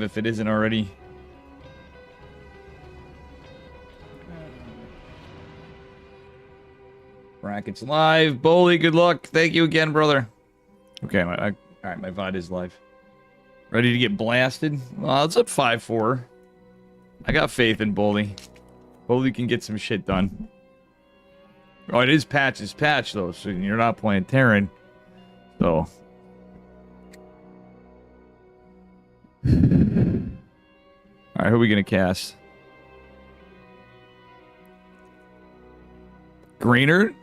if it isn't already. Brackets live. Bully, good luck. Thank you again, brother. Okay, all right, my VOD is live. Ready to get blasted? Well, it's at 5-4. I got faith in Bully. Bully can get some shit done. Oh, it is Patch's patch, though, so you're not playing Terran. So. Alright, who are we gonna cast? Greener?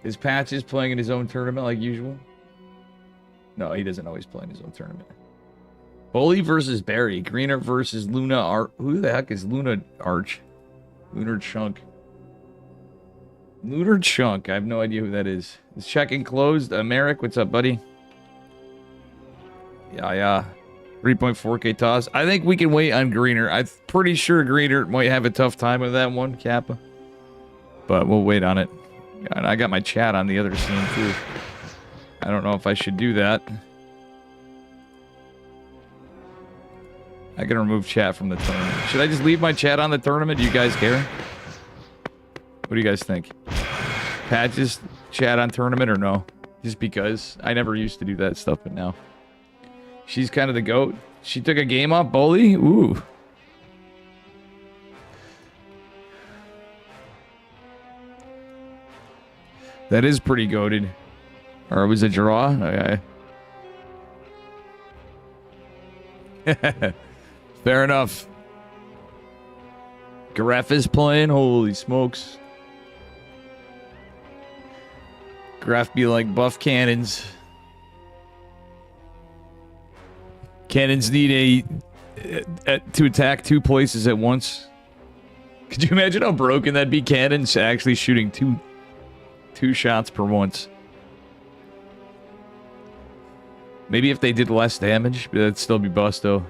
Is Patches playing in his own tournament like usual? No, he doesn't always play in his own tournament. Bully versus Barry. Greener versus Luna Arch. Who the heck is Luna Arch? Lunar Chunk. Lunar Chunk. I have no idea who that is. Is checking closed? Merrick, what's up, buddy? Yeah. 3.4k toss. I think we can wait on Greener. I'm pretty sure Greener might have a tough time with that one, Kappa. But we'll wait on it. And I got my chat on the other scene, too. I don't know if I should do that. I can remove chat from the tournament. Should I just leave my chat on the tournament? Do you guys care? What do you guys think? Patches chat on tournament or no? Just because. I never used to do that stuff, but now. She's kind of the GOAT. She took a game off Bully? Ooh. That is pretty goated. Or it was a draw? Okay. Fair enough. Garef is playing? Holy smokes. Graf be like buff cannons. Cannons need to attack 2 places at once. Could you imagine how broken that'd be? Cannons actually shooting two shots per once. Maybe if they did less damage, but that'd still be busto.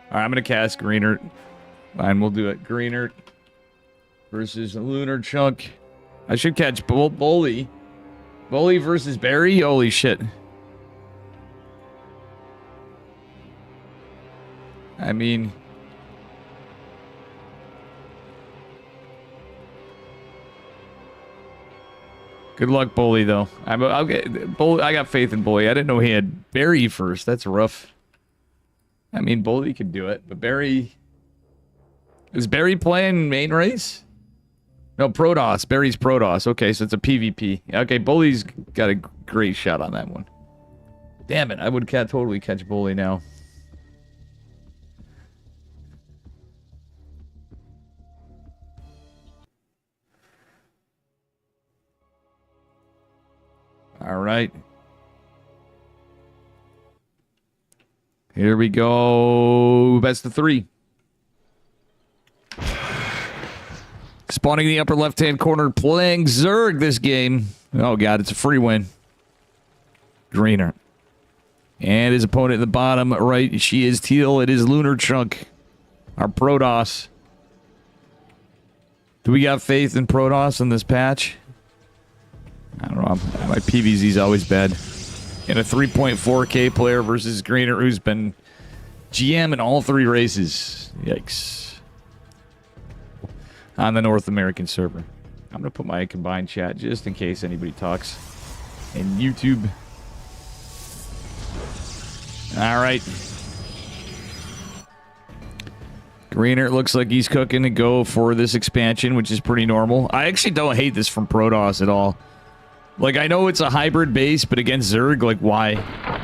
Alright, I'm gonna cast Greener. Fine, we'll do it. Greener versus Lunar Chunk. I should catch Bully. Bully versus Barry? Holy shit. I mean... Good luck, Bully, though. I'll get Bully. I got faith in Bully. I didn't know he had Barry first. That's rough. I mean, Bully could do it, but Barry... Is Barry playing main race? No, Protoss. Barry's Protoss. Okay, so it's a PvP. Okay, Bully's got a great shot on that one. Damn it, I would totally catch Bully now. All right. Here we go. Best of 3. Spawning in the upper left-hand corner, playing Zerg this game. Oh, God, it's a free win. Greener. And his opponent in the bottom right, she is teal. It is Lunar Chunk, our Protoss. Do we got faith in Protoss in this patch? I don't know. My PVZ's always bad. And a 3.4k player versus Greener, who's been GM in all 3 races. Yikes. On the North American server. I'm going to put my combined chat just in case anybody talks. And YouTube. Alright. Greener looks like he's cooking to go for this expansion, which is pretty normal. I actually don't hate this from Protoss at all. Like, I know it's a hybrid base, but against Zerg, like, why?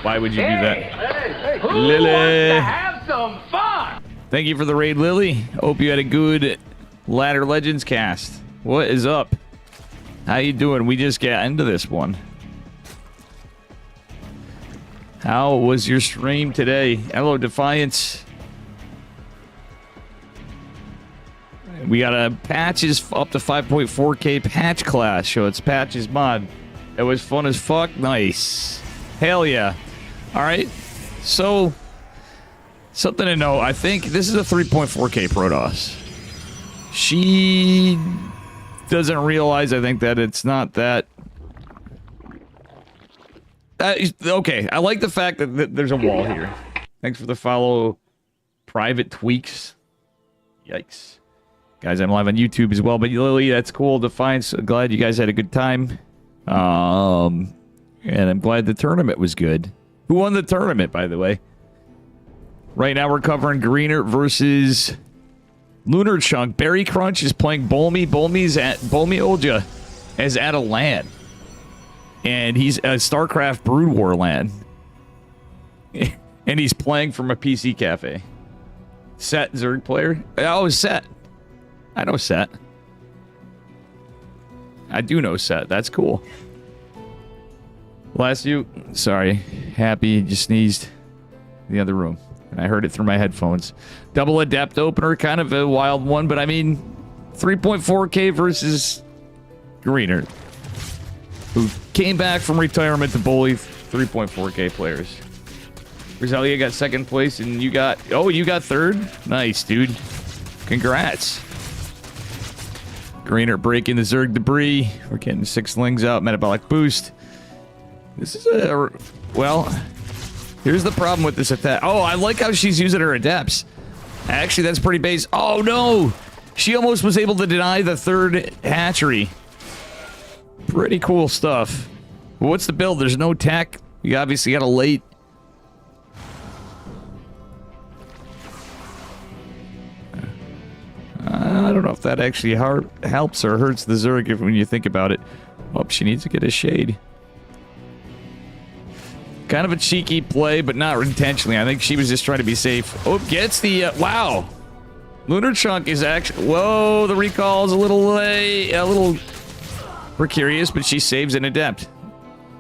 Why would you do that? Who Lily! wants to have some fun? Thank you for the raid, Lily. Hope you had a good Ladder Legends cast. What is up? How you doing? We just got into this one. How was your stream today? Hello, Defiance. We got a patches up to 5.4k patch class, so it's patches mod. It was fun as fuck. Nice. Hell yeah. All right. So Something to know. I think this is a 3.4K Protoss. She doesn't realize, I think, that it's not that... okay, I like the fact that there's a wall here. Thanks for the follow, Private Tweaks. Yikes. Guys, I'm live on YouTube as well, but Lily, that's cool to find. So glad you guys had a good time. And I'm glad the tournament was good. Who won the tournament, by the way? Right now we're covering Greener versus Lunar Chunk. Berry Crunch is playing Bolmy. Bolmy Olja is at a LAN. And he's a Starcraft Brood War LAN. And he's playing from a PC cafe. Set Zerg player? Oh, Set. I know Set. I do know Set. That's cool. Last you... Sorry. Happy just sneezed in the other room. And I heard it through my headphones. Double Adept opener. Kind of a wild one. But I mean... 3.4K versus... Greener. Who came back from retirement to bully 3.4K players. Rosalia got second place and you got... Oh, you got third? Nice, dude. Congrats. Greener breaking the Zerg debris. We're getting 6 lings out. Metabolic boost. This is a... Well, here's the problem with this attack. Oh, I like how she's using her adepts. Actually, that's pretty base. Oh, no! She almost was able to deny the third hatchery. Pretty cool stuff. What's the build? There's no tech. You obviously got a late. I don't know if that actually helps or hurts the Zerg when you think about it. Oh, she needs to get a shade. Kind of a cheeky play, but not intentionally. I think she was just trying to be safe. Oh, gets the... wow. Lunar Chunk is actually... Whoa, the recall is a little late. A little... precarious, but she saves an adept.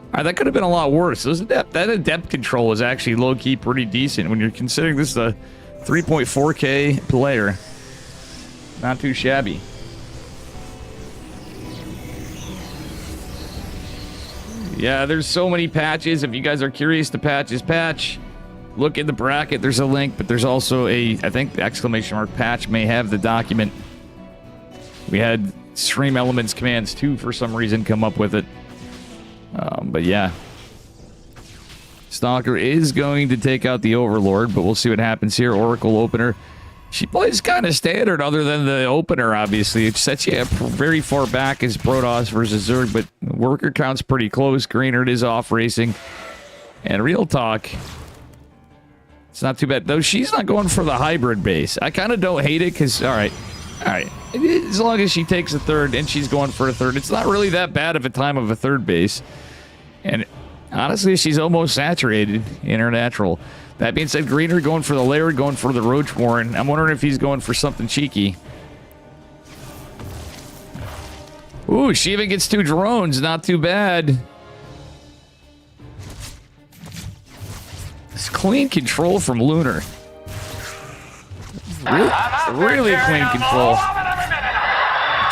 Alright, that could have been a lot worse. That adept control is actually low-key pretty decent when you're considering this is a 3.4K player. Not too shabby. Yeah, there's so many patches. If you guys are curious to patch. Look in the bracket. There's a link, but there's also a, I think the exclamation mark patch may have the document. We had Stream Elements commands 2 for some reason come up with it. But yeah. Stalker is going to take out the Overlord, but we'll see what happens here. Oracle opener. She plays kind of standard other than the opener, obviously. It sets you up very far back as Protoss versus Zerg, but worker count's pretty close. Greener is off racing. And real talk, it's not too bad. Though she's not going for the hybrid base. I kind of don't hate it because, all right. As long as she takes a third and she's going for a third, it's not really that bad of a time of a third base. And honestly, she's almost saturated in her natural. That being said, Greener going for the Laird, going for the Roach Warren. I'm wondering if he's going for something cheeky. Ooh, she even gets 2 drones. Not too bad. It's clean control from Lunar. Really clean control.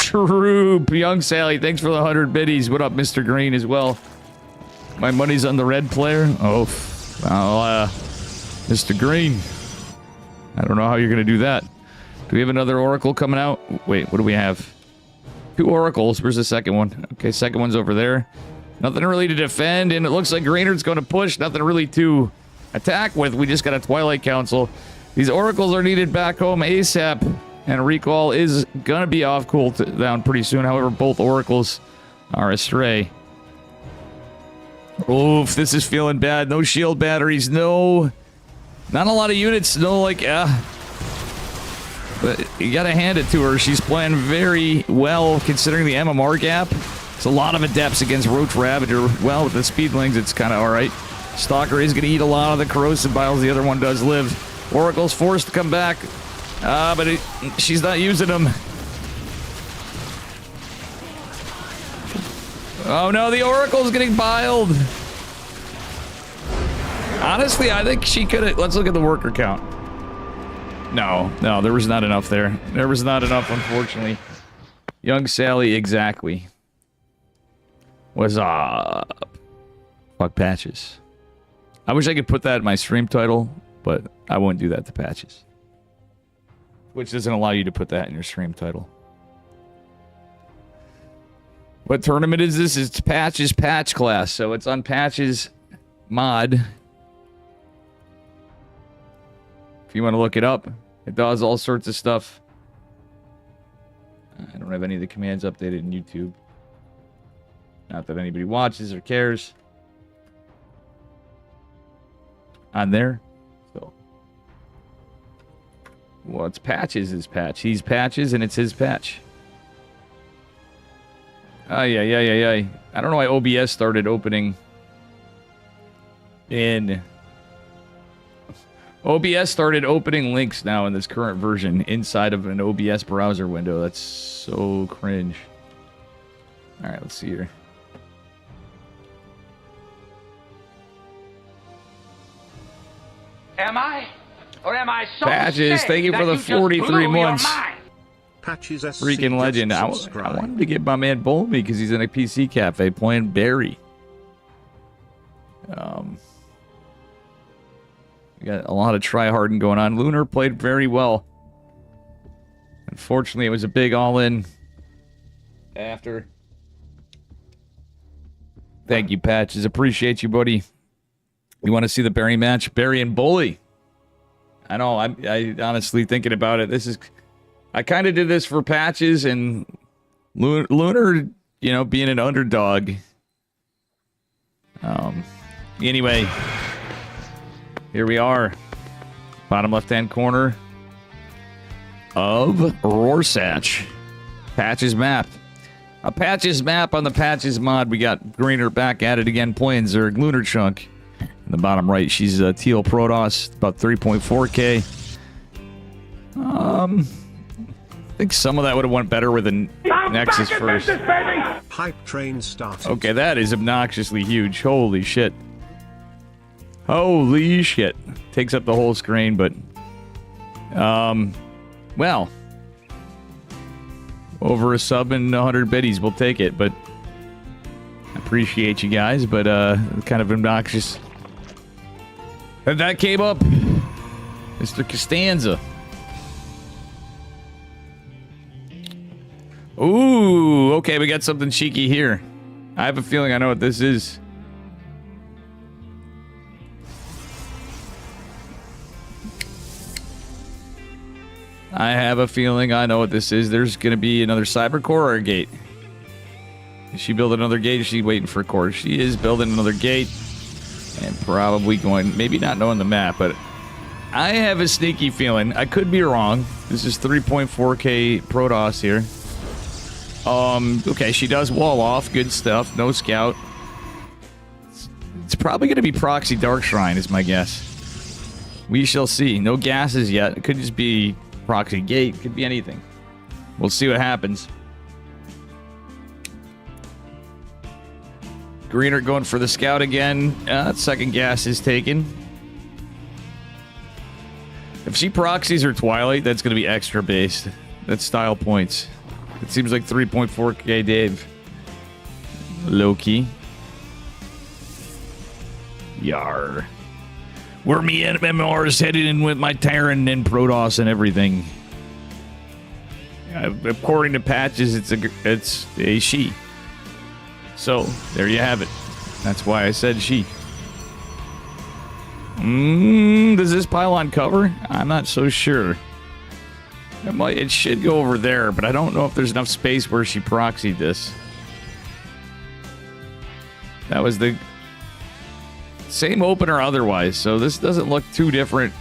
Troop. Young Sally, thanks for the 100 biddies. What up, Mr. Green, as well? My money's on the red player. Oh, well, Mr. Green. I don't know how you're going to do that. Do we have another Oracle coming out? Wait, what do we have? 2 Oracles. Where's the second one? Okay, second one's over there. Nothing really to defend, and it looks like Greener's going to push. Nothing really to attack with. We just got a Twilight Council. These Oracles are needed back home ASAP, and recall is going to be off cooldown pretty soon. However, both Oracles are astray. Oof, this is feeling bad. No shield batteries, no... Not a lot of units, no, like, but you gotta hand it to her. She's playing very well, considering the MMR gap. It's a lot of adepts against Roach Ravager. Well, with the Speedlings, it's kind of alright. Stalker is gonna eat a lot of the corrosive biles. The other one does live. Oracle's forced to come back. But she's not using them. Oh no, the Oracle's getting biled. Honestly, I think she could have... Let's look at the worker count. No, there was not enough there. There was not enough, unfortunately. Young Sally, exactly. What's up? Fuck patches. I wish I could put that in my stream title. but I wouldn't do that to patches. Which doesn't allow you to put that in your stream title. What tournament is this? It's Patches Patch Class, so it's on Patches mod. If you want to look it up, it does all sorts of stuff. I don't have any of the commands updated in YouTube. Not that anybody watches or cares. On there. So. Well, it's Patches his patch. He's Patches and it's his patch. Yeah. I don't know why OBS started opening in... OBS started opening links now in this current version inside of an OBS browser window. That's so cringe. Alright, let's see here. Am I? Or am I so Patches, thank you for the 43 months. Patches SC Freaking legend. I wanted to get my man Bolmy because he's in a PC cafe playing Barry. We got a lot of try-harding going on. Lunar played very well. Unfortunately, it was a big all-in after. Thank you, Patches. Appreciate you, buddy. You want to see the Barry match? Barry and Bully. I know. I honestly thinking about it. This is. I kind of did this for Patches and Lunar. You know, being an underdog. Anyway, here we are. Bottom left-hand corner of Rorschach. Patches map. A Patches map on the Patches mod. We got Greener back at it again, playing Zerg. Lunar Chunk. In the bottom right, she's Teal Protoss, about 3.4k. I think some of that would have went better with a Nexus first. Hype train started. Okay, that is obnoxiously huge. Holy shit. Holy shit. Takes up the whole screen, but... well... Over a sub and 100 biddies, we'll take it, but... I appreciate you guys, but, kind of obnoxious. And that came up. Mr. Costanza. Ooh, okay, we got something cheeky here. I have a feeling I know what this is. I have a feeling I know what this is. There's going to be another cyber core or a gate. Is she building another gate or is she waiting for a core? She is building another gate. And probably going, maybe not knowing the map, but I have a sneaky feeling. I could be wrong. This is 3.4k Protoss here. Okay, she does wall off. Good stuff. No scout. It's probably going to be proxy Dark Shrine is my guess. We shall see. No gases yet. It could just be proxy gate. Could be anything. We'll see what happens. Greener going for the scout again. Second gas is taken. If she proxies her Twilight, that's going to be extra based. That's style points. It seems like 3.4k Dave. Low key. Yar. Where me and MMR's headed in with my Terran and Protoss and everything. According to Patches, it's a she. So, there you have it. That's why I said she. Does this pylon cover? I'm not so sure. It should go over there, but I don't know if there's enough space where she proxied this. That was the same opener otherwise, so this doesn't look too different.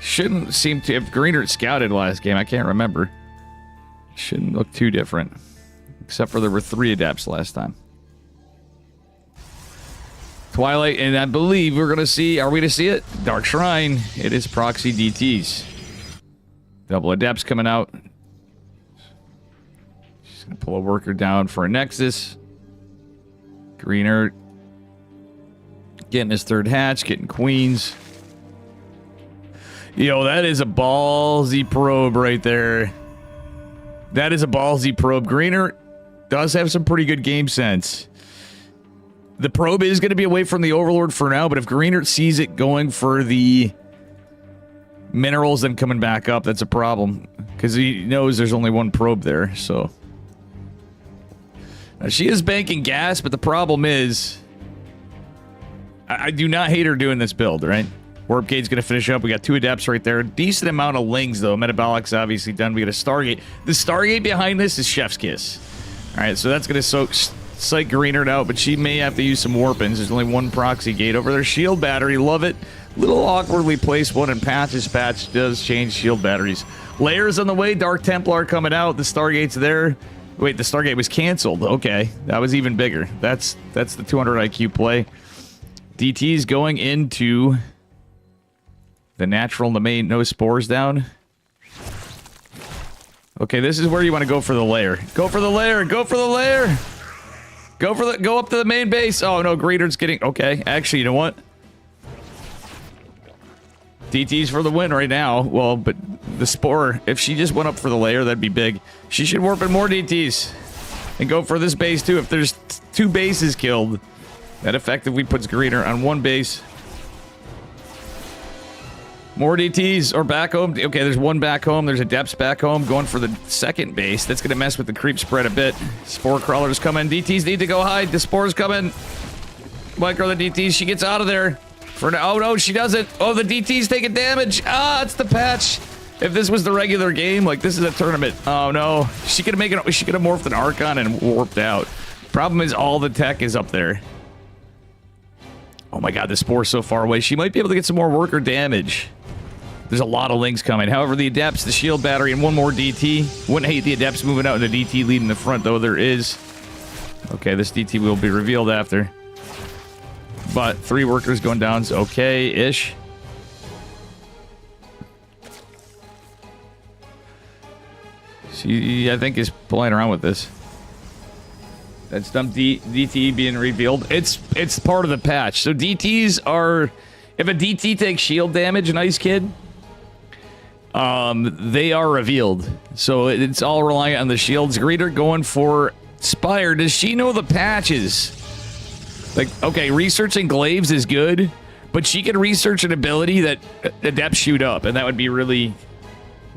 Shouldn't seem to... If Greener scouted last game, I can't remember. Shouldn't look too different. Except for there were 3 adapts last time. Twilight, and I believe we're going to see... Are we to see it? Dark Shrine. It is proxy DTs. Double adapts coming out. She's going to pull a worker down for a Nexus. Greener getting his 3rd hatch, getting queens. Yo, that is a ballsy probe right there. That is a ballsy probe. Greener does have some pretty good game sense. The probe is going to be away from the Overlord for now, but if Greenert sees it going for the minerals then coming back up, that's a problem. Because he knows there's only one probe there, so... Now, she is banking gas, but the problem is... I do not hate her doing this build, right? Warp Gate's going to finish up. We got 2 Adepts right there. Decent amount of Lings, though. Metabolic's obviously done. We got a Stargate. The Stargate behind this is Chef's Kiss. Alright, so that's going to psych Greenert out, but she may have to use some Warpins. There's only one Proxy Gate over there. Shield Battery, love it. Little awkwardly placed one in Patch's patch does change shield batteries. Layers on the way. Dark Templar coming out. The Stargate's there. Wait, the Stargate was canceled. Okay, that was even bigger. That's the 200 IQ play. DT's going into the natural, the main, no spores down. Okay, this is where you want to go for the layer. Go for the layer. Go for the layer. Go up to the main base. Oh no, Greener's getting. Okay, actually, you know what? DT's for the win right now. Well, but the spore, if she just went up for the layer, that'd be big. She should warp in more DTs and go for this base too. If there's 2 bases killed, that effectively puts Greener on 1 base. More DTs or back home. Okay, there's 1 back home. There's Adepts back home going for the 2nd base. That's going to mess with the creep spread a bit. Spore crawlers coming. DTs need to go hide. The spores coming. Micro the DTs. She gets out of there. For now. Oh no, she doesn't. Oh, the DT's taking damage. Ah, it's the patch. If this was the regular game, like this is a tournament. Oh no, she could have She could have morphed an Archon and warped out. Problem is, all the tech is up there. Oh my god, the spore's so far away. She might be able to get some more worker damage. There's a lot of Lings coming. However, the Adepts, the shield battery, and 1 more DT. Wouldn't hate the Adepts moving out and the DT leading the front, though there is. Okay, this DT will be revealed after. But 3 workers going down is okay-ish. She, I think, is playing around with this. That's dumb DT being revealed. It's part of the patch. So DTs are... If a DT takes shield damage, Nice Kid, they are revealed. So it's all reliant on the shields. Greeter going for Spire. Does she know the patches? Like, okay, researching glaives is good, but she can research an ability that Adepts shoot up, and that would be really,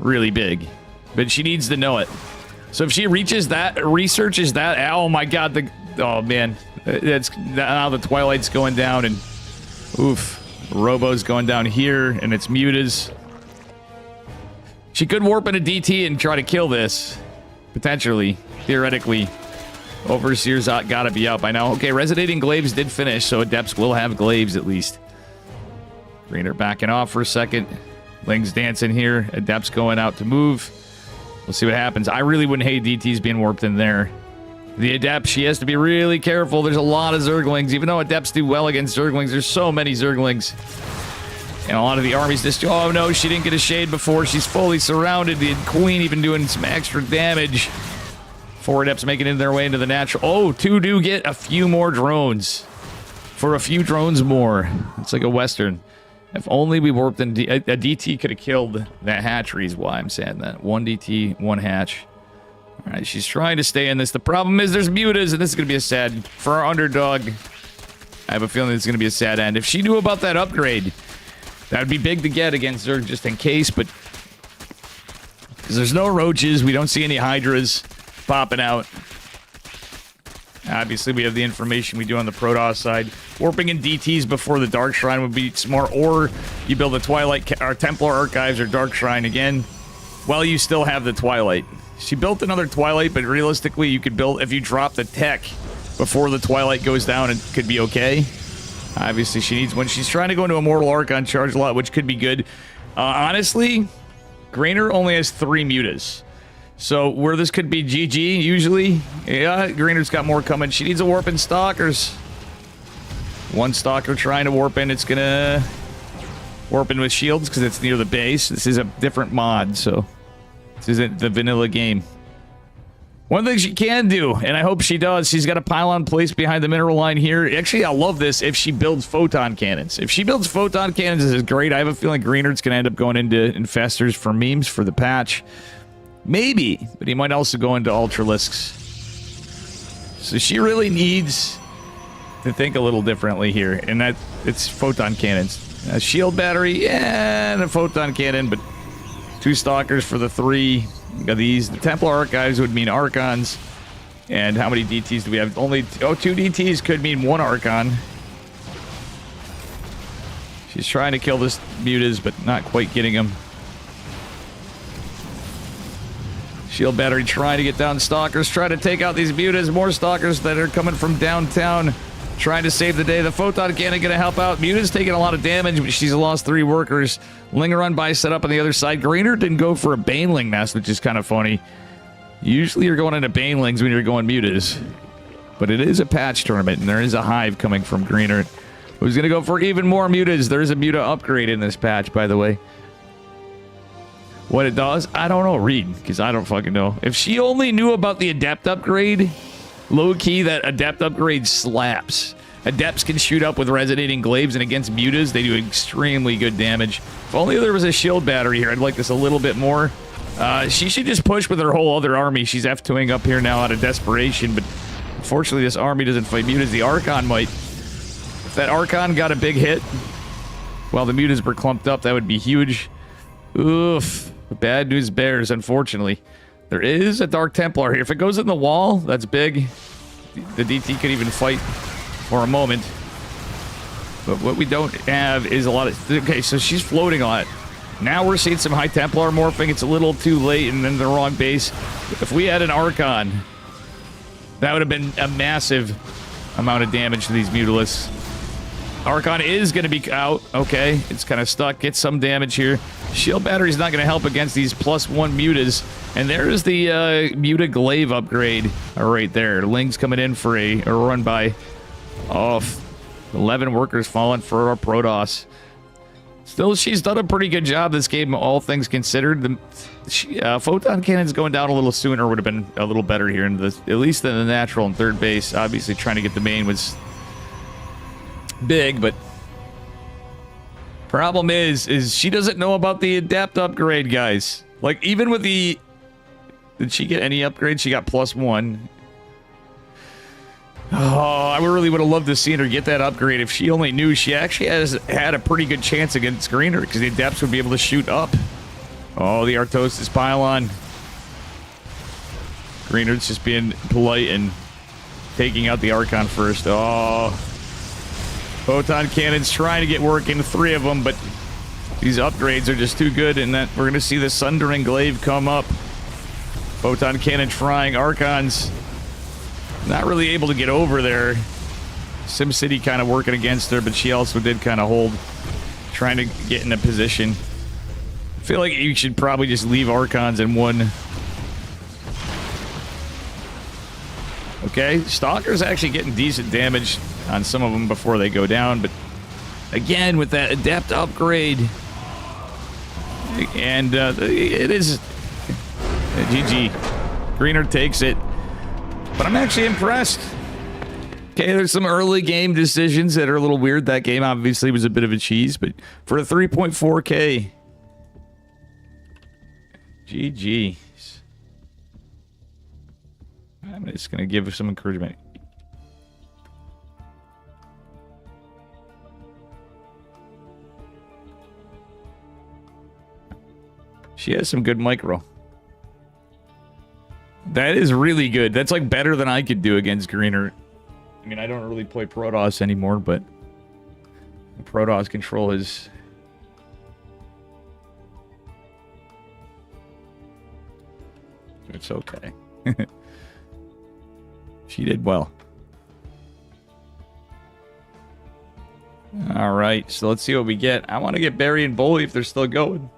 really big. But she needs to know it. So if she reaches that, researches that, oh my god, oh man. That's now the Twilight's going down, and oof. Robo's going down here, and it's Mutas. She could warp in a DT and try to kill this. Potentially. Theoretically. Overseer's gotta be out by now. Okay, Resonating Glaives did finish, so Adepts will have Glaives at least. Greener backing off for a second. Ling's dancing here. Adepts going out to move. We'll see what happens. I really wouldn't hate DTs being warped in there. The Adept, she has to be really careful. There's a lot of Zerglings. Even though Adepts do well against Zerglings, there's so many Zerglings. And a lot of the armies just... Oh, no, she didn't get a shade before. She's fully surrounded. The Queen even doing some extra damage. 4 Adepts making it their way into the natural... Oh, 2 do get a few more drones. For a few drones more. It's like a Western. If only we warped in... a DT could have killed that hatchery is why I'm saying that. 1 DT, 1 hatch. Alright, she's trying to stay in this. The problem is there's Mutas, and this is going to be a sad... For our underdog, I have a feeling it's going to be a sad end. If she knew about that upgrade, that would be big to get against Zerg just in case, but... Because there's no roaches, we don't see any Hydras popping out. Obviously, we have the information we do on the Protoss side. Warping in DTs before the Dark Shrine would be smart, or you build a Twilight... or Templar Archives or Dark Shrine again, while you still have the Twilight. She built another Twilight, but realistically, you could build... If you drop the tech before the Twilight goes down, it could be okay. Obviously, she needs one. She's trying to go into Immortal Archon charge a lot, which could be good. Honestly, Greener only has 3 Mutas. So, where this could be GG, usually, yeah, Greener's got more coming. She needs a warp in Stalkers. 1 Stalker trying to warp in. It's gonna warp in with shields because it's near the base. This is a different mod, so... This isn't the vanilla game. One thing she can do, and I hope she does, she's got a pylon placed behind the mineral line here. Actually, I love this if she builds photon cannons. If she builds photon cannons, this is great. I have a feeling Greener's going to end up going into Infestors for memes for the patch. Maybe, but he might also go into Ultralisks. So she really needs to think a little differently here, and that it's photon cannons. A shield battery and a photon cannon, but 2 stalkers for the 3 of these. The Templar Archives would mean Archons. And how many DTs do we have? Only 2 DTs could mean 1 Archon. She's trying to kill this Mutas, but not quite getting him. Shield battery trying to get down stalkers, trying to take out these Mutas. More stalkers that are coming from downtown, trying to save the day. The photon cannon gonna help out. Muta's taking a lot of damage, but she's lost 3 workers. Linger on by set up on the other side. Greener didn't go for a Baneling nest, which is kind of funny. Usually you're going into Banelings when you're going Mutas. But it is a patch tournament, and there is a hive coming from Greener. Who's gonna go for even more Mutas? There's a Muta upgrade in this patch, by the way. What it does, I don't know. Read, because I don't fucking know. If she only knew about the Adept upgrade, low-key, that Adept upgrade slaps. Adepts can shoot up with resonating glaives, and against Mutas, they do extremely good damage. If only there was a shield battery here, I'd like this a little bit more. She should just push with her whole other army. She's F2ing up here now out of desperation, but unfortunately this army doesn't fight Mutas. The Archon might. If that Archon got a big hit while the Mutas were clumped up, that would be huge. Oof. Bad news bears, unfortunately. There is a Dark Templar here. If it goes in the wall, that's big. The DT could even fight for a moment. But what we don't have is a lot of... Okay, so she's floating on it. Now we're seeing some High Templar morphing. It's a little too late and in the wrong base. If we had an Archon, that would have been a massive amount of damage to these Mutalisks. Archon is going to be out. Okay, it's kind of stuck. Get some damage here. Shield battery's not going to help against these +1 Mutas. And there's the Muta Glaive upgrade right there. Ling's coming in for a run by. Oh, 11 workers falling for our Protoss. Still, she's done a pretty good job this game, all things considered. The photon cannons going down a little sooner would have been a little better here, in the, at least in the natural and third base. Obviously, trying to get the main was big, but problem is she doesn't know about the Adept upgrade, guys. Like, even with the... Did she get any upgrade? She got +1. Oh, I really would have loved to see her get that upgrade. If she only knew, she actually had a pretty good chance against Greener, because the Adepts would be able to shoot up. Oh, the Artosis pylon. Greener's just being polite and taking out the Archon first. Oh. Photon cannons trying to get working, 3 of them, but these upgrades are just too good, and that we're going to see the Sundering Glaive come up. Photon cannon trying. Archons not really able to get over there. SimCity kind of working against her, but she also did kind of hold, trying to get in a position. I feel like you should probably just leave Archons in one. Okay, Stalker's actually getting decent damage on some of them before they go down, but again, with that Adept upgrade, and it is GG. Greener takes it, but I'm actually impressed. Okay, there's some early game decisions that are a little weird. That game obviously was a bit of a cheese, but for a 3.4K, GG. I'm just going to give some encouragement. She has some good micro. That is really good. That's like better than I could do against Greener. I mean, I don't really play Protoss anymore, but Protoss control is... It's okay. She did well. All right, so let's see what we get. I want to get Barry and Bully if they're still going.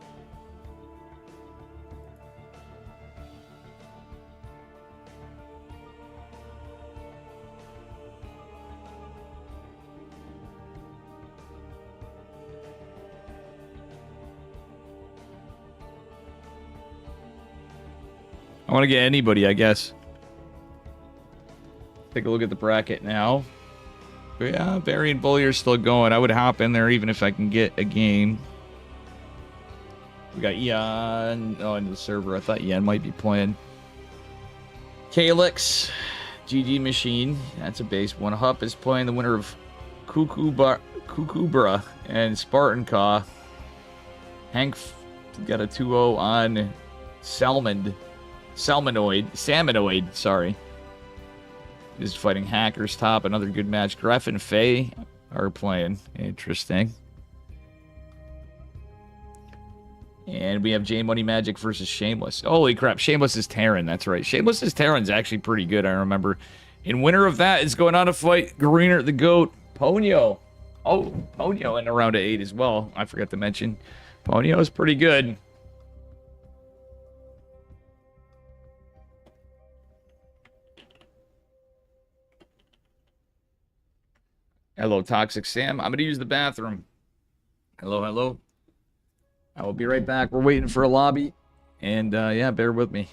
I want to get anybody, I guess. Take a look at the bracket now. But yeah, Barry and Bully are still going. I would hop in there even if I can get a game. We got Ian. Oh, into the server. I thought Ian might be playing. Calyx. GG Machine. That's a base one. Hup is playing the winner of Kukubra and Spartan Caw. Hank got a 2-0 on Salmonoid, sorry. Is fighting Hackers top. Another good match. Gref and Faye are playing. Interesting. And we have J Money Magic versus Shameless. Holy crap, Shameless is Terran. That's right. Shameless is Terran's actually pretty good, I remember. And winner of that is going on to fight Greener the Goat, Ponyo. Oh, Ponyo in a round of 8 as well. I forgot to mention. Ponyo is pretty good. Hello, Toxic Sam. I'm going to use the bathroom. Hello, hello. I will be right back. We're waiting for a lobby. And, yeah, bear with me.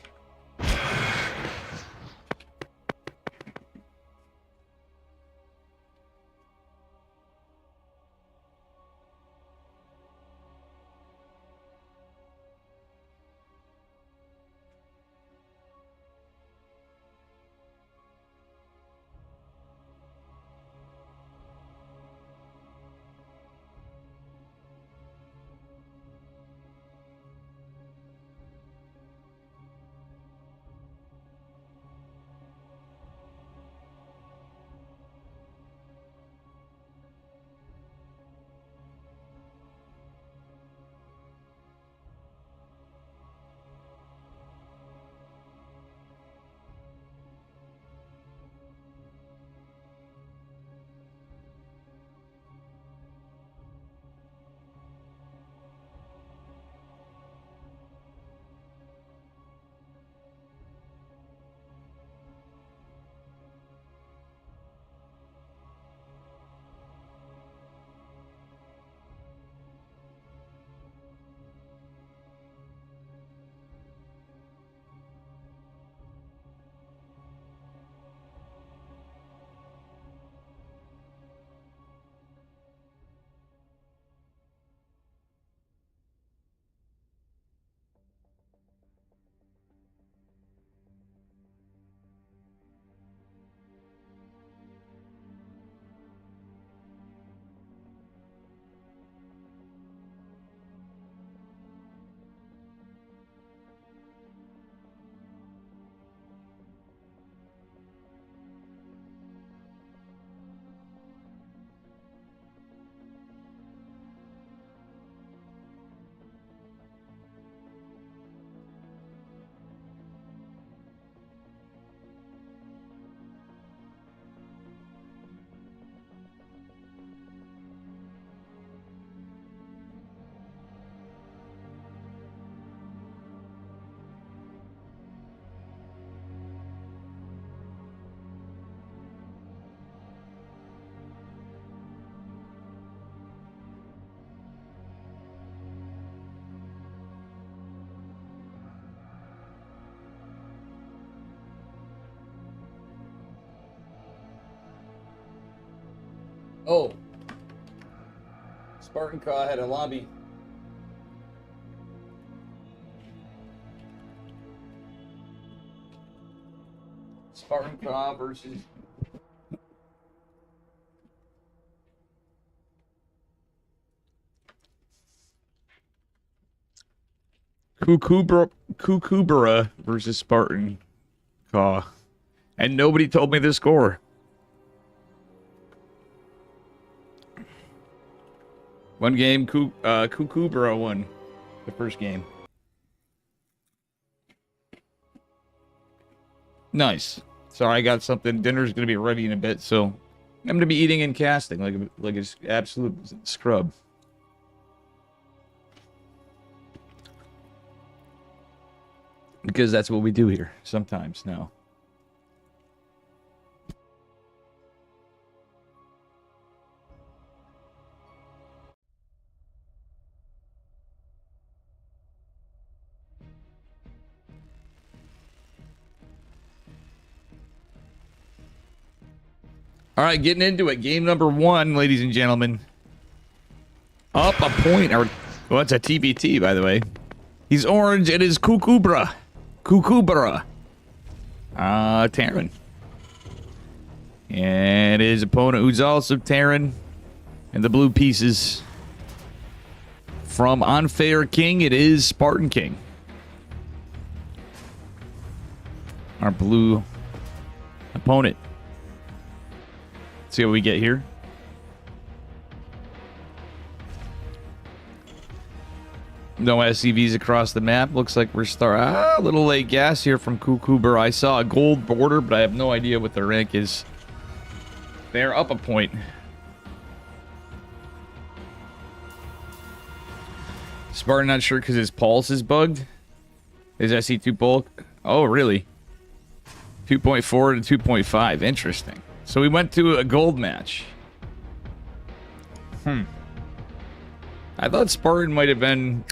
Oh. Spartan Caw had a lobby. Spartan Caw versus... Kukubra versus Spartan Caw. And nobody told me the score. One game, Kukubra won the first game. Nice. Sorry, I got something. Dinner's going to be ready in a bit, so I'm going to be eating and casting like an absolute scrub. Because that's what we do here sometimes now. All right, getting into it. Game number 1, ladies and gentlemen. Up a point. Or, well, it's a TBT, by the way. He's orange. It is Kukubra. Kukubra. Terran. And his opponent, who's also Terran, and the blue pieces. From Unfair King, it is Spartan King. Our blue opponent. Let's see what we get here. No SCVs across the map. Looks like we're a little late gas here from Kukuber. I saw a gold border, but I have no idea what their rank is. They're up a point. Spartan not sure because his pulse is bugged. His SC2 bulk. Oh, really? 2.4 to 2.5. Interesting. So we went to a gold match. I thought Spartan might have been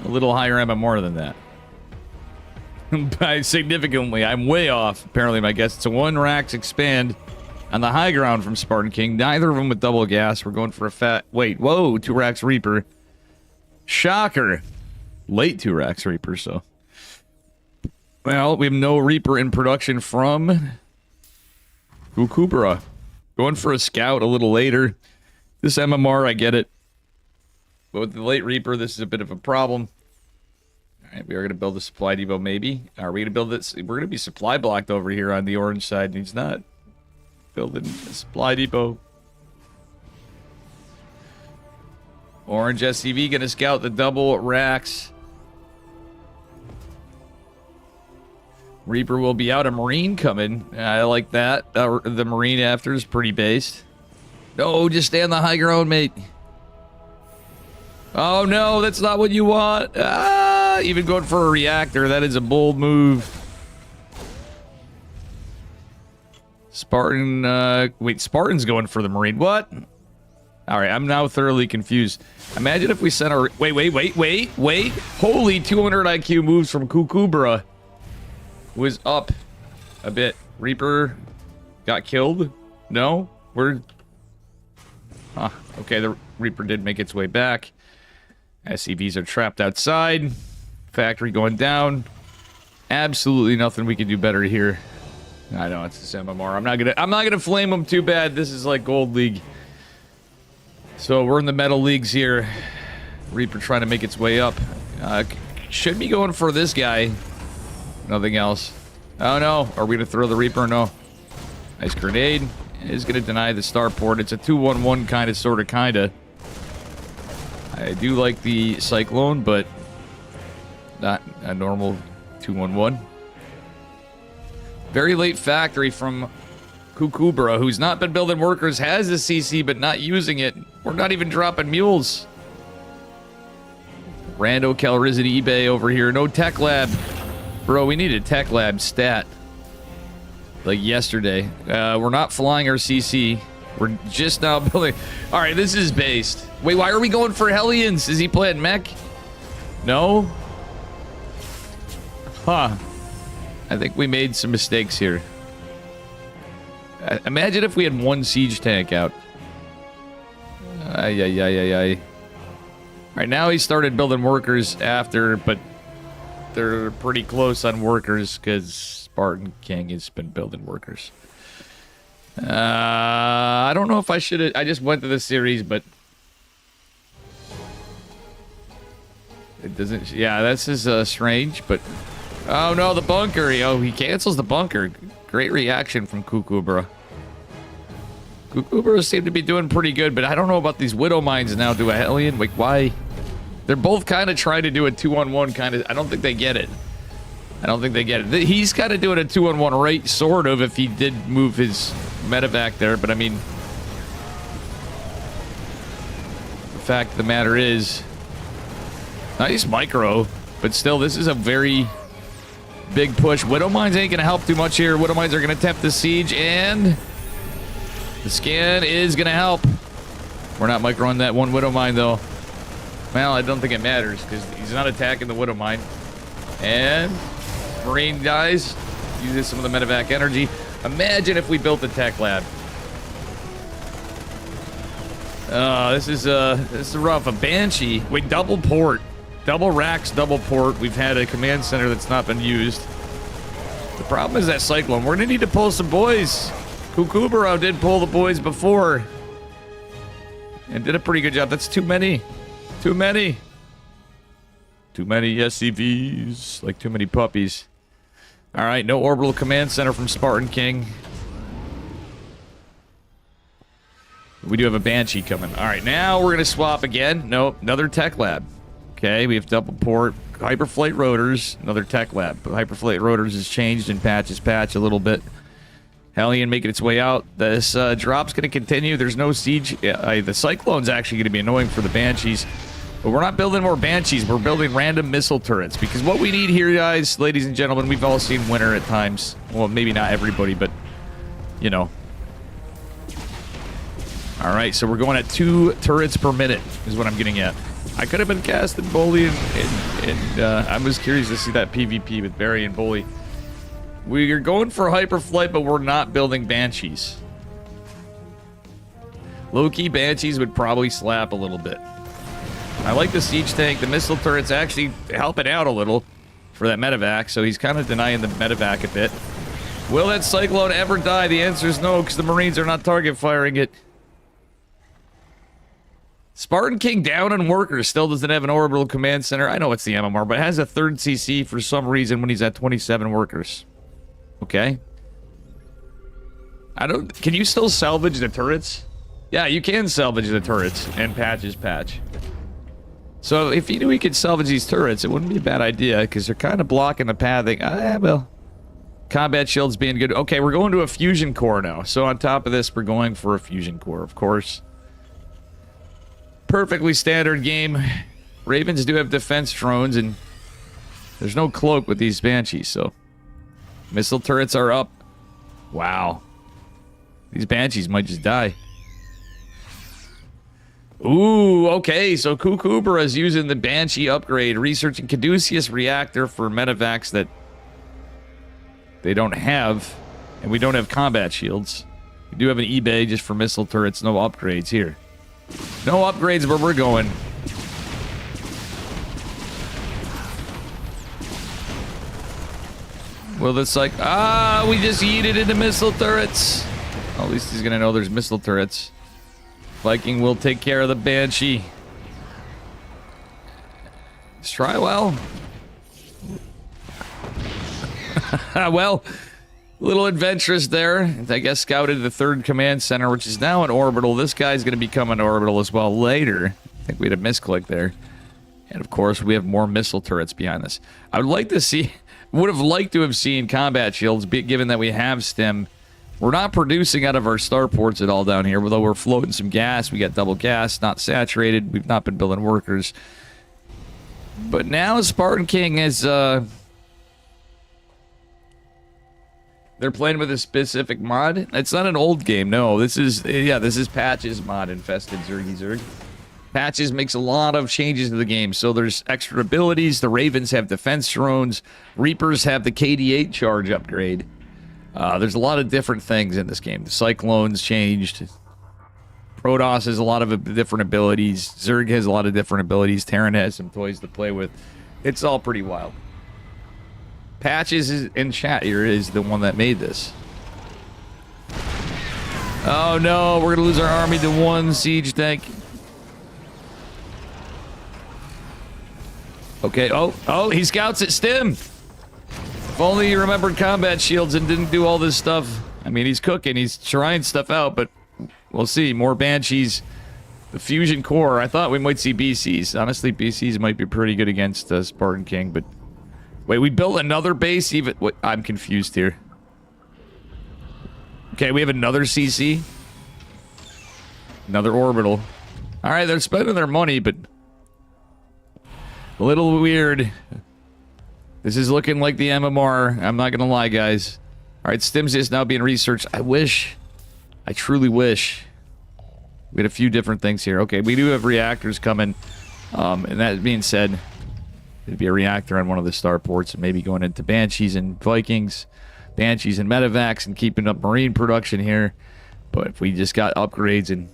a little higher MMR than that. By significantly, I'm way off. Apparently, my guess. It's a 1 Rax expand on the high ground from Spartan King. Neither of them with double gas. We're going for a fat... Wait, whoa, 2 Rax Reaper. Shocker. Late 2 Rax Reaper, so... Well, we have no Reaper in production from... Kukubra. Going for a scout a little later. This MMR, I get it. But with the late Reaper, this is a bit of a problem. Alright, we are going to build a supply depot, maybe. Are we going to build this? We're going to be supply blocked over here on the orange side, and he's not building a supply depot. Orange SCV going to scout the double racks. Reaper will be out. A Marine coming. I like that. The Marine after is pretty based. No, just stay on the high ground, mate. Oh, no, that's not what you want. Ah, even going for a reactor. That is a bold move. Spartan, wait, Spartan's going for the Marine. What? All right, I'm now thoroughly confused. Imagine if we sent our... Wait. Holy 200 IQ moves from Kukubra. Was up a bit. Reaper got killed? No? We're... Huh. Okay, the Reaper did make its way back. SCVs are trapped outside. Factory going down. Absolutely nothing we can do better here. I know it's this MMR. I'm not gonna flame them too bad. This is like Gold League. So we're in the Metal Leagues here. Reaper trying to make its way up. Should be going for this guy. Nothing else. Oh no. Are we gonna throw the Reaper? No. Nice grenade. It is gonna deny the starport. It's a 2-1-1 kinda. I do like the Cyclone, but not a normal 2-1-1. Very late factory from Kukubra, who's not been building workers, has a CC, but not using it. We're not even dropping mules. Rando Calrissian eBay over here. No tech lab. Bro, we need a tech lab stat. Like yesterday. We're not flying our CC. We're just now building... Alright, this is based. Wait, why are we going for Hellions? Is he playing mech? No? Huh. I think we made some mistakes here. Imagine if we had 1 siege tank out. Alright, now he started building workers after, but they're pretty close on workers because Spartan King has been building workers. I don't know if I should have... I just went to the series, but... It doesn't... Yeah, this is strange, but... Oh no, the bunker! Oh, he cancels the bunker. Great reaction from Kukubra. Kukubra seem to be doing pretty good, but I don't know about these Widow Mines now. Do a Hellion? Like, why? They're both kind of trying to do a 2-on-1 kind of... I don't think they get it. He's kind of doing a 2-on-1 right, sort of, if he did move his medevac there, but I mean... The fact of the matter is... Nice micro, but still, this is a very big push. Widow Mines ain't gonna help too much here. Widow Mines are gonna tempt the siege, and... The scan is gonna help. We're not microing that 1 Widow Mine, though. Well, I don't think it matters, because he's not attacking the Widow Mine. And... Marine dies. Uses some of the medevac energy. Imagine if we built the tech lab. This is rough. A Banshee. Wait, double port. Double racks, double port. We've had a command center that's not been used. The problem is that Cyclone. We're gonna need to pull some boys. Kukuburo did pull the boys before. And did a pretty good job. That's too many. Too many. Too many SCVs. Like too many puppies. Alright, no orbital command center from Spartan King. We do have a Banshee coming. Alright, now we're going to swap again. Nope, another tech lab. Okay, we have double port. Hyperflight rotors, another tech lab. But Hyperflight rotors has changed in patch a little bit. Hellion making its way out. This drop's going to continue. There's no siege. The Cyclone's actually going to be annoying for the Banshees. But we're not building more Banshees. We're building random missile turrets. Because what we need here, guys, ladies and gentlemen, we've all seen Winter at times. Well, maybe not everybody, but, you know. Alright, so we're going at 2 turrets per minute, is what I'm getting at. I could have been casting Bully, and I was curious to see that PvP with Barry and Bully. We're going for Hyperflight, but we're not building Banshees. Low-key Banshees would probably slap a little bit. I like the siege tank. The missile turret's actually helping out a little for that medevac, so he's kind of denying the medevac a bit. Will that Cyclone ever die? The answer is no, because the Marines are not target firing it. Spartan King down on workers. Still doesn't have an orbital command center. I know it's the MMR, but it has a 3rd CC for some reason when he's at 27 workers. Okay. Can you still salvage the turrets? Yeah, you can salvage the turrets and patch. So if he knew he could salvage these turrets, it wouldn't be a bad idea, because they're kind of blocking the pathing. Well, combat shields being good. Okay, we're going to a fusion core now. So on top of this, we're going for a fusion core, of course. Perfectly standard game. Ravens do have defense drones, and there's no cloak with these Banshees, so... Missile turrets are up. Wow. These Banshees might just die. Ooh, okay, so Kukubara is using the Banshee upgrade, researching Caduceus reactor for medevacs that they don't have, and we don't have combat shields. We do have an eBay just for missile turrets, no upgrades here. No upgrades where we're going. Well, it's like, we just yeeted into missile turrets. Well, at least he's gonna know there's missile turrets. Viking will take care of the Banshee. Let's try well. Well, a little adventurous there. I guess scouted the 3rd command center, which is now an orbital. This guy's going to become an orbital as well later. I think we had a misclick there. And of course, we have more missile turrets behind this. I would like to see, would have liked to have seen combat shields, given that we have stim. We're not producing out of our starports at all down here, although we're floating some gas. We got double gas, not saturated. We've not been building workers. But now Spartan King is, they're playing with a specific mod. It's not an old game, no. This is, yeah, this is Patches mod infested Zergy. Patches makes a lot of changes to the game. So there's extra abilities. The Ravens have defense drones. Reapers have the KD8 charge upgrade. There's a lot of different things in this game. The Cyclones changed. Protoss has a lot of different abilities. Zerg has a lot of different abilities. Terran has some toys to play with. It's all pretty wild. Patches is in chat here is the one that made this. Oh no, we're gonna lose our army to 1 siege tank. Okay, oh, he scouts at stim. If only he remembered combat shields and didn't do all this stuff. I mean, he's cooking, he's trying stuff out, but we'll see. More Banshees. The fusion core, I thought we might see BCs. Honestly, BCs might be pretty good against Spartan King, but... Wait, we built another base even... Wait, I'm confused here. Okay, we have another CC. Another orbital. Alright, they're spending their money, but... A little weird. This is looking like the MMR. I'm not gonna lie, guys. Alright, Stims is now being researched. I truly wish. We had a few different things here. Okay, we do have reactors coming. And that being said, it'd be a reactor on one of the starports and maybe going into Banshees and Vikings. Banshees and medevacs and keeping up Marine production here. But if we just got upgrades and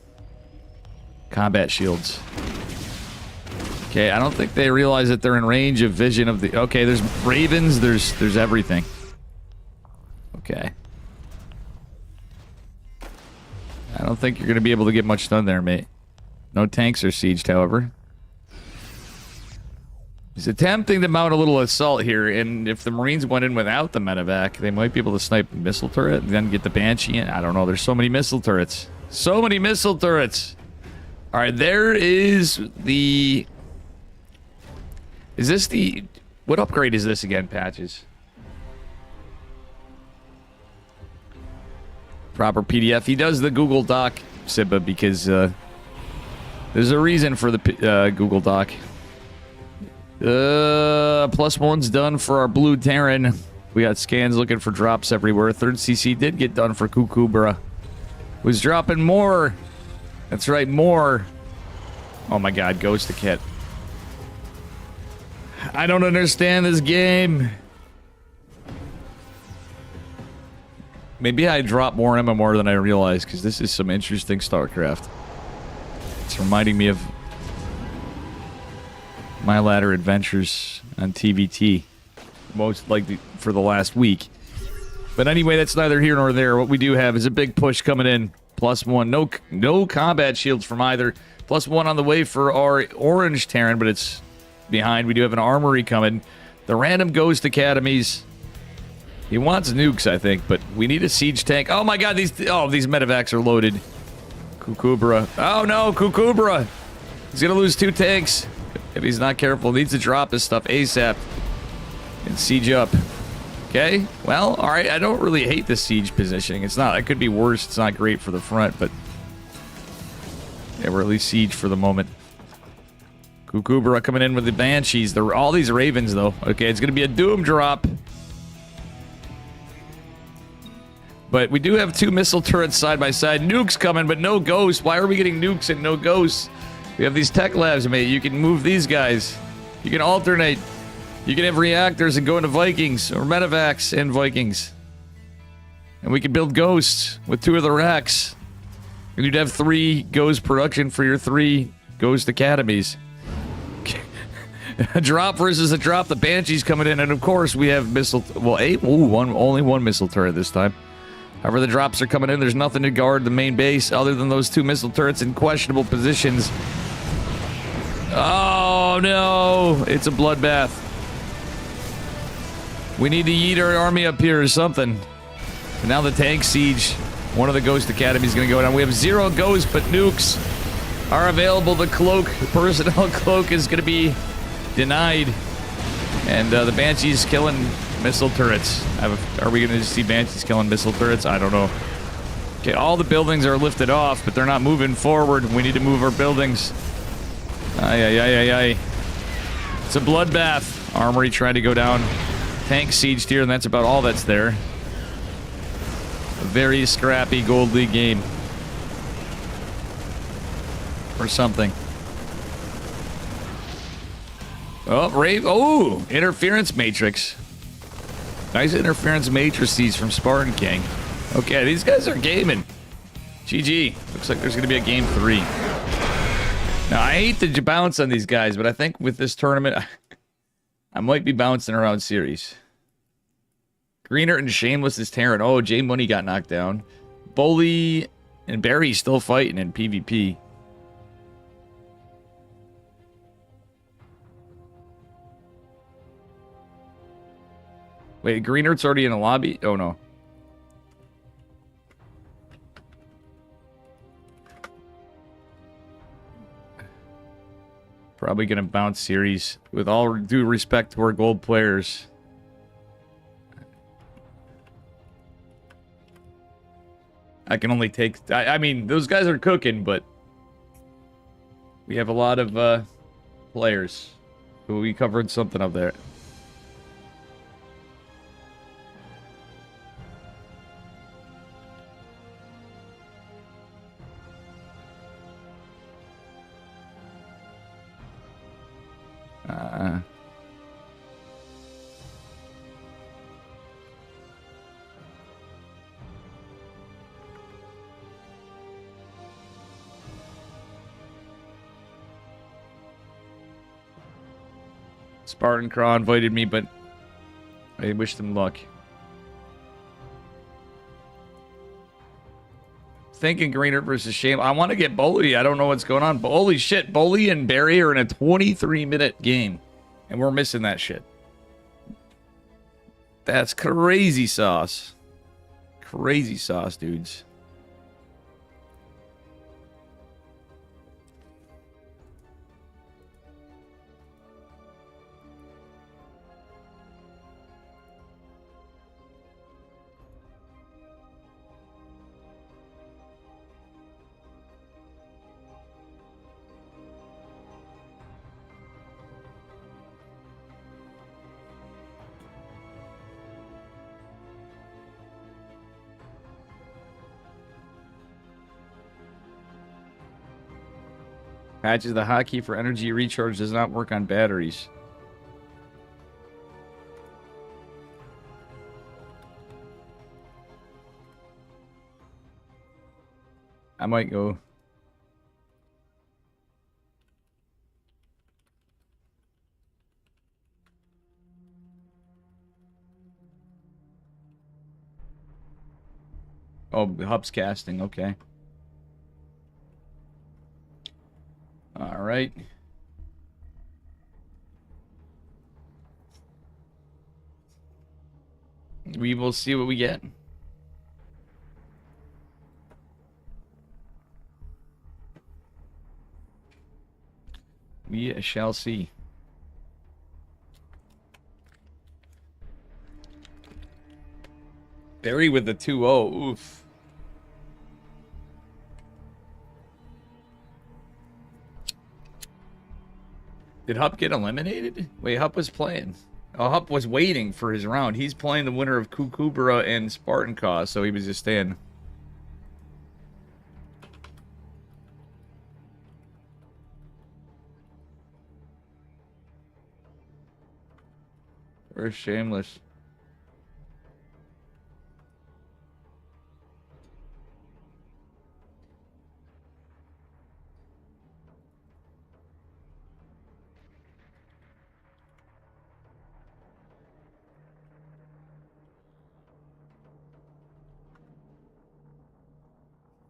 combat shields. Okay, I don't think they realize that they're in range of vision of the... Okay, there's Ravens, there's everything. Okay. I don't think you're going to be able to get much done there, mate. No tanks are sieged, however. He's attempting to mount a little assault here, and if the Marines went in without the medevac, they might be able to snipe the missile turret and then get the Banshee in. I don't know. There's so many missile turrets. So many missile turrets. All right, there is the... Is this the... What upgrade is this again, Patches? Proper PDF. He does the Google Doc, Sibba, because there's a reason for the Google Doc. +1's done for our blue Terran. We got scans looking for drops everywhere. 3rd CC did get done for Kukubra. Was dropping more. That's right, more. Oh my god, Ghost the Kit. I don't understand this game. Maybe I drop more MMR than I realized, because this is some interesting Starcraft. It's reminding me of my latter adventures on TVT, most likely for the last week. But anyway, that's neither here nor there. What we do have is a big push coming in. +1. No combat shields from either. +1 on the way for our orange Terran, but it's behind. We do have an armory coming. The random Ghost Academies. He wants nukes, I think, but we need a siege tank. Oh my god, these medevacs are loaded. Kukubra. Oh no, Kukubra! He's gonna lose 2 tanks. If he's not careful, needs to drop his stuff ASAP. And siege up. Okay, well, alright, I don't really hate the siege positioning. It's not, it could be worse. It's not great for the front, but... Yeah, we're at least siege for the moment. Kukubra coming in with the Banshees. All these Ravens, though. Okay, it's gonna be a Doom drop. But we do have 2 missile turrets side by side. Nukes coming, but no ghosts. Why are we getting nukes and no ghosts? We have these tech labs, mate. You can move these guys. You can alternate. You can have reactors and go into Vikings, or medevacs and Vikings. And we can build ghosts with 2 of the racks. And you'd have 3 ghost production for your 3 ghost academies. A drop versus a drop. The Banshee's coming in, and of course we have missile... Well, only 1 missile turret this time. However, the drops are coming in. There's nothing to guard the main base other than those 2 missile turrets in questionable positions. Oh, no. It's a bloodbath. We need to yeet our army up here or something. And now the tank siege. One of the Ghost Academies is going to go down. We have 0 ghosts, but nukes are available. The cloak, the personnel cloak is going to be denied. And the Banshee's killing missile turrets. Are we going to see Banshees killing missile turrets? I don't know. Okay, all the buildings are lifted off, but they're not moving forward. We need to move our buildings. Ay. It's a bloodbath. Armory trying to go down. Tank sieged here, and that's about all that's there. A very scrappy Gold League game. Or something. Oh, Rave. Oh, interference matrix. Nice interference matrices from Spartan King. Okay, these guys are gaming. GG. Looks like there's going to be a game 3. Now, I hate to bounce on these guys, but I think with this tournament, I might be bouncing around series. Greener and Shameless is Terran. Oh, J Money got knocked down. Bully and Barry's still fighting in PvP. Wait, Greener's already in a lobby? Oh, no. Probably going to bounce series. With all due respect to our gold players. I can only take... I mean, those guys are cooking, but... We have a lot of players. Who we covered something up there. Spartan Craw invited me, but I wish them luck. thinking Greener versus Shame. I want to get Bully. I don't know what's going on. But holy shit, Bully and Barry are in a 23-minute game. And we're missing that shit. That's crazy sauce. Crazy sauce, dudes. Patches the hotkey for energy recharge does not work on batteries. I might go. Oh, Hub's casting. Okay. All right. We will see what we get. We shall see. Barry with the 2-0. Oof. Did Hup get eliminated? Wait, Hup was playing. Oh, Hup was waiting for his round. He's playing the winner of Kukubra and Spartan Cause, so he was just staying. Where's Shameless?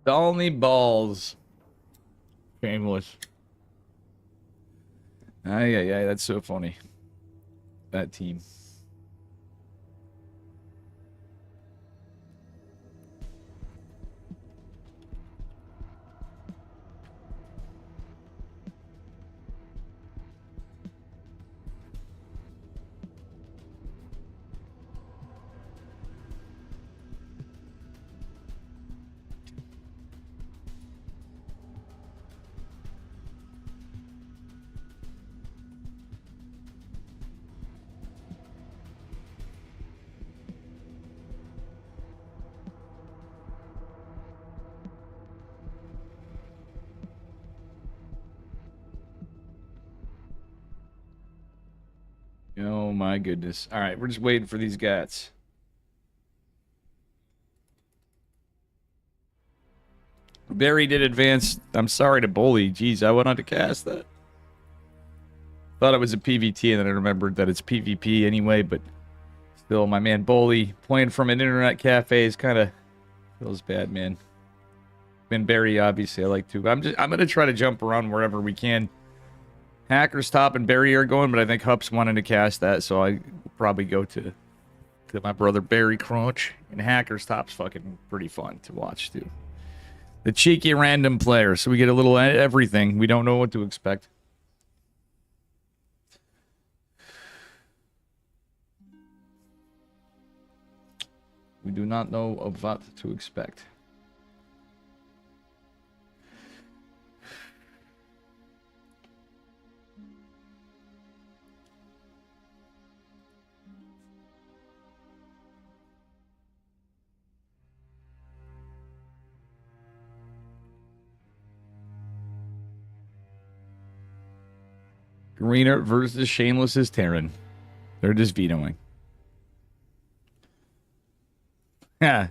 Only balls. Shameless. Yeah, that's so funny. That team. Oh my goodness. All right, we're just waiting for these guys. Barry did advance. I'm sorry to Bully. Jeez, I went on to cast that. Thought it was a PVT, and then I remembered that it's PvP anyway, but still, my man Bully playing from an internet cafe is kind of feels bad, man. And Barry, obviously, I like to. I'm gonna try to jump around wherever we can. Hackers Top and Barry are going, but I think Hup's wanting to cast that, so I probably go to my brother Barry Crunch. And Hackers Top's fucking pretty fun to watch too. The cheeky random player, so we get a little everything. We don't know what to expect. We do not know of what to expect. Greener versus Shameless's Terran. They're just vetoing. Yeah.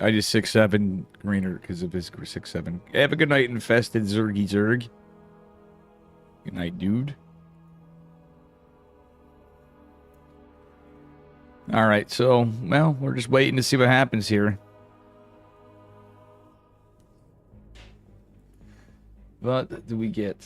I just 6'7" Greener because of his 6'7". Have a good night, infested Zergy Zerg. Good night, dude. All right, so, well, we're just waiting to see what happens here. What do we get?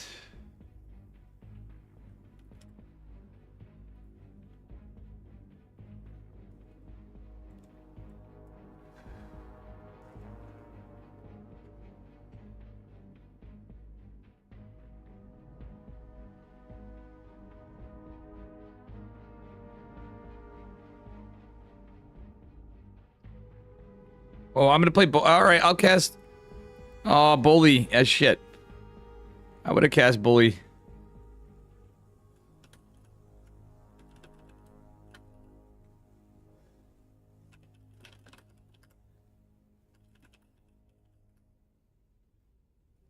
Oh, I'm gonna play. All right, I'll cast. Oh, Bully as shit. I would have cast Bully.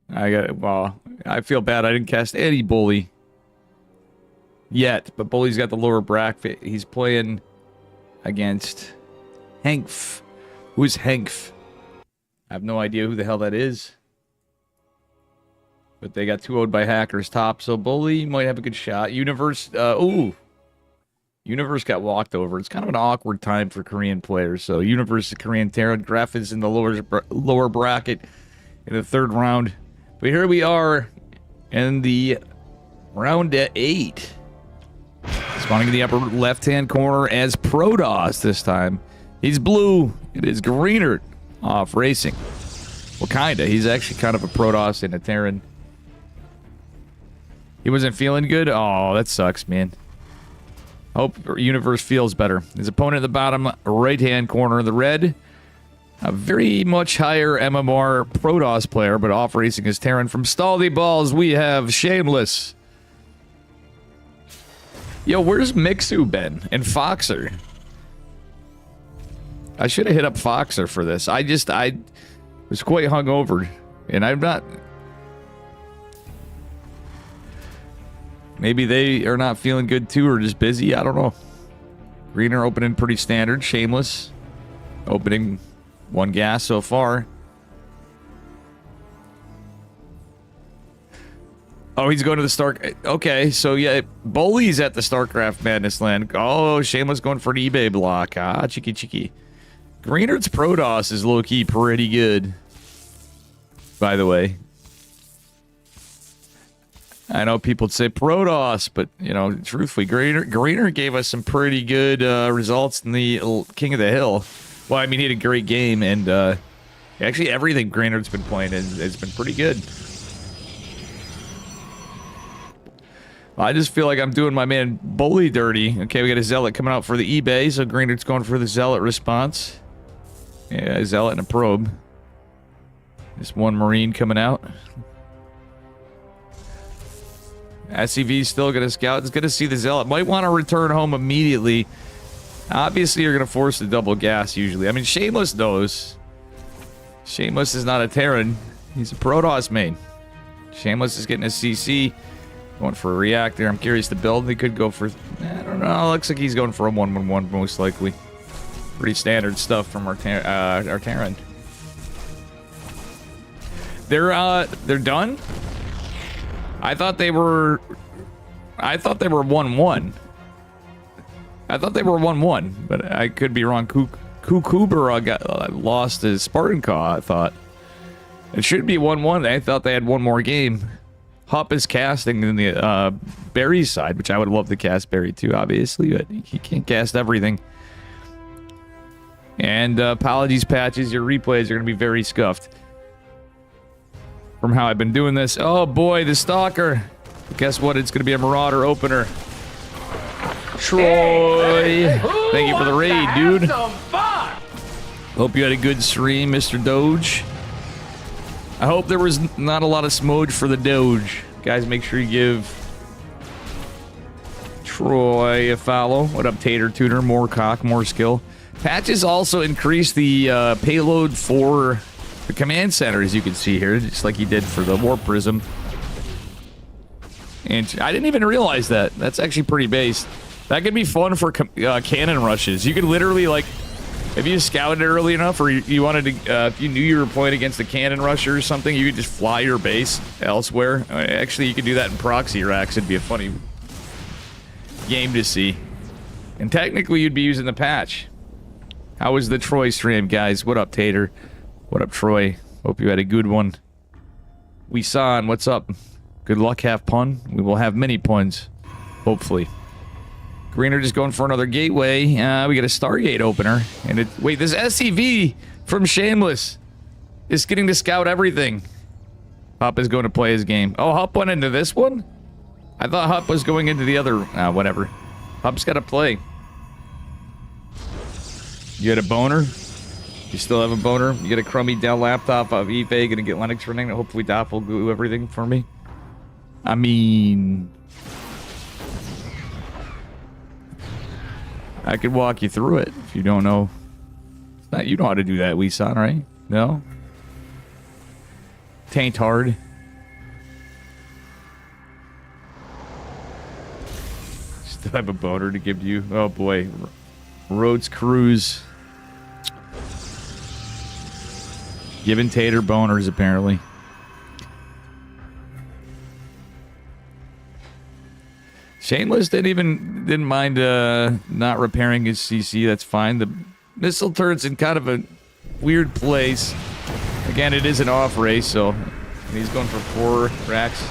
Well, I feel bad. I didn't cast any Bully yet, but Bully's got the lower bracket. He's playing against Henkf. Who's Henkf? I have no idea who the hell that is. But they got 2-0'd by hackers top, so Bully might have a good shot. Universe, Universe got walked over. It's kind of an awkward time for Korean players. So Universe, Korean Terran, Graf is in the lower bracket in the third round. But here we are in the round 8. Spawning in the upper left-hand corner as Protoss this time. He's blue. It is Greenert off racing. Well, kinda. He's actually kind of a Protoss and a Terran. He wasn't feeling good? Oh, that sucks, man. Hope Universe feels better. His opponent in the bottom right-hand corner, the red. A very much higher MMR Protoss player, but off racing his Terran. From Staldy Balls, we have Shameless. Yo, where's Mixu been? And Foxer? I should have hit up Foxer for this. I was quite hungover, and I'm not... Maybe they are not feeling good too, or just busy. I don't know. Greener opening pretty standard. Shameless opening 1 gas so far. Oh, he's going to the Stark. Okay, so yeah, Bully's at the Starcraft Madness Land. Oh, Shameless going for an eBay block. Ah, cheeky cheeky. Greener's Protoss is low-key pretty good, by the way. I know people say Protoss, but, you know, truthfully, Greener gave us some pretty good results in the King of the Hill. Well, I mean, he had a great game, and actually everything Greener's been playing has been pretty good. I just feel like I'm doing my man Bully dirty. Okay, we got a Zealot coming out for the eBay, so Greener's going for the Zealot response. Yeah, a Zealot and a Probe. Just 1 Marine coming out. SCV's still going to scout. It's going to see the Zealot. Might want to return home immediately. Obviously, you're going to force the double gas usually. I mean, Shameless knows. Shameless is not a Terran. He's a Protoss main. Shameless is getting a CC. Going for a Reactor. I'm curious the build. They could go for... I don't know. Looks like he's going for a 1-1-1 most likely. Pretty standard stuff from our Terran. They're done? I thought they were 1-1. I thought they were 1-1, but I could be wrong. Kukubera got lost his Spartan Caw, I thought. It should be 1-1. I thought they had 1 more game. Hup is casting in the Barry side, which I would love to cast Barry too, obviously, but he can't cast everything. And apologies, Patches, your replays are going to be very scuffed from how I've been doing this. Oh boy, the Stalker. Guess what? It's going to be a Marauder opener. Troy. Thank you for the raid, dude. Hope you had a good stream, Mr. Doge. I hope there was not a lot of smudge for the Doge. Guys, make sure you give Troy a follow. What up, Tater Tuner? More cock, more skill. Patches also increased the payload for the command center, as you can see here, just like he did for the Warp Prism. And I didn't even realize that. That's actually pretty based. That could be fun for cannon rushes. You could literally, like, if you scouted early enough, or you wanted to, if you knew you were playing against a cannon rusher or something, you could just fly your base elsewhere. Actually, you could do that in proxy racks. It'd be a funny game to see. And technically, you'd be using the patch. How was the Troy stream, guys? What up, Tater? What up, Troy? Hope you had a good one. Weesan, what's up? Good luck, have pun. We will have many puns. Hopefully. Greener just going for another gateway. We got a Stargate opener. And it... Wait, this SCV from Shameless is getting to scout everything. Hup is going to play his game. Oh, Hup went into this one? I thought Hup was going into the other... whatever. Hup's got to play. You had a boner? You still have a boner? You get a crummy Dell laptop of eBay, gonna get Linux running. Hopefully Dop will do everything for me. I mean... I could walk you through it if you don't know. It's not, you know how to do that, Weesan, right? No? Taint hard. Still have a boner to give you. Oh boy. Rhodes Cruise. Giving Tater boners, apparently. Shameless didn't mind not repairing his CC. That's fine. The missile turret's in kind of a weird place. Again, it is an off race, so he's going for 4 racks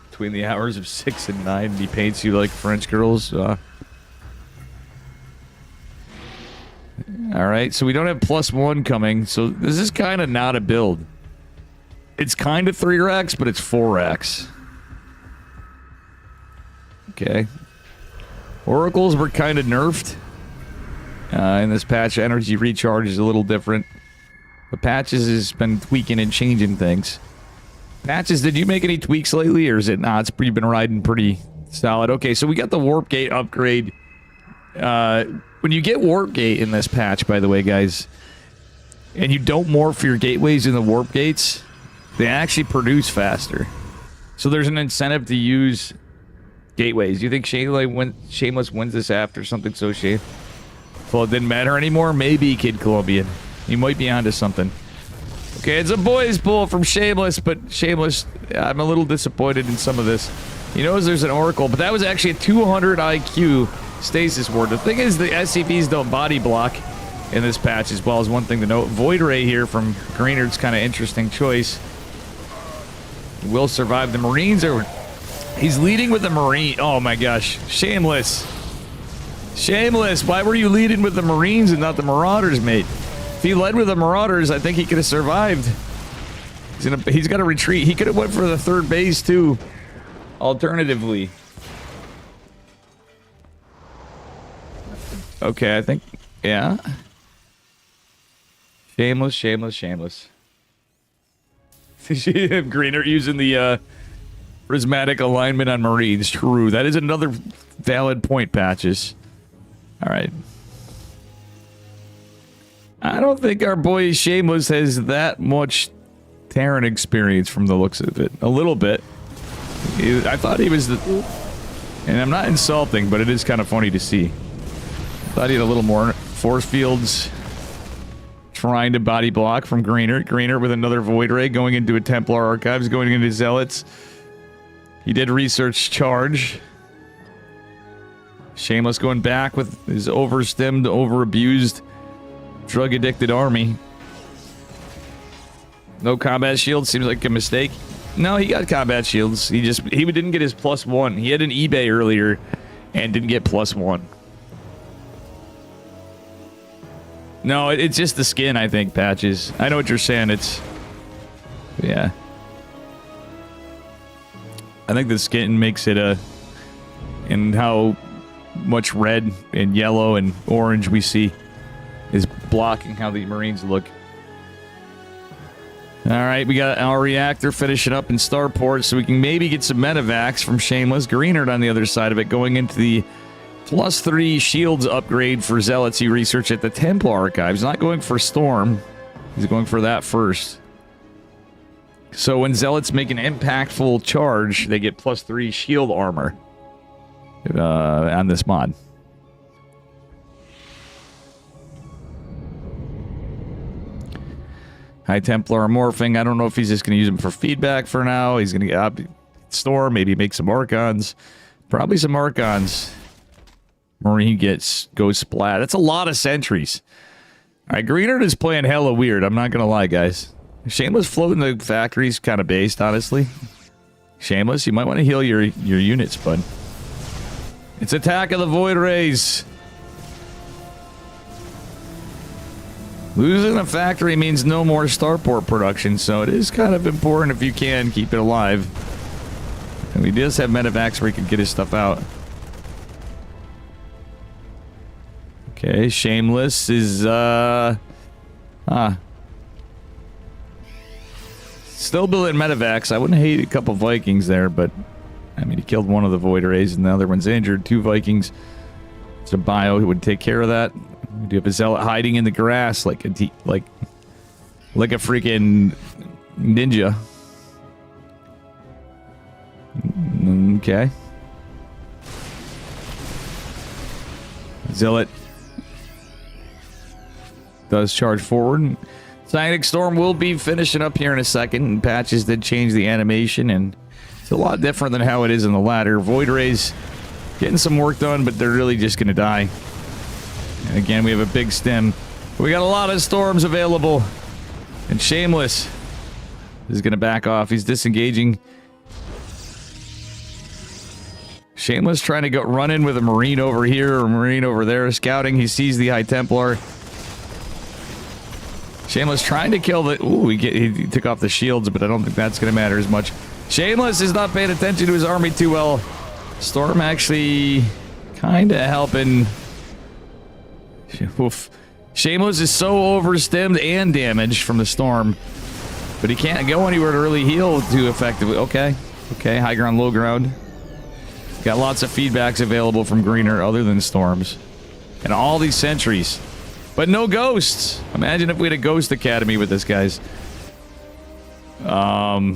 between the hours of 6 and 9. He paints you like French girls. Alright, so we don't have +1 coming, so this is kind of not a build. It's kind of 3 racks, but it's 4 racks. Okay. Oracles were kind of nerfed. In this patch, energy recharge is a little different. But Patches has been tweaking and changing things. Patches, did you make any tweaks lately, or is it not? It's been riding pretty solid. Okay, so we got the Warp Gate upgrade. When you get Warp Gate in this patch, by the way, guys, and you don't morph your gateways in the Warp Gates, they actually produce faster. So there's an incentive to use gateways. Do you think Shameless wins this after something so shame? Well, it didn't matter anymore? Maybe, Kid Colombian. He might be onto something. Okay, it's a boys' pull from Shameless, but Shameless, I'm a little disappointed in some of this. He knows there's an Oracle, but that was actually a 200 IQ Stasis Ward. The thing is, the SCVs don't body block in this patch as well, as one thing to note. Void Ray here from Greenard's kind of interesting choice. Will survive the Marines, or he's leading with the Marine. Oh my gosh, Shameless. Shameless, why were you leading with the Marines and not the Marauders, mate? If he led with the Marauders, I think he could have survived. He's got to retreat. He could have went for the 3rd base too, alternatively. Okay, I think, yeah. Shameless, Shameless, Shameless. Greener using the prismatic alignment on Marines. True, that is another valid point, Patches. All right. I don't think our boy Shameless has that much Terran experience from the looks of it. A little bit. I thought he was the... And I'm not insulting, but it is kind of funny to see. Thought he had a little more force fields trying to body block from Greener. Greener with another Void Ray going into a Templar Archives, going into Zealots. He did research charge. Shameless going back with his overstimmed, over-abused, drug-addicted army. No combat shield, seems like a mistake. No, he got combat shields. He didn't get his +1. He had an eBay earlier and didn't get +1. No, it's just the skin, I think, Patches. I know what you're saying. It's... Yeah. I think the skin makes it a... And how much red and yellow and orange we see is blocking how the Marines look. Alright, we got our reactor finishing up in Starport, so we can maybe get some medevacs from Shameless. Greenard on the other side of it, going into the +3 shields upgrade for Zealots he researched at the Templar Archives. Not going for Storm. He's going for that first. So when Zealots make an impactful charge, they get +3 shield armor on this mod. High Templar morphing. I don't know if he's just going to use them for feedback for now. He's going to get Storm, maybe make some Archons. Probably some Archons. Marine goes splat. That's a lot of sentries. All right, Greenard is playing hella weird. I'm not going to lie, guys. Shameless floating the factory's kind of based, honestly. Shameless, you might want to heal your units, bud. It's Attack of the Void Rays. Losing a factory means no more starport production, so it is kind of important if you can keep it alive. And he does have medevacs where he can get his stuff out. Okay, Shameless is, still building medevacs. I wouldn't hate a couple Vikings there, but I mean, he killed one of the Void Rays and the other one's injured. 2 Vikings. It's a bio who would take care of that. We do have a Zealot hiding in the grass like a freaking ninja. Okay. Zealot does charge forward. Cyanic Storm will be finishing up here in a second, and patches did change the animation, and it's a lot different than how it is in the ladder. Void Rays getting some work done, but they're really just going to die. And again, we have a big stem. We got a lot of storms available, and Shameless is going to back off. He's disengaging. Shameless trying to go run in with a Marine over here or Marine over there. Scouting, he sees the High Templar. Shameless trying to kill the... Ooh, he took off the shields, but I don't think that's going to matter as much. Shameless is not paying attention to his army too well. Storm actually kind of helping. Oof. Shameless is so overstemmed and damaged from the storm, but he can't go anywhere to really heal too effectively. Okay. Okay, high ground, low ground. Got lots of feedbacks available from Greener other than storms. And all these sentries. But no ghosts. Imagine if we had a ghost academy with this, guys. So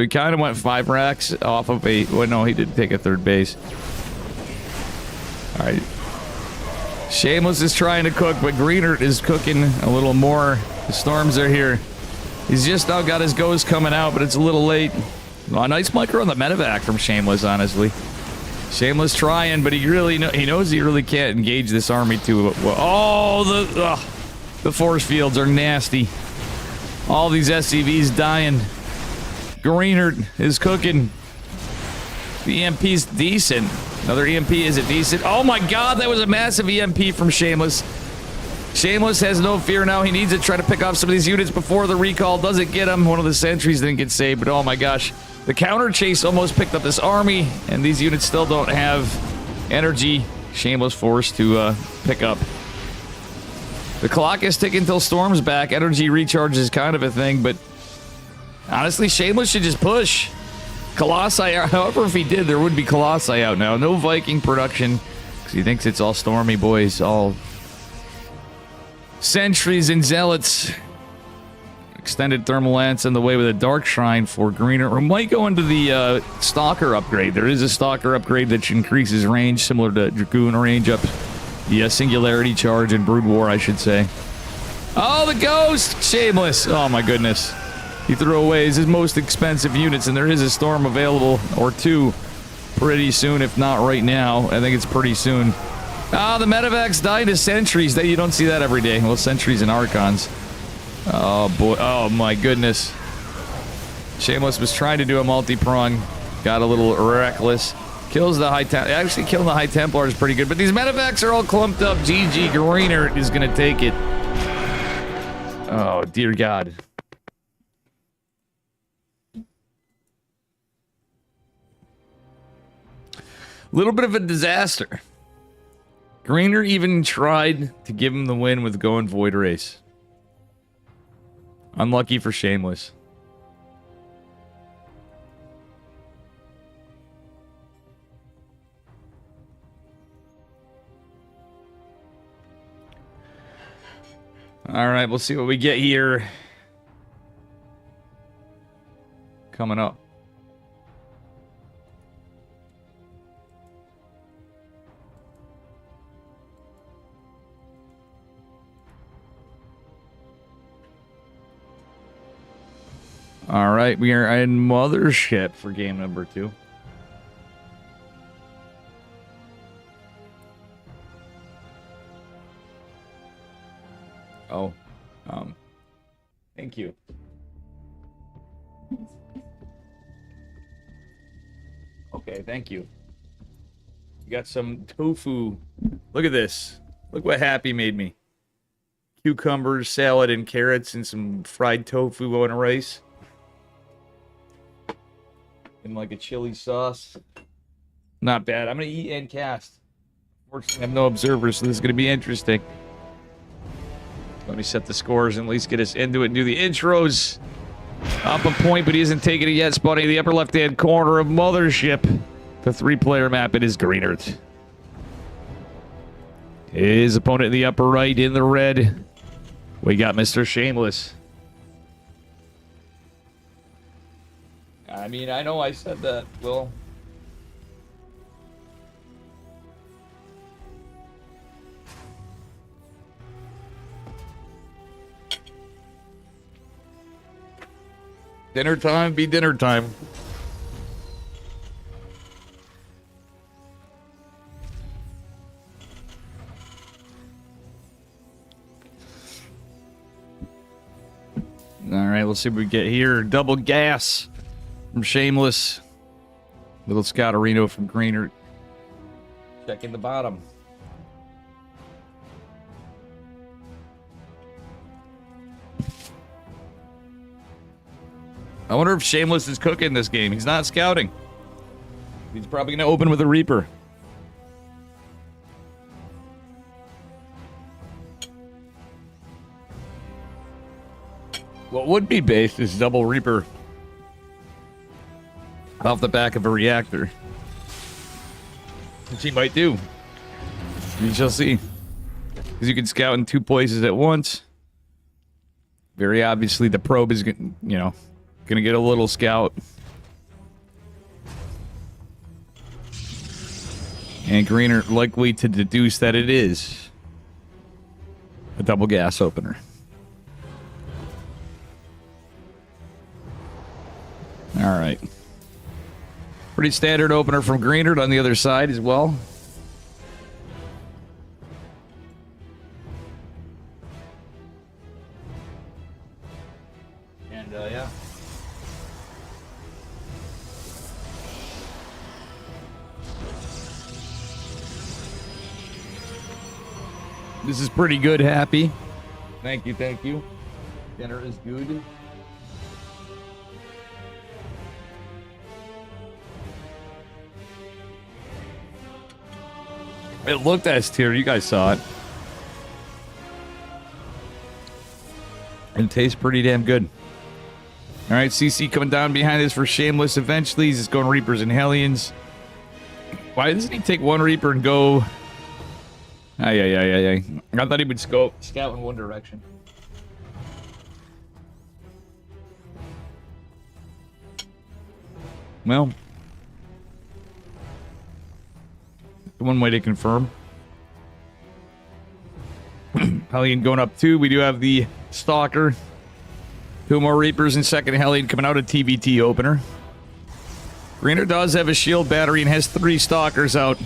he kind of went 5 racks off of a... Well, no, he did take a 3rd base. Alright. Shameless is trying to cook, but Greener is cooking a little more. The storms are here. He's just now got his ghost coming out, but it's a little late. Oh, nice micro on the medevac from Shameless, honestly. Shameless trying, but he knows he really can't engage this army too well. Oh, the force fields are nasty. All these SCVs dying. Greener is cooking. The EMP's decent. Another EMP, is it decent? Oh my god, that was a massive EMP from Shameless. Shameless has no fear now. He needs to try to pick off some of these units before the recall doesn't get him. One of the sentries didn't get saved, but oh my gosh. The counter chase almost picked up this army, and these units still don't have energy. Shameless forced to pick up. The clock is ticking until Storm's back. Energy recharge is kind of a thing, but honestly, Shameless should just push. Colossi, however, if he did, there would be Colossi out now. No Viking production, because he thinks it's all Stormy boys, all sentries and zealots. Extended thermal lance in the way with a dark shrine for Greener. We might go into the stalker upgrade. There is a stalker upgrade that increases range, similar to Dragoon range up. The singularity charge and brood war, I should say. Oh, the ghost! Shameless. Oh my goodness. He threw away his most expensive units, and there is a storm available, or 2, pretty soon, if not right now. I think it's pretty soon. Ah, the medevacs died to sentries. You don't see that every day. Well, sentries and archons. Oh boy, oh my goodness. Shameless was trying to do a multi-prong. Got a little reckless. Kills the High Templar. Actually, killing the High Templar is pretty good, but these medevacs are all clumped up. GG, Greener is going to take it. Oh, dear God. Little bit of a disaster. Greener even tried to give him the win with going Void Race. Unlucky for Shameless. All right, we'll see what we get here. Coming up. All right, we are in Mothership for game number 2. Oh. Thank you. Okay, thank you. You got some tofu. Look at this. Look what Happy made me. Cucumbers, salad, and carrots, and some fried tofu on rice. And like a chili sauce. Not bad. I'm going to eat and cast. Fortunately, I have no observers, so this is going to be interesting. Let me set the scores and at least get us into it and do the intros. Up a point, but he isn't taking it yet. Spawning in the upper left-hand corner of Mothership. The 3-player map, it is Green Earth. His opponent in the upper right in the red. We got Mr. Shameless. I mean, I know I said that, Will. Dinner time be dinner time. All right, let's see what we get here. Double gas from Shameless. Little Scouterino from Greener. Checking the bottom. I wonder if Shameless is cooking this game. He's not scouting. He's probably going to open with a Reaper. What would be based is double Reaper off the back of a reactor. Which he might do. We shall see. Because you can scout in 2 places at once. Very obviously the probe is, gonna get a little scout. And Greener likely to deduce that it is a double gas opener. All right. Pretty standard opener from Greener on the other side as well. And, yeah. This is pretty good, Happy. Thank you, thank you. Dinner is good. It looked S tier. You guys saw it. And it tastes pretty damn good. All right, CC coming down behind us for Shameless. Eventually, he's just going Reapers and Hellions. Why doesn't he take one Reaper and go... I thought he would scout in one direction. Well, one way to confirm. Hellion going up 2. We do have the Stalker. 2 more Reapers and second Hellion coming out of TBT opener. Greener does have a shield battery and has 3 Stalkers out.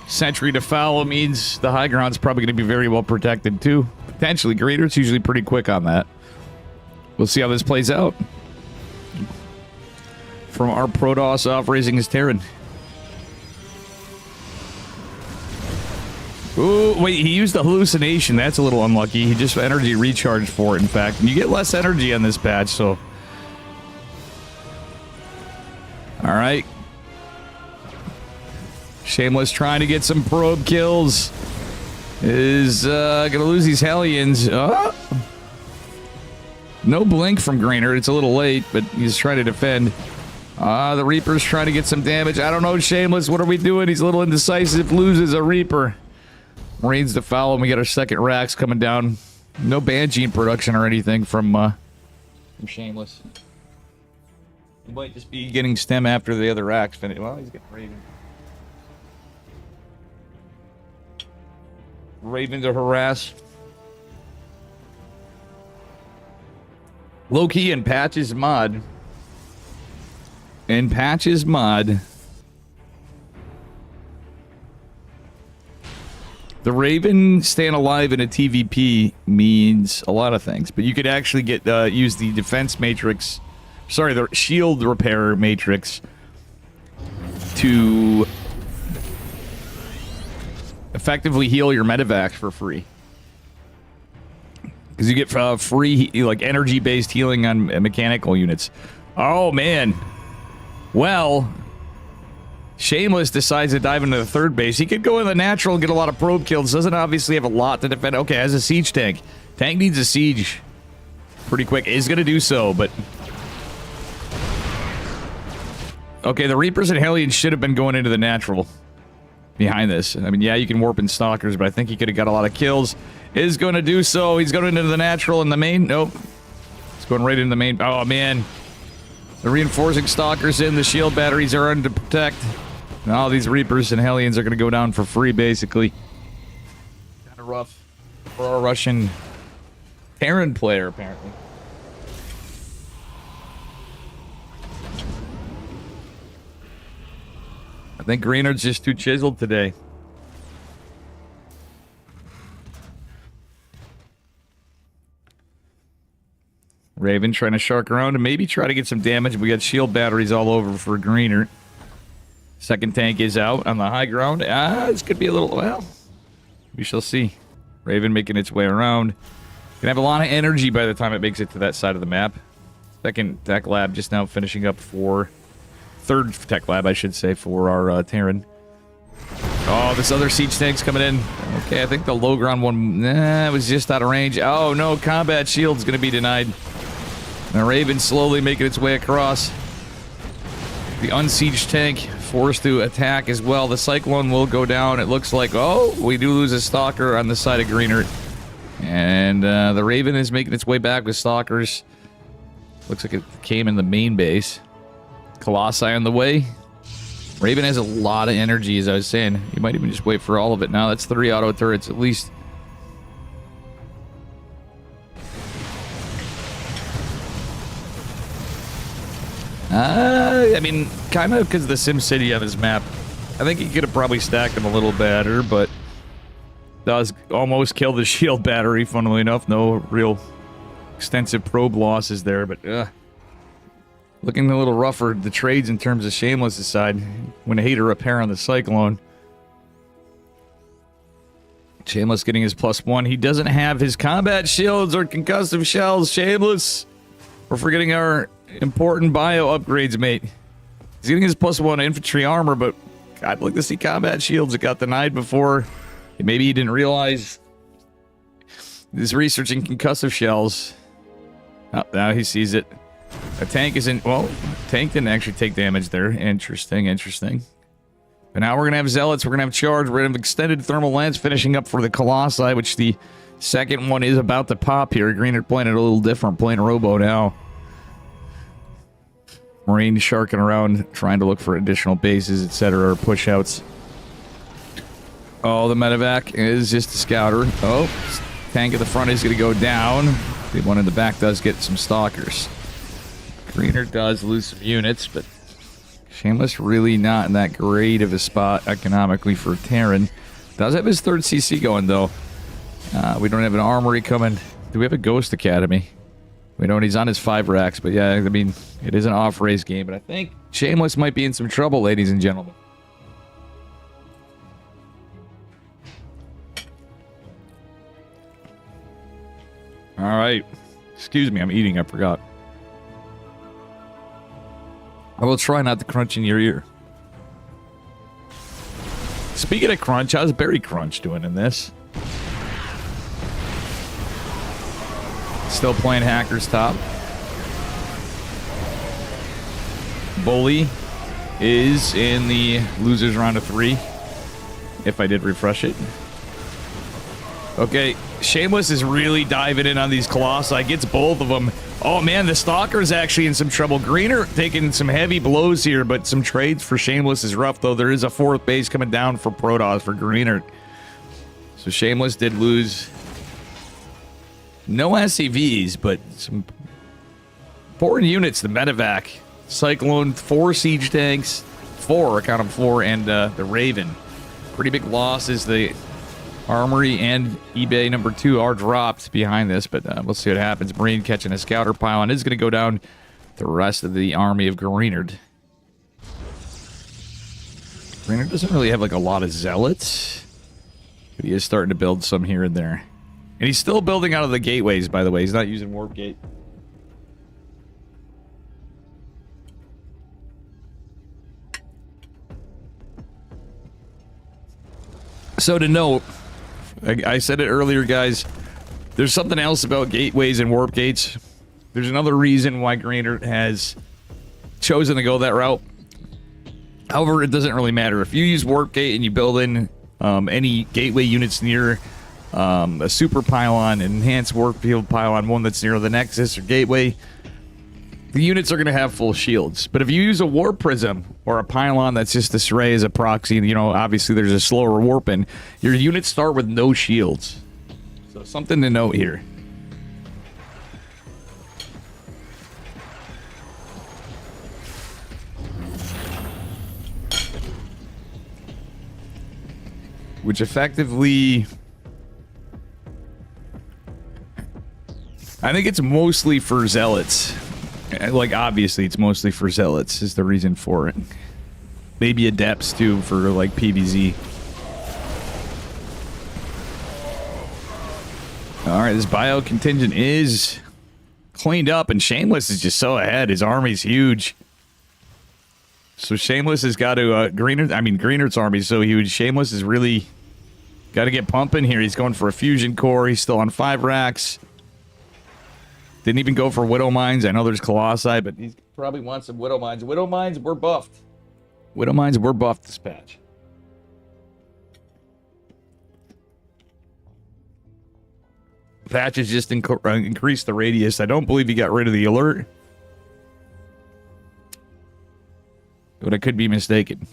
Sentry to follow means the high ground's probably going to be very well protected too. Potentially. Greener's usually pretty quick on that. We'll see how this plays out. From our Protoss off raising his Terran. Ooh, wait, he used the hallucination. That's a little unlucky. He just energy recharged for it, in fact. And you get less energy on this patch, so... Alright. Shameless trying to get some probe kills. Is gonna lose these Hellions. No blink from Greener. It's a little late, but he's trying to defend. The Reaper's trying to get some damage. I don't know, Shameless. What are we doing? He's a little indecisive. Loses a Reaper. Marines to follow, and we got our second Rax coming down. No Banshee in production or anything from Shameless. He might just be getting stem after the other Rax finish. Well, he's getting Raven. Raven to harass. Low-key and Patch's mod. And Patch's mod... The Raven staying alive in a TVP means a lot of things, but you could actually get use the defense matrix, sorry, the shield repair matrix to effectively heal your medevacs for free. Because you get free like energy-based healing on mechanical units. Oh man. Well, Shameless decides to dive into the third base. He could go in the natural and get a lot of probe kills. Doesn't obviously have a lot to defend. Okay, has a siege tank. Tank needs a siege pretty quick. Is going to do so, but... Okay, the Reapers and Hellions should have been going into the natural behind this. I mean, yeah, you can warp in Stalkers, but I think he could have got a lot of kills. Is going to do so. He's going into the natural in the main. Nope. He's going right into the main. Oh, man. The reinforcing Stalkers in. The shield batteries are on to protect. And all these Reapers and Hellions are going to go down for free, basically. Kind of rough for a Russian Terran player, apparently. I think Greenard's just too chiseled today. Raven trying to shark around and maybe try to get some damage. We got shield batteries all over for Greenard. Second tank is out on the high ground. This could be a little... Well, we shall see. Raven making its way around. Gonna have a lot of energy by the time it makes it to that side of the map. Second tech lab just now finishing up for... Third tech lab, I should say, for our Terran. Oh, this other siege tank's coming in. Okay, I think the low ground one... Nah, it was just out of range. Oh, no, combat shield's gonna be denied. The Raven slowly making its way across. The unsieged tank forced to attack as well. The Cyclone will go down. It looks like, oh, we do lose a Stalker on the side of Greenard. And the Raven is making its way back with Stalkers. Looks like it came in the main base. Colossi on the way. Raven has a lot of energy, as I was saying. You might even just wait for all of it now. That's 3 auto turrets at least. I mean, kind of because of the SimCity on his map. I think he could have probably stacked them a little better, but does almost kill the shield battery, funnily enough. No real extensive probe losses there, but looking a little rougher, the trades in terms of Shameless' side. When a hater repair on the Cyclone. Shameless getting his +1. He doesn't have his combat shields or concussive shells. Shameless. We're forgetting our important bio upgrades, mate. He's getting his +1 infantry armor, but I'd like to see combat shields. It got denied before. Maybe he didn't realize he's researching concussive shells. Oh, now he sees it. A tank isn't... Well, tank didn't actually take damage there. Interesting, interesting. But now we're going to have Zealots. We're going to have Charge. We're going to have Extended Thermal Lance finishing up for the Colossi, which the second one is about to pop here. Greenard playing it a little different. Playing Robo now. Marine sharking around, trying to look for additional bases, etc., or push-outs. Oh, the medevac is just a scouter. Oh, tank at the front is going to go down. The one in the back does get some Stalkers. Greenard does lose some units, but Shameless really not in that great of a spot economically for Terran. Does have his third CC going, though. We don't have an armory coming. Do we have a Ghost Academy? We don't. He's on his 5 racks, but yeah, I mean, it is an off-race game, but I think Shameless might be in some trouble, ladies and gentlemen. All right. Excuse me, I'm eating, I forgot. I will try not to crunch in your ear. Speaking of crunch, how's Berry Crunch doing in this? Still playing Hackers top. Bully is in the losers round of 3. If I did refresh it. Okay, Shameless is really diving in on these Colossi. Gets both of them. Oh man, the Stalker's actually in some trouble. Greener taking some heavy blows here, but some trades for Shameless is rough, though. There is a 4th base coming down for Protoss for Greener. So Shameless did lose... No SCVs, but some important units. The medevac, Cyclone, 4 siege tanks, 4, I count them 4, and the Raven. Pretty big losses. The Armory and eBay number 2 are dropped behind this, but we'll see what happens. Marine catching a scouter pylon is going to go down the rest of the army of Greenard. Greenard doesn't really have like a lot of zealots, but he is starting to build some here and there. And he's still building out of the gateways, by the way. He's not using Warp Gate. So to note, I said it earlier, guys, there's something else about gateways and warp gates. There's another reason why Greener has chosen to go that route. However, it doesn't really matter. If you use warp gate and you build in any gateway units near a super pylon, an enhanced warp field pylon, one that's near the nexus or gateway, the units are going to have full shields. But if you use a warp prism or a pylon that's just this array as a proxy, you know, obviously there's a slower warping, your units start with no shields. So something to note here. Which effectively, I think it's mostly for zealots. Like, obviously, it's mostly for zealots is the reason for it. Maybe adepts, too, for, like, PvZ. Alright, this bio contingent is cleaned up, and Shameless is just so ahead. His army's huge. So Shameless has got to, Greener's army is so huge. Shameless is really got to get pumping here. He's going for a fusion core. He's still on 5 racks. Didn't even go for Widow Mines. I know there's Colossi, but he probably wants some Widow Mines. Widow Mines, we're buffed. Widow Mines, we're buffed this patch. Patches just increased the radius. I don't believe he got rid of the alert. But I could be mistaken.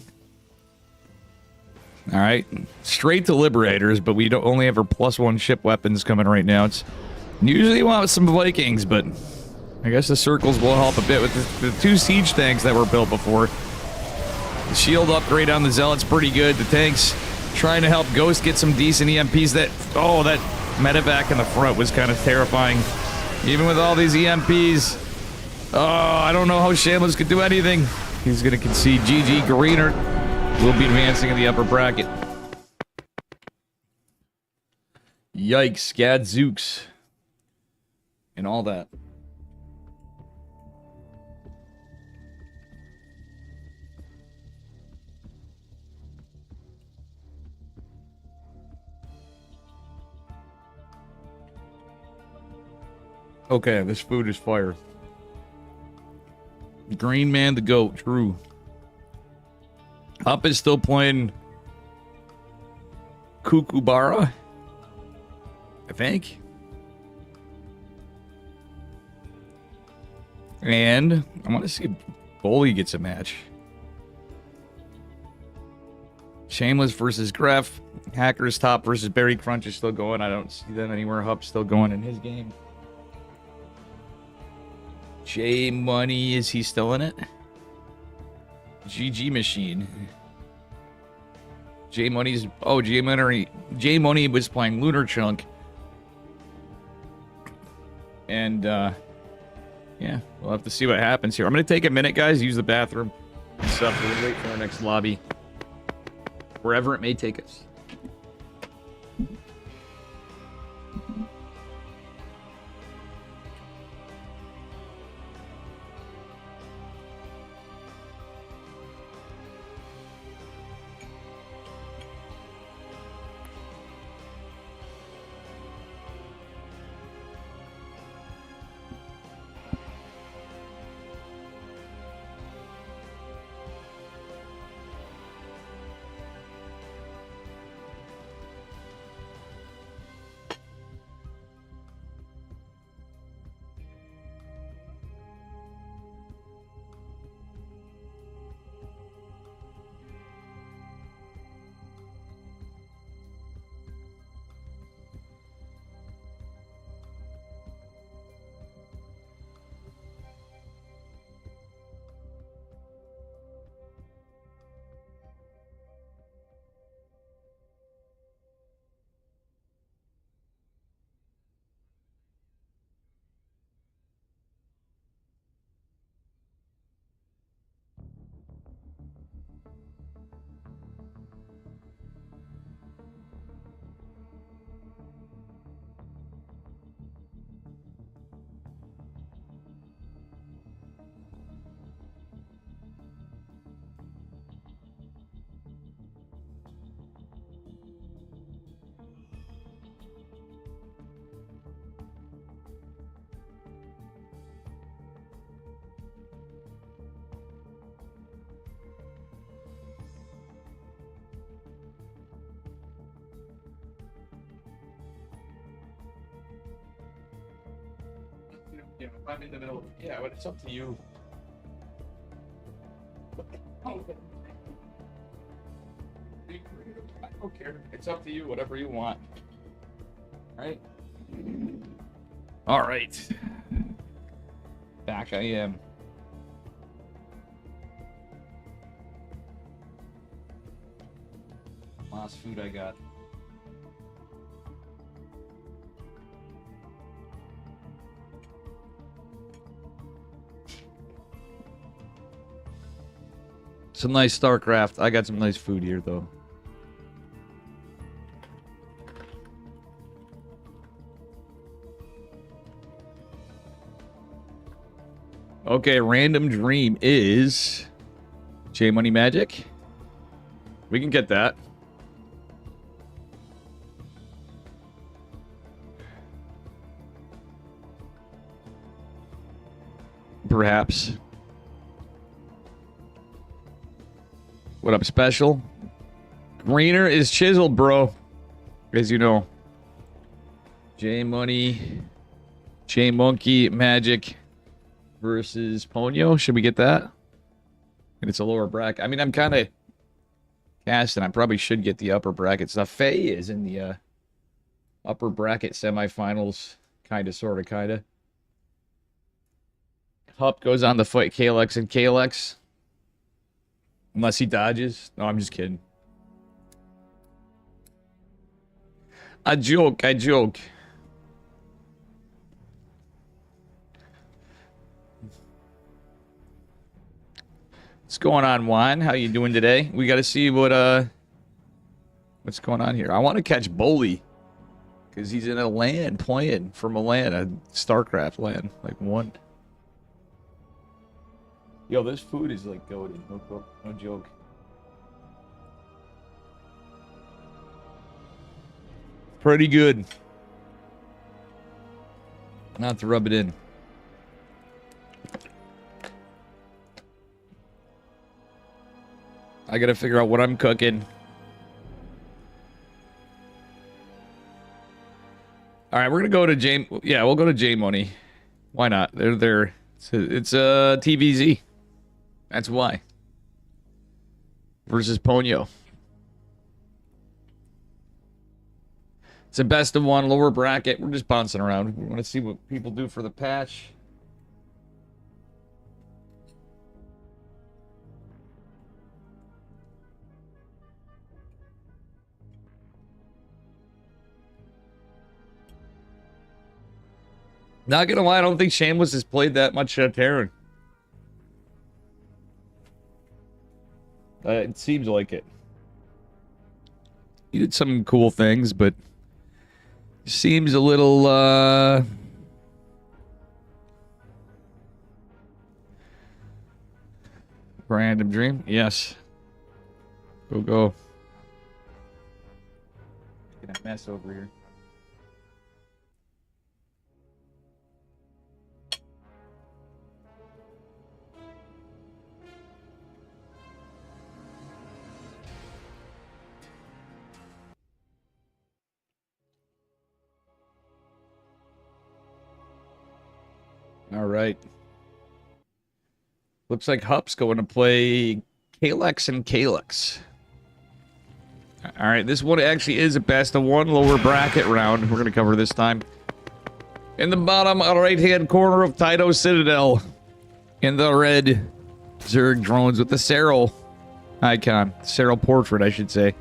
Alright. Straight to Liberators, but we don't only have our +1 ship weapons coming right now. It's usually you want some Vikings, but I guess the circles will help a bit with the 2 siege tanks that were built before. The shield upgrade on the Zealot's pretty good. The tanks trying to help Ghost get some decent EMPs. That medevac in the front was kind of terrifying. Even with all these EMPs. Oh, I don't know how Shameless could do anything. He's going to concede. GG Greener will be advancing in the upper bracket. Yikes, Gadzooks. And all that. Okay, this food is fire. Green Man the GOAT, true. Up is still playing Kukubara, I think. And I want to see if Bully gets a match. Shameless versus Gref. Hackers Top versus Berry Crunch is still going. I don't see them anywhere. Hup's still going in his game. J Money, is he still in it? GG Machine. J Money's... Oh, J Money was playing Lunar Chunk. And, yeah, we'll have to see what happens here. I'm going to take a minute, guys, use the bathroom and stuff. We'll wait for our next lobby. Wherever it may take us. if I'm in the middle, yeah, but it's up to you. I don't care. It's up to you, whatever you want. Right? All right. Back I am. Last food I got. Some nice Starcraft. I got some nice food here, though. Okay, random dream is J Money Magic. We can get that. Perhaps. What up, special? Greener is chiseled, bro. As you know. J Money, J Monkey Magic versus Ponyo. Should we get that? And it's a lower bracket. I mean, I'm kind of casting. I probably should get the upper bracket stuff. Faye is in the upper bracket semifinals. Kind of, sort of, kind of. Hup goes on the fight Kalex and Kalex. Unless he dodges. No, I'm just kidding. I joke, I joke. What's going on, Juan? How you doing today? We got to see what's going on here. I want to catch Bully because he's in a land playing from a land, a Starcraft land, like one. Yo, this food is like goated. No joke. Pretty good. Not to rub it in. I gotta figure out what I'm cooking. All right, we're gonna go to J. Yeah, we'll go to J Money. Why not? They're there. It's a TVZ. That's why. Versus Ponyo. It's a best of one, lower bracket. We're just bouncing around. We want to see what people do for the patch. Not gonna lie, I don't think Shameless has played that much Terran. It seems like it. He did some cool things, but seems a little random dream. Yes. Go. Get a mess over here. All right. Looks like Hup's going to play Kalex and Kalex. All right, this one actually is a best of one lower bracket round. We're going to cover this time. In the bottom right-hand corner of Taito Citadel, in the red Zerg drones with the Cyril icon. Cyril portrait, I should say.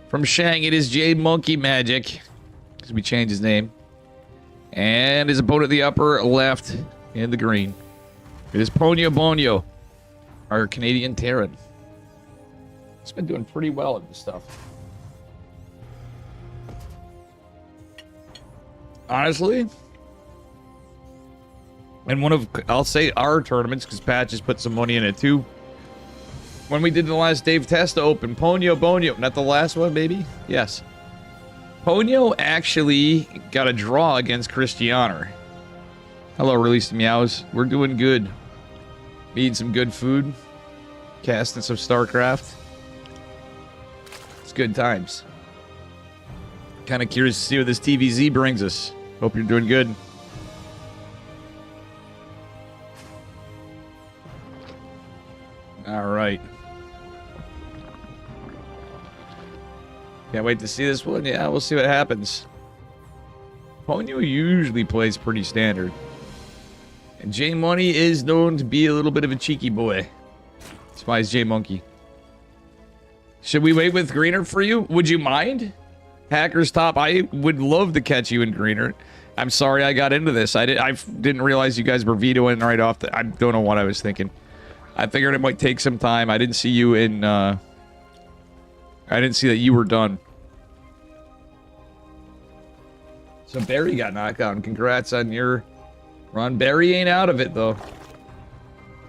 From Shang, it is J Monkey Magic, because we changed his name. And his opponent, the upper left, in the green. It is Ponyo Bonyo, our Canadian Terran. He's been doing pretty well at this stuff. Honestly, and one of, I'll say our tournaments, because Patch has put some money in it too. When we did the last Dave Testa Open, Ponyo Bonyo, not the last one, maybe? Yes. Ponyo actually got a draw against Christianer. Hello, Released Meows. We're doing good. Eating some good food. Casting some Starcraft. It's good times. Kind of curious to see what this TVZ brings us. Hope you're doing good. All right. Can't wait to see this one. Yeah, we'll see what happens. Ponyo usually plays pretty standard. And J Money is known to be a little bit of a cheeky boy. That's why he's J Monkey. Should we wait with Greener for you? Would you mind? Hacker's top. I would love to catch you in Greener. I'm sorry I got into this. I didn't realize you guys were vetoing right off the... I don't know what I was thinking. I figured it might take some time. I didn't see you in... I didn't see that you were done. So Barry got knocked out. Congrats on your run. Barry ain't out of it, though.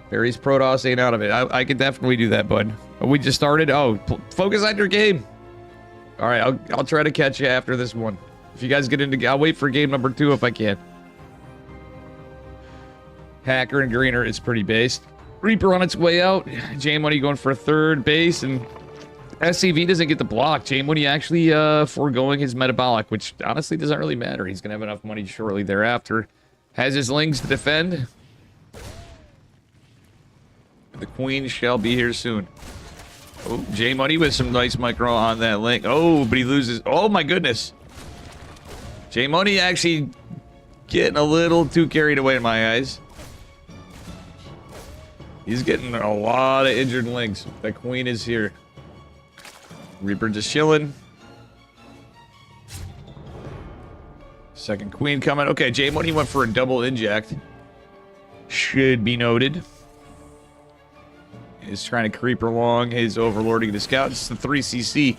Barry's Protoss ain't out of it. I could definitely do that, bud. Oh, we just started? Oh, focus on your game. All right, I'll try to catch you after this one. If you guys get into... I'll wait for game number 2 if I can. Hacker and Greener is pretty based. Reaper on its way out. J Money going for a third base, and SCV doesn't get the block. J Money actually foregoing his metabolic, which honestly doesn't really matter. He's going to have enough money shortly thereafter. Has his lings to defend. The queen shall be here soon. Oh, J Money with some nice micro on that link. Oh, but he loses. Oh my goodness. J Money actually getting a little too carried away in my eyes. He's getting a lot of injured links. The queen is here. Reaper just chilling. Second queen coming. Okay, J Money went for a double inject. Should be noted. He's trying to creep along his overlording the scout. It's the 3cc.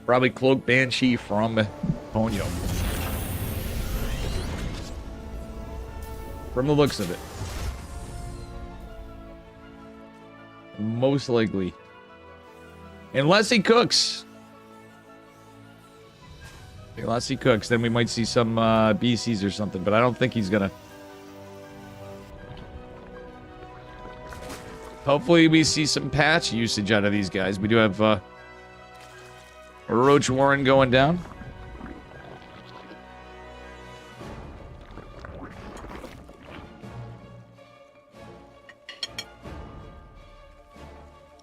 Probably Cloak Banshee from Ponyo. From the looks of it. Most likely. Unless he cooks. Unless he cooks, then we might see some BCs or something. But I don't think he's gonna. Hopefully we see some patch usage out of these guys. We do have Roach Warren going down.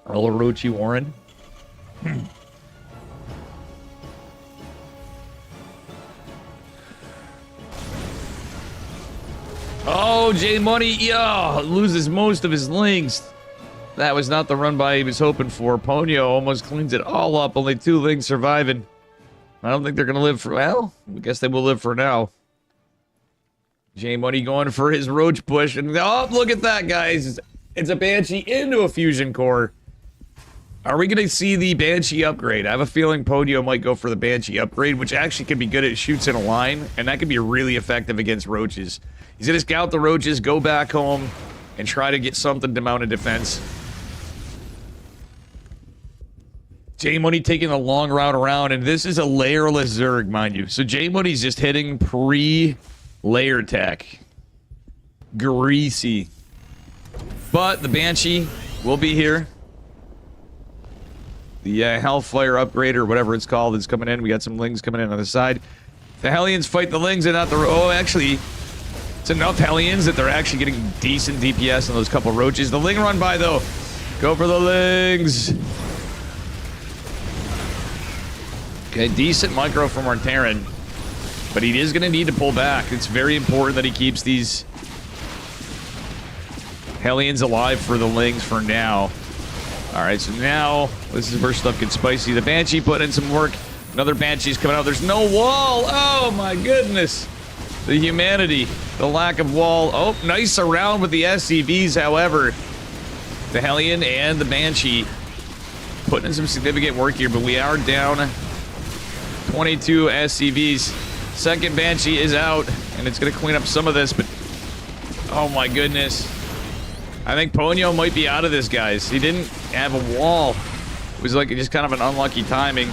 Roachy Warren. Oh, J Money, yeah, loses most of his lings. That was not the run by he was hoping for. Ponyo almost cleans it all up. Only 2 lings surviving. I don't think they're going to live for... Well, I guess they will live for now. J Money going for his roach push. And oh, look at that, guys. It's a Banshee into a fusion core. Are we going to see the Banshee upgrade? I have a feeling Ponyo might go for the Banshee upgrade, which actually could be good at shoots in a line. And that could be really effective against roaches. He's going to scout the roaches, go back home, and try to get something to mount a defense. J Money taking a long route around, and this is a layerless Zerg, mind you. So J Money's just hitting pre-layer tech. Greasy. But the Banshee will be here. The Hellfire upgrade, or whatever it's called, is coming in. We got some lings coming in on the side. The Hellions fight the lings and not the... Oh, actually, it's enough Hellions that they're actually getting decent DPS on those couple roaches. The ling run by, though. Go for the lings. Okay, decent micro from our Terran. But he is going to need to pull back. It's very important that he keeps these Hellions alive for the lings for now. Alright, so now this is where stuff gets spicy. The Banshee put in some work. Another Banshee's coming out. There's no wall. Oh my goodness. The humanity. The lack of wall. Oh, nice around with the SCVs, however. The Hellion and the Banshee putting in some significant work here, but we are down 22 SCVs. Second Banshee is out, and it's going to clean up some of this, but oh my goodness. I think Ponyo might be out of this, guys. He didn't have a wall. It was like just kind of an unlucky timing.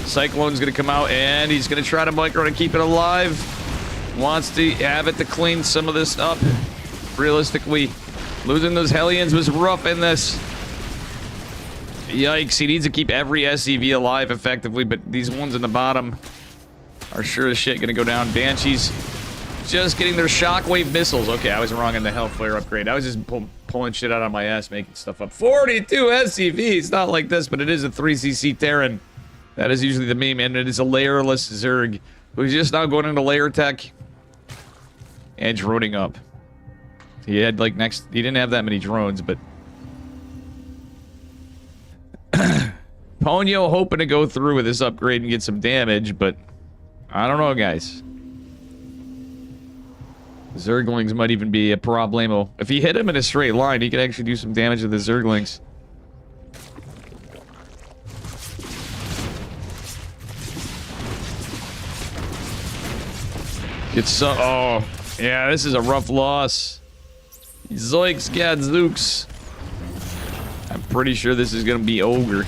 Cyclone's going to come out, and he's going to try to micro to keep it alive. Wants to have it to clean some of this up. Realistically, losing those Hellions was rough in this. Yikes, he needs to keep every SCV alive effectively, but these ones in the bottom are sure as shit going to go down. Banshees just getting their shockwave missiles. Okay, I was wrong in the Hellfire upgrade. I was just pulling shit out of my ass, making stuff up. 42 SCVs, not like this, but it is a 3cc Terran. That is usually the meme, and it is a layerless Zerg, who's just now going into layer tech and droning up. He had like he didn't have that many drones, but Ponyo hoping to go through with this upgrade and get some damage, but I don't know, guys. Zerglings might even be a problemo. If he hit him in a straight line, he could actually do some damage to the Zerglings. Oh, yeah, this is a rough loss. Zoinks, gadzooks. I'm pretty sure this is gonna be Ogre.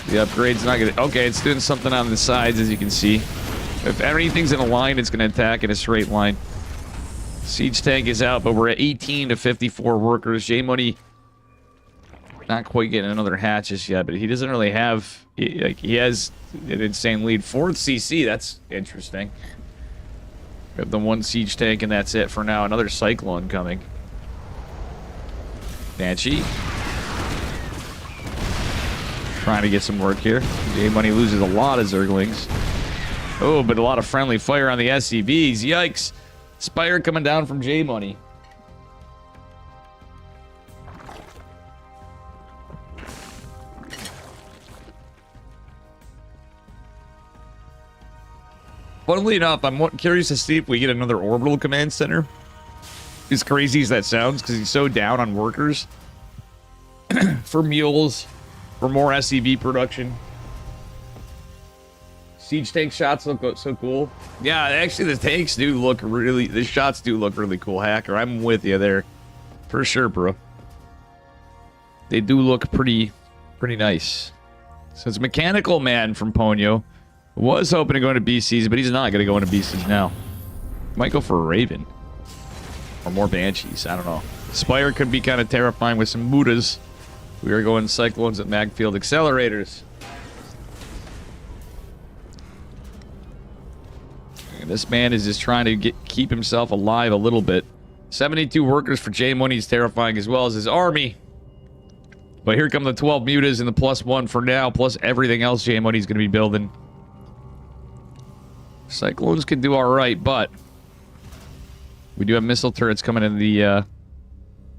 The upgrade's not gonna... Okay, it's doing something on the sides, as you can see. If anything's in a line, it's gonna attack in a straight line. Siege tank is out, but we're at 18 to 54 workers. J-Money not quite getting another hatch just yet, but he doesn't really have... He has an insane lead. 4th CC, that's interesting. We have the 1 siege tank, and that's it for now. Another Cyclone coming. Banshee. Trying to get some work here. J-Money loses a lot of Zerglings. Oh, but a lot of friendly fire on the SCVs. Yikes. Spire coming down from J-Money. Funnily enough, I'm curious to see if we get another orbital command center. As crazy as that sounds, because he's so down on workers. For mules. For more SCV production. Siege tank shots look so cool. Yeah, actually the tanks do look really... The shots do look really cool, Hacker. I'm with you there. For sure, bro. They do look pretty nice. So it's Mechanical Man from Ponyo. Was hoping to go into BCs, but he's not going to go into BCs now. Might go for a Raven. Or more Banshees. I don't know. Spire could be kind of terrifying with some Mutas. We are going Cyclones at Magfield Accelerators. And this man is just trying to keep himself alive a little bit. 72 workers for J-Money is terrifying, as well as his army. But here come the 12 Mutas and the +1 for now, plus everything else J-Money's going to be building. Cyclones can do alright, but we do have missile turrets coming in the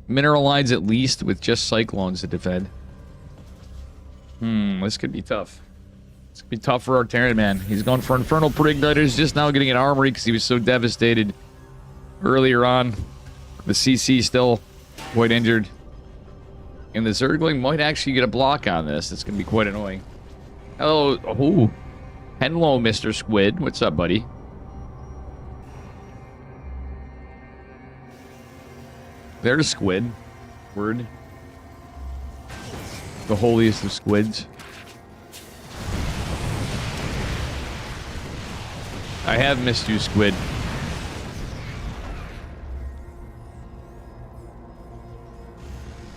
mineral lines, at least, with just Cyclones to defend. This could be tough. This could be tough for our Terran man. He's going for Infernal Preigniters, just now getting an armory because he was so devastated earlier on. The CC still quite injured. And the Zergling might actually get a block on this. It's going to be quite annoying. Hello. Oh. Hello, Mr. Squid. What's up, buddy? There's Squid. Word. The holiest of squids. I have missed you, Squid.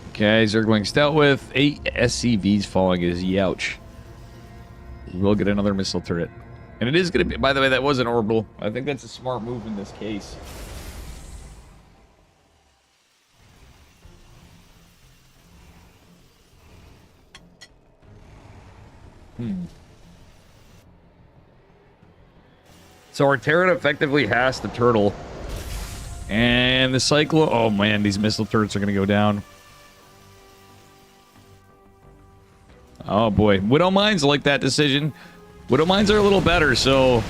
Okay, Zerglings dealt with. 8 SCVs falling is youch. We'll get another missile turret. And it is going to be... By the way, that was an orbital. I think that's a smart move in this case. So our Terran effectively has the turtle. And the Cyclone... Oh, man, these missile turrets are going to go down. Oh, boy. Widow Mines like that decision. Widow Mines are a little better, so...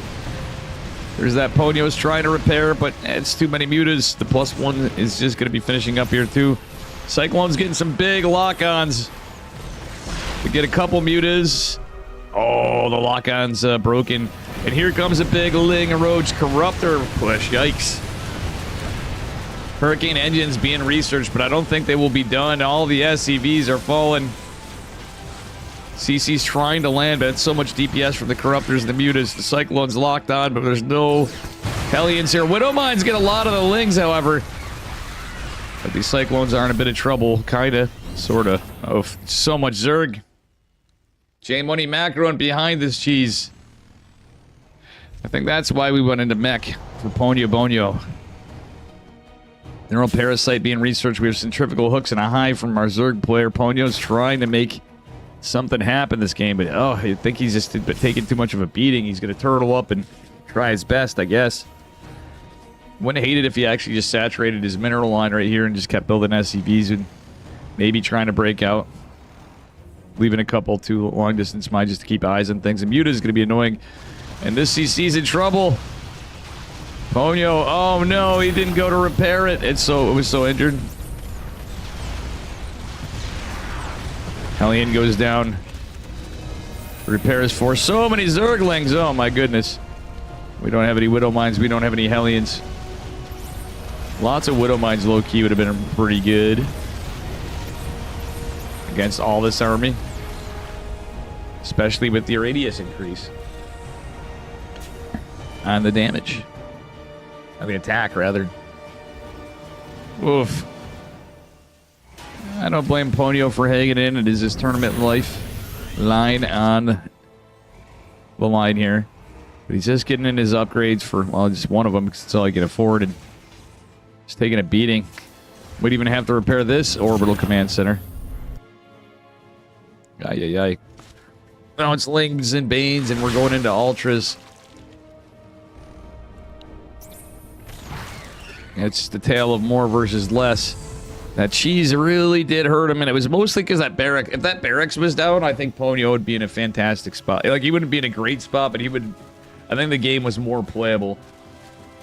There's that Ponyo's trying to repair, but it's too many mutas. The +1 is just going to be finishing up here, too. Cyclone's getting some big lock-ons. We get a couple mutas. Oh, the lock-on's broken. And here comes a big Ling Roach Corruptor push. Yikes. Hurricane engines being researched, but I don't think they will be done. All the SCVs are falling. CC's trying to land, but it's so much DPS from the Corruptors and the Mutas. The Cyclone's locked on, but there's no Hellions here. Widow Mines get a lot of the Lings, however. But these Cyclones are in a bit of trouble. Kinda. Sorta. Oh, so much Zerg. J-Money macroing behind this cheese. I think that's why we went into mech for Ponyo Bonyo. Neural parasite being researched. We have centrifugal hooks and a hive from our Zerg player. Ponyo's trying to make something happen this game, but oh, I think he's just taking too much of a beating. He's going to turtle up and try his best, I guess. Wouldn't hate it if he actually just saturated his mineral line right here and just kept building SCVs and maybe trying to break out. Leaving a couple to long distance mine just to keep eyes on things. And Muta is going to be annoying. And this CC's in trouble. Ponyo, oh no, he didn't go to repair it. It was so injured. Hellion goes down. Repairs for so many Zerglings. Oh my goodness. We don't have any Widow Mines. We don't have any Hellions. Lots of Widow Mines low-key would have been pretty good against all this army. Especially with the radius increase. On the damage. On the attack, rather. Oof. I don't blame Ponyo for hanging in. It is his tournament life line on the line here. But he's just getting in his upgrades for, well, just one of them because it's all he can afford. And just taking a beating. We'd even have to repair this orbital command center. Ay. Now it's Lings and Banes, and we're going into Ultras. It's the tale of more versus less. That cheese really did hurt him, and it was mostly because that barrack. If that barracks was down, I think Ponyo would be in a fantastic spot. Like, he wouldn't be in a great spot, but he would. I think the game was more playable,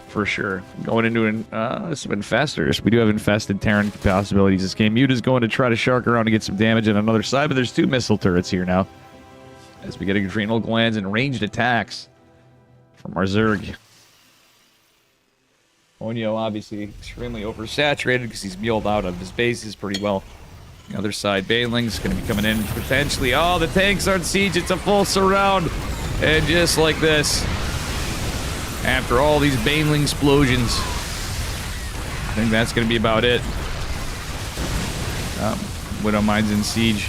for sure. Going into an this has been faster. We do have infested Terran possibilities this game. Muta's going to try to shark around to get some damage on another side, but there's 2 missile turrets here now. As we get adrenal glands and ranged attacks from our Zerg. Ponyo obviously extremely oversaturated because he's milled out of his bases pretty well. The other side, Baneling's going to be coming in potentially. Oh, the tanks are in siege. It's a full surround. And just like this, after all these Baneling explosions, I think that's going to be about it. Widow Mine's in siege.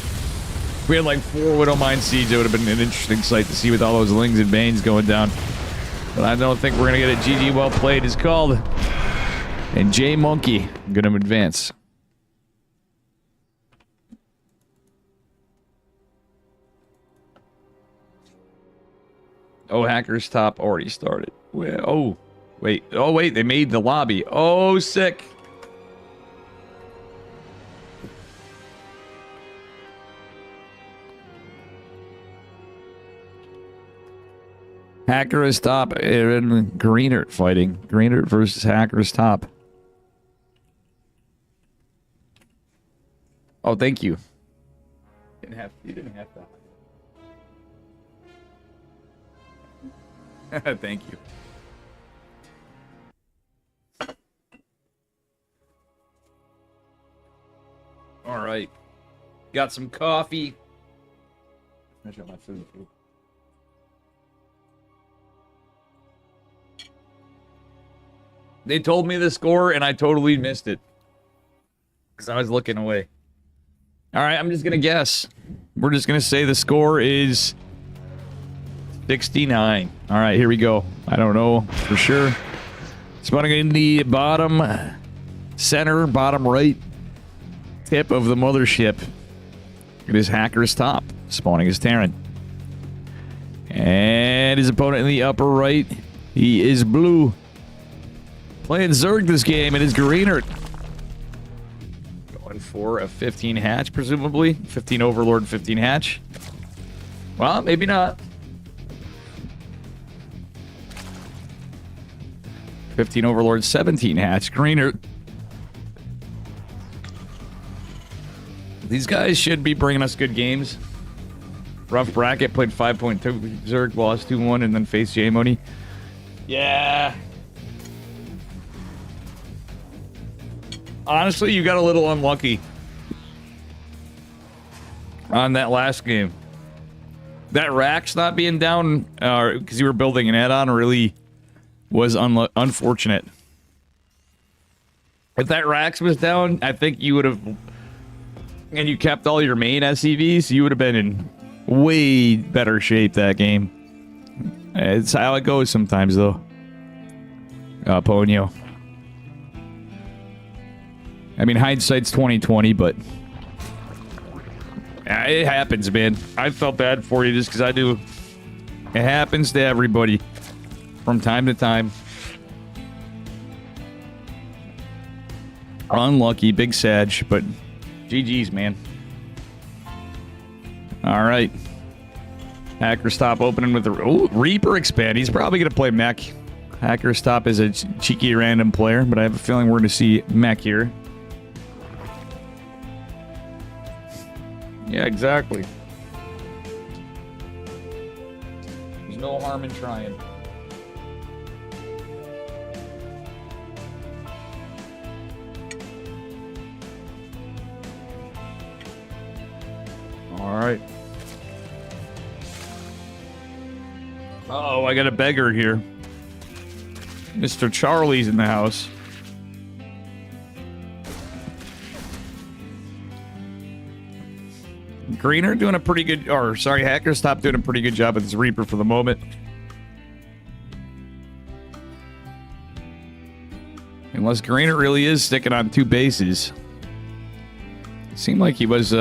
If we had like 4 Widow Mine siege, it would have been an interesting sight to see with all those Lings and Banes going down. But I don't think we're going to get it. GG, well played is called. And J Monkey going to advance. Oh, Hackers Top already started. Oh, wait. Oh, wait. They made the lobby. Oh, sick. Hackers Top and Greenert fighting. Greenert versus Hackers Top. Oh, thank you. You didn't have that. Thank you. All right. Got some coffee. Finish up my food. They told me the score, and I totally missed it. Because I was looking away. All right, I'm just going to guess. We're just going to say the score is 69. All right, here we go. I don't know for sure. Spawning in the bottom center, bottom right tip of the mothership. It is Hacker's Top. Spawning his Terran. And his opponent in the upper right, he is blue. Playing Zerg this game, it is Greenert. Going for a 15 hatch, presumably. 15 Overlord, 15 hatch. Well, maybe not. 15 Overlord, 17 hatch. Greenert. These guys should be bringing us good games. Rough bracket, played 5.2 Zerg, lost 2-1, and then faced J-Money. Yeah. Honestly, you got a little unlucky on that last game. That Rax not being down because you were building an add-on really was unfortunate. If that Rax was down, I think you would have, and you kept all your main SCVs, you would have been in way better shape that game. It's how it goes sometimes, though. Ponyo. I mean, hindsight's 20/20, but it happens, man. I felt bad for you just because I do. It happens to everybody from time to time. Unlucky, big Sag, but GG's, man. All right. Hacker Stop opening with the Reaper expand. He's probably going to play mech. Hacker Stop is a cheeky random player, but I have a feeling we're going to see mech here. Yeah, exactly. There's no harm in trying. All right. Uh-oh, I got a beggar here. Mr. Charlie's in the house. Greener doing a pretty good, or sorry, Hacker Stop doing a pretty good job with his Reaper for the moment. Unless Greener really is sticking on 2 bases. It seemed like he was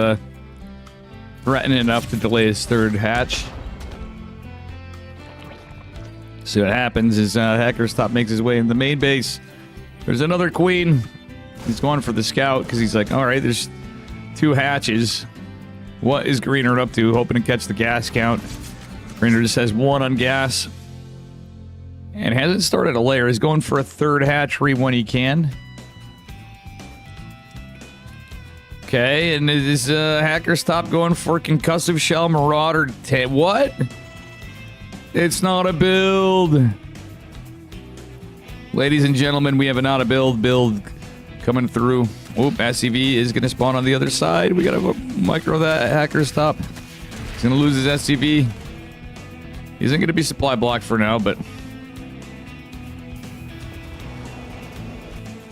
threatening enough to delay his 3rd hatch. See what happens is Hacker Stop makes his way into the main base. There's another queen. He's going for the scout because he's like, all right, there's 2 hatches. What is Greener up to? Hoping to catch the gas count. Greener just has 1 on gas. And hasn't started a lair. He's going for a 3rd hatchery when he can. Okay, and is Hacker Stop going for concussive shell marauder? What? It's not a build. Ladies and gentlemen, we have a not a build coming through. Oop, SCV is going to spawn on the other side. We got to micro that Hacker Stop. He's going to lose his SCV. He isn't going to be supply blocked for now, but...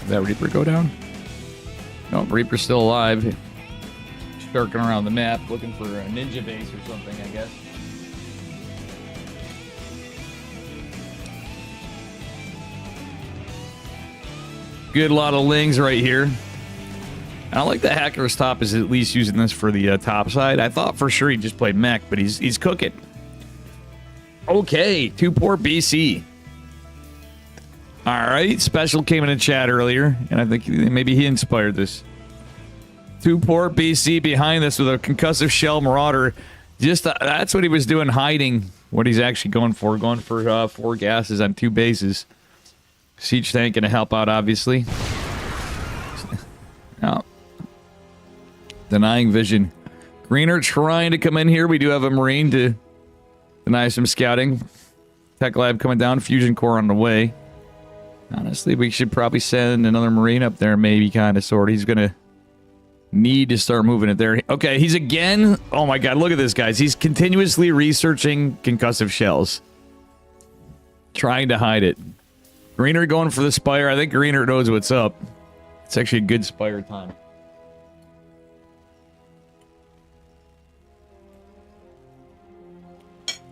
Did that Reaper go down? No, Reaper's still alive. Sharking around the map, looking for a ninja base or something, I guess. Good lot of lings right here. I don't like the Hacker Stop is at least using this for the top side. I thought for sure he'd just play mech, but he's cooking. Okay, 2 port BC. All right, Special came in the chat earlier, and I think maybe he inspired this. 2 port BC behind this with a concussive shell marauder. Just that's what he was doing, hiding what he's actually going for 4 gases on 2 bases. Siege tank gonna help out, obviously. Now, denying vision. Greener trying to come in here. We do have a Marine to deny some scouting. Tech Lab coming down. Fusion Core on the way. Honestly, we should probably send another Marine up there, maybe, kind of, sort of. He's gonna need to start moving it there. Okay, he's again... Oh my god, look at this, guys. He's continuously researching concussive shells. Trying to hide it. Greener going for the Spire. I think Greener knows what's up. It's actually a good Spire time.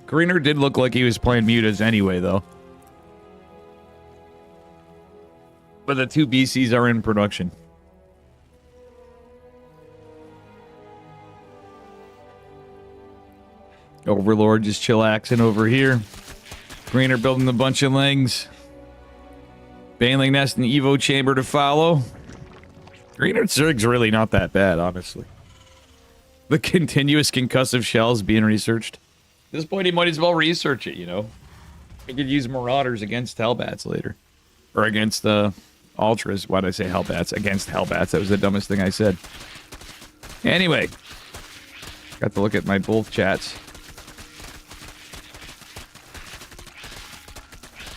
Greener did look like he was playing mutas anyway, though. But the 2 BCs are in production. Overlord just chillaxing over here. Greener building a bunch of lings. Baneling Nest and Evo Chamber to follow. Greener Zerg's really not that bad, honestly. The continuous concussive shells being researched. At this point, he might as well research it, you know? He could use Marauders against Hellbats later. Or against Ultras. Why did I say Hellbats? Against Hellbats. That was the dumbest thing I said. Anyway. Got to look at my both chats.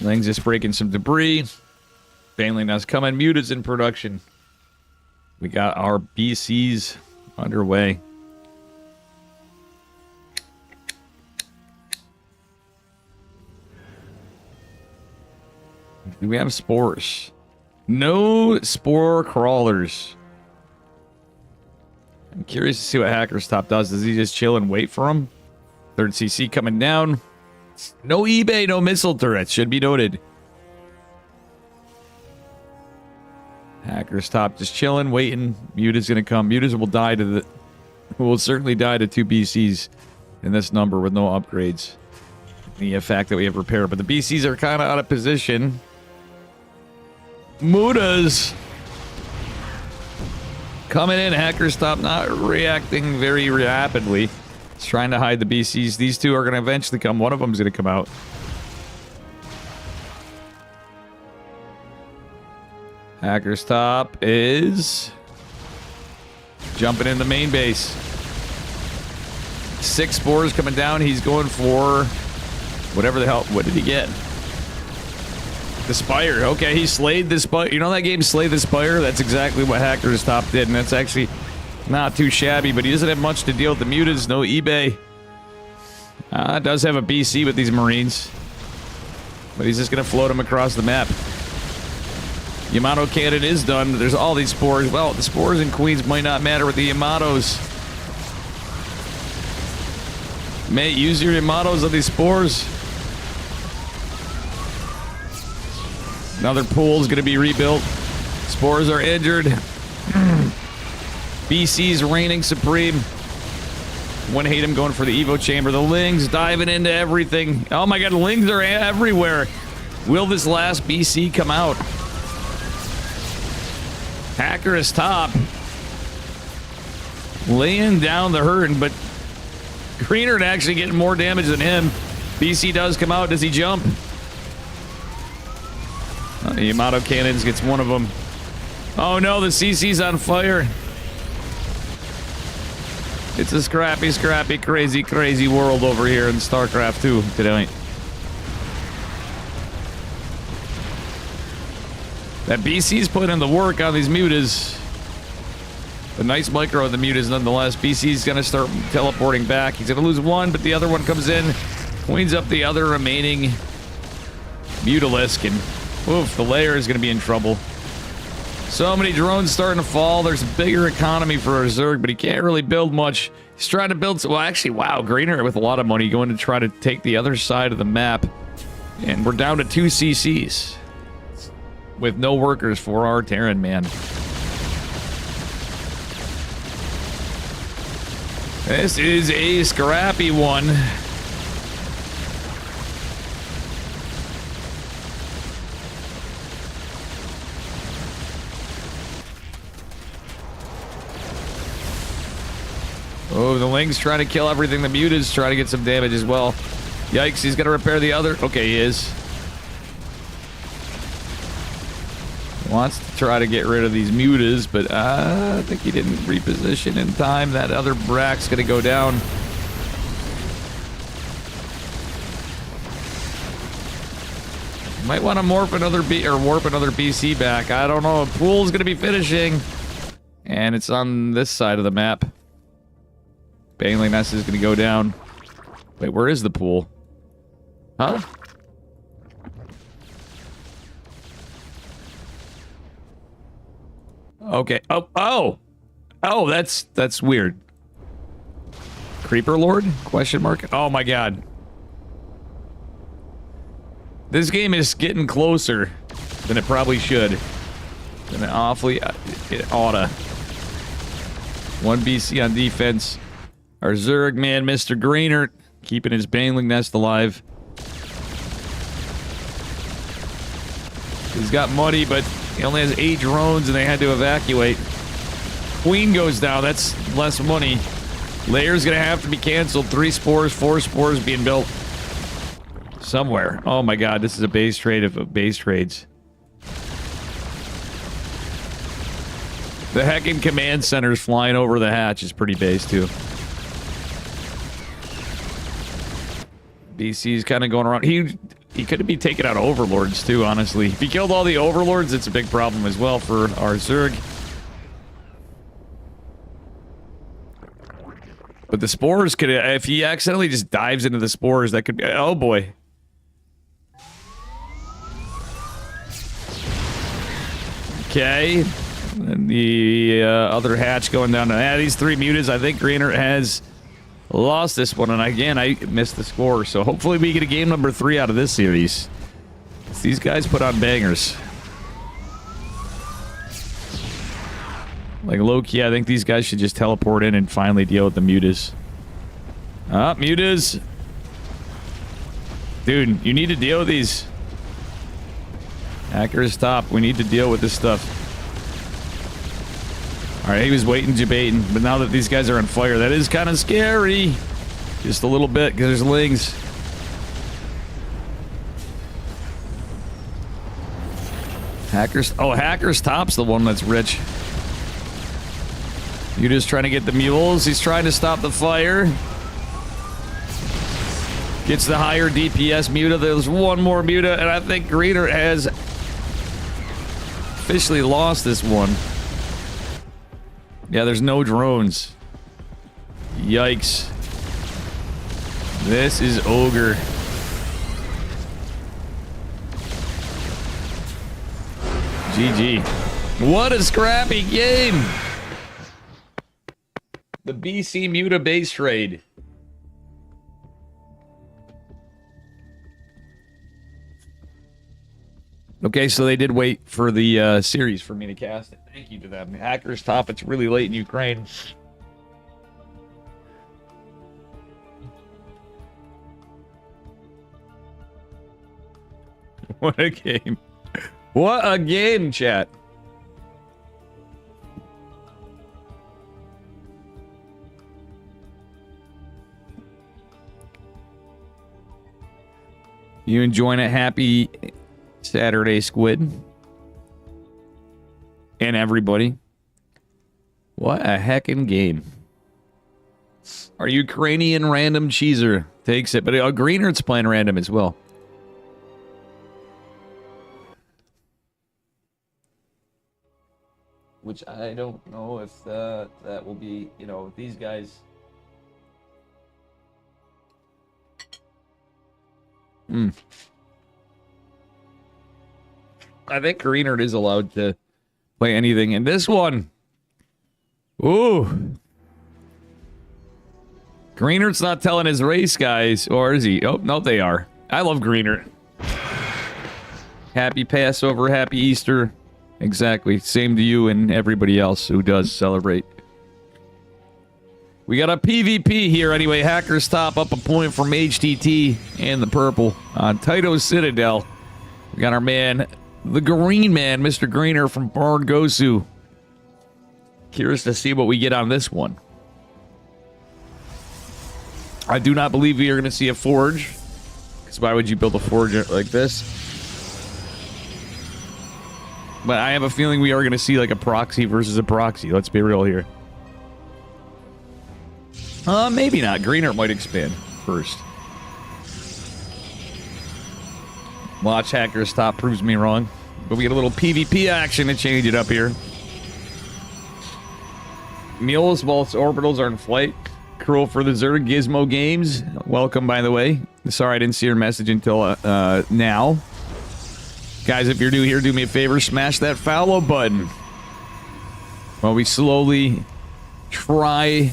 Lang's just breaking some debris. Baneling Nest coming. Muted's in production. We got our BCs underway. Do we have spores? No spore crawlers. I'm curious to see what Hacker Stop does. Does he just chill and wait for him? 3rd CC coming down. No eBay, no missile turrets, should be noted. Hacker's top just chilling, waiting. Muta's gonna come. Mutas will die to the... will certainly die to 2 BCs in this number with no upgrades. The fact that we have repair, but the BCs are kind of out of position. Mutas coming in. Hacker's top not reacting very rapidly. He's trying to hide the BCs. These two are going to eventually come. One of them is going to come out. Hacker's top is jumping in the main base. 6 spores coming down. He's going for whatever the hell. What did he get? The Spire. Okay, he slayed the Spire. You know that game, Slay the Spire? That's exactly what Hacker's top did, and that's actually not too shabby, but he doesn't have much to deal with the mutas. No eBay. Does have a BC with these Marines, but he's just going to float them across the map. Yamato cannon is done. There's all these spores. Well, the spores and queens might not matter with the Yamatos. Mate, use your Yamatos on these spores. Another pool's going to be rebuilt. Spores are injured. BC's reigning supreme. One hate him going for the Evo chamber. The Lings diving into everything. Oh my god, Lings are everywhere. Will this last BC come out? Hacker is top. Laying down the herd, but Greenert actually getting more damage than him. BC does come out. Does he jump? The Yamato cannons gets one of them. Oh no, the CC's on fire. It's a scrappy, scrappy, crazy, crazy world over here in Starcraft 2 today. That BC's putting in the work on these mutas. A nice micro of the mutas nonetheless. BC's going to start teleporting back. He's going to lose one, but the other one comes in, cleans up the other remaining Mutalisk, and oof, the layer is going to be in trouble. So many drones starting to fall. There's a bigger economy for our Zerg, but he can't really build much. He's trying to build... Well, actually, wow, Greener with a lot of money going to try to take the other side of the map. And we're down to 2 CCs. With no workers for our Terran, man. This is a scrappy one. Oh, the Ling's trying to kill everything. The Muta's trying to get some damage as well. Yikes, he's going to repair the other. Okay, he is. Wants to try to get rid of these mutas, but I think he didn't reposition in time. That other Brack's going to go down. Might want to morph another warp another BC back. I don't know. Pool's going to be finishing, and it's on this side of the map. Baneling Nest is going to go down. Wait, where is the pool? Huh? Okay. Oh, that's weird. Creeper Lord? Question mark? Oh my god. This game is getting closer than it probably should. Than it awfully it oughta. 1 BC on defense. Our Zerg man, Mr. Greenert, keeping his Baneling Nest alive. He's got money, but he only has 8 drones and they had to evacuate. Queen goes down. That's less money. Layer's gonna have to be canceled. 3 spores, 4 spores being built. Somewhere. Oh my god, this is a base trade of base trades. The heckin' command center's flying over the hatch is pretty base too. BC's kind of going around. He could be taking out overlords too, honestly. If he killed all the overlords, it's a big problem as well for our Zerg. But the spores could, if he accidentally just dives into the spores, that could be, oh boy. Okay. And the other hatch going down to these 3 mutas. I think Greener has Lost this one, and again, I missed the score. So hopefully we get a game number 3 out of this series. These guys put on bangers. Like, low-key, I think these guys should just teleport in and finally deal with the mutas. Ah, mutas. Dude, you need to deal with these. Hackers top. We need to deal with this stuff. Alright, he was waiting, debating. But now that these guys are on fire, that is kind of scary. Just a little bit, because there's lings. Hackers. Oh, Hackers top's the one that's rich. You just trying to get the mules. He's trying to stop the fire. Gets the higher DPS muta. There's one more muta, and I think Greener has officially lost this one. Yeah, there's no drones. Yikes. This is Ogre. GG. What a scrappy game! The BC Muta base trade. Okay, so they did wait for the series for me to cast it. Thank you to them. Hackers top, it's really late in Ukraine. What a game. What a game, chat. You enjoying a happy Saturday, Squid? And everybody. What a heckin' game. Our Ukrainian random cheeser takes it, but Greener's playing random as well. Which I don't know if that will be, you know, these guys. I think Greener is allowed to play anything in this one. Ooh. Greener's not telling his race, guys. Or is he? Oh, no, they are. I love Greener. Happy Passover, happy Easter. Exactly. Same to you and everybody else who does celebrate. We got a PvP here anyway. Hackers top up a point from HTT and the purple on Taito Citadel. We got our man, the green man, Mr. Greener from Barn Gosu. Curious to see what we get on this one. I do not believe we are going to see a forge. Because why would you build a forge like this? But I have a feeling we are going to see like a proxy versus a proxy. Let's be real here. Maybe not. Greener might expand first. Watch Hackers top proves me wrong. But we get a little PvP action to change it up here. Mules, Vaults, Orbitals are in flight. Cruel for the Zerg, Gizmo Games. Welcome, by the way. Sorry I didn't see your message until now. Guys, if you're new here, do me a favor. Smash that follow button. While we slowly try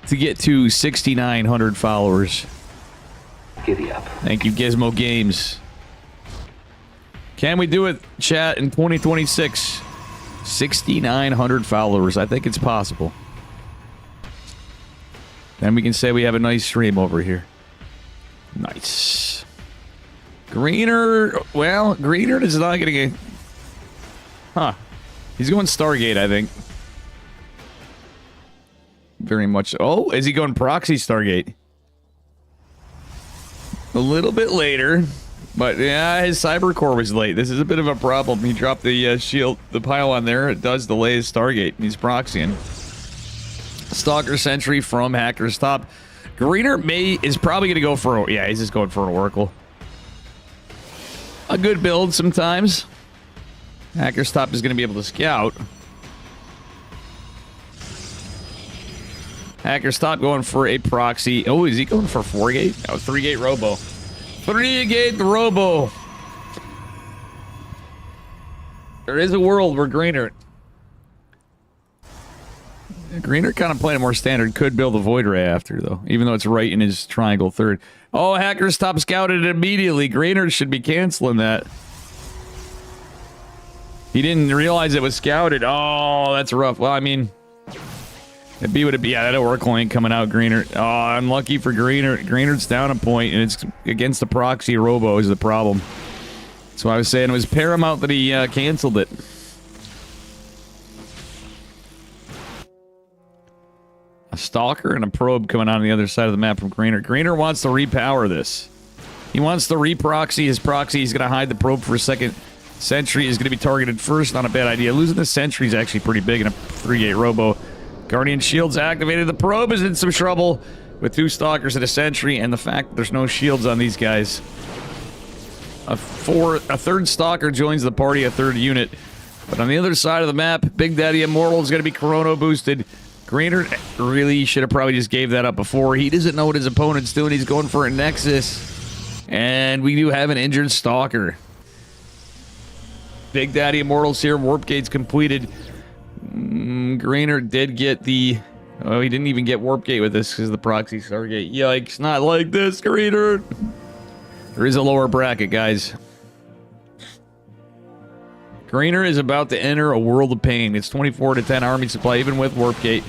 to get to 6,900 followers. Giddy up. Thank you, Gizmo Games. Can we do it, chat, in 2026? 6,900 followers. I think it's possible. Then we can say we have a nice stream over here. Nice. Greener, well, Greener is not going to get... Huh. He's going Stargate, I think. Very much. Oh, is he going proxy Stargate? A little bit later. But yeah, his cyber core was late. This is a bit of a problem. He dropped the shield, the pylon there. It does delay his Stargate. He's proxying. Stalker Sentry from Hackers Top. Greener is probably going to go for... Yeah, he's just going for an Oracle. A good build sometimes. Hackers Top is going to be able to scout. Hackers Top going for a proxy. Oh, is he going for 4-gate? Oh, 3-gate Robo. 3-gate Robo. There is a world where Greener Greener kind of playing it more standard. Could build a Void Ray after, though. Even though it's right in his triangle third. Oh, Hacker's Top scouted it immediately. Greener should be canceling that. He didn't realize it was scouted. Oh, that's rough. Well, I mean... It'd be what it'd be. Yeah, that Oracle ain't coming out, Greener. Oh, unlucky for Greener. Greener's down a point, and it's against the proxy robo is the problem. So I was saying it was paramount that he canceled it. A Stalker and a Probe coming out on the other side of the map from Greener. Greener wants to repower this. He wants to reproxy his proxy. He's going to hide the Probe for a second. Sentry is going to be targeted first. Not a bad idea. Losing the Sentry is actually pretty big in a 3-gate robo. Guardian Shield's activated. The Probe is in some trouble with 2 Stalkers and a Sentry, and the fact that there's no shields on these guys. A third Stalker joins the party, a third unit. But on the other side of the map, Big Daddy Immortal is going to be Chrono boosted. Greener really should have probably just gave that up before. He doesn't know what his opponent's doing. He's going for a Nexus. And we do have an injured Stalker. Big Daddy Immortal's here. Warp Gate's completed. Greener did get the... Oh, he didn't even get Warp Gate with this because of the proxy Stargate. Yikes, not like this, Greener. There is a lower bracket, guys. Greener is about to enter a world of pain. It's 24-10 army supply, even with Warp Gate.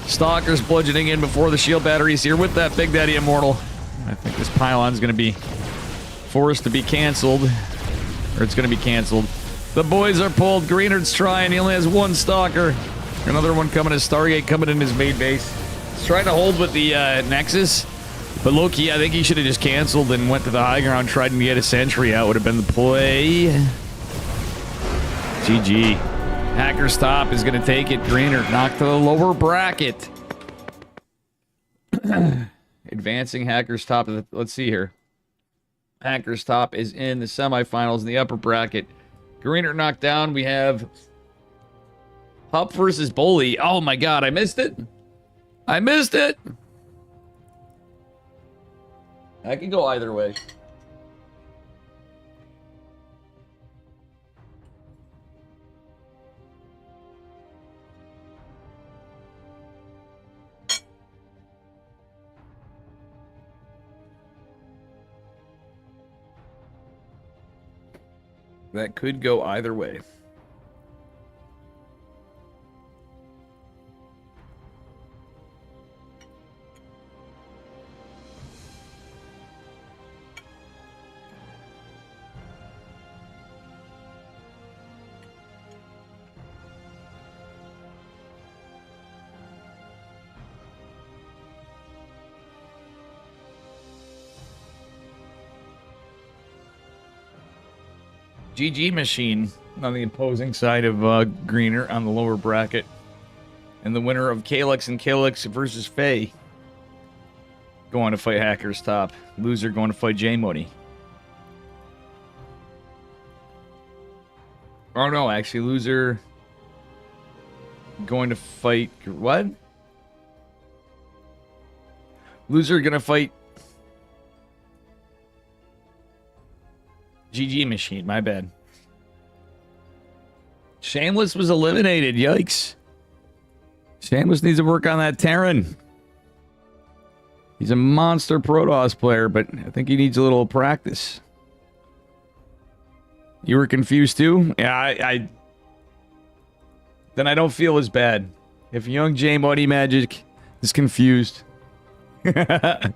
Stalker's bludgeoning in before the shield batteries here with that Big Daddy Immortal. I think this pylon's going to be forced to be canceled. Or it's going to be canceled. The boys are pulled. Greener's trying. He only has 1 Stalker. Another one coming as Stargate coming in his main base. He's trying to hold with the Nexus. But low-key, I think he should have just canceled and went to the high ground, tried to get a Sentry out. Would have been the play. GG. Hacker's Top is going to take it. Greener knocked to the lower bracket. Advancing Hacker's Top. Let's see here. Hacker's Top is in the semifinals in the upper bracket. Greener knocked down. We have Hup versus Bully. Oh my god, I missed it. I missed it. I can go either way. That could go either way. GG Machine on the opposing side of Greener on the lower bracket. And the winner of Calyx and Calyx versus Faye going to fight Hacker's Top. Loser going to fight J-Money. Oh no, actually, loser going to fight... What? Loser gonna fight... GG Machine, my bad. Shameless was eliminated, yikes. Shameless needs to work on that Terran. He's a monster Protoss player, but I think he needs a little practice. You were confused too? Yeah, then I don't feel as bad. If young J Muddy Magic is confused. I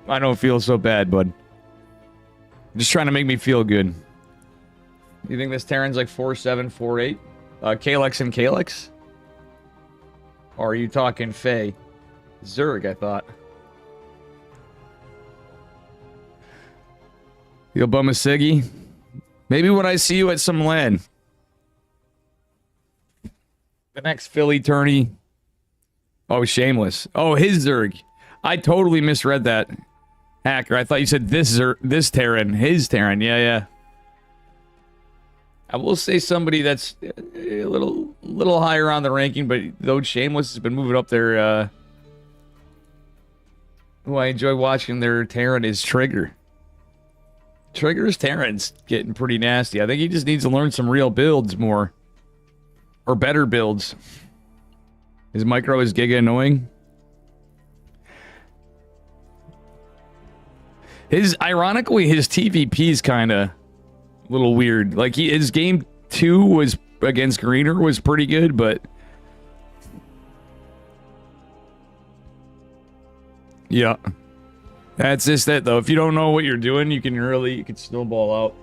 don't feel so bad, bud. Just trying to make me feel good. You think this Terran's like 4'7", 4'8"? Calyx and Calyx? Or are you talking Faye? Zerg, I thought. The Obama Siggy? Maybe when I see you at some LAN. The next Philly tourney. Oh, Shameless. Oh, his Zerg. I totally misread that. Hacker, I thought you said this Terran. His Terran. Yeah, yeah. I will say somebody that's a little higher on the ranking, but though Shameless has been moving up there, who I enjoy watching their Terran is Trigger. Trigger's Terran's getting pretty nasty. I think he just needs to learn some real builds more. Or better builds. His micro is giga annoying. Ironically, his TVP is kind of a little weird. Like, his game 2 was against Greener was pretty good, but... Yeah. That's just it, though. If you don't know what you're doing, you can snowball out.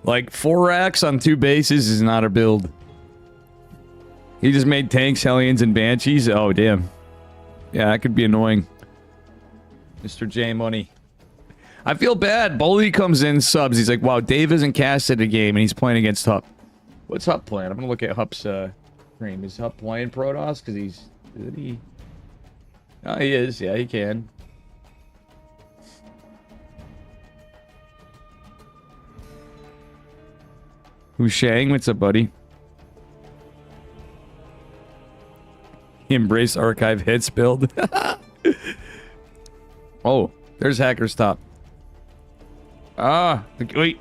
Like, 4 racks on 2 bases is not a build. He just made tanks, Hellions, and Banshees? Oh, damn. Yeah, that could be annoying. Mr. J Money. I feel bad. Bully comes in, subs. He's like, wow, Dave isn't casted a game, and he's playing against Hup. What's Hup playing? I'm gonna look at Hup's stream. Is Hup playing Protoss? Because he's... Is he... Oh, he is. Yeah, he can. Who's Shang? What's up, buddy? Embrace archive hits build. Oh, there's Hacker's Top. Wait.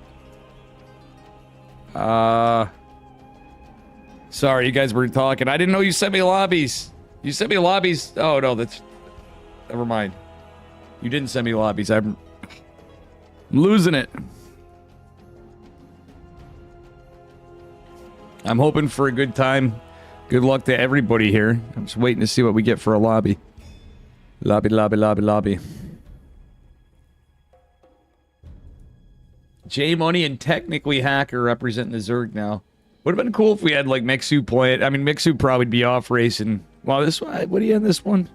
Sorry, you guys were talking. I didn't know you sent me lobbies. You sent me lobbies. Oh, no, that's... Never mind. You didn't send me lobbies. I'm losing it. I'm hoping for a good time. Good luck to everybody here. I'm just waiting to see what we get for a lobby. Lobby, lobby, lobby, lobby. J Money and technically Hacker representing the Zerg now. Would have been cool if we had like Mixu play it. I mean, Mixu probably be off racing. Well, this one, what do you have this one?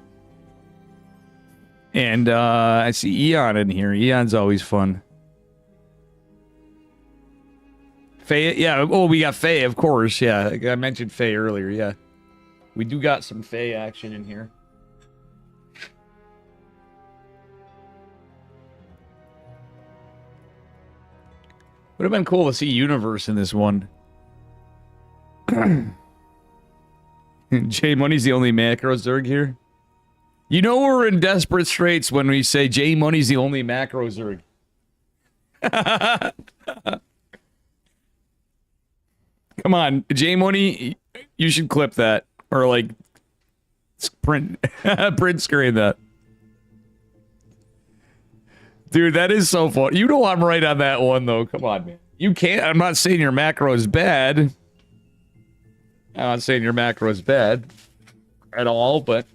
And I see Eon in here. Eon's always fun. Faye, yeah. Oh, we got Faye, of course. Yeah, I mentioned Faye earlier. Yeah, we do got some Faye action in here. Would have been cool to see Universe in this one. J Money's the only macro Zerg here. You know we're in desperate straits when we say J Money's the only macro Zerg. Come on, J Money, you should clip that or like print screen that. Dude, that is so fun. You know I'm right on that one though. Come on, man. You can't. I'm not saying your macro is bad. I'm not saying your macro is bad at all, but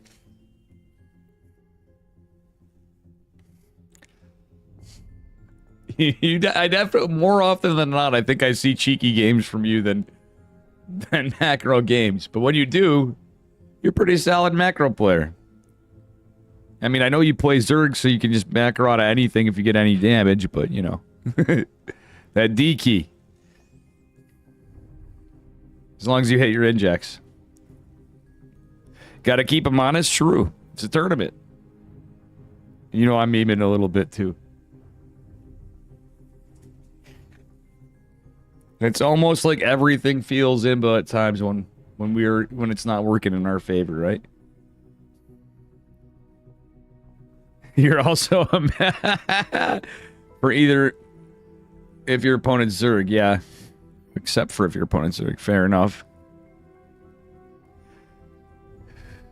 I definitely more often than not, I think I see cheeky games from you than macro games. But when you do, you're a pretty solid macro player. I mean, I know you play Zerg, so you can just macro out of anything if you get any damage, but you know. That D key. As long as you hit your injects. Gotta keep them honest, true. It's a tournament. You know I'm memeing a little bit too. It's almost like everything feels inbo at times when it's not working in our favor, right? You're also a for either if your opponent's Zerg, yeah. Except for if your opponent's Zerg, fair enough.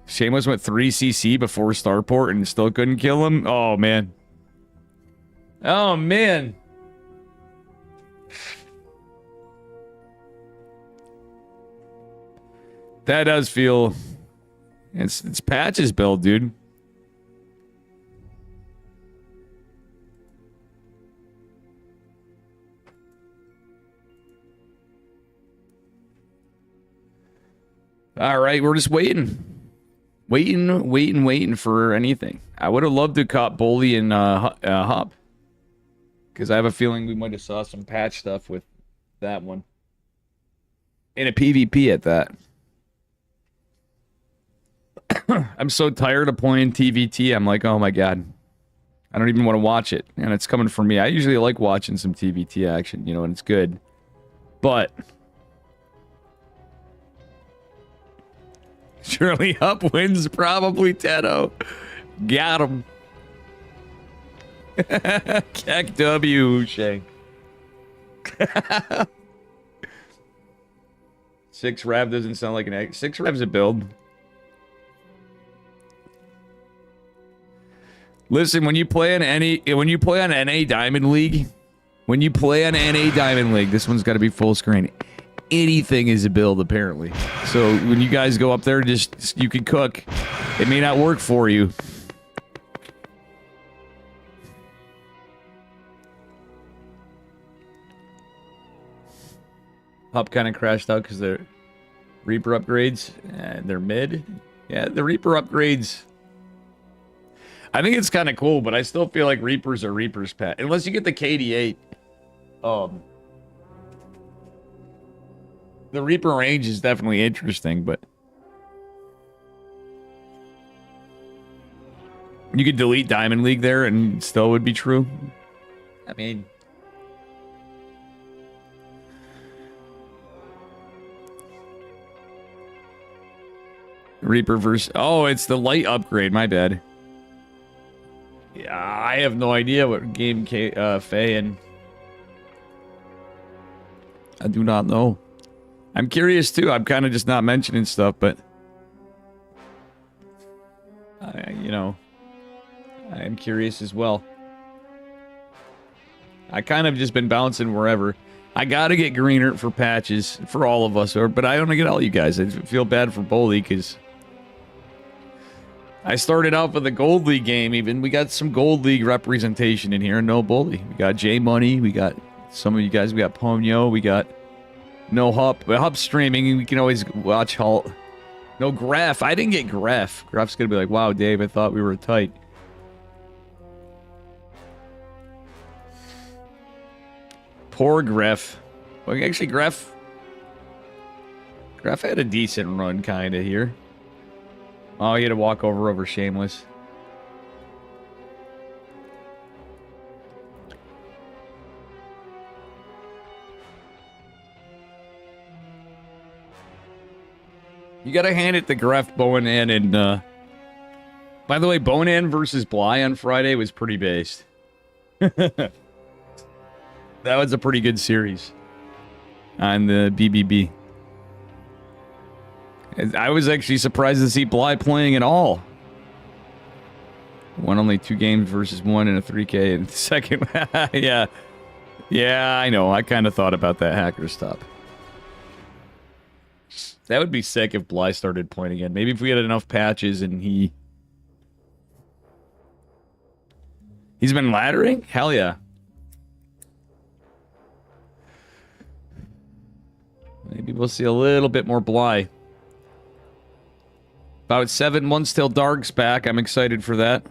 Shameless went 3 CC before Starport and still couldn't kill him. Oh man. Oh man. That does feel... It's Patch's build, dude. Alright, we're just waiting. Waiting for anything. I would have loved to caught Bully and Hop. Because I have a feeling we might have saw some patch stuff with that one. In a PvP at that. I'm so tired of playing TVT. I'm like, oh my god. I don't even want to watch it. And it's coming from me. I usually like watching some TVT action, you know, and it's good. But... Surely Up wins probably 10-0. Got him. Keck W, Shank. Six rev doesn't sound like an egg. Six rev's a build. Listen, when you play on NA Diamond League, this one's got to be full screen. Anything is a build, apparently. So when you guys go up there, just you can cook. It may not work for you. Hop kind of crashed out because they're Reaper upgrades. And they're mid. Yeah, the Reaper upgrades. I think it's kind of cool, but I still feel like Reapers are Reapers, Pat. Unless you get the KD8. The Reaper range is definitely interesting, but you could delete Diamond League there and still would be true. I mean, Reaper versus... Oh, it's the light upgrade. My bad. Yeah, I have no idea what game Faye and... I do not know. I'm curious too. I'm kind of just not mentioning stuff, but... you know... I am curious as well. I kind of just been bouncing wherever. I gotta get greener for patches for all of us, but I don't get all you guys. I feel bad for Bully because I started out with a Gold League game. Even we got some Gold League representation in here. No Bully. We got J Money. We got some of you guys. We got Ponyo. We got no Hup. Hup streaming. We can always watch Halt. No Graph. I didn't get Graph. Graph's gonna be like, wow, Dave. I thought we were tight. Poor Gref. Well, actually, Gref had a decent run, kind of, here. Oh, he had to walk over Shameless. You gotta hand it to Gref, Boanan, and, by the way, Boanan versus Bly on Friday was pretty based. That was a pretty good series on the BBB. I was actually surprised to see Bly playing at all. Won only 2 games versus 1 in a 3K in the second. Yeah. Yeah, I know. I kind of thought about that hacker stop. That would be sick if Bly started playing again. Maybe if we had enough patches and he's been laddering? Hell yeah. Maybe we'll see a little bit more Bly. About 7 months till Dark's back. I'm excited for that.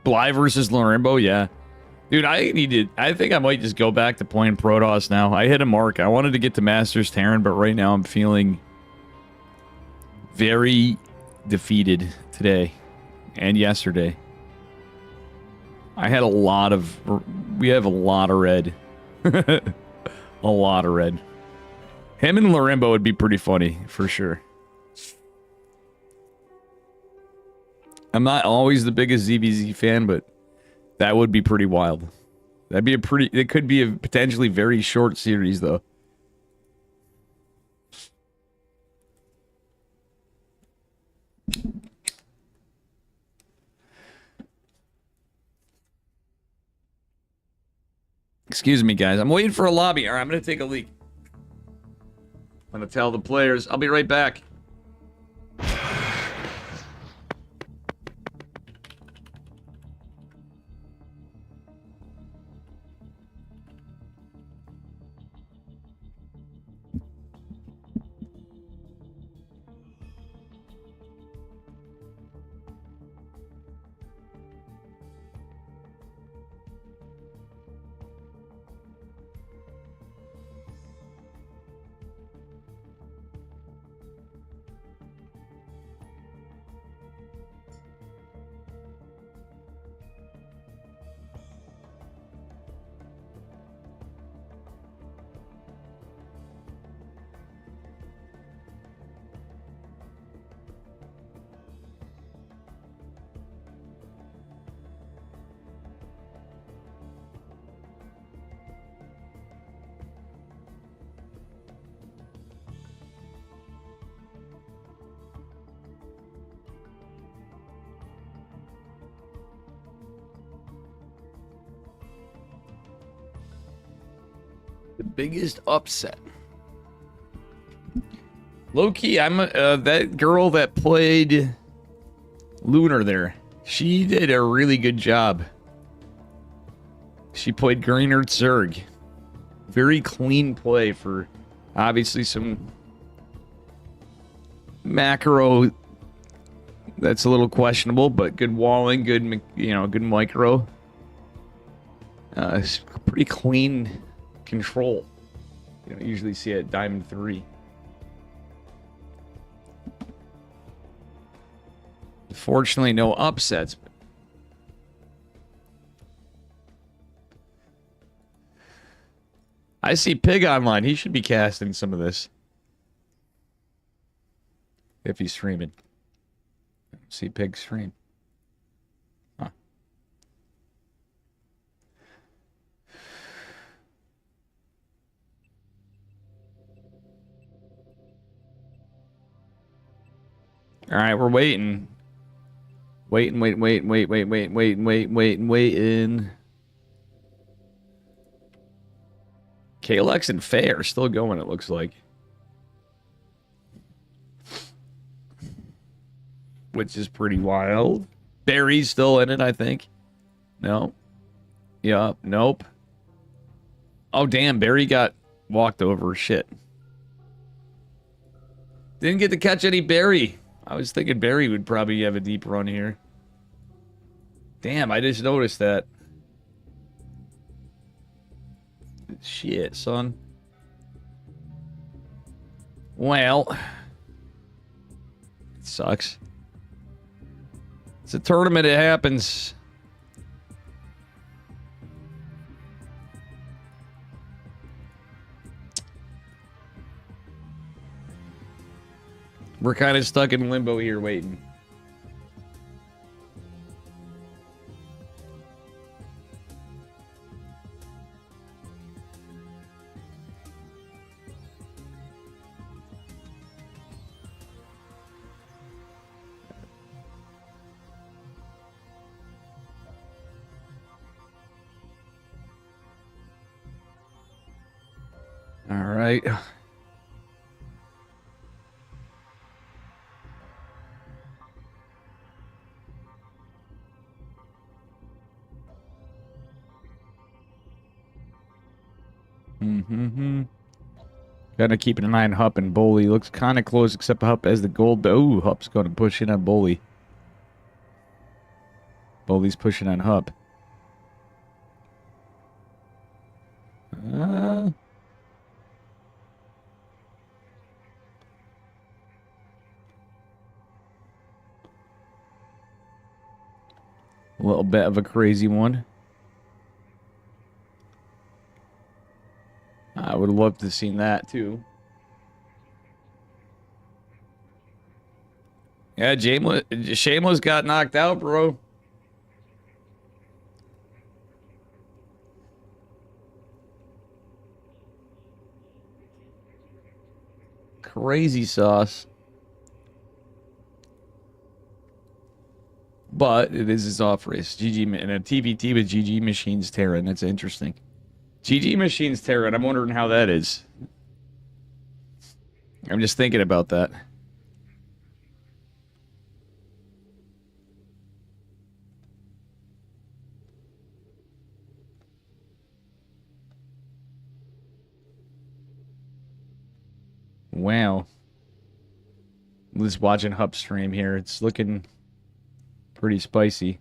Bly versus Lorimbo, yeah. Dude, I think I might just go back to playing Protoss now. I hit a mark. I wanted to get to Masters Terran, but right now I'm feeling very defeated today and yesterday. I had a lot of... We have a lot of red. A lot of red. Him and Lorimbo would be pretty funny, for sure. I'm not always the biggest ZVZ fan, but that would be pretty wild. That'd be a pretty... It could be a potentially very short series, though. Excuse me, guys. I'm waiting for a lobby. All right, I'm going to take a leak. I'm going to tell the players. I'll be right back. Biggest upset. Low key, I'm that girl that played Lunar there. She did a really good job. She played Greener Zerg. Very clean play for obviously some macro that's a little questionable, but good walling, good, you know, good micro. It's pretty clean control. You don't usually see it at Diamond 3. Fortunately, no upsets. I see Pig online. He should be casting some of this. If he's streaming. See Pig stream. Huh. Alright, we're waiting. Waiting. Kalex and Faye are still going, it looks like. Which is pretty wild. Barry's still in it, I think. No. Yeah, nope. Oh, damn, Barry got walked over. Shit. Didn't get to catch any Barry. I was thinking Barry would probably have a deep run here. Damn, I just noticed that. Shit, son. Well. It sucks. It's a tournament, it happens. We're kind of stuck in limbo here waiting. All right. Kind of keeping an eye on Hupp and Bully. Looks kind of close, except Hupp as the gold. Oh, Hupp's going to push in on Bully. Bully's pushing on Hupp. A little bit of a crazy one. I would love to have seen that, too. Yeah, Shameless got knocked out, bro. Crazy sauce. But it is his off race. GG and a TVT with GG Machines Terran. That's interesting. GG Machines Terran. I'm wondering how that is. I'm just thinking about that. Wow. I'm just watching Hup stream here. It's looking pretty spicy.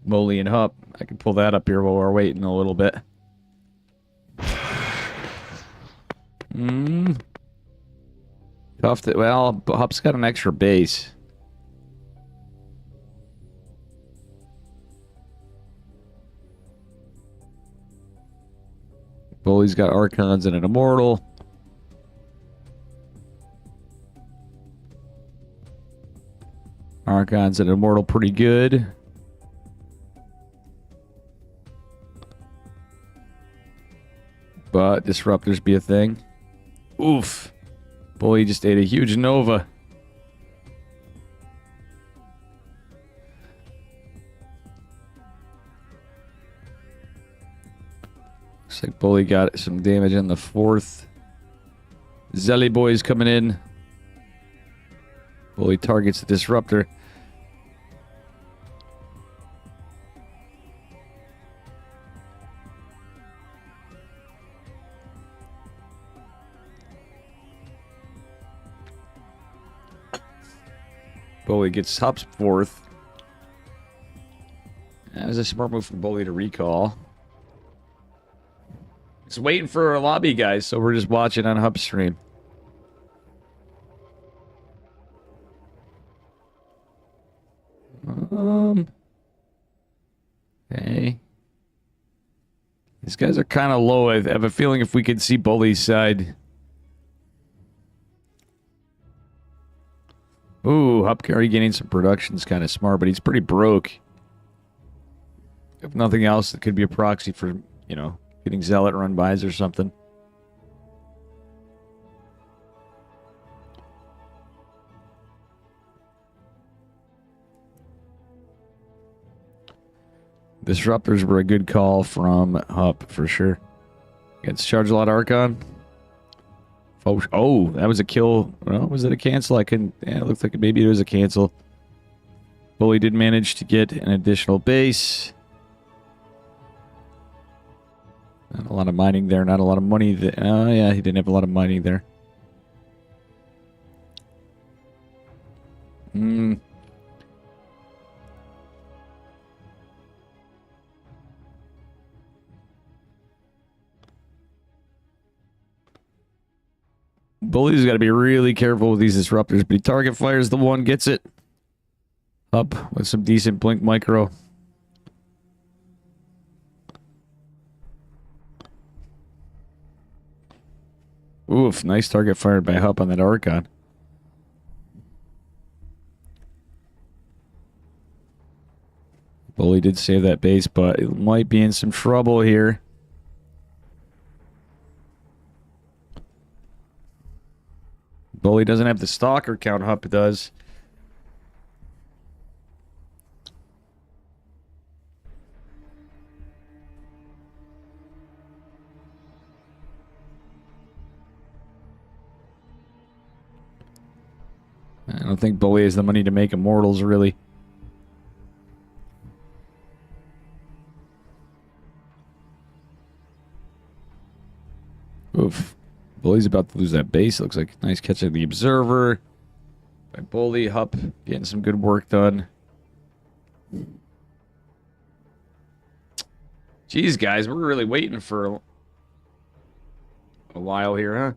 Molly and Hup. I can pull that up here while we're waiting a little bit. Tough to, well, Hup's got an extra base. Bully's got Archons and an Immortal. Archons and an Immortal pretty good. But Disruptors be a thing. Oof. Bully just ate a huge Nova. Looks like Bully got some damage on the 4th. Zelly boys coming in. Bully targets the disruptor. Bully gets Hup's 4th. That was a smart move from Bully to recall. Just waiting for a lobby, guys, so we're just watching on Hub stream. Okay. These guys are kind of low. I have a feeling if we could see Bully's side. Ooh, Hupkari getting some production is kind of smart, but he's pretty broke. If nothing else, it could be a proxy for, you know, getting Zealot run bys or something. Disruptors were a good call from Hup, for sure. Gets Charge a lot Archon. Oh, that was a kill. Well, was it a cancel? I couldn't... Yeah, it looked like maybe it was a cancel. Bully did manage to get an additional base. Not a lot of mining there. Not a lot of money. Oh, yeah, he didn't have a lot of mining there. Bully's got to be really careful with these disruptors, but he target fires the one, gets it. Up with some decent blink micro. Oof, nice target fired by Hup on that Archon. Bully did save that base, but it might be in some trouble here. Bully doesn't have the stalker count Hup does. I don't think Bully has the money to make immortals, really. Oof. Bully's about to lose that base. Looks like nice catch of the Observer. By Bully, Hup getting some good work done. Jeez, guys, we're really waiting for a while here, huh?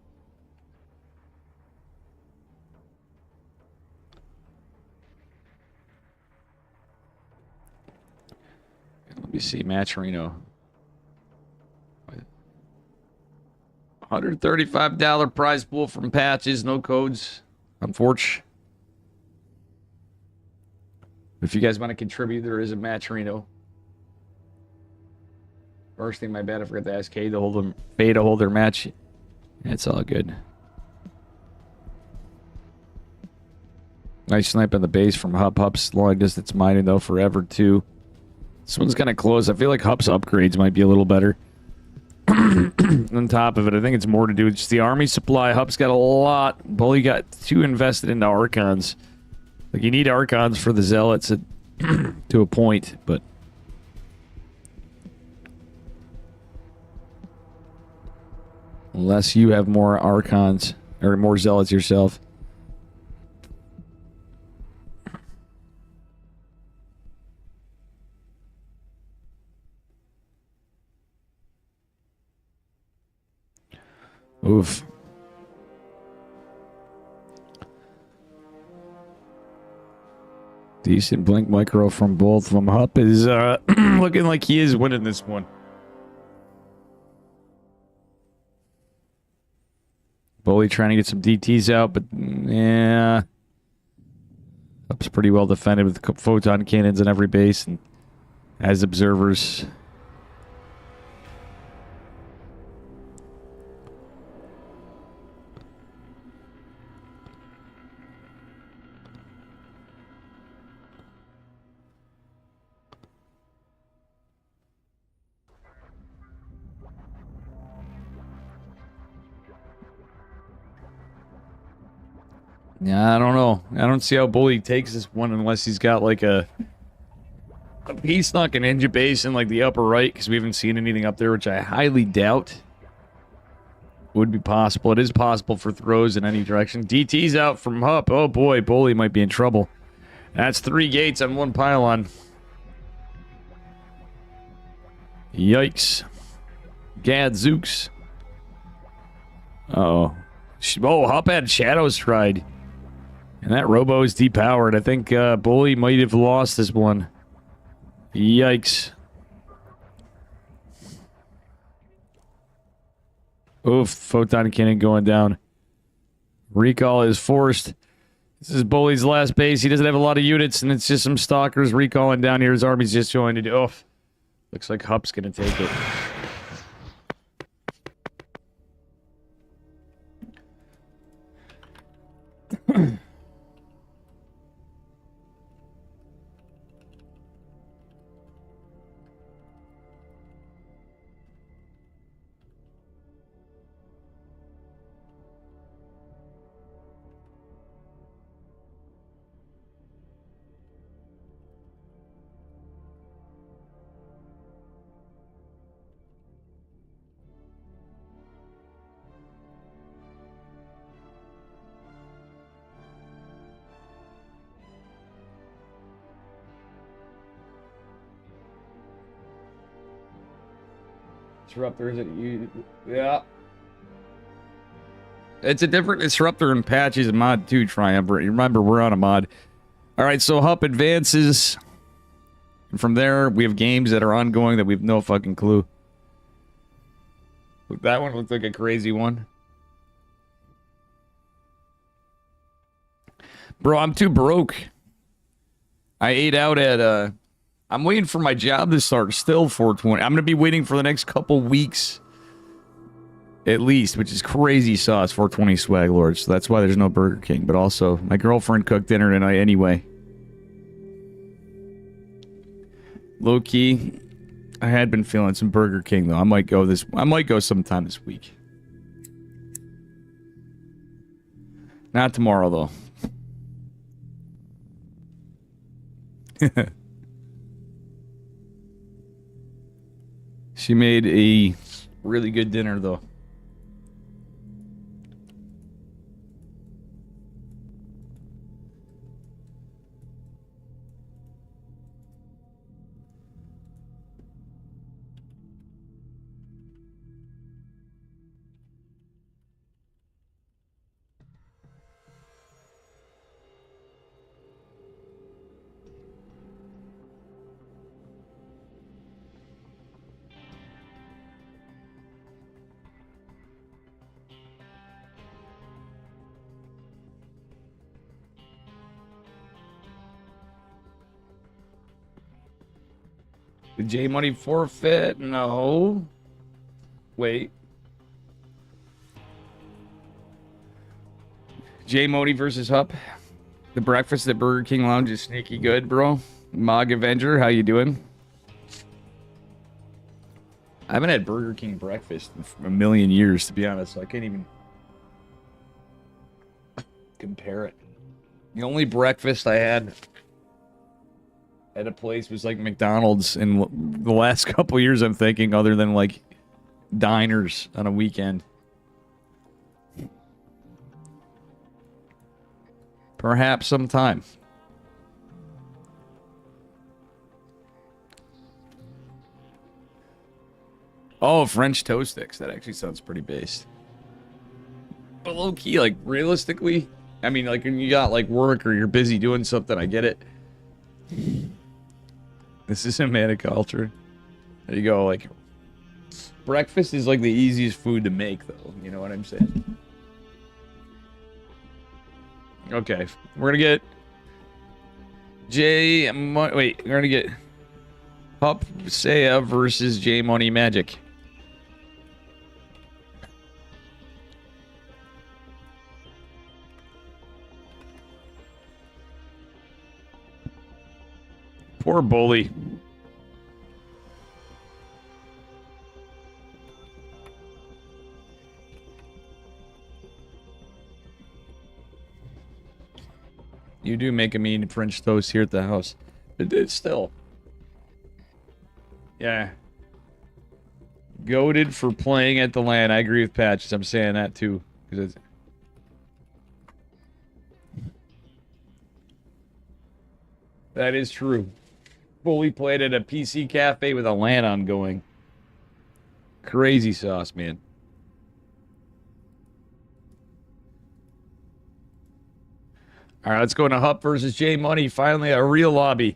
Let me see, Matcherino. $135 prize pool from patches, no codes, unfortunately. If you guys want to contribute, there is a Matcherino. First thing, my bad, I forgot to ask Faye to hold their match. It's all good. Nice snipe on the base from Hup. Hup's long distance mining, though, forever, too. This one's kind of close. I feel like Hup's upgrades might be a little better. On top of it, I think it's more to do with just the army supply. Hup's got a lot. Bully got too invested into Archons. Like, you need Archons for the Zealots to a point, but... Unless you have more Archons, or more Zealots yourself. Oof. Decent blink micro from both of them. Hup is looking like he is winning this one. Bully trying to get some DTs out, but yeah. Hup's pretty well defended with photon cannons in every base and has observers. Yeah, I don't know. I don't see how Bully takes this one unless he's got like a peace knock and ninja base in like the upper right, because we haven't seen anything up there, which I highly doubt would be possible. It is possible for throws in any direction. DT's out from Hup. Oh boy, Bully might be in trouble. That's 3 gates on 1 pylon. Yikes. Gadzooks. Uh-oh. Oh, Hup had Shadow Stride. And that Robo is depowered. I think Bully might have lost this one. Yikes. Oof, Photon Cannon going down. Recall is forced. This is Bully's last base. He doesn't have a lot of units, and it's just some stalkers recalling down here. His army's just joined it. Oh, looks like Hup's gonna take it. Disruptor, is it you? Yeah. It's a different disruptor in patches and mod 2, Triumvirate. You remember, we're on a mod. Alright, so Hup advances. And from there, we have games that are ongoing that we have no fucking clue. That one looked like a crazy one. Bro, I'm too broke. I ate out at, I'm waiting for my job to start still 420. I'm going to be waiting for the next couple weeks. At least, which is crazy sauce, 420 swag lords. So that's why there's no Burger King. But also, my girlfriend cooked dinner tonight anyway. Low key, I had been feeling some Burger King though. I might go sometime this week. Not tomorrow though. She made a really good dinner though. Did J Money forfeit? No. Wait. J Money versus Hup. The breakfast at Burger King Lounge is sneaky good, bro. Mog Avenger, how you doing? I haven't had Burger King breakfast in a million years, to be honest, so I can't even compare it. The only breakfast I had at a place was like McDonald's in the last couple years, I'm thinking, other than like diners on a weekend. Perhaps sometime. Oh, French toast sticks. That actually sounds pretty based. But low key, like realistically, I mean, like when you got like work or you're busy doing something, I get it. This is a mana culture. There you go. Like, breakfast is like the easiest food to make, though. You know what I'm saying? Okay, we're gonna get wait, we're gonna get Hup Saya versus J Money Magic. Poor Bully. You do make a mean French toast here at the house. But it's still. Yeah. Goated for playing at the LAN. I agree with Patches. I'm saying that too. Because it's... That is true. Fully played at a PC cafe with a LAN ongoing. Crazy sauce, man. Alright, let's go into Hup versus J Money. Finally, a real lobby.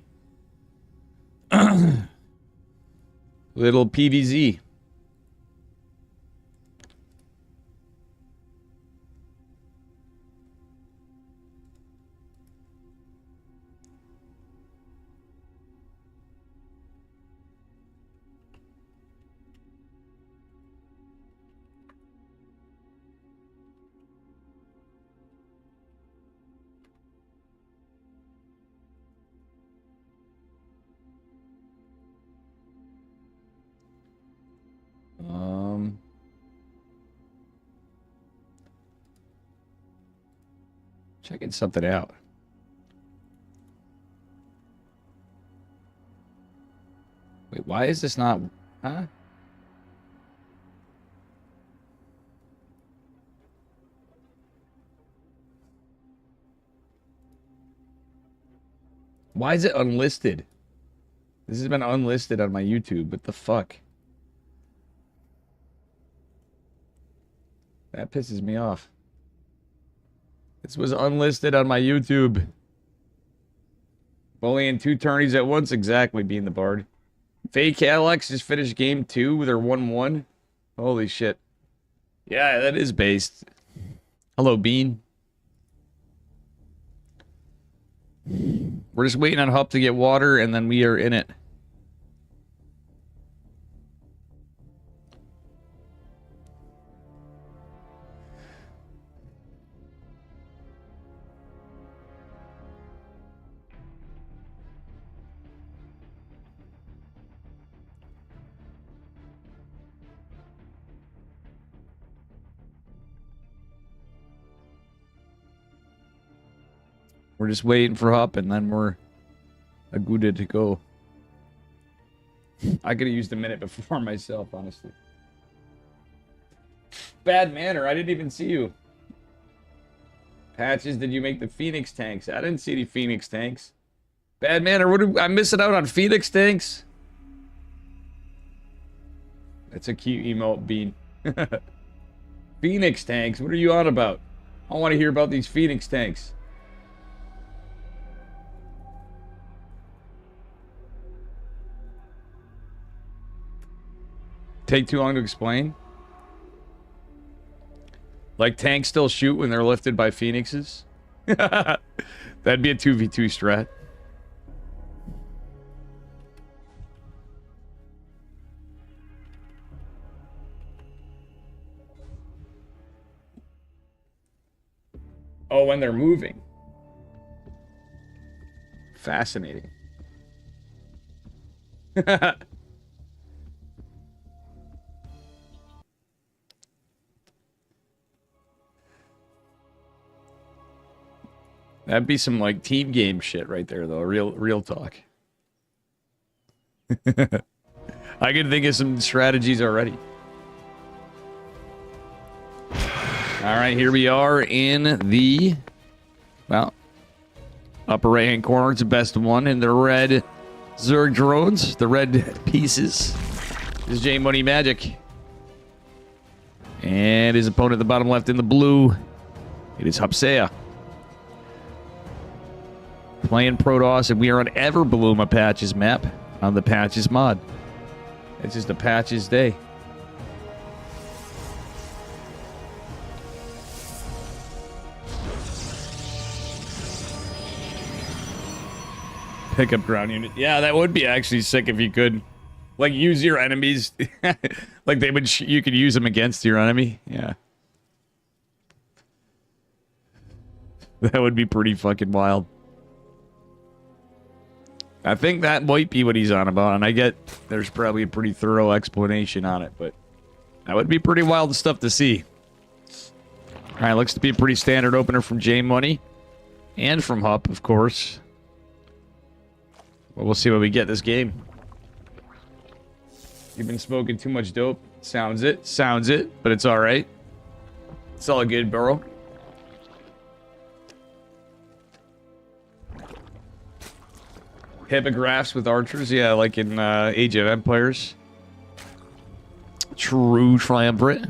Little PVZ. Checking something out. Wait, why is this not... Huh? Why is it unlisted? This has been unlisted on my YouTube. What the fuck? That pisses me off. This was unlisted on my YouTube. Bullying 2 tourneys at once, exactly, being the bard. Fake Alex just finished game 2 with her 1-1. Holy shit. Yeah, that is based. Hello, Bean. We're just waiting on Hup to get water, and then we are in it. We're just waiting for Hup, and then we're a good to go. I could have used a minute before myself, honestly. Bad manner, I didn't even see you. Patches, did you make the Phoenix tanks? I didn't see any Phoenix tanks. Bad manner, I'm missing out on Phoenix tanks? That's a cute emote, Bean. Phoenix tanks, what are you on about? I want to hear about these Phoenix tanks. Take too long to explain? Like tanks still shoot when they're lifted by phoenixes? That'd be a 2v2 strat. Oh, when they're moving. Fascinating. That'd be some like team game shit right there, though. Real talk. I can think of some strategies already. All right, here we are in the, well, upper right-hand corner. It's the best one in the red Zerg drones, the red pieces. This is J Money Magic. And his opponent at the bottom left in the blue. It is Hupsea. Playing Protoss, and we are on Everbloom, a Patches map on the Patches mod. It's just a Patches day. Pickup ground unit. Yeah, that would be actually sick if you could, like, use your enemies. Like they would, you could use them against your enemy. Yeah, that would be pretty fucking wild. I think that might be what he's on about, and I get there's probably a pretty thorough explanation on it, but that would be pretty wild stuff to see. All right, looks to be a pretty standard opener from J Money. And from Hup, of course. Well, we'll see what we get this game. You've been smoking too much dope. Sounds it. Sounds it. But it's alright. It's all good, bro. Hippogriffs with archers. Yeah, like in Age of Empires. True triumvirate.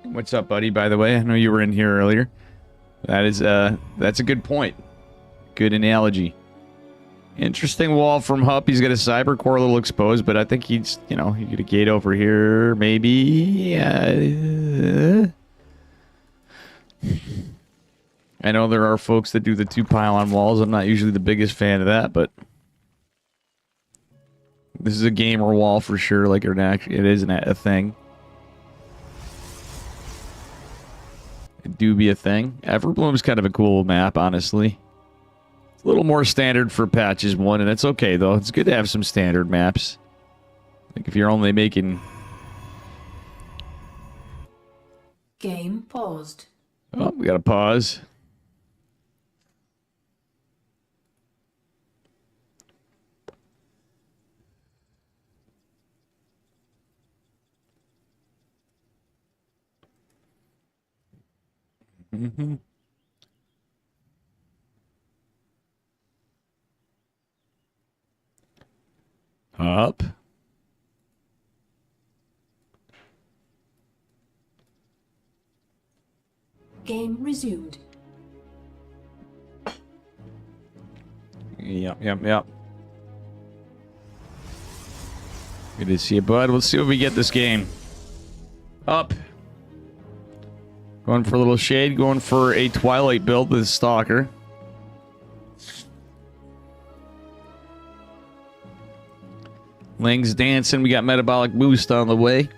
What's up, buddy, by the way? I know you were in here earlier. That's a good point. Good analogy. Interesting wall from Hup. He's got a cyber core a little exposed, but I think he's, you know, he get a gate over here, maybe. I know there are folks that do the 2 pylon walls. I'm not usually the biggest fan of that, but this is a gamer wall for sure. Like it isn't a thing. It do be a thing. Everbloom's kind of a cool map, honestly. It's a little more standard for patches 1, and it's okay though. It's good to have some standard maps. Like if you're only making. Game paused. Oh, we gotta pause. Up. Game resumed. Yep. Good to see you, bud. Let's see what we get this game. Up. Going for a little shade. Going for a Twilight build with Stalker. Ling's dancing. We got Metabolic Boost on the way.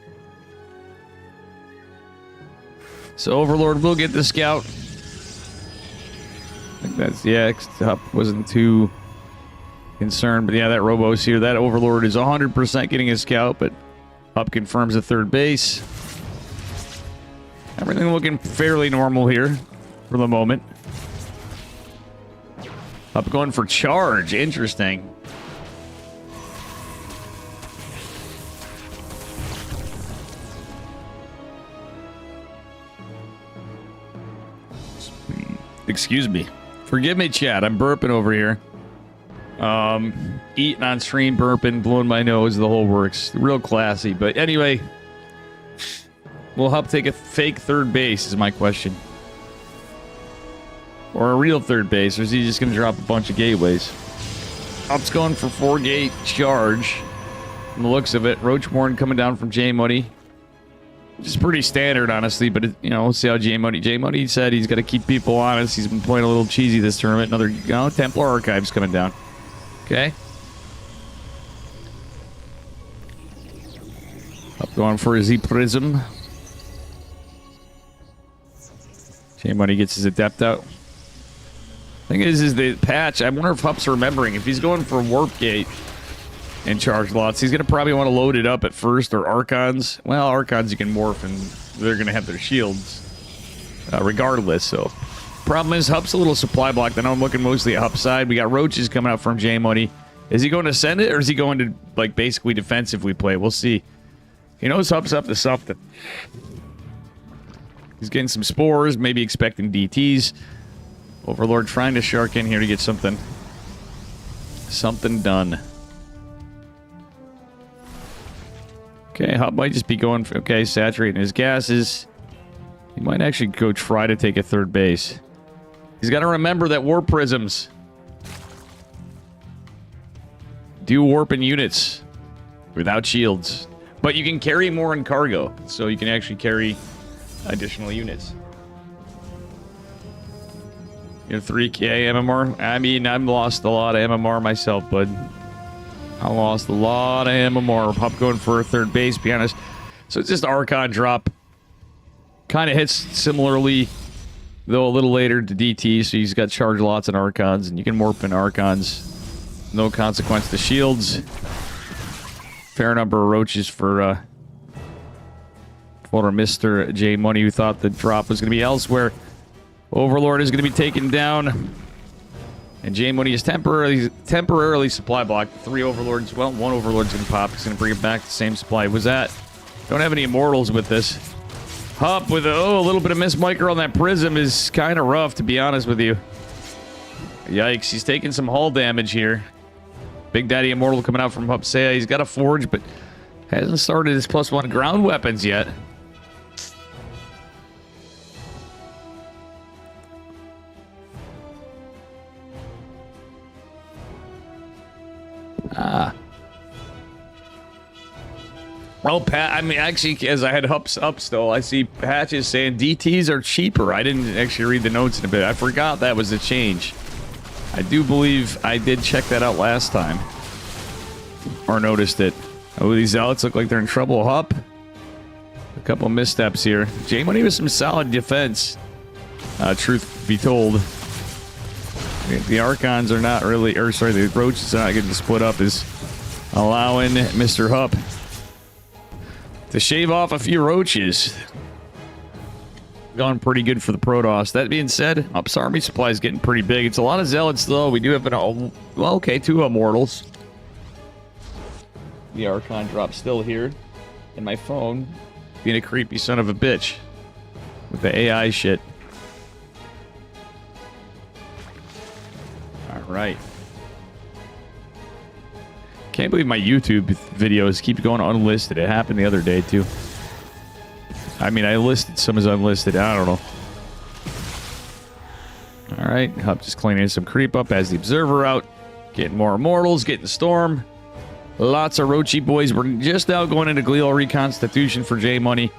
So Overlord will get the Scout. I think that's, yeah, Hup wasn't too concerned. But yeah, that Robo's here. That Overlord is 100% getting a Scout, but Hup confirms the third base. Everything looking fairly normal here for the moment. Hup going for charge. Interesting. Excuse me. Forgive me, chat. I'm burping over here. Eating on stream, burping, blowing my nose, the whole works. Real classy. But anyway, will Hup take a fake third base is my question. Or a real third base, or is he just going to drop a bunch of gateways? Hup's going for 4-gate charge. From the looks of it, Roachborn coming down from J-Money. Which is pretty standard, honestly, but, you know, we'll see how J-Money said he's got to keep people honest. He's been playing a little cheesy this tournament. Another, you know, Templar Archives coming down. Okay. Up going for a Z Prism. J-Money gets his Adept out. Thing is the patch, I wonder if Hup's remembering. If he's going for Warp Gate and charge lots, he's going to probably want to load it up at first, or Archons. Well, Archons you can morph, and they're going to have their shields regardless, so. Problem is, Hup's a little supply blocked. I know I'm looking mostly at Hup's side. We got Roaches coming out from J-Money. Is he going to send it, or is he going to, like, basically defensively play? We'll see. He knows Hup's up to something. He's getting some spores, maybe expecting DTs. Overlord trying to shark in here to get something done. Okay, Hup might just be going for, okay, saturating his gases. He might actually go try to take a third base. He's got to remember that Warp Prisms do warp in units without shields. But you can carry more in cargo, so you can actually carry additional units. You have 3K MMR? I mean, I've lost a lot of MMR myself, bud. I lost a lot of MMR. Hup going for a third base, be honest. So it's just Archon drop. Kind of hits similarly, though a little later to DT, so he's got charge lots and Archons, and you can morph in Archons. No consequence to shields. Fair number of Roaches for Mr. J Money, who thought the drop was going to be elsewhere. Overlord is going to be taken down. And J Money is temporarily supply blocked. 3 Overlords. Well, 1 Overlord's going to pop. He's going to bring it back to the same supply it was at. Don't have any Immortals with this. Hup with a little bit of Miss Micro on that Prism is kind of rough, to be honest with you. Yikes, he's taking some hull damage here. Big Daddy Immortal coming out from Hupsea. He's got a Forge, but hasn't started his +1 ground weapons yet. Well, Pat, I mean, actually, as I had Hups up still, I see Patches saying DTs are cheaper. I didn't actually read the notes in a bit. I forgot that was a change. I do believe I did check that out last time. Or noticed it. Oh, these Zealots look like they're in trouble. Hup. A couple missteps here. J-Money with some solid defense. Truth be told. The Archons are not really... Or, sorry, the Roaches are not getting split up. Is allowing Mr. Hup to shave off a few Roaches. Gone pretty good for the Protoss. That being said, Hup's army supply is getting pretty big. It's a lot of Zealots, though. We do have well, okay, 2 Immortals. The Archon drop still here. And my phone being a creepy son of a bitch. With the AI shit. Alright. Can't believe my YouTube videos keep going unlisted. It happened the other day, too. I mean, I listed some as unlisted. I don't know. Alright, Hup just cleaning some creep up as the Observer out. Getting more Immortals, getting Storm. Lots of Roachy boys. We're just now going into Glial Reconstitution for J-Money.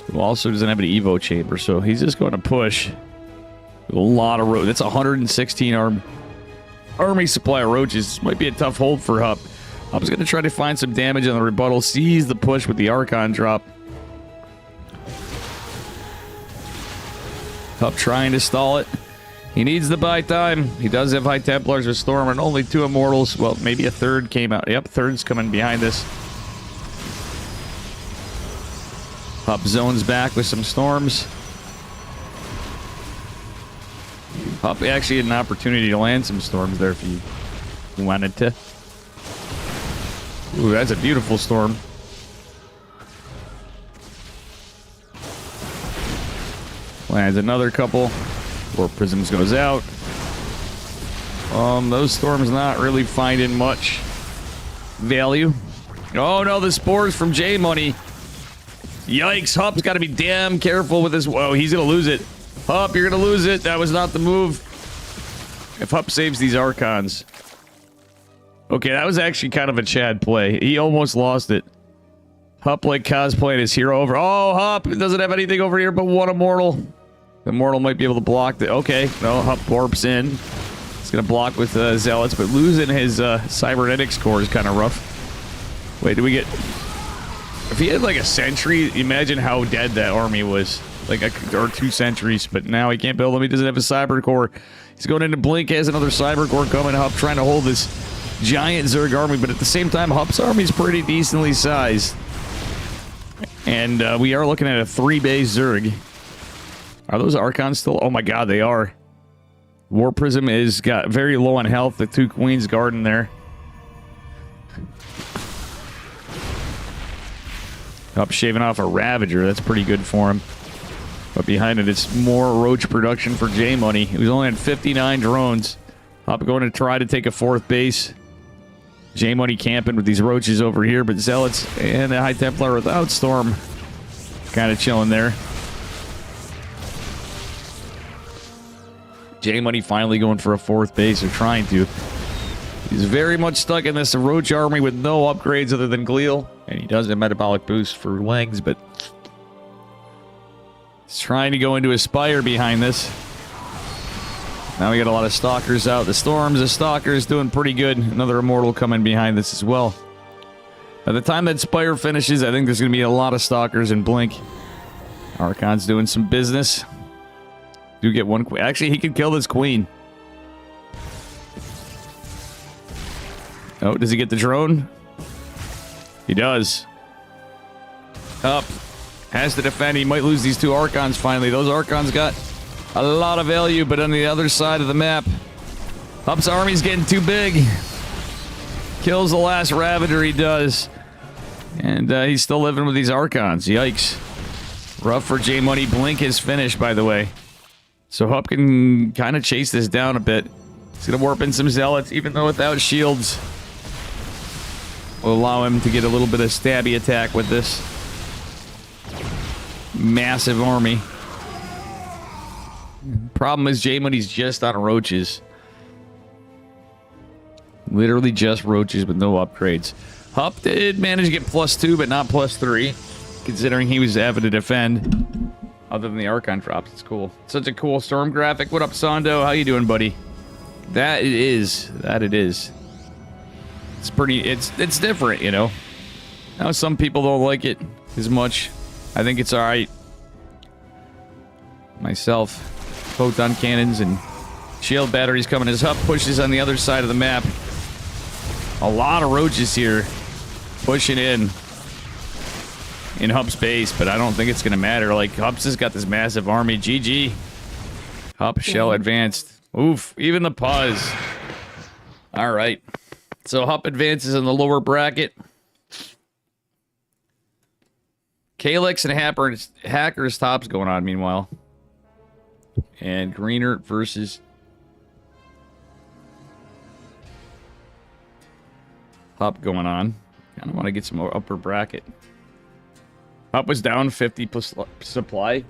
Who also doesn't have an Evo chamber, so he's just going to push. A lot of Roach. That's 116 army supply of Roaches. This might be a tough hold for Hup. Hup's going to try to find some damage on the rebuttal. Sees the push with the Archon drop. Hup trying to stall it. He needs the buy time. He does have High Templars with Storm and only 2 Immortals. Well, maybe a 3rd came out. Yep, 3rd's coming behind this. Hup zones back with some Storms. Hup actually had an opportunity to land some Storms there if you wanted to. Ooh, that's a beautiful Storm. Lands another couple. 4 Prisms goes out. Those Storms not really finding much value. Oh no, the Spores from J-Money. Yikes, Hup's got to be damn careful with this. Whoa, he's going to lose it. Hup, you're going to lose it. That was not the move. If Hup saves these Archons. Okay, that was actually kind of a Chad play. He almost lost it. Hup like cosplaying his hero over. Oh, Hup doesn't have anything over here but 1 Immortal. The Immortal might be able to block the... Okay, no, Hup warps in. He's going to block with Zealots, but losing his Cybernetics core is kind of rough. Wait, do we get... If he had like a sentry, imagine how dead that army was. Like, or 2 sentries, but now he can't build them. He doesn't have a Cyber core. He's going into Blink, has another Cyber core coming. Hup trying to hold this giant Zerg army, but at the same time, Hup's army is pretty decently sized. And we are looking at a 3-base Zerg. Are those Archons still? Oh my god, they are. War Prism is got very low on health. The 2 Queens Garden there. Up shaving off a Ravager. That's pretty good for him. But behind it, it's more Roach production for J-Money. He was only at 59 drones. Up going to try to take a 4th base. J-Money camping with these Roaches over here, but Zealots and a High Templar without Storm kind of chilling there. J-Money finally going for a 4th base, or trying to. He's very much stuck in this Roach army with no upgrades other than Glial. And he does have Metabolic Boost for legs, but... he's trying to go into Aspire behind this. Now we got a lot of Stalkers out. The Storms, the Stalkers doing pretty good. Another Immortal coming behind this as well. By the time that Spire finishes, I think there's going to be a lot of Stalkers in Blink. Archon's doing some business. Do get 1 queen. Actually, he could kill this queen. Oh, does he get the drone? He does. Up. Has to defend. He might lose these 2 Archons finally. Those Archons got a lot of value, but on the other side of the map, Hup's army's getting too big. Kills the last Ravager he does. And he's still living with these Archons. Yikes. Rough for J Money. Blink is finished, by the way. So Hup can kind of chase this down a bit. He's going to warp in some Zealots, even though without shields. Will allow him to get a little bit of stabby attack with this massive army. Problem is J Money's just on roaches. Literally just roaches with no upgrades. Hup did manage to get +2, but not +3. Considering he was avid to defend. Other than the Archon drops, it's cool. Such a cool storm graphic. What up, Sando? How you doing, buddy? That it is. That it is. It's pretty... It's different, you know? Now, some people don't like it as much. I think it's alright. Myself. Photon cannons and shield batteries coming as Hup pushes on the other side of the map. A lot of roaches here pushing in Hup's base, but I don't think it's going to matter. Like, Hup's just got this massive army. GG. Hup shell advanced. Oof, even the pause. All right. So Hup advances in the lower bracket. Kalex and Hackers tops going on meanwhile. And Greener versus Hup going on. Kind of want to get some more upper bracket. Hup was down 50 plus supply.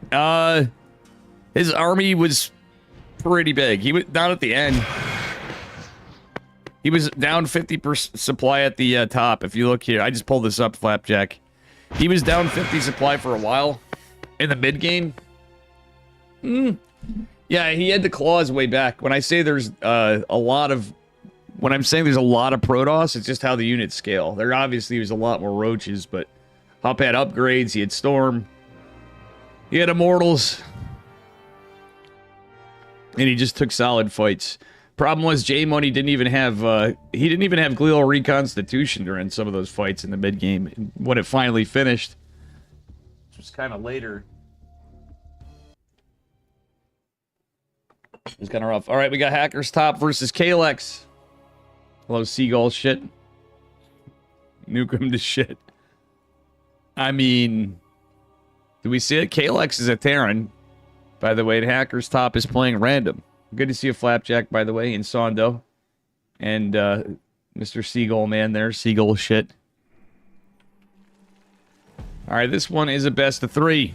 His army was pretty big. He was down at the end. He was down 50% supply at the top. If you look here, I just pulled this up, Flapjack. He was down 50 supply for a while in the mid game. Yeah, he had the claws way back. When I say there's a lot of... When I'm saying there's a lot of Protoss, it's just how the units scale. There obviously was a lot more roaches, but Hup had upgrades, he had Storm, he had Immortals, and he just took solid fights. Problem was, J Money didn't even have he didn't even have glial reconstitution during some of those fights in the mid game. When it finally finished, which was kind of later, it was kind of rough. All right, we got Hackers top versus Kalex. Hello, Seagull shit. Nuke him to shit. I mean, do we see it? Kalex is a Terran, by the way, and Hackers top is playing random. Good to see a Flapjack, by the way, in Sondo. And Mr. Seagull man there, Seagull shit. Alright, this one is a best of 3.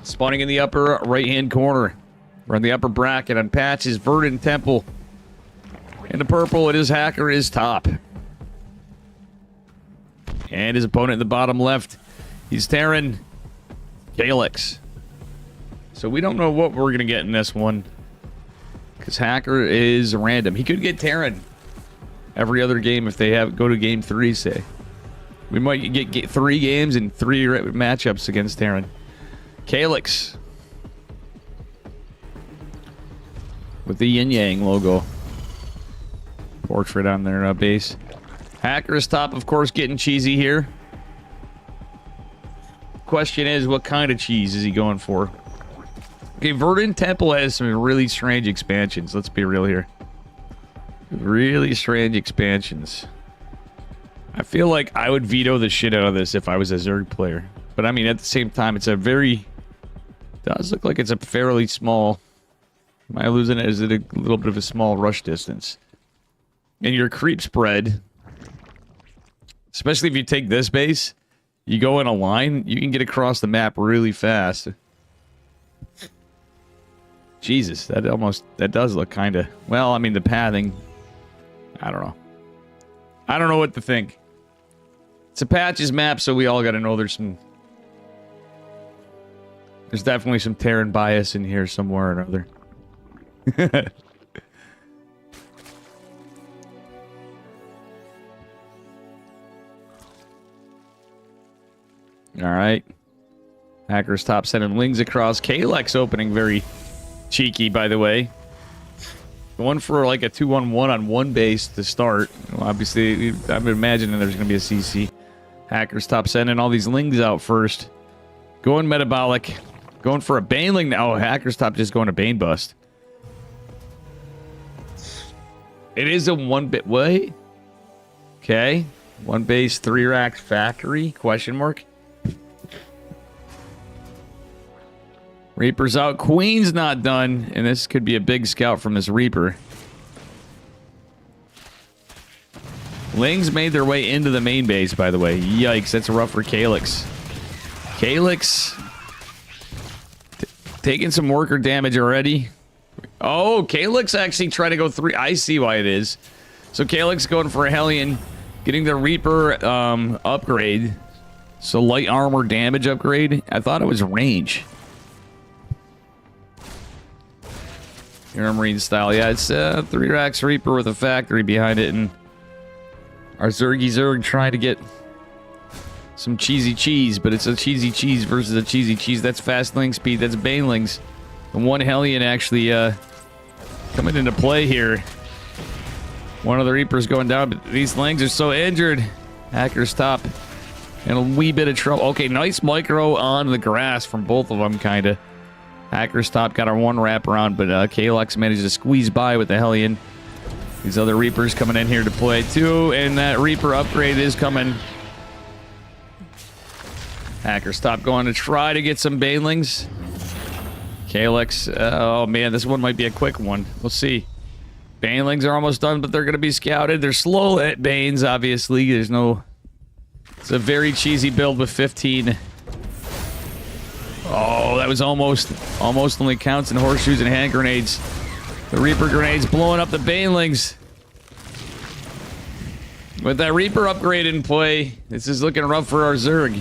Spawning in the upper right-hand corner. We're in the upper bracket on Patches, Verdant Temple. In the purple, it is Hacker is top. And his opponent in the bottom left, he's Terran Kalex. So we don't know what we're going to get in this one. Because Hacker is random. He could get Terran every other game if they go to game 3, say. We might get 3 games and 3 matchups against Terran. Kalex. With the Yin Yang logo. Portrait on their base. Hacker's top, of course, getting cheesy here. Question is, what kind of cheese is he going for? Okay, Verdant Temple has some really strange expansions. Let's be real here. Really strange expansions. I feel like I would veto the shit out of this if I was a Zerg player. But I mean, at the same time, it's a very... does look like it's a fairly small... Am I losing it? Is it a little bit of a small rush distance? And your creep spread... especially if you take this base, you go in a line, you can get across the map really fast. Jesus, that does look kind of... well, I mean, the pathing... I don't know. I don't know what to think. It's a Patches map, so we all got to know there's some... there's definitely some Terran bias in here somewhere or another. Alright. Hackers top sending wings across. Kalex opening very cheeky, by the way. Going for like a 2-on-1 on one base to start. Well, obviously, I'm imagining there's going to be a CC. Hackers top sending all these lings out first. Going metabolic. Going for a Baneling now. Oh, Hacker's Top just going to Bane Bust. It is a 1-bit. Wait. Okay. 1 base, 3 racks factory? Question mark. Reaper's out. Queen's not done. And this could be a big scout from this Reaper. Lings made their way into the main base, by the way. Yikes, that's rough for Calyx. Calyx taking some worker damage already. Oh, Calyx actually tried to go 3. I see why it is. So Calyx going for a Hellion, getting the Reaper upgrade. So light armor damage upgrade. I thought it was range. Air Marine style. Yeah, it's 3 racks Reaper with a factory behind it, and our Zerg trying to get some cheesy cheese, but it's a cheesy cheese versus a cheesy cheese. That's fast link speed. That's Banelings. And 1 Hellion actually coming into play here. One of the Reapers going down, but these Lings are so injured. Hacker's Top in a wee bit of trouble. Okay, nice micro on the grass from both of them, kind of. Hacker's Top got our 1 wrap around, but Kalex managed to squeeze by with the Hellion. These other Reapers coming in here to play too, and that Reaper upgrade is coming. Hacker's Top going to try to get some Banelings. Kalex, oh man, this one might be a quick one. We'll see. Banelings are almost done, but they're going to be scouted. They're slow at Banes, obviously. There's no... It's a very cheesy build with 15. Oh, that was almost only counts in horseshoes and hand grenades. The Reaper grenades blowing up the Banelings. With that Reaper upgrade in play, this is looking rough for our Zerg.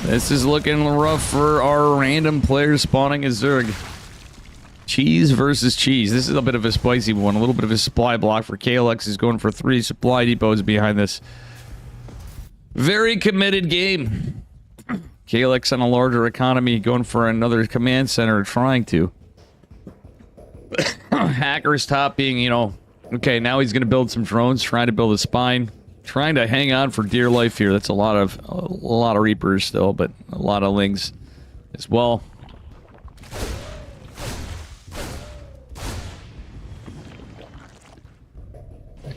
This is looking rough for our random players spawning a Zerg. Cheese versus cheese. This is a bit of a spicy one. A little bit of a supply block for KLX is going for 3 supply depots behind this. Very committed game. KLX on a larger economy going for another command center, trying to. Hacker's Top being, you know, okay, now he's going to build some drones, trying to build a spine. Trying to hang on for dear life here. That's a lot of Reapers still, but a lot of Lings as well.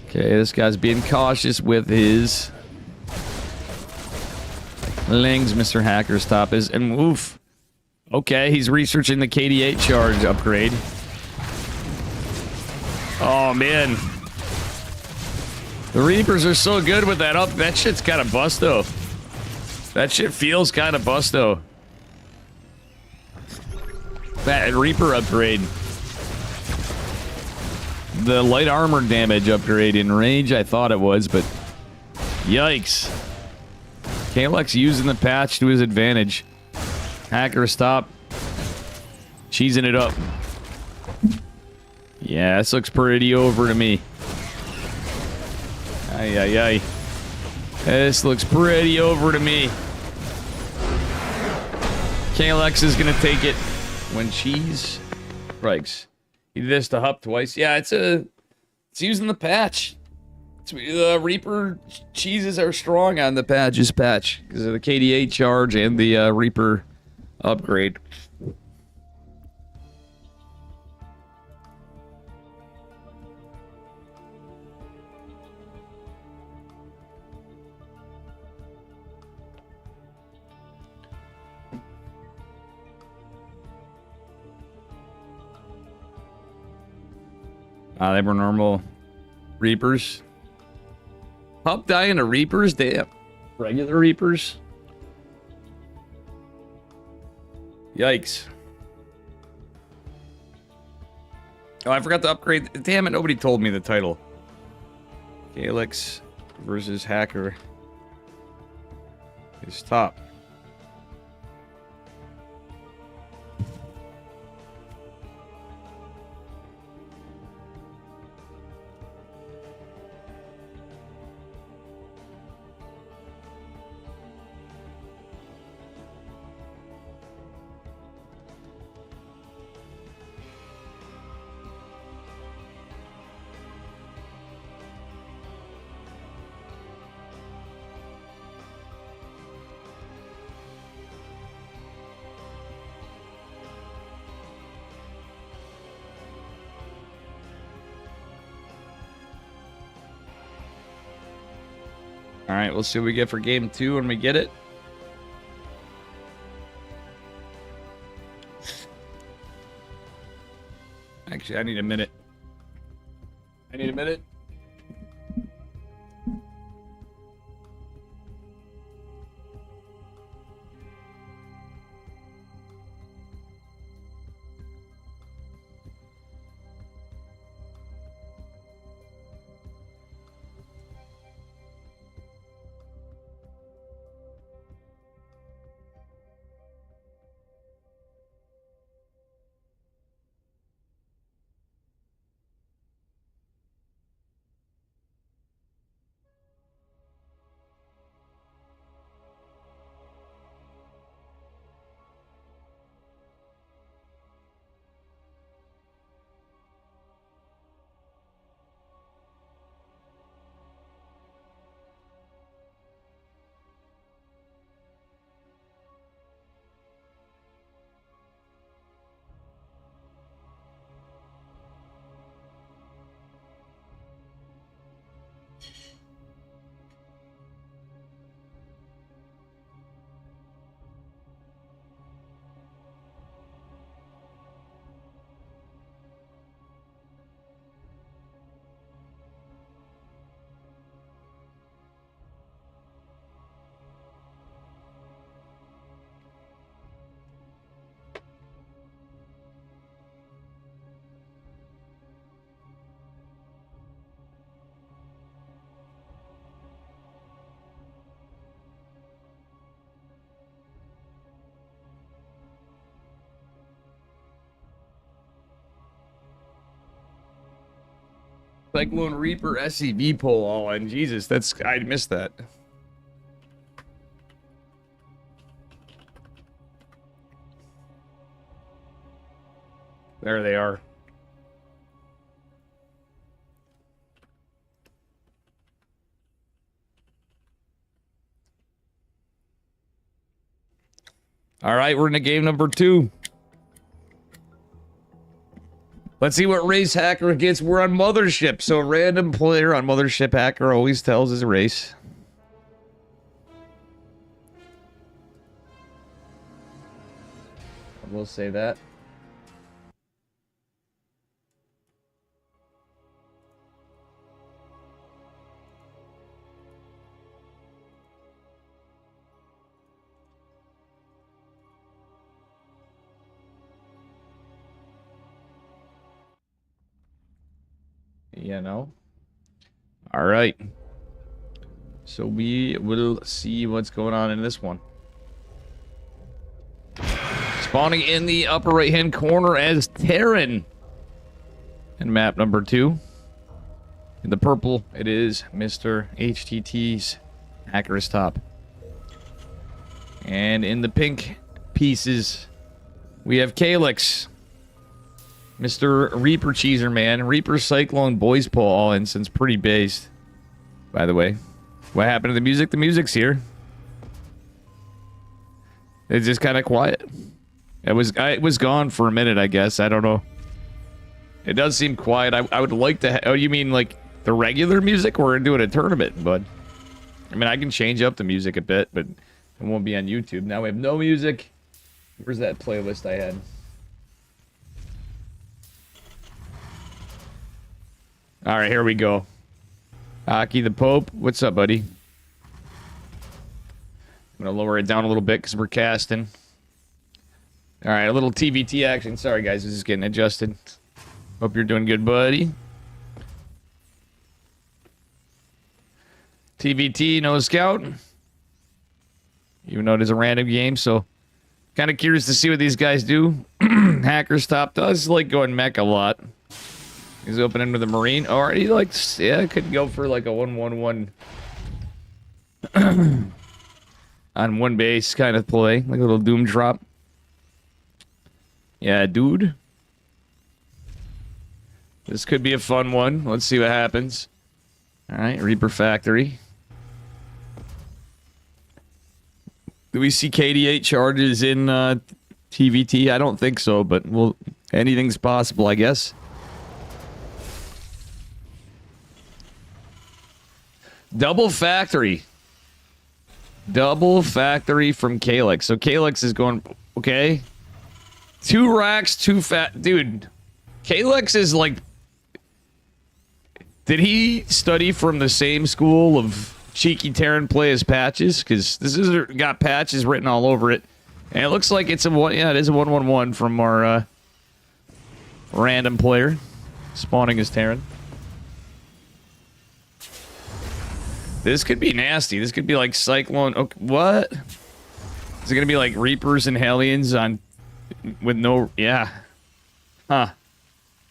Okay, this guy's being cautious with his Lings. Mr. Hacker's Top is, and oof. Okay, he's researching the KD8 charge upgrade. Oh man. The Reapers are so good with that up. That shit's kind of busto. That shit feels kind of busto. That Reaper upgrade. The light armor damage upgrade in range, I thought it was, but yikes. Kalex using the patch to his advantage. Hacker's Top. Cheesing it up. Yeah, this looks pretty over to me. Ay, ay, ay. This looks pretty over to me. Kalex is going to take it when cheese strikes. He did this to Hup twice. Yeah, it's using the patch. The Reaper cheeses are strong on the patches patch because of the KD8 charge and the Reaper upgrade. They were normal Reapers. Pup dying to Reapers? Damn. Regular Reapers? Yikes. Oh, I forgot to upgrade. Damn it, nobody told me the title. Calyx versus Hacker is top. All right, we'll see what we get for game 2 when we get it. Actually, I need a minute. I need a minute. Cyclone Reaper SCV pull all in. Jesus, that's I missed that. There they are. All right, we're into game number 2. Let's see what race Hacker gets. We're on Mothership, so a random player on Mothership Hacker always tells his race. I will say that. You know. All right. So we will see what's going on in this one. Spawning in the upper right-hand corner as Terran. And map number 2. In the purple, it is Mr. HTT's Hacker's Top. And in the pink pieces, we have Calyx. Mr. Reaper Cheeser Man. Reaper Cyclone Boys Pull all in since pretty based. By the way. What happened to the music? The music's here. It's just kind of quiet. It was gone for a minute, I guess. I don't know. It does seem quiet. I would like to... Oh, you mean like the regular music? We're doing a tournament, but... I mean, I can change up the music a bit, but it won't be on YouTube. Now we have no music. Where's that playlist I had? All right, here we go. Aki the Pope, what's up, buddy? I'm gonna lower it down a little bit because we're casting. All right, a little TVT action. Sorry, guys, this is getting adjusted. Hope you're doing good, buddy. TVT, no scout. Even though it is a random game, so kind of curious to see what these guys do. Hacker's Top does like going mech a lot. He's opening with a Marine. Or he likes, yeah, could go for like a 1-1-1 on one base kind of play. Like a little Doom drop. Yeah, dude. This could be a fun one. Let's see what happens. Alright, Reaper Factory. Do we see KD8 charges in TVT? I don't think so, but well, anything's possible, I guess. Double Factory. Double factory from Calyx. So Calyx is going, okay. 2 racks, 2 fat. Dude, Calyx is like, did he study from the same school of cheeky Terran play as Patches? Because this is got Patches written all over it. And it looks like it's a one. Yeah, it is a 1-1-1 from our random player spawning as Terran. This could be nasty. This could be like Cyclone. Okay, what? Is it gonna be like Reapers and Hellions on with no? Yeah. Huh.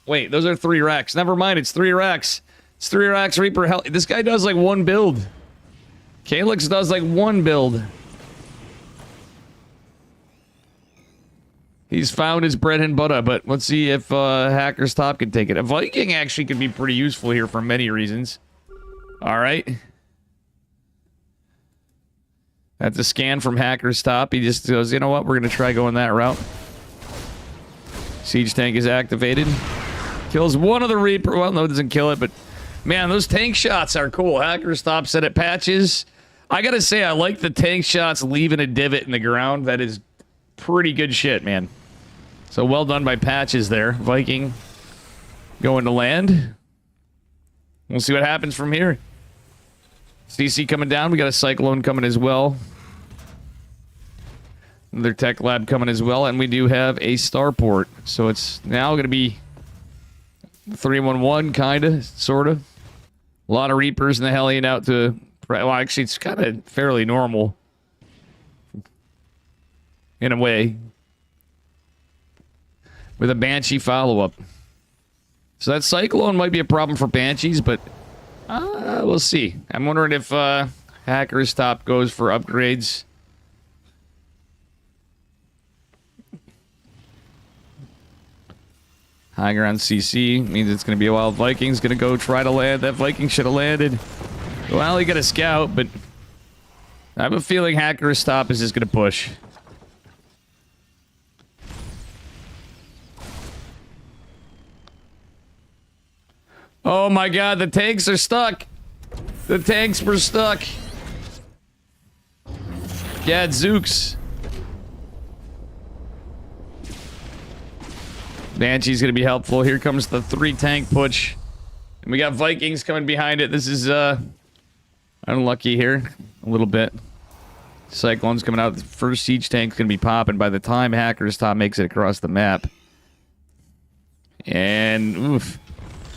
Wait, those are 3 racks. Never mind. It's 3 racks. It's 3 racks. Reaper Hell. This guy does like 1 build. Calyx does like 1 build. He's found his bread and butter, but let's see if Hacker's Top can take it. A Viking actually could be pretty useful here for many reasons. All right. That's a scan from Hacker's Top. He just goes, you know what? We're going to try going that route. Siege tank is activated. Kills one of the Reaper. Well, no, it doesn't kill it, but man, those tank shots are cool. Hacker's Top set at Patches. I got to say, I like the tank shots leaving a divot in the ground. That is pretty good shit, man. So well done by Patches there. Viking going to land. We'll see what happens from here. CC coming down. We got a Cyclone coming as well. Another Tech Lab coming as well. And we do have a Starport. So it's now going to be 3-1-1, kind of, sort of. A lot of Reapers and the Hellion out to... Well, actually, it's kind of fairly normal. In a way. With a Banshee follow-up. So that Cyclone might be a problem for Banshees, but we'll see. I'm wondering if Hacker's Top goes for upgrades. High ground CC means it's going to be a wild. Viking's going to go try to land. That Viking should have landed. Well, he got a scout, but I have a feeling Hacker's Top is just going to push. Oh my god, the tanks are stuck. The tanks were stuck. Gadzooks. Banshee's gonna be helpful. Here comes the 3 tank push. And we got Vikings coming behind it. This is unlucky here. A little bit. Cyclone's coming out. The first siege tank's gonna be popping by the time Hacker's Top makes it across the map. And oof.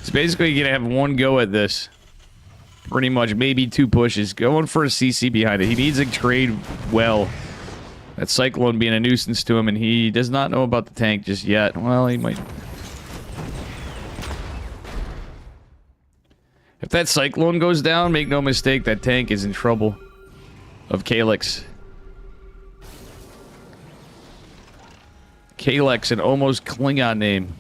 It's basically gonna have 1 go at this. Pretty much, maybe 2 pushes. Going for a CC behind it. He needs to trade well. That Cyclone being a nuisance to him, and he does not know about the tank just yet. Well, he might. If that Cyclone goes down, make no mistake, that tank is in trouble. Of Calyx. Calyx, an almost Klingon name.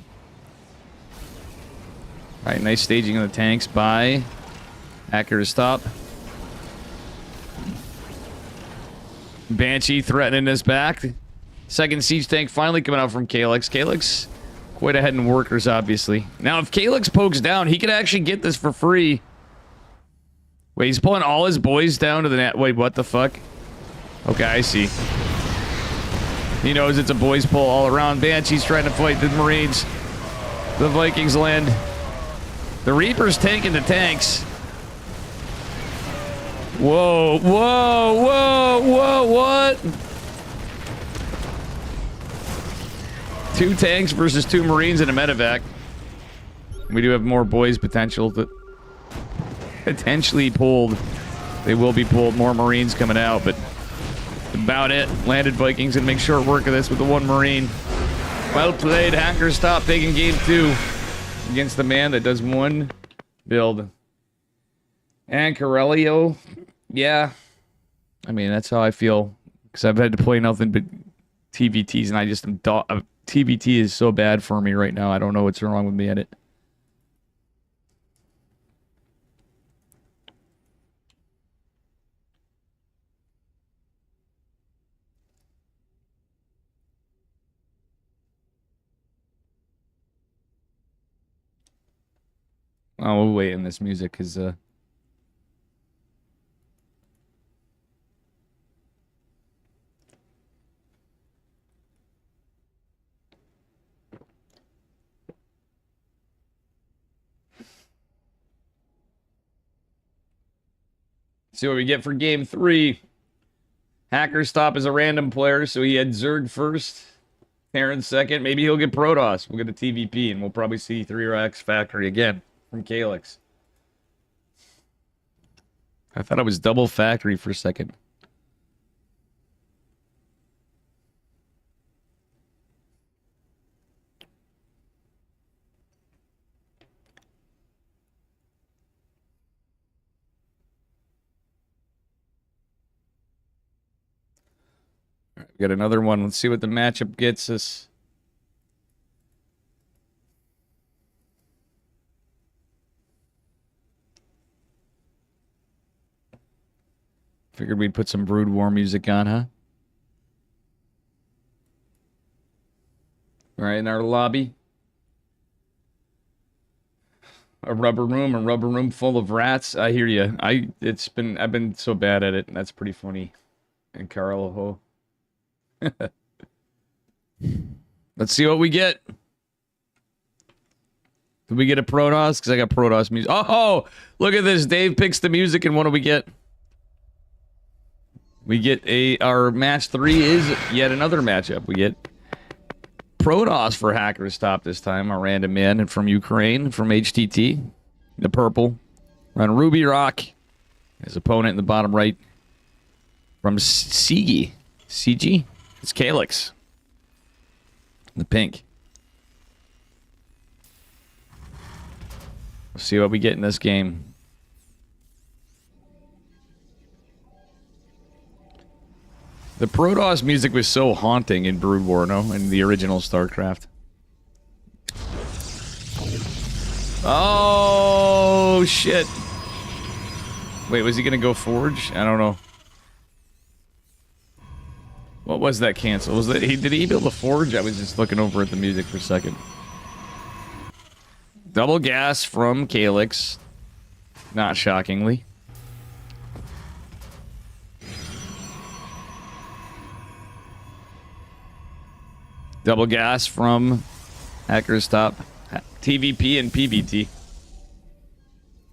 Alright, nice staging of the tanks by Hacker's Top. Banshee threatening us back. Second siege tank finally coming out from Calyx. Calyx quite ahead in workers, obviously. Now, if Calyx pokes down, he could actually get this for free. Wait, he's pulling all his boys down to the net. Wait, what the fuck? Okay, I see. He knows it's a boys pull all around. Banshee's trying to fight the Marines. The Vikings land. The Reaper's tanking the tanks. Whoa, whoa, whoa, whoa, what? 2 tanks versus 2 Marines and a medevac. We do have more boys potential to potentially pulled. They will be pulled. More Marines coming out, but about it. Landed Vikings and make short work of this with the 1 Marine. Well played. Hacker's Top taking game 2 against the man that does 1 build. And Corelio, yeah. I mean, that's how I feel. Because I've had to play nothing but TVTs, and I just am... TVT is so bad for me right now. I don't know what's wrong with me at it. Oh, we'll wait in this music, because... See what we get for game 3. Hackerstop is a random player, so he had Zerg first, Terran second. Maybe he'll get Protoss. We'll get a TVP, and we'll probably see 3RX Factory again from Calyx. I thought it was double Factory for a second. All right, we got another one. Let's see what the matchup gets us. Figured we'd put some Brood War music on, huh? All right, in our lobby. A rubber room full of rats. I hear you. I've been so bad at it. That's pretty funny. And Carl Ho. Let's see what we get. Did we get a Protoss? Because I got Protoss music. Oh, look at this. Dave picks the music, and what do we get? We get our match 3 is yet another matchup. We get Protoss for Hackerstop this time. A random man and from Ukraine, from HTT. The purple. On Ruby Rock. His opponent in the bottom right. From CG. CG? It's Calyx. The pink. Let's see what we get in this game. The Protoss music was so haunting in Brood War, no? In the original Starcraft. Oh, shit. Wait, was he gonna go Forge? I don't know. What was that cancel? Was that did he build a Forge? I was just looking over at the music for a second. Double gas from Calyx. Not shockingly. Double gas from Hackerstop. TVP and PVT.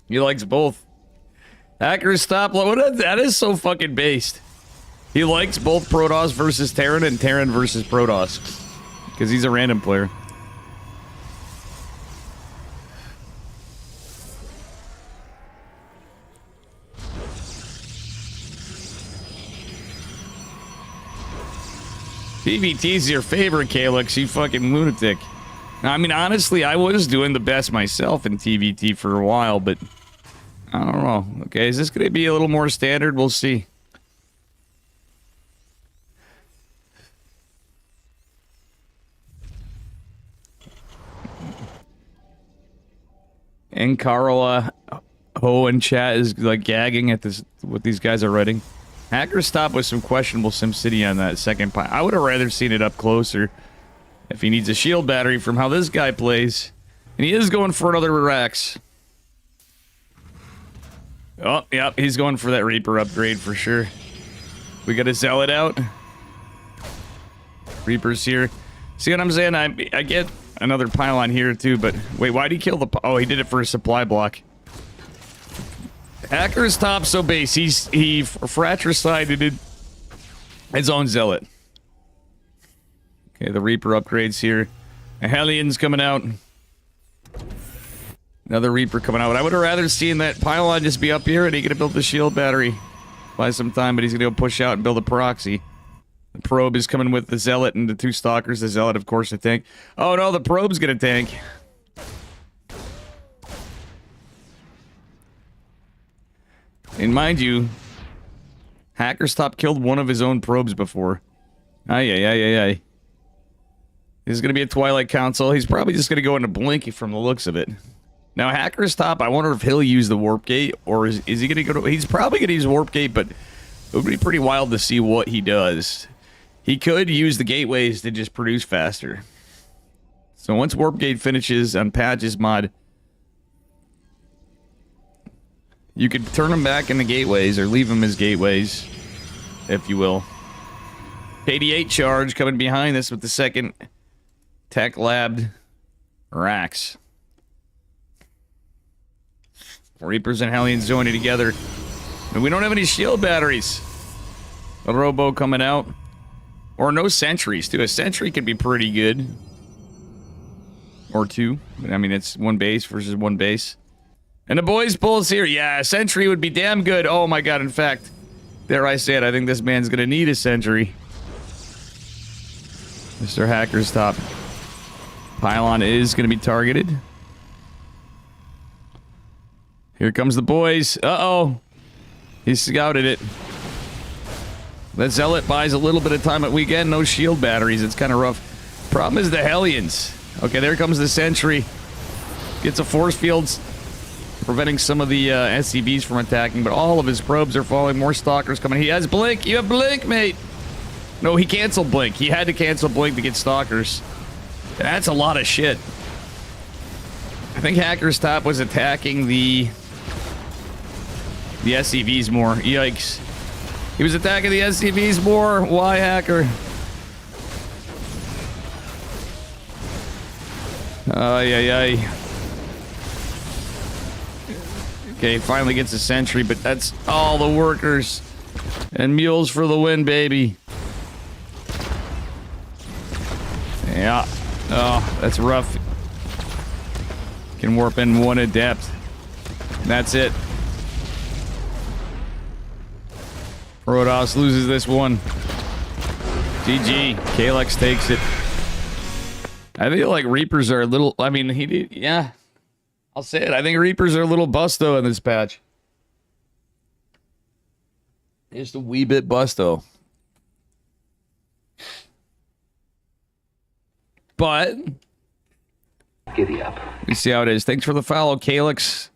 He likes both. Hackerstop, that is so fucking based. He likes both Protoss versus Terran and Terran versus Protoss. Because he's a random player. PVT's your favorite, Calyx, you fucking lunatic. I mean, honestly, I was doing the best myself in TVT for a while, but I don't know. Okay, is this going to be a little more standard? We'll see. And Carl Ho in chat is like gagging at this what these guys are writing. Hackerstop with some questionable SimCity on that second pie. I would have rather seen it up closer. If he needs a shield battery from how this guy plays. And he is going for another Rex. Oh, yep, he's going for that Reaper upgrade for sure. We got to sell it out. Reaper's here. See what I'm saying? I get another pylon here too, but wait, why'd he kill the... Oh, he did it for a supply block. Hackerstop so base. He fratricided his own zealot. Okay, the Reaper upgrades here. A Hellions coming out. Another Reaper coming out. I would have rather seen that pylon just be up here and he could have built the shield battery. Buy some time, but he's gonna go push out and build a proxy. The probe is coming with the zealot and the 2 stalkers. The zealot, of course, the tank. Oh no, the probe's gonna tank. And mind you, Hackerstop killed one of his own probes before. Ay. This is going to be a Twilight Council. He's probably just going to go into Blinky from the looks of it. Now, Hackerstop, I wonder if he'll use the Warp Gate, or is he going to go to... He's probably going to use Warp Gate, but it would be pretty wild to see what he does. He could use the gateways to just produce faster. So once Warp Gate finishes on Patch's mod... You could turn them back into gateways, or leave them as gateways, if you will. 88 charge coming behind this with the second Tech Lab Rax. Reapers and Hellions joining together. And we don't have any shield batteries. A robo coming out. Or no sentries, too. A sentry could be pretty good. Or two. I mean, it's one base versus one base. And the boys pulls here. Yeah, a sentry would be damn good. Oh my god, in fact, dare I say it, I think this man's gonna need a sentry. Mr. Hacker's top. Pylon is gonna be targeted. Here comes the boys. Uh-oh. He scouted it. That Zealot buys a little bit of time at weekend. No shield batteries. It's kind of rough. Problem is the Hellions. Okay, there comes the sentry. Gets a force field, preventing some of the SCVs from attacking, but all of his probes are falling. More stalkers coming. He has blink. You have blink, mate. No, he canceled blink. He had to cancel blink to get stalkers. That's a lot of shit. I think Hacker's top was attacking the SCVs more. Yikes. He was attacking the SCVs more. Why, Hacker? Ay, ay, ay. Okay, finally gets a sentry, but that's all the workers. And mules for the win, baby. Yeah. Oh, that's rough. Can warp in one adept. That's it. Protoss loses this one. GG. Kalex takes it. I feel like Reapers are a little... I mean, he did... Yeah. I'll say it. I think Reapers are a little busto in this patch. Just a wee bit busto. But... Giddy up. We see how it is. Thanks for the follow, Kalex.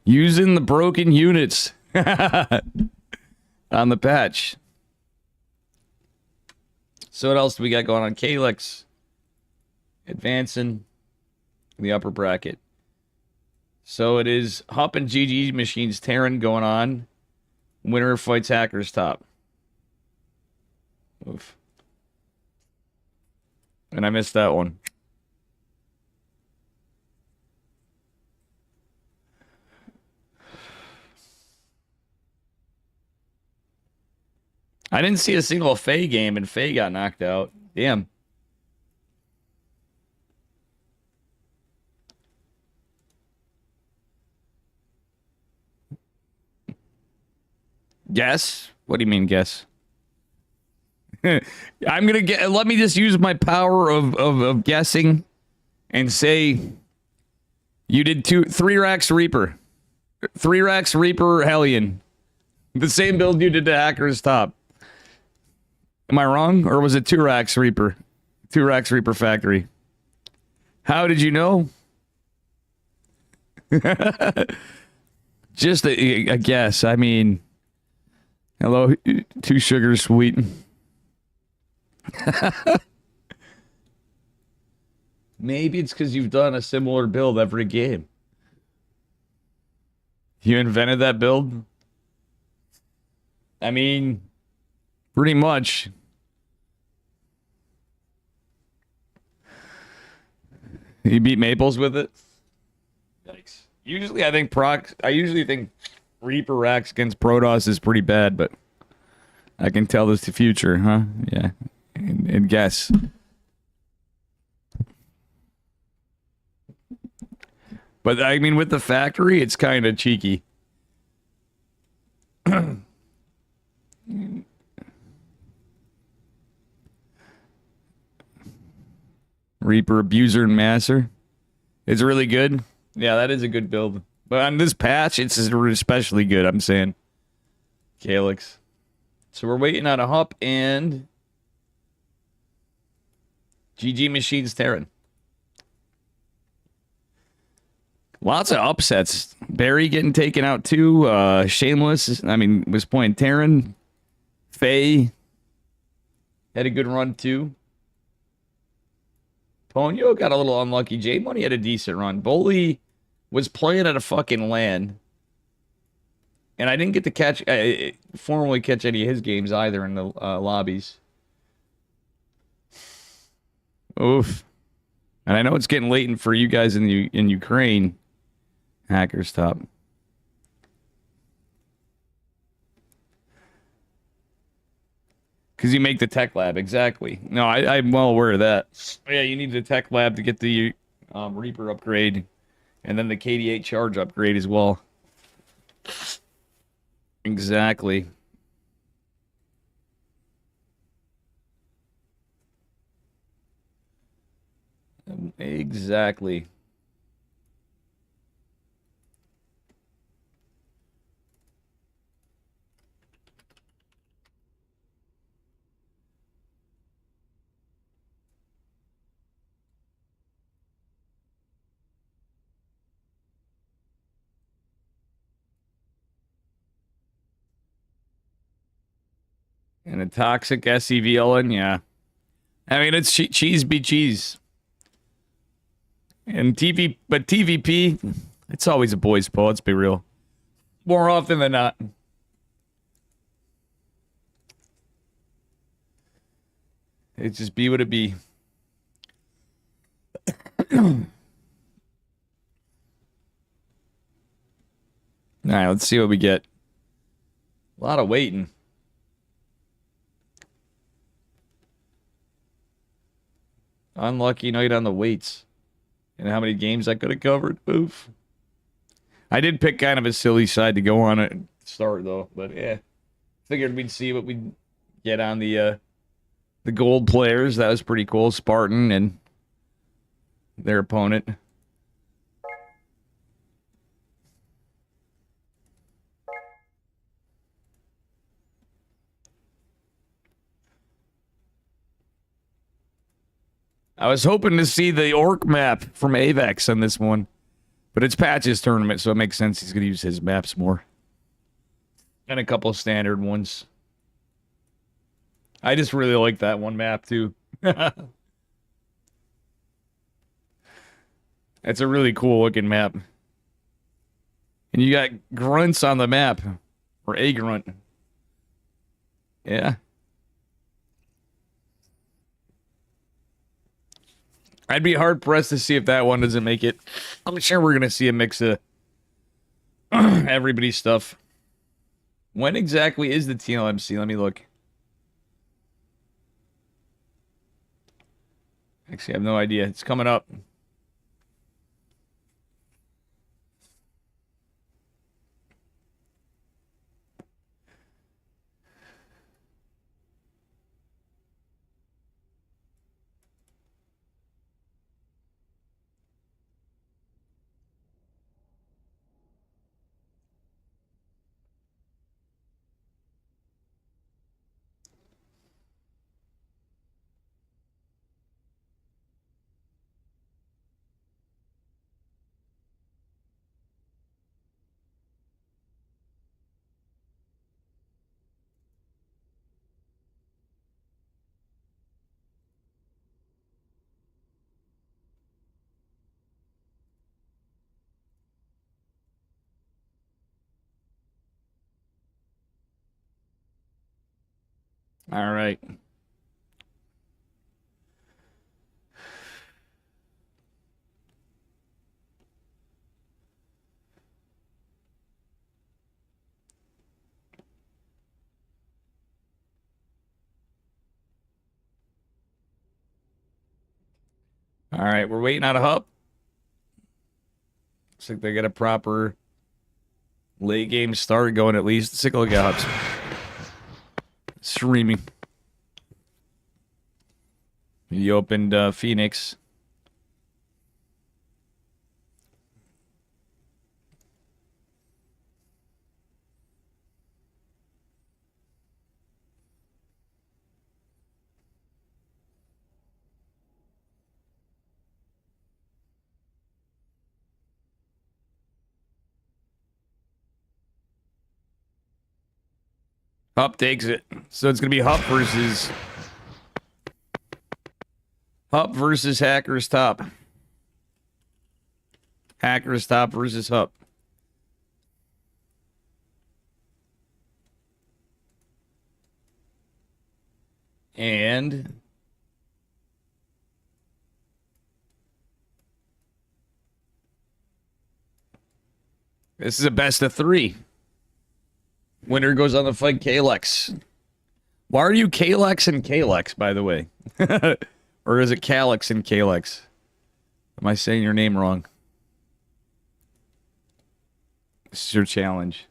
Using the broken units on the patch. So what else do we got going on? Kalex advancing in the upper bracket. So it is Hup and GG Machines Terran going on. Winner fights Hackers top. Oof. And I missed that one. I didn't see a single Faye game, and Faye got knocked out. Damn. Guess? What do you mean, guess? I'm gonna get. Let me just use my power of guessing, and say you did 3 racks Reaper, 3 racks Reaper Hellion, the same build you did to Hacker's top. Am I wrong, or was it 2 racks Reaper, 2 racks Reaper Factory? How did you know? Just a guess. I mean, hello, 2 sugar sweet. Maybe it's because you've done a similar build every game. You invented that build? I mean, pretty much. You beat Maples with it? Yikes. Usually I think Reaper racks against Protoss is pretty bad, but I can tell this to future, huh? Yeah. And guess. But I mean, with the factory, it's kind of cheeky. Reaper, Abuser, and Masser. It's really good. Yeah, that is a good build. But on this patch, it's especially good, I'm saying. Calyx. So we're waiting on a Hup and GG Machines Terran. Lots of upsets. Barry getting taken out too. Shameless, I mean, was playing Terran. Faye had a good run too. Ponyo got a little unlucky. J Money had a decent run. Bully was playing at a fucking LAN. And I didn't get to formally catch any of his games either in the lobbies. Oof. And I know it's getting late for you guys in Ukraine. Hackers top. Because you make the tech lab, exactly. No, I'm well aware of that. Yeah, you need the tech lab to get the Reaper upgrade, and then the KD8 charge upgrade as well. Exactly. Exactly. And a toxic SEV Ellen, yeah. I mean, it's cheese be cheese. And but TVP, it's always a boys' pull. Let's be real. More often than not. It just be what it be. All right, let's see what we get. A lot of waiting. Unlucky night on the weights. And how many games I could have covered. Oof. I did pick kind of a silly side to go on at the start, though. But, yeah. Figured we'd see what we'd get on the gold players. That was pretty cool. Spartan and their opponent. I was hoping to see the orc map from Avex on this one. But it's Patch's tournament, so it makes sense he's going to use his maps more. And a couple of standard ones. I just really like that one map, too. It's a really cool looking map. And you got grunts on the map. Or a grunt. Yeah. I'd be hard pressed to see if that one doesn't make it. I'm sure we're going to see a mix of everybody's stuff. When exactly is the TLMC? Let me look. Actually, I have no idea. It's coming up. All right. All right, we're waiting on a hub. Looks like they got a proper late game start going at least. Let's take a look at hubs. Streaming. He opened Phoenix. Hup takes it. So it's going to be Hup versus Hackers top. Hackers top versus Hup. And This is a best of 3. Winner goes on to fight Kalex. Why are you Kalex and Kalex, by the way? Or is it Calyx and Kalex? Am I saying your name wrong? This is your challenge.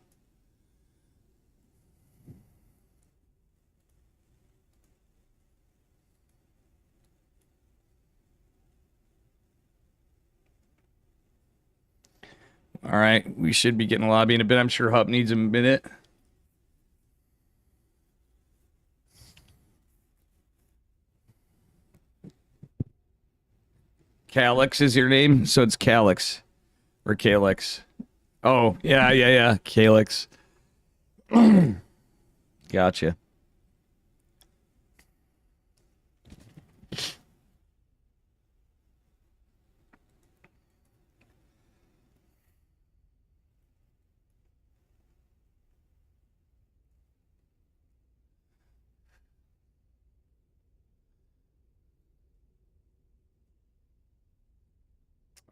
All right, we should be getting a lobby in a bit. I'm sure Hup needs a minute. Calyx is your name, so it's Calyx or Calyx. Oh, yeah. Calyx. Gotcha.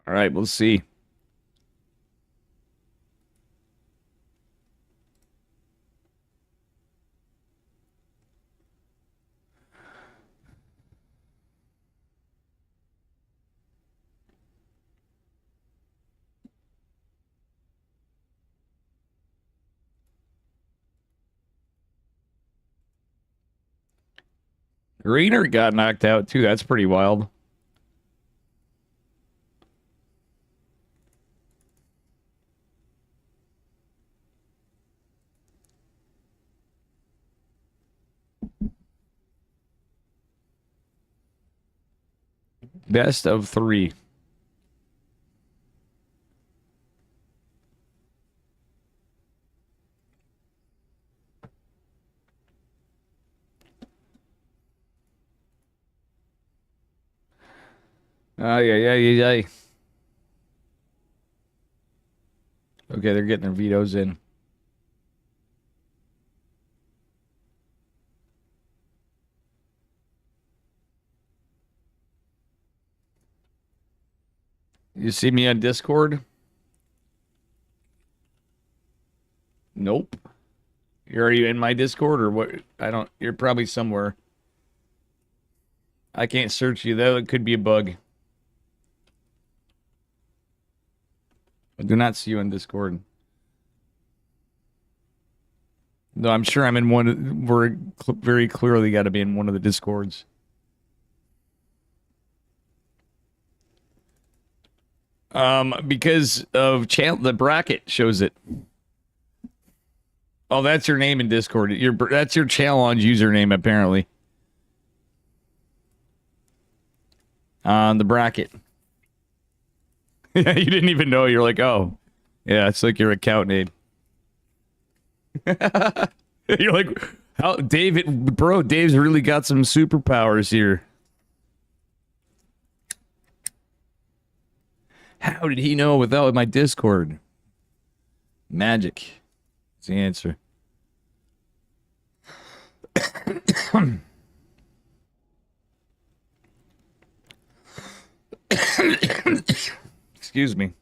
All right, we'll see. Greener got knocked out too. That's pretty wild. Best of 3. Yeah. Okay, they're getting their vetoes in. You see me on Discord? Nope. Are you in my Discord or what? I don't. You're probably somewhere. I can't search you though. It could be a bug. I do not see you on Discord. No, I'm sure I'm in one. We're very clearly got to be in one of the Discords. Because of the bracket shows it. Oh, that's your name in Discord. That's your challenge username apparently. On the bracket. Yeah, you didn't even know. You're like, oh, yeah, it's like your account name. You're like, how David, bro? Dave's really got some superpowers here. How did he know without my Discord? Magic is the answer. Excuse me.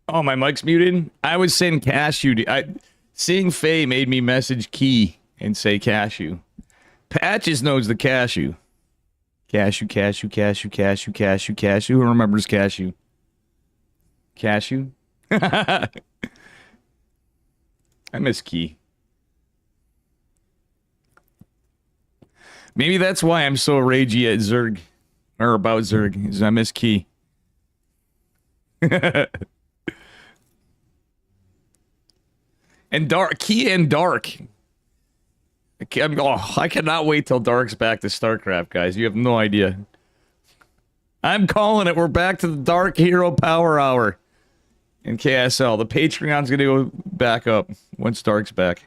Oh, my mic's muted? I was saying cashew. Seeing Faye made me message Key and say cashew. Patches knows the cashew. Cashew, cashew, cashew, cashew, cashew, cashew. Who remembers cashew? Cashew? I miss Key. Maybe that's why I'm so ragey at Zerg. Or about Zerg. Is I miss Key. And Dark. Key and Dark. I cannot wait till Dark's back to Starcraft, guys. You have no idea. I'm calling it. We're back to the Dark Hero Power Hour in KSL. The Patreon's going to go back up once Dark's back.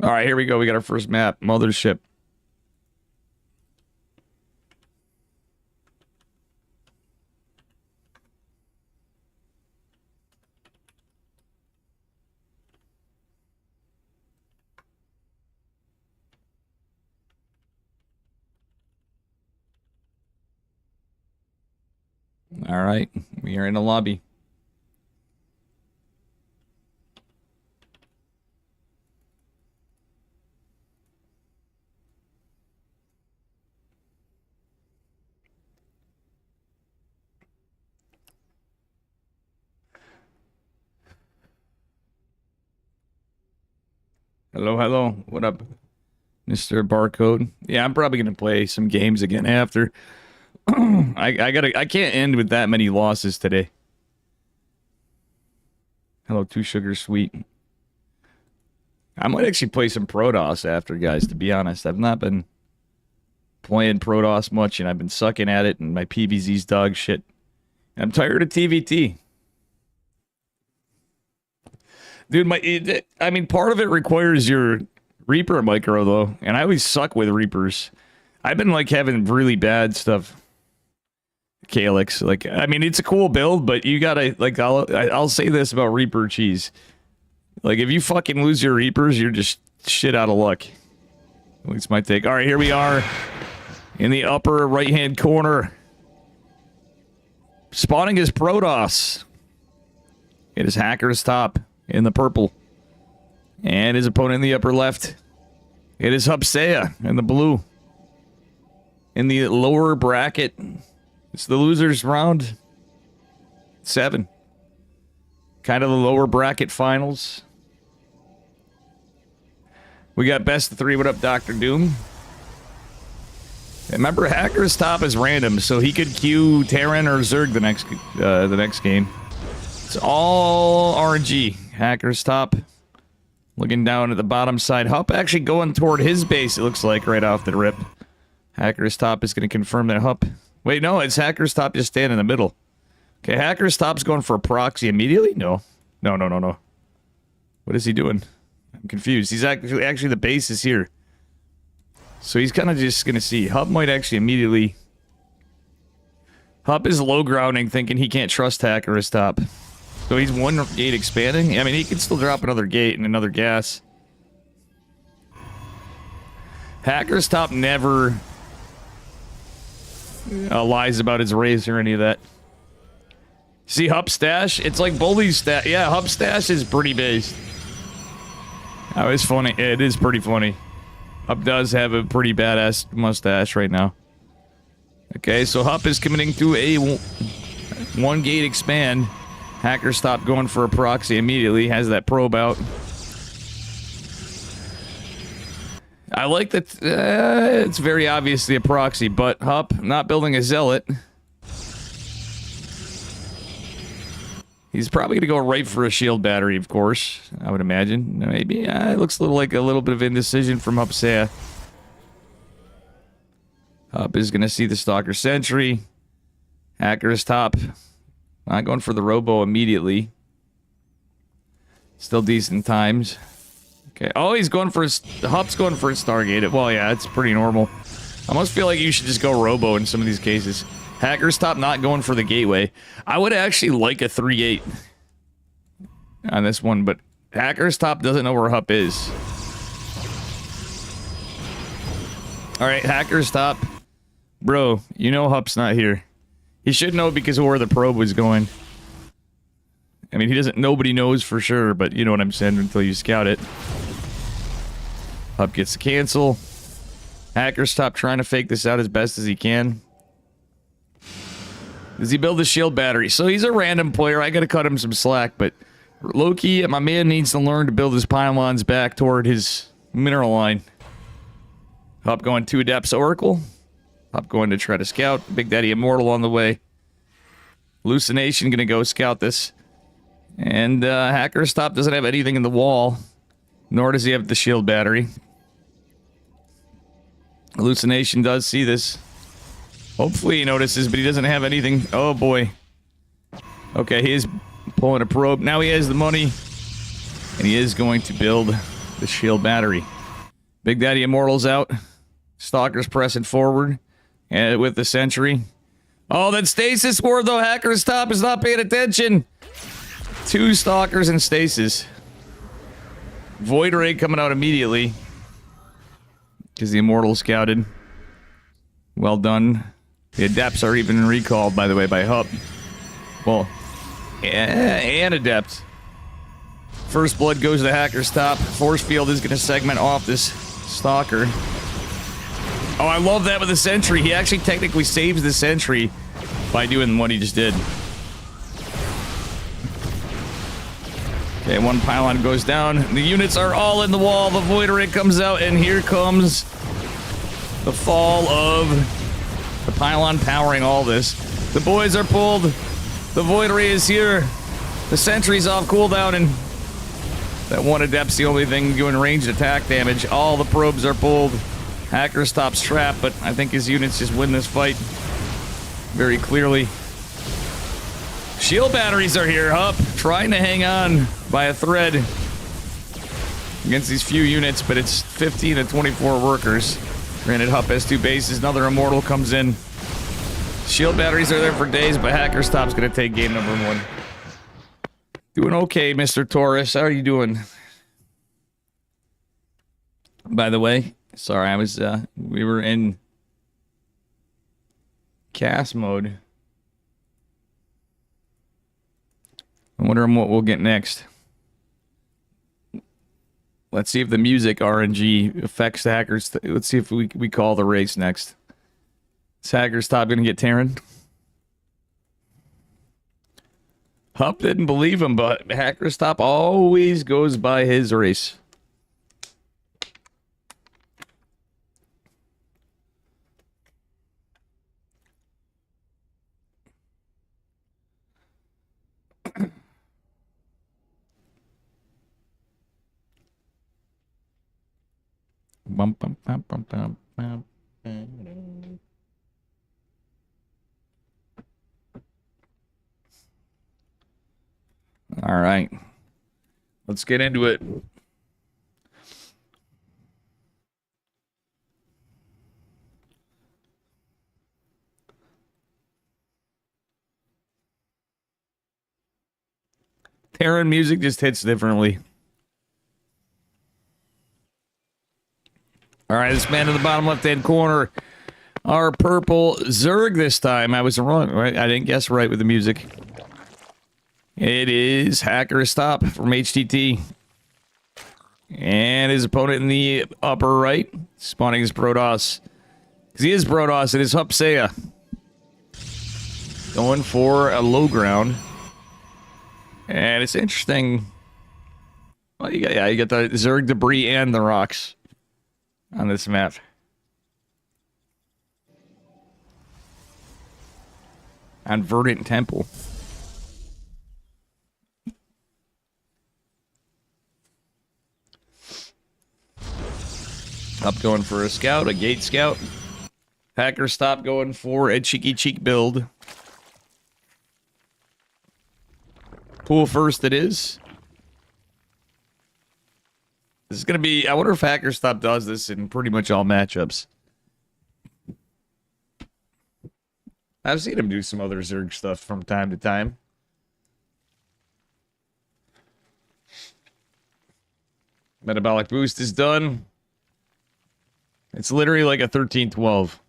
All right, here we go. We got our first map, Mothership. All right, we are in the lobby. Hello, hello. What up, Mr. Barcode? Yeah, I'm probably gonna play some games again after. I can't end with that many losses today. Hello, Two Sugar Sweet. I might actually play some Protoss after, guys, to be honest. I've not been playing Protoss much, and I've been sucking at it, and my PVZ's dog shit. And I'm tired of TVT. Dude, I mean, part of it requires your Reaper micro, though, and I always suck with Reapers. I've been, like, having really bad stuff. Calyx, like, I mean, it's a cool build, but you gotta, like, I'll say this about Reaper cheese. Like, if you fucking lose your Reapers, you're just shit out of luck. At least my take. All right, here we are in the upper right-hand corner. Spawning is Protoss. It is Hacker's top in the purple. And his opponent in the upper left. It is Hupsea in the blue. In the lower bracket, it's the losers round 7. Kind of the lower bracket finals. We got best of 3. What up, Dr. Doom? Remember, Hacker's top is random, so he could queue Terran or Zerg the next game. It's all RNG. Hacker's top. Looking down at the bottom side. Hup actually going toward his base, it looks like, right off the rip. Hacker's top is going to confirm that Hup... Wait, no, it's Hacker's top just staying in the middle. Okay, Hacker's top's going for a proxy immediately? No. No. What is he doing? I'm confused. He's actually the base is here. So he's kind of just going to see. Hup might actually immediately... Hup is low grounding, thinking he can't trust Hacker's top. So he's one gate expanding? I mean, he can still drop another gate and another gas. Hacker's top never... lies about his race or any of that. See Hup stash? It's like Bully's stash. Yeah, Hup stash is pretty based. Oh, it's funny. It is pretty funny. Hup does have a pretty badass mustache right now. Okay, so Hup is committing to a one gate expand. Hacker stopped going for a proxy immediately. Has that probe out. I like that it's very obviously a proxy, but Hup not building a zealot. He's probably going to go right for a shield battery, of course, I would imagine. Maybe. It looks like a little bit of indecision from Hupsea. Hup is going to see the Stalker Sentry. Hacker's top. Not going for the Robo immediately. Still decent times. Okay. Oh, he's going for his... Hup's going for his Stargate. Well, yeah, it's pretty normal. I almost feel like you should just go Robo in some of these cases. Hackers Top not going for the gateway. I would actually like a 3-8 on this one, but Hackers Top doesn't know where Hup is. Alright, Hackers Top. Bro, you know Hup's not here. He should know because of where the probe was going. I mean, he doesn't... Nobody knows for sure, but you know what I'm saying until you scout it. Hup gets to cancel. Hackers Top trying to fake this out as best as he can. Does he build a shield battery? So he's a random player. I gotta cut him some slack, but Loki, my man, needs to learn to build his pylons back toward his mineral line. Hup going 2 Adepts Oracle. Hup going to try to scout. Big Daddy Immortal on the way. Hallucination gonna go scout this. And Hackers Top doesn't have anything in the wall. Nor does he have the shield battery. Hallucination does see this. Hopefully he notices, but he doesn't have anything. Oh boy. Okay, he is pulling a probe. Now he has the money. And he is going to build the shield battery. Big Daddy Immortal's out. Stalker's pressing forward. And with the sentry. Oh, that stasis ward though. Hackers Top is not paying attention. 2 Stalkers in stasis. Void Ray coming out immediately. Because the Immortal scouted. Well done. The Adepts are even recalled, by the way, by Hup. Well, and Adept. First Blood goes to Hackers Top. Force Field is going to segment off this Stalker. Oh, I love that with the Sentry. He actually technically saves the Sentry by doing what he just did. Okay, 1 pylon goes down. The units are all in the wall. The Void Ray comes out, and here comes the fall of the pylon powering all this. The boys are pulled. The Void Ray is here. The Sentry's off cooldown, and that 1 Adept's the only thing doing ranged attack damage. All the probes are pulled. Hacker stops trap, but I think his units just win this fight very clearly. Shield batteries are here. Hup trying to hang on by a thread against these few units, but it's 15 to 24 workers. Granted, Hup has 2 bases. Another Immortal comes in. Shield batteries are there for days, but Hacker Stop's going to take game number 1. Doing okay, Mr. Taurus. How are you doing? By the way, sorry, I was, we were in cast mode. I'm wondering what we'll get next. Let's see if the music RNG affects the hackers. Let's see if we call the race next. Is Hackers Top gonna get Terran? Hup didn't believe him, but Hackers Top always goes by his race. Bum, bum, bum, bum, bum, bum. All right, let's get into it. Terran music just hits differently. All right, this man in the bottom left-hand corner, our purple Zerg this time. I was wrong, right? I didn't guess right with the music. It is Hacker Stop from HTT. And his opponent in the upper right, spawning his Protoss. Because he is Protoss, it is Hupsea. Going for a low ground. And it's interesting. Well, you got the Zerg debris and the rocks on this map. On Verdant Temple. Up going for a scout, a gate scout. Hacker Stop going for a cheeky cheek build. Pool first it is. This is gonna be. I wonder if Hackerstop does this in pretty much all matchups. I've seen him do some other Zerg stuff from time to time. Metabolic boost is done. It's literally like a 13-12.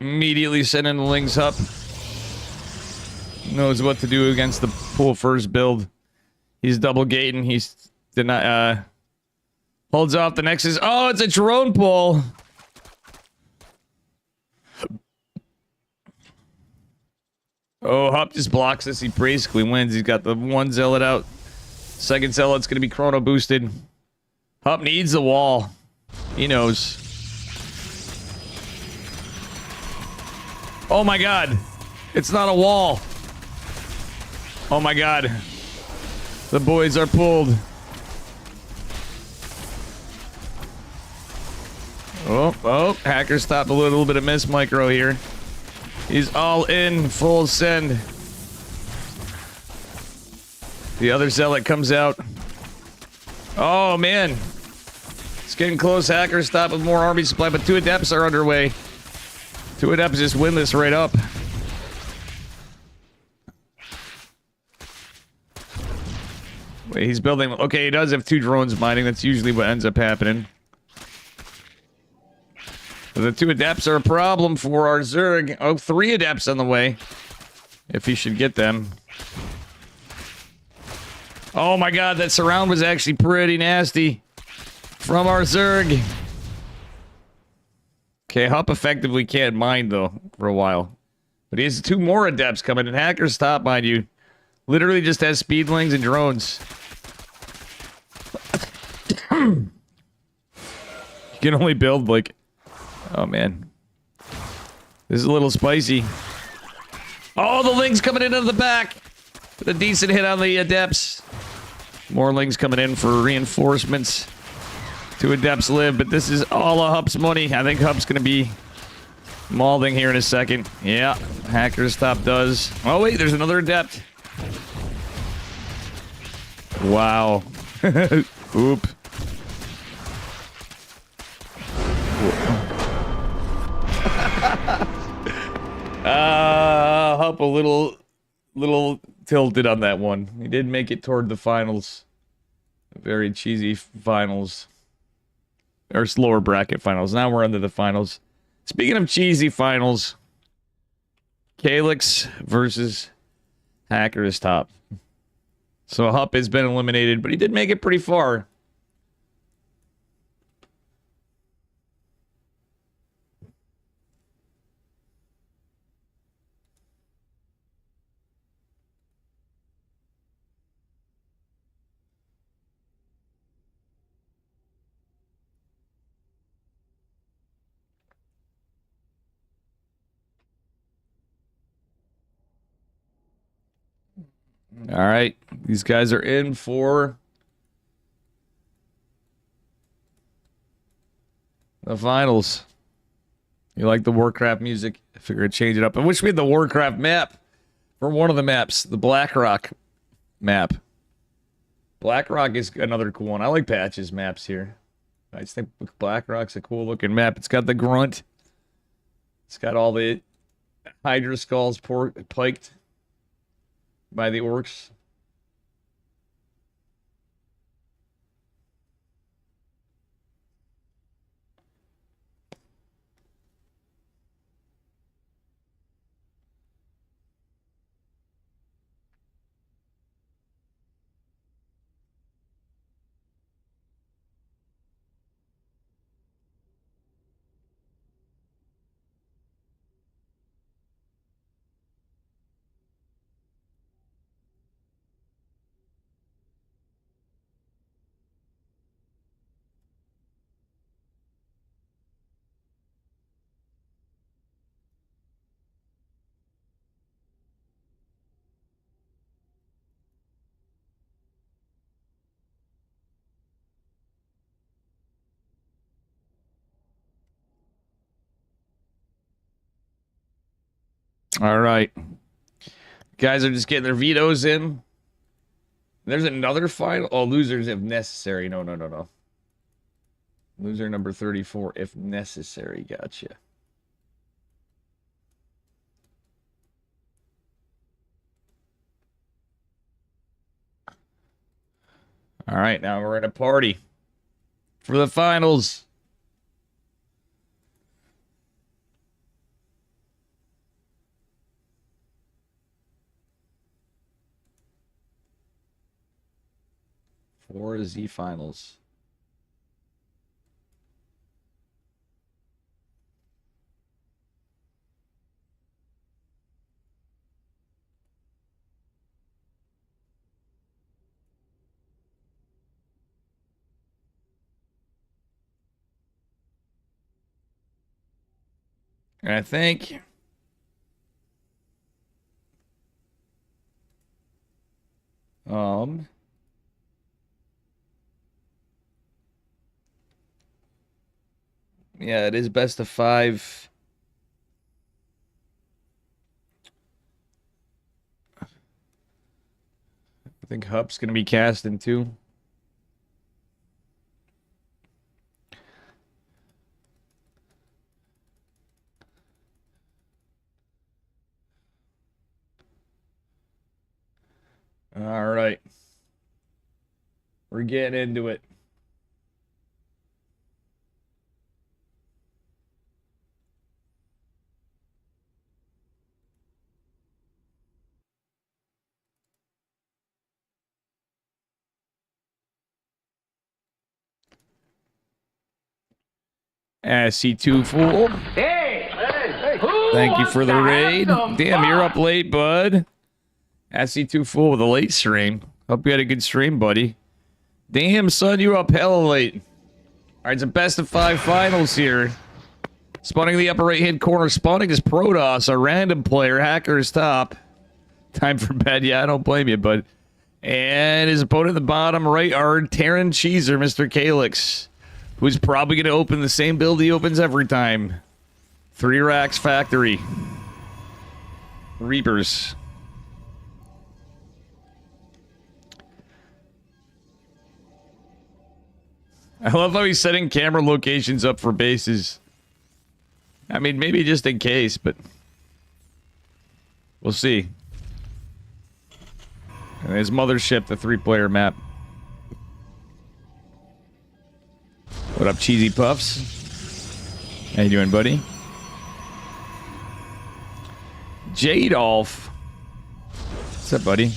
Immediately sending the Lings up. Knows what to do against the pool first build. He's double gating. He's holds off the Nexus. Oh, it's a drone pull. Oh, Hup just blocks this. He basically wins. He's got the one zealot out. Second zealot's gonna be chrono boosted. Hup needs the wall. He knows. Oh my god. It's not a wall. Oh my god. The boys are pulled. Oh, Hacker stopped a little bit of miss micro here. He's all in, full send. The other zealot comes out. Oh man. It's getting close. Hacker stop with more army supply, but 2 adepts are underway. 2 adepts just win this right up. Wait, he's building. Okay, he does have 2 drones mining. That's usually what ends up happening. The 2 adepts are a problem for our Zerg. Oh, 3 adepts on the way. If he should get them. Oh my god, that surround was actually pretty nasty. From our Zerg. Okay, Hup effectively can't mine, though, for a while. But he has 2 more adepts coming, and Hacker's top, mind you. Literally just has speedlings and drones. You can only build, like... Oh, man. This is a little spicy. Oh, the Lings coming in on the back! With a decent hit on the adepts. More Lings coming in for reinforcements. 2 adepts live, but this is all of Hup's money. I think Hup's gonna be mauling here in a second. Yeah, Hacker's top does. Oh wait, there's another adept. Wow. Oop. Hup a little tilted on that one. He did make it toward the finals. Very cheesy finals. Or slower bracket finals. Now we're under the finals. Speaking of cheesy finals, Calyx versus Hacker is top. So Hup has been eliminated, but he did make it pretty far. All right, these guys are in for the finals. You like the Warcraft music? I figured I'd change it up. I wish we had the Warcraft map for one of the maps, the Blackrock map. Blackrock is another cool one. I like Patch's maps here. I just think Blackrock's a cool looking map. It's got the grunt. It's got all the Hydra skulls piked by the orcs. All right. Guys are just getting their vetoes in. There's another final. Oh, losers if necessary. No, no, no, no. Loser number 34 if necessary. Gotcha. All right, now we're in a party for the finals. For Z finals. And I think yeah, it is best of 5. I think Hup's going to be cast in 2. All right. We're getting into it. SC2 fool. Hey! Thank you for the raid. Damn, you're up late, bud. SC2 fool with a late stream. Hope you had a good stream, buddy. Damn, son, you up hella late. All right, it's a best of 5 finals here. Spawning the upper right-hand corner. Spawning is Protoss, a random player. Hacker's top. Time for bed. Yeah, I don't blame you, bud. And his opponent at the bottom right are Terran Cheeser, Mr. Calyx, who's probably going to open the same build he opens every time. 3 Racks Factory. Reapers. I love how he's setting camera locations up for bases. I mean, maybe just in case, but we'll see. And his mothership, the 3-player map. What up, Cheesy Puffs? How you doing, buddy? Jadolf. What's up, buddy?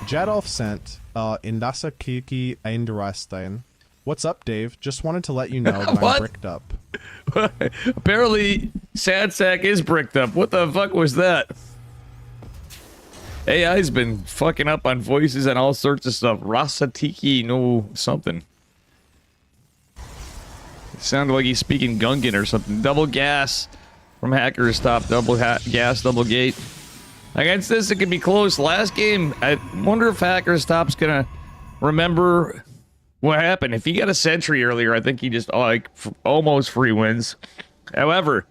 Jadolf sent Indasa Kiki Eindrastein. What's up, Dave? Just wanted to let you know that I'm bricked up. Apparently, Sad Sack is bricked up. What the fuck was that? AI's been fucking up on voices and all sorts of stuff. Rasatiki, no something. It sounded like he's speaking Gungan or something. Double gas from Hacker's top. Double gas, double gate. Against this, it could be close. Last game, I wonder if Hacker's top's gonna remember what happened. If he got a sentry earlier, I think he just like almost free wins. However,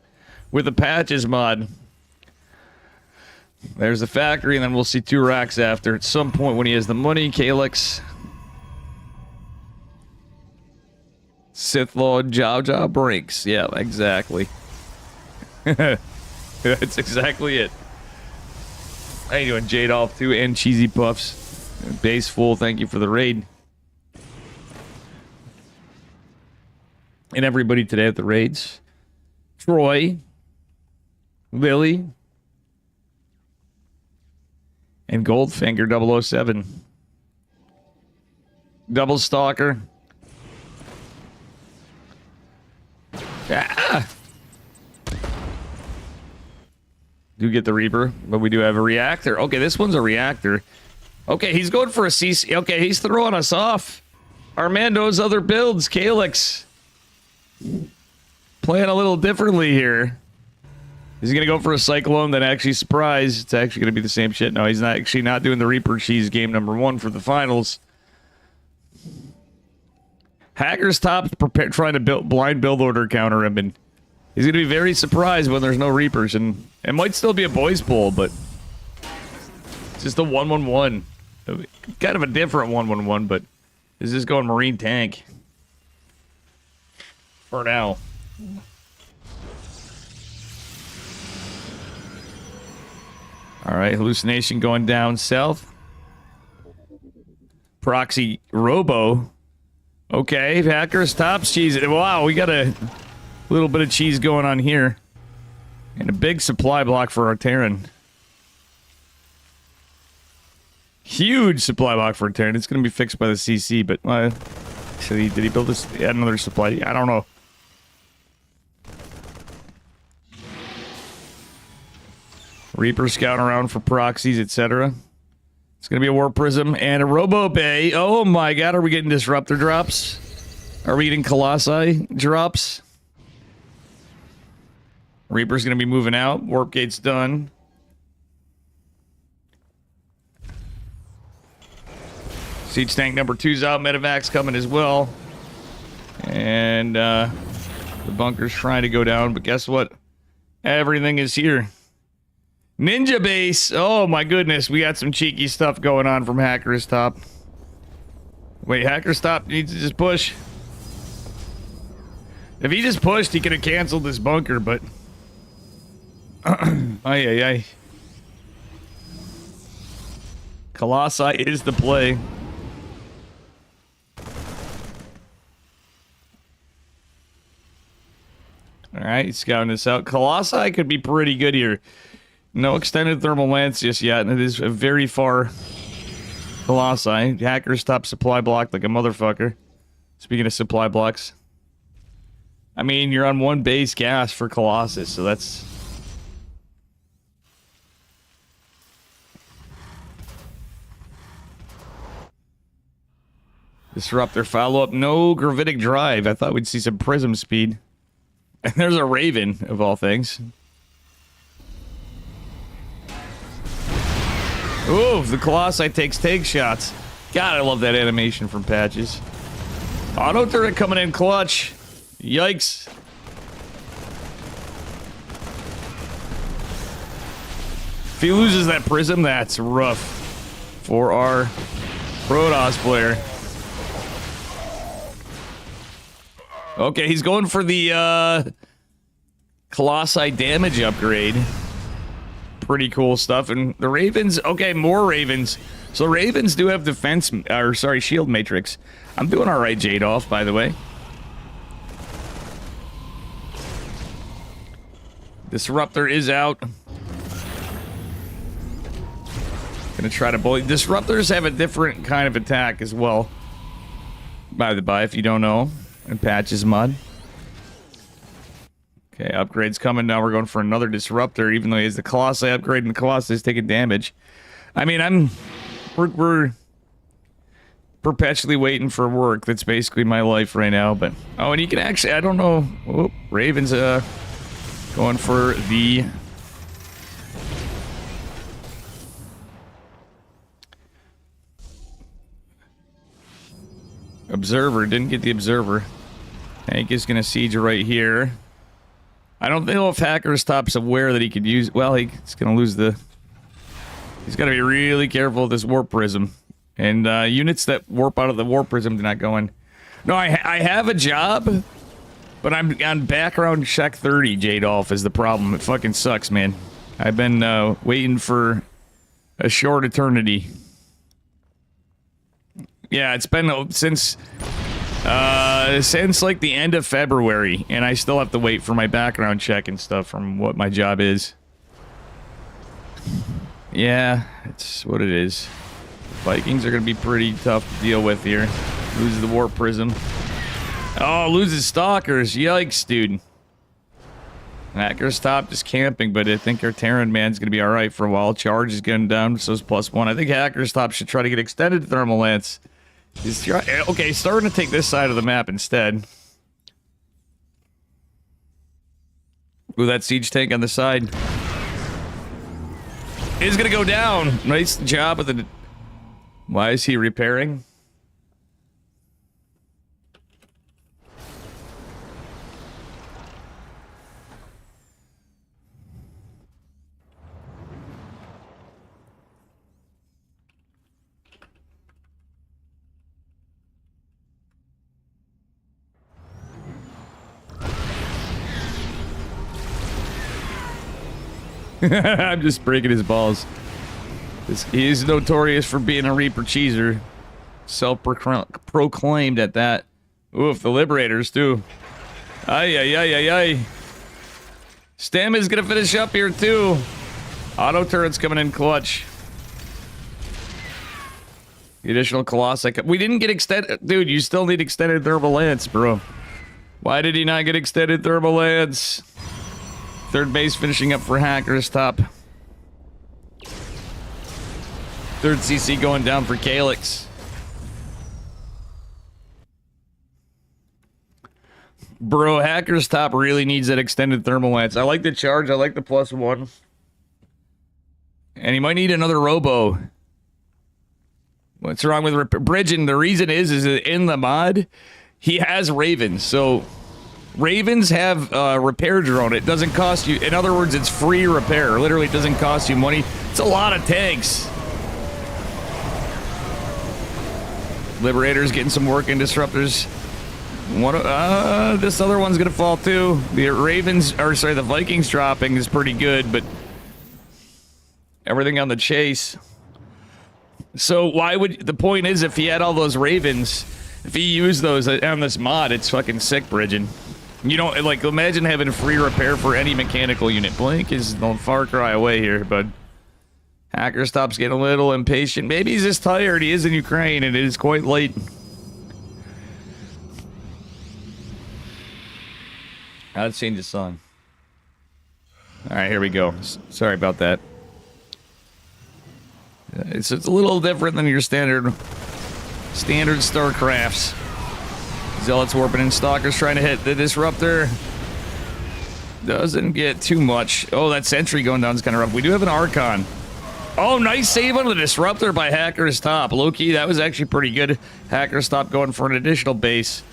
with the patches mod, there's the factory, and then we'll see 2 racks after. At some point when he has the money, Calyx, Sith Lord Jaja Brinks. Yeah, exactly. That's exactly it. How you doing, Jadolf, too, and Cheesy Puffs. Base Fool, thank you for the raid. And everybody today at the raids. Troy, Lily, and Goldfinger 007. Double Stalker. Ah! Do get the Reaper, but we do have a reactor. Okay, this one's a reactor. Okay, he's going for a CC. Okay, he's throwing us off. Armando's other builds, Calyx. Playing a little differently here. Is he going to go for a Cyclone, then actually surprise? It's actually going to be the same shit. No, he's not actually not doing the Reaper Cheese game number 1 for the finals. Hacker's top trying to blind build order counter him, and He's going to be very surprised when there's no Reapers, and it might still be a boys pool, but it's just a 1-1-1. Kind of a different 1-1-1, but is this going Marine tank? For now. Alright, hallucination going down south. Proxy Robo. Okay, hackers, tops, cheese. Wow, we got a little bit of cheese going on here. And a big supply block for our Terran. Huge supply block for a Terran. It's going to be fixed by the CC, but... actually, did he build this? Yeah, another supply? I don't know. Reaper scouting around for proxies, etc. It's going to be a Warp Prism and a Robo Bay. Oh my god, are we getting Disruptor drops? Are we getting Colossi drops? Reaper's going to be moving out. Warp Gate's done. Siege Tank number 2's out. Medevac's coming as well. And the bunker's trying to go down, but guess what? Everything is here. Ninja base. Oh my goodness, we got some cheeky stuff going on from Hacker's Top. Wait, Hacker's Top needs to just push. If he just pushed, he could have canceled this bunker, but... ay. Colossi is the play. Alright, scouting this out. Colossi could be pretty good here. No extended thermal lance just yet, and it is a very far Colossi. Hacker's Top supply block like a motherfucker. Speaking of supply blocks. I mean, you're on one base gas for Colossus, so that's... Disruptor follow-up. No gravitic drive. I thought we'd see some prism speed. And there's a Raven, of all things. Ooh, the Colossi takes take shots. God, I love that animation from Patches. Auto turret coming in clutch. Yikes. If he loses that prism, that's rough for our Protoss player. Okay, he's going for the Colossi damage upgrade. Pretty cool stuff. And the Ravens, okay, more Ravens. So Ravens do have defense, or sorry, shield matrix. I'm doing all right, Jade off, by the way. Disruptor is out. Gonna try to bully. Disruptors have a different kind of attack as well. By the by, if you don't know. And Patches mod. Okay, upgrade's coming. Now we're going for another Disruptor, even though he has the Colossi upgrade and the Colossi is taking damage. I mean, we're perpetually waiting for work. That's basically my life right now. But oh, and you can actually, I don't know. Oh, Ravens going for the Observer. Didn't get the Observer. Hank is gonna siege right here. I don't know if Hacker's Top's aware that he could use... Well, he's gonna lose the... He's gotta be really careful of this Warp Prism. And units that warp out of the Warp Prism do not go in. No, I have a job, but I'm on background check 30, J-Dolph, is the problem. It fucking sucks, man. I've been waiting for a short eternity. Yeah, it's been since like the end of February, and I still have to wait for my background check and stuff from what my job is. Yeah, it's what it is. Vikings are going to be pretty tough to deal with here. Loses the Warp Prism. Oh, loses Stalkers. Yikes, dude. Hacker's Top just camping, but I think our Terran man's going to be alright for a while. Charge is going down, so it's +1. I think Hacker's Top should try to get extended thermal lance. Okay, starting to take this side of the map instead. Ooh, that siege tank on the side is gonna go down. Nice job with the... Why is he repairing? I'm just breaking his balls. He is notorious for being a Reaper cheeser. Self-proclaimed at that. Oof, the Liberators, too. Ay, ay, ay, ay, ay. Stem is gonna finish up here, too. Auto turrets coming in clutch. The additional Colossi. We didn't get extended. Dude, you still need extended thermal lance, bro. Why did he not get extended thermal lance? Third base finishing up for Hackers top. Third CC going down for Calyx. Bro, Hackers top really needs that extended thermal lance. I like the charge. I like the +1. And he might need another Robo. What's wrong with Bridging? The reason is that in the mod, he has Ravens. So Ravens have repair drone. It doesn't cost you. In other words, it's free repair. Literally, it doesn't cost you money. It's a lot of tanks. Liberators getting some work in disruptors. This other one's gonna fall too. The Ravens, or sorry, the Vikings dropping is pretty good, but everything on the chase. So why would the point is if he had all those Ravens, if he used those on this mod, it's fucking sick, Bridging. You don't like imagine having free repair for any mechanical unit. Blink is the far cry away here, but Hacker Stop's getting a little impatient. Maybe he's just tired. He is in Ukraine and it is quite late. Let's change the song. Alright, here we go. Sorry about that. It's a little different than your standard Starcrafts. Zealots warping in, Stalkers trying to hit the Disruptor. Doesn't get too much. Oh, that sentry going down is kind of rough. We do have an Archon. Oh, nice save on the Disruptor by Hacker's Top. Low-key, that was actually pretty good. Hacker's Top going for an additional base.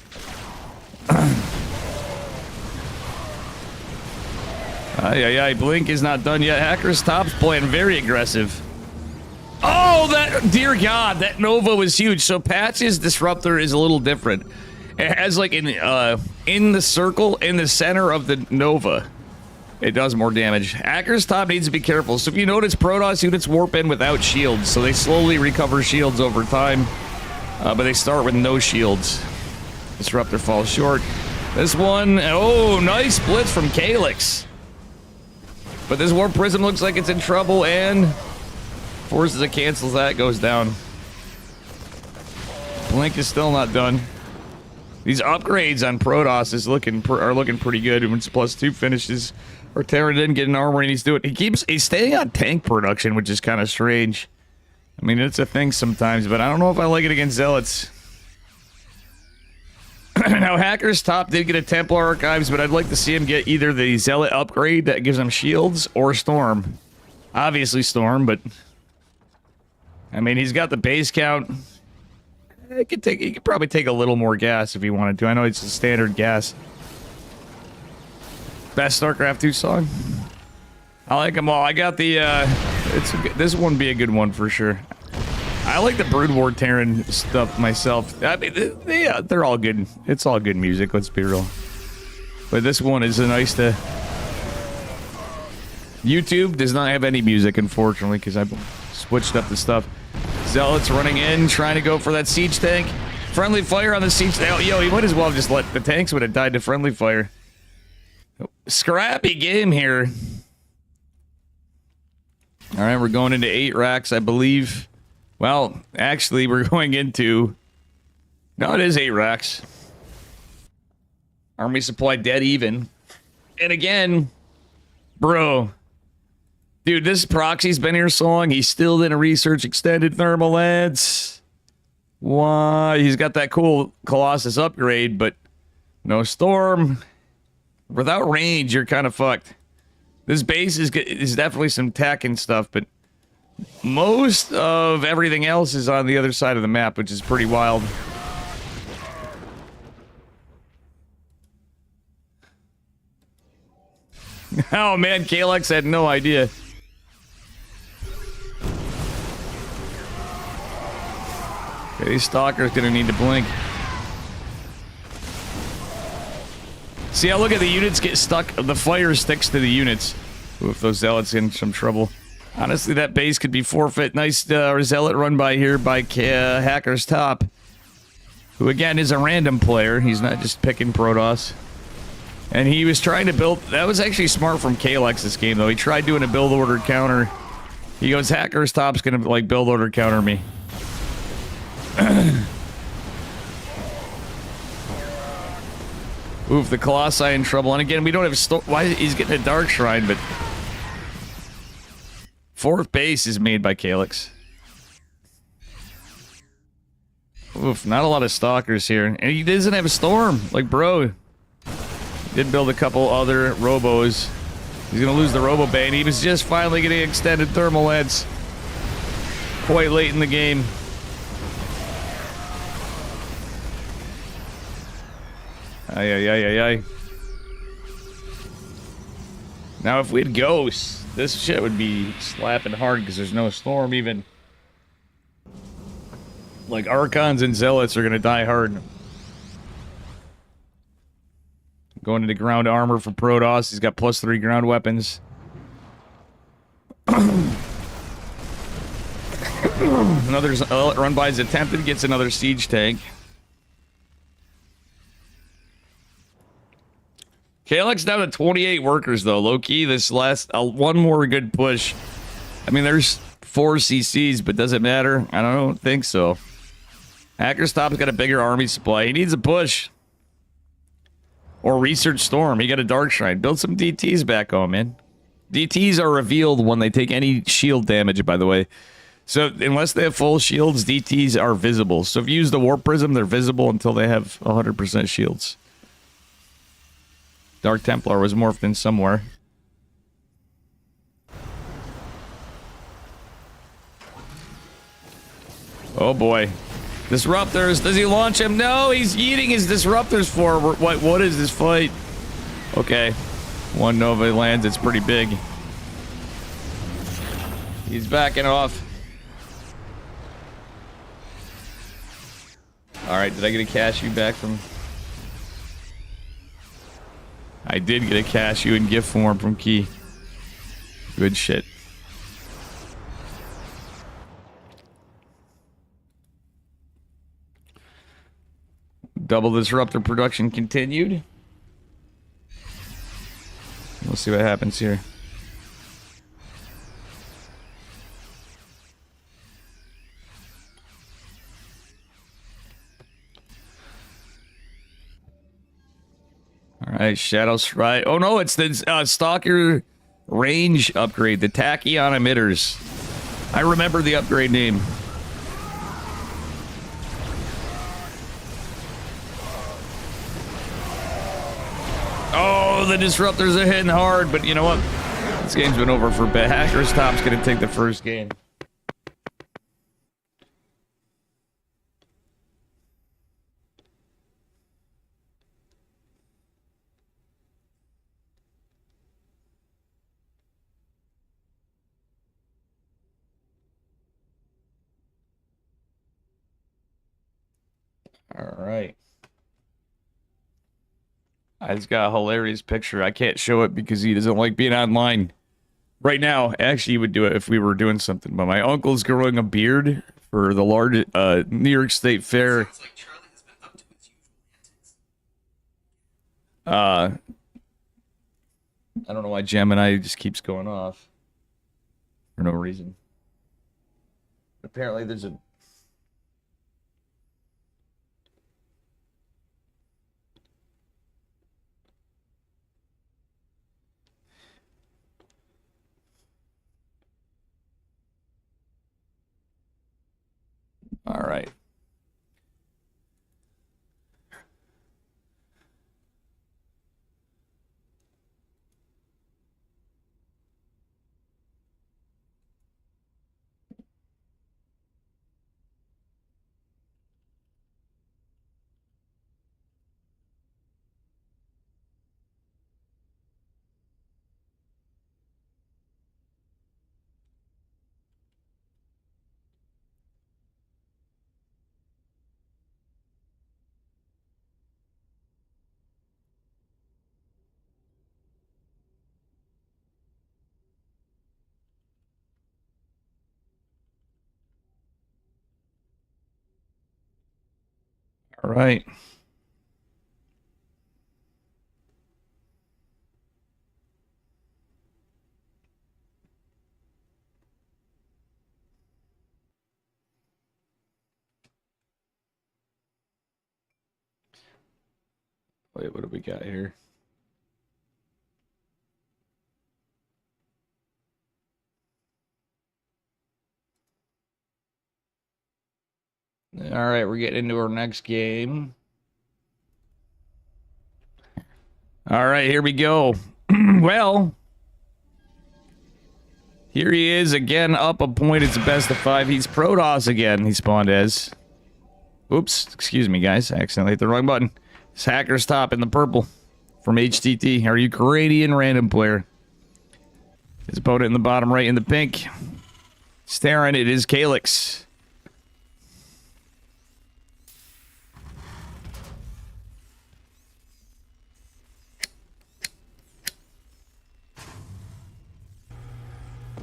Ay, Blink is not done yet. Hacker's Top's playing very aggressive. Oh, that, dear God, that Nova was huge. So Patch's Disruptor is a little different. It has like in the circle, in the center of the Nova. It does more damage. Hacker's Top needs to be careful. So if you notice, Protoss units warp in without shields. So they slowly recover shields over time. But they start with no shields. Disruptor falls short. This one, oh, nice blitz from Calyx. But this Warp Prism looks like it's in trouble and forces it, cancels that, goes down. Blink is still not done. These upgrades on Protoss are looking pretty good. When it's +2 finishes, or Terran didn't get an armor and he's staying on tank production, which is kind of strange. I mean, it's a thing sometimes, but I don't know if I like it against Zealots. Now, Hacker's Top did get a Templar Archives, but I'd like to see him get either the Zealot upgrade that gives him shields or Storm. Obviously Storm, but I mean, he's got the base count. He could probably take a little more gas if he wanted to. I know it's a standard gas. Best StarCraft 2 song? I like them all. I got the, this one be a good one for sure. I like the Brood War Terran stuff myself. I mean, they're all good. It's all good music, let's be real. But this one is a nice to... YouTube does not have any music, unfortunately, because I've switched up the stuff. Zealots running in, trying to go for that siege tank. Friendly fire on the siege tank. Yo, he might as well just let the tanks would have died to friendly fire. Scrappy game here. All right, we're going into 8 racks, I believe. Well, actually, we're going into... No, it is 8 racks. Army supply dead even. And again, bro... Dude, this proxy's been here so long, he still didn't research extended thermal lance. Why? He's got that cool Colossus upgrade, but no Storm. Without range, you're kind of fucked. This base is definitely some tech and stuff, but most of everything else is on the other side of the map, which is pretty wild. Oh man, Calyx had no idea. Okay, Stalker's gonna need to blink. See how look at the units get stuck, the fire sticks to the units. Ooh, if those zealots in some trouble. Honestly, that base could be forfeit. Nice zealot run by here by Hacker's Top, who again is a random player. He's not just picking Protoss. And he was trying to build... That was actually smart from Kalex this game, though. He tried doing a build order counter. He goes, Hacker's Top's gonna, like, build order counter me. Oof, the Colossi in trouble. And again, we don't have... Why he's getting a Dark Shrine, but... Fourth base is made by Kalex. Oof, not a lot of stalkers here. And he doesn't have a storm. Like, bro... Did build a couple other robos. He's gonna lose the robo bane. He was just finally getting extended thermal lance quite late in the game. Ay, ay, ay, ay, ay. Now, if we had ghosts, this shit would be slapping hard because there's no storm even. Like, Archons and Zealots are gonna die hard. Going into ground armor for Protoss. He's got +3 ground weapons. Another run by is attempted. Gets another siege tank. Kalex down to 28 workers, though. Low-key, this last... one more good push. I mean, there's 4 CCs, but does it matter? I don't think so. Hacker's Top's got a bigger army supply. He needs a push. Or Research Storm. He got a Dark Shrine. Build some DTs back on, man. DTs are revealed when they take any shield damage, by the way. So, unless they have full shields, DTs are visible. So, if you use the Warp Prism, they're visible until they have 100% shields. Dark Templar was morphed in somewhere. Oh, boy. Disruptors. Does he launch him? No, he's eating his disruptors forward. What is this fight? Okay. One Nova lands. It's pretty big. He's backing off. Alright, did I get a cashew back from... I did get a cashew in gift form from Key. Good shit. Double disruptor production continued. We'll see what happens here. All right, Shadow Strike. Oh no, it's the Stalker range upgrade, the Tachyon emitters. I remember the upgrade name. Oh, the disruptors are hitting hard, but you know what? This game's been over for a bit. Hacker's Top's gonna take the first game. All right. I just got a hilarious picture. I can't show it because he doesn't like being online. Right now, actually, he would do it if we were doing something. But my uncle's growing a beard for the large New York State Fair. I don't know why Gemini just keeps going off for no reason. Apparently, there's a... All right. All right. Wait, what do we got here? All right, we're getting into our next game. All right, here we go. Well, here he is again, up a point. It's a best of 5. He's Protoss again. He spawned as. Oops, excuse me, guys. I accidentally hit the wrong button. It's Hacker's Top in the purple from HTT, our Ukrainian random player. His opponent in the bottom right in the pink. Staring, it is Calyx.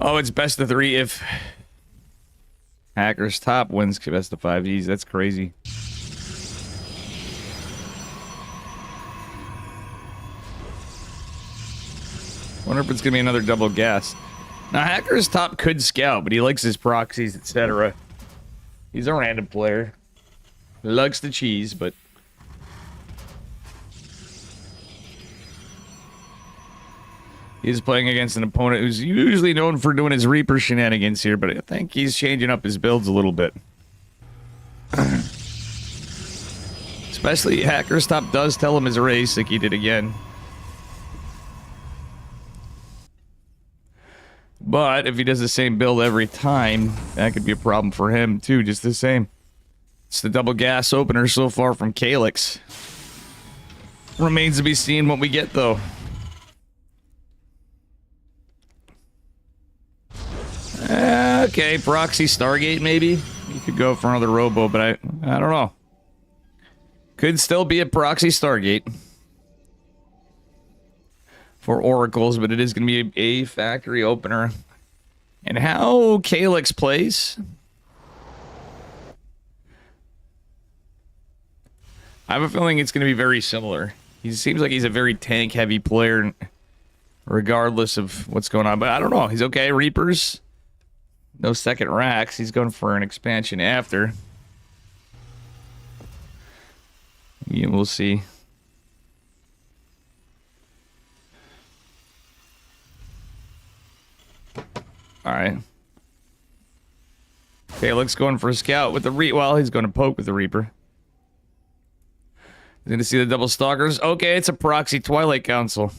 Oh, it's best of 3 if Hacker's Top wins best of 5. Geez, that's crazy. Wonder if it's gonna be another double gas. Now, Hacker's Top could scout, but he likes his proxies, etc. He's a random player. He likes the cheese, but he's playing against an opponent who's usually known for doing his Reaper shenanigans here, but I think he's changing up his builds a little bit. Especially Hacker's Top does tell him his race, like he did again. But if he does the same build every time, that could be a problem for him too, just the same. It's the double gas opener so far from Calyx. Remains to be seen what we get though. Okay, Proxy Stargate maybe? You could go for another Robo, but I don't know. Could still be a Proxy Stargate. For Oracles, but it is going to be a factory opener. And how Calyx plays? I have a feeling it's going to be very similar. He seems like he's a very tank-heavy player, regardless of what's going on. But I don't know. He's okay. Reapers. No second racks. He's going for an expansion after. Yeah, we'll see. Alright. Calyx going for a scout with the well, he's going to poke with the Reaper. He's going to see the double stalkers. Okay, it's a proxy Twilight Council.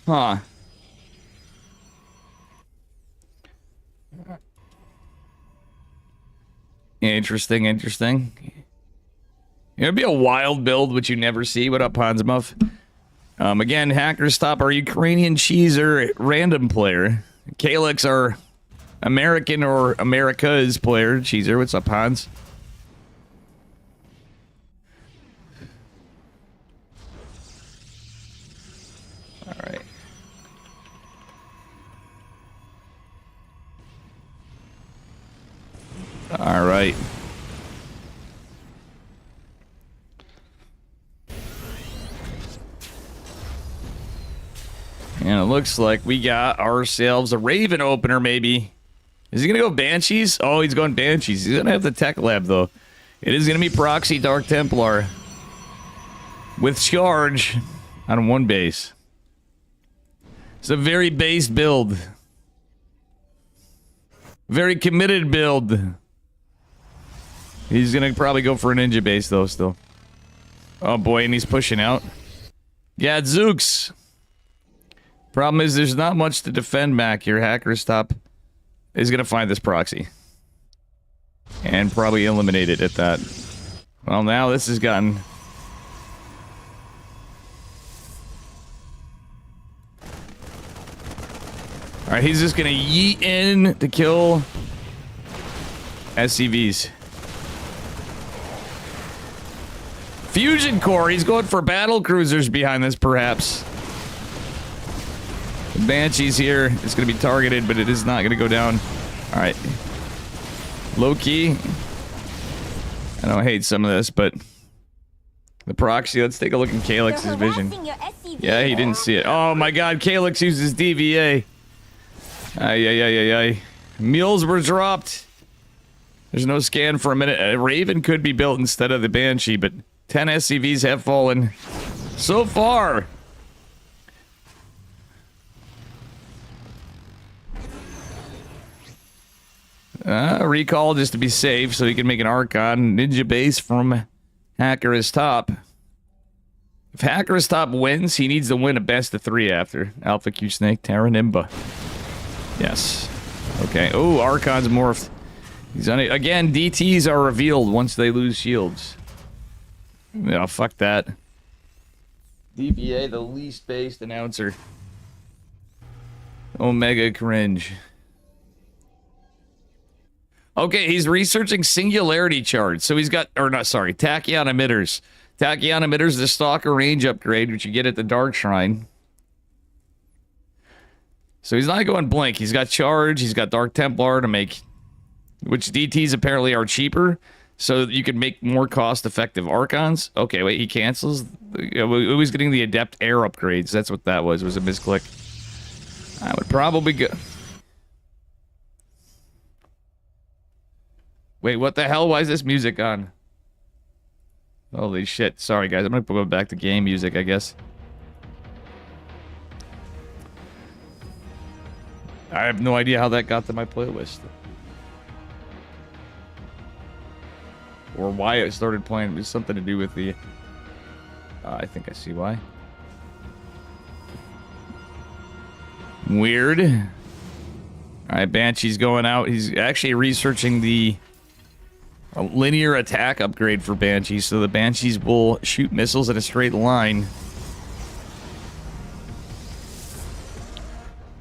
Huh. Interesting, interesting. It'd be a wild build, which you never see. What up, Hansmuff? Again, Hacker's Top, our Ukrainian cheeser random player. Calyx, our American or America's player. Cheeser, what's up, Hans? Alright. Alright. And it looks like we got ourselves a Raven opener, maybe. Is he going to go Banshees? Oh, he's going Banshees. He's going to have the Tech Lab, though. It is going to be Proxy Dark Templar. With Charge on one base. It's a very base build. Very committed build. He's going to probably go for a Ninja base, though, still. Oh, boy, and he's pushing out. Yeah, Zooks. Problem is, there's not much to defend back here. Hacker's Top is going to find this proxy. And probably eliminate it at that. Well, now this has gotten... Alright, he's just going to yeet in to kill SCVs. Fusion Core, he's going for battle cruisers behind this, perhaps. The Banshees here is going to be targeted, but it is not going to go down. Alright. Low key. I don't hate some of this, but the proxy, let's take a look in Calix's vision. Yeah, he didn't see it. Oh my god, Calix uses DVA. Ay. Mules were dropped. There's no scan for a minute. A Raven could be built instead of the Banshee, but 10 SCVs have fallen so far. Recall just to be safe so he can make an Archon. Ninja base from Hacker is top. If Hacker is top wins, he needs to win a best of 3 after. Alpha Q Snake, Terra Nimba. Yes. Okay. Oh, Archon's morphed. He's on it. Again, DTs are revealed once they lose shields. Yeah, fuck that. DBA, the least based announcer. Omega cringe. Okay, he's researching singularity charts. So he's got, or not, sorry, tachyon emitters. Tachyon emitters is the stalker range upgrade, which you get at the Dark Shrine. So he's not going blink. He's got charge. He's got Dark Templar to make, which DTs apparently are cheaper, so you can make more cost-effective Archons. Okay, wait, he cancels. He was getting the Adept Air upgrades. That's what that was. It was a misclick. I would probably go. Wait, what the hell? Why is this music on? Holy shit. Sorry, guys. I'm gonna go back to game music, I guess. I have no idea how that got to my playlist. Or why I started playing. It was something to do with the... I think I see why. Weird. Alright, Banshee's going out. He's actually researching the... a linear attack upgrade for Banshees, so the Banshees will shoot missiles in a straight line.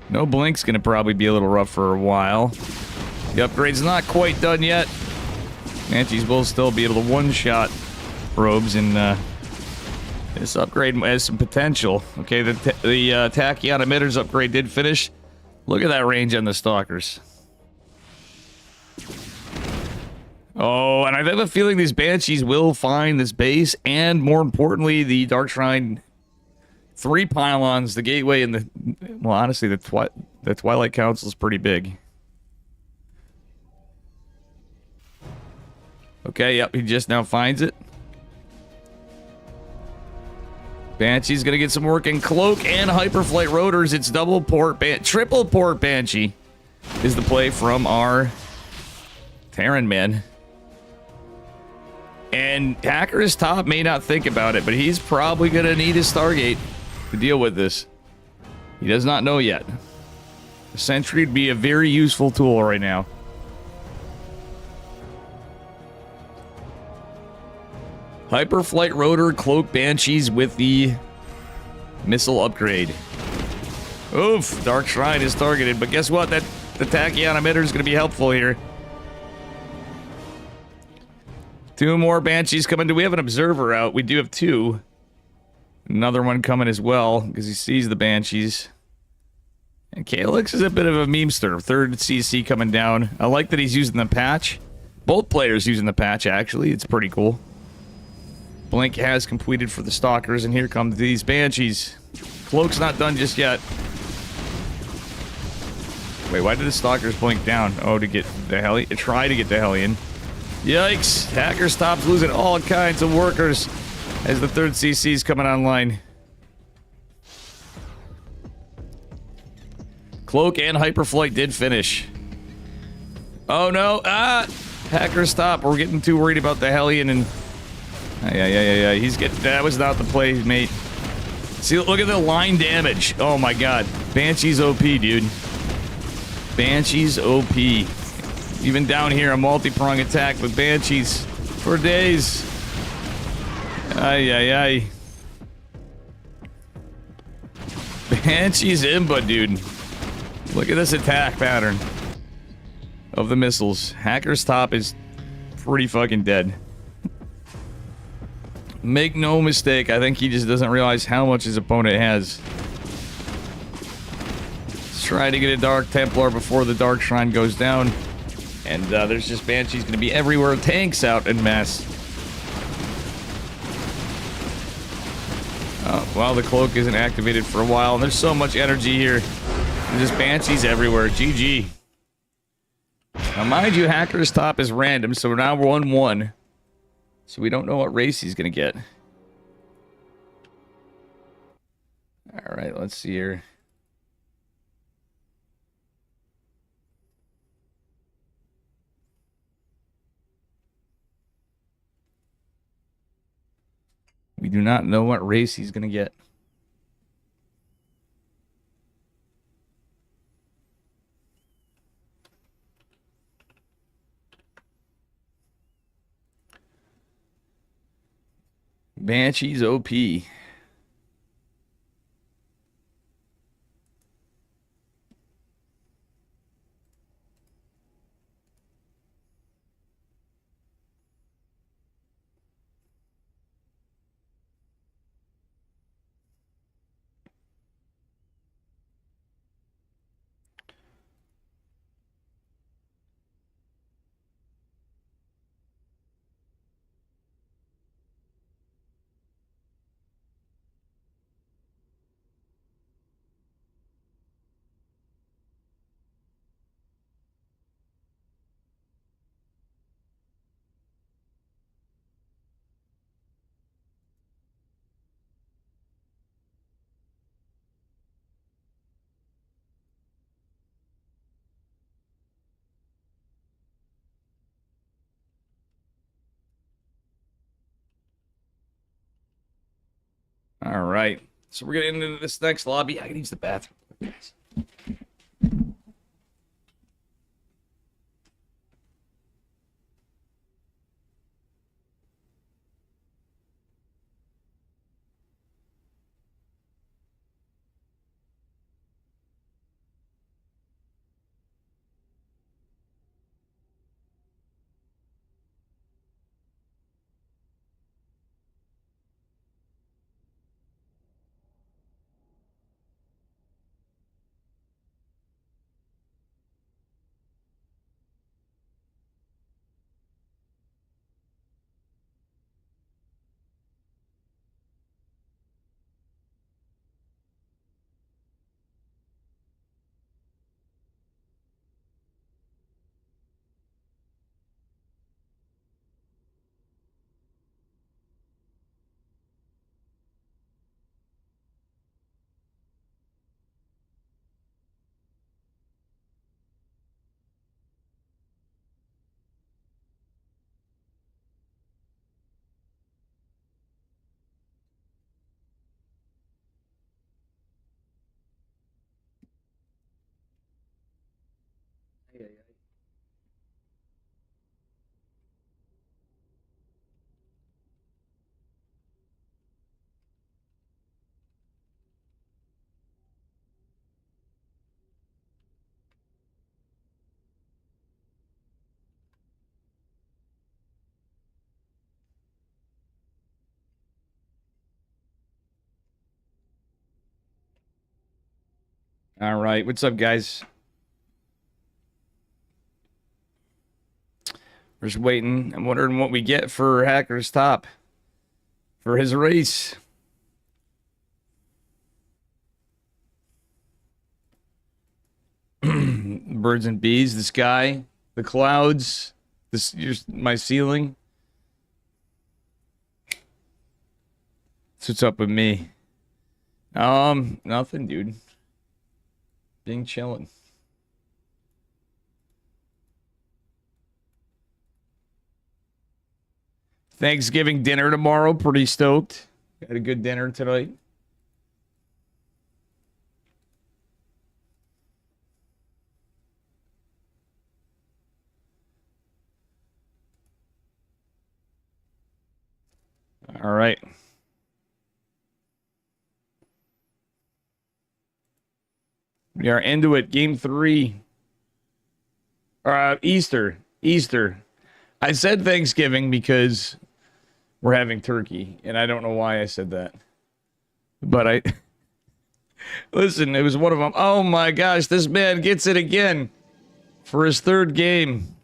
No blink's gonna probably be a little rough for a while. The upgrade's not quite done yet. Banshees will still be able to one-shot probes, and this upgrade has some potential. Okay, the Tachyon emitters upgrade did finish. Look at that range on the Stalkers. Oh, and I have a feeling these Banshees will find this base, and more importantly, the Dark Shrine 3 pylons, the gateway, and the... well, honestly, the Twilight Council is pretty big. Okay, yep, he just now finds it. Banshee's gonna get some work in Cloak and Hyperflight Rotors. It's double port, triple port Banshee is the play from our Terran man. And Hacker's top may not think about it, but he's probably gonna need his Stargate to deal with this. He does not know yet. The Sentry would be a very useful tool right now. Hyperflight Rotor, Cloak Banshees with the missile upgrade. Oof, Dark Shrine is targeted, but guess what? The Tachyon emitter is going to be helpful here. 2 more Banshees coming. Do we have an observer out? We do have 2. Another one coming as well, because he sees the Banshees. And Calix is a bit of a memester. 3rd CC coming down. I like that he's using the patch. Both players using the patch, actually. It's pretty cool. Blink has completed for the Stalkers, and here come these Banshees. Cloak's not done just yet. Wait, why did the Stalkers blink down? Oh, to get the Hellion? Try to get the Hellion. Yikes! Hacker stops losing all kinds of workers as the 3rd CC's coming online. Cloak and Hyperflight did finish. Oh no! Ah! Hacker stop. We're getting too worried about the Hellion and... Yeah. He's getting... That was not the play, mate. See, look at the line damage. Oh my god. Banshee's OP, dude. Banshee's OP. Even down here, a multi-prong attack with Banshees for days. Ay. Banshee's imba, dude. Look at this attack pattern of the missiles. Hacker's top is pretty fucking dead. Make no mistake, I think he just doesn't realize how much his opponent has. Let's try to get a Dark Templar before the Dark Shrine goes down. And there's just Banshees going to be everywhere. Tanks out en masse. Well, the cloak isn't activated for a while. And there's so much energy here. There's just Banshees everywhere. GG. Now, mind you, Hacker's top is random, so now we're 1-1. So we don't know what race he's going to get. All right, let's see here. We do not know what race he's going to get. Banshees OP. All right. So we're getting into this next lobby. I can use the bathroom. Guys. All right. What's up, guys? We're just waiting. I'm wondering what we get for Hacker's top for his race. Birds and bees, the sky, the clouds, my ceiling. That's what's up with me. Nothing, dude. Being chilling. Thanksgiving dinner tomorrow. Pretty stoked. Had a good dinner tonight. All right. We are into it. Game 3. Easter. I said Thanksgiving because we're having turkey, and I don't know why I said that. But I... Listen, it was one of them. Oh my gosh, this man gets it again for his 3rd game.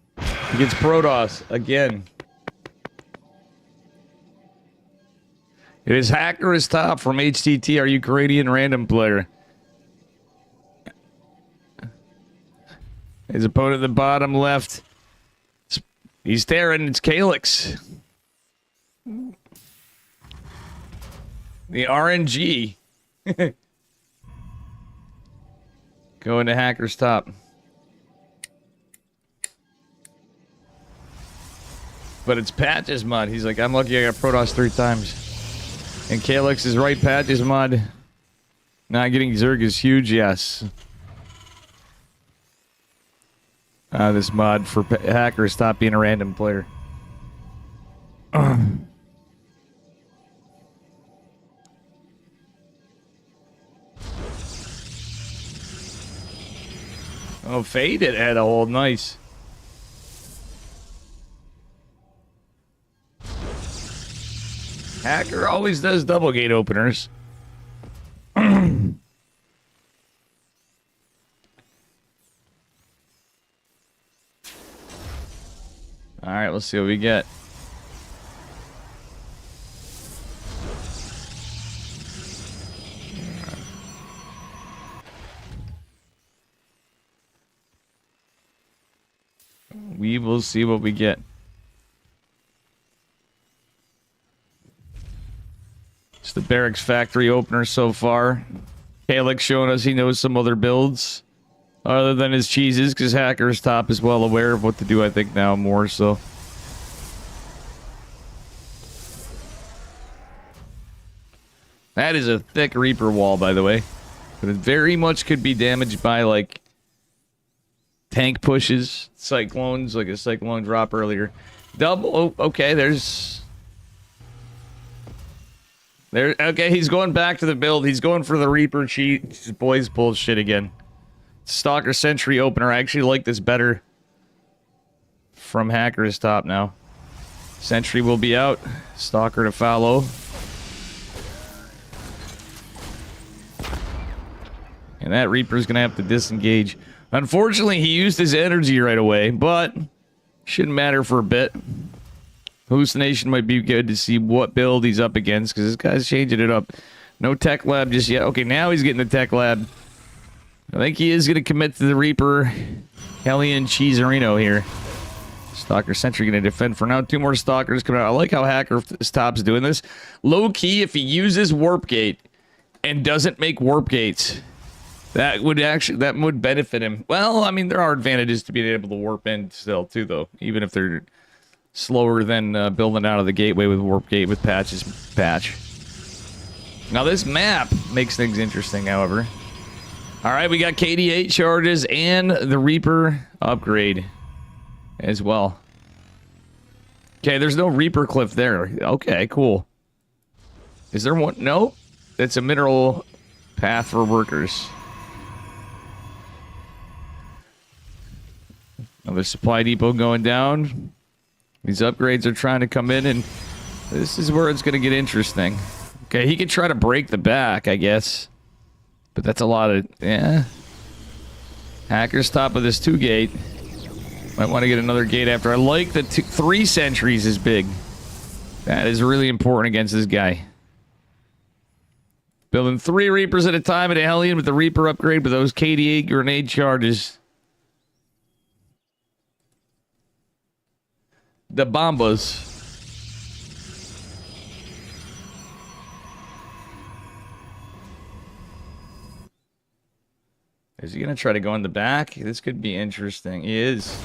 Against Protoss again. It is Hacker is top from HTT, our Ukrainian random player. His opponent at the bottom left. He's staring. It's Calyx. The RNG. Going to Hacker's top. But it's Patch's mod. He's like, I'm lucky I got Protoss 3 times. And Calyx is right, Patch's mod. Not getting Zerg is huge, yes. This mod for Hacker stop being a random player. Oh, Faded had a hold. Nice. Hacker always does double gate openers. Alright, let's see what we get. We will see what we get. It's the Barracks Factory opener so far. Calyx showing us he knows some other builds other than his cheeses, because Hacker's top is well aware of what to do, I think, now more so. That is a thick Reaper wall, by the way. But it very much could be damaged by, like, tank pushes, cyclones, like a cyclone drop earlier. Double, oh, okay, there's... Okay, he's going back to the build. He's going for the Reaper cheat. His boys pulled shit again. Stalker Sentry opener. I actually like this better. From Hacker's top now. Sentry will be out. Stalker to follow. And that Reaper's gonna have to disengage. Unfortunately, he used his energy right away, but shouldn't matter for a bit. Hallucination might be good to see what build he's up against, because this guy's changing it up. No tech lab just yet. Okay, now he's getting the tech lab. I think he is going to commit to the Reaper. Hellion Cheeserino here. Stalker Sentry going to defend for now. 2 more Stalkers coming out. I like how Hacker's top's doing this. Low key, if he uses Warp Gate and doesn't make Warp Gates, that would benefit him. Well, I mean, there are advantages to being able to warp in still, too, though. Even if they're slower than building out of the gateway with Warp Gate with Patch's patch. Now, this map makes things interesting, however. All right, we got KD8 charges and the Reaper upgrade as well. Okay, there's no Reaper cliff there. Okay, cool. Is there one? No, it's a mineral path for workers. Another supply depot going down. These upgrades are trying to come in, and this is where it's going to get interesting. Okay, he could try to break the back, I guess. But that's a lot of... yeah. Hacker's top of this 2 gate. Might want to get another gate after. I like the 3 sentries is big. That is really important against this guy. Building 3 Reapers at a time at a Hellion with the Reaper upgrade with those KD8 grenade charges. The Bombas. Is he going to try to go in the back? This could be interesting. He is.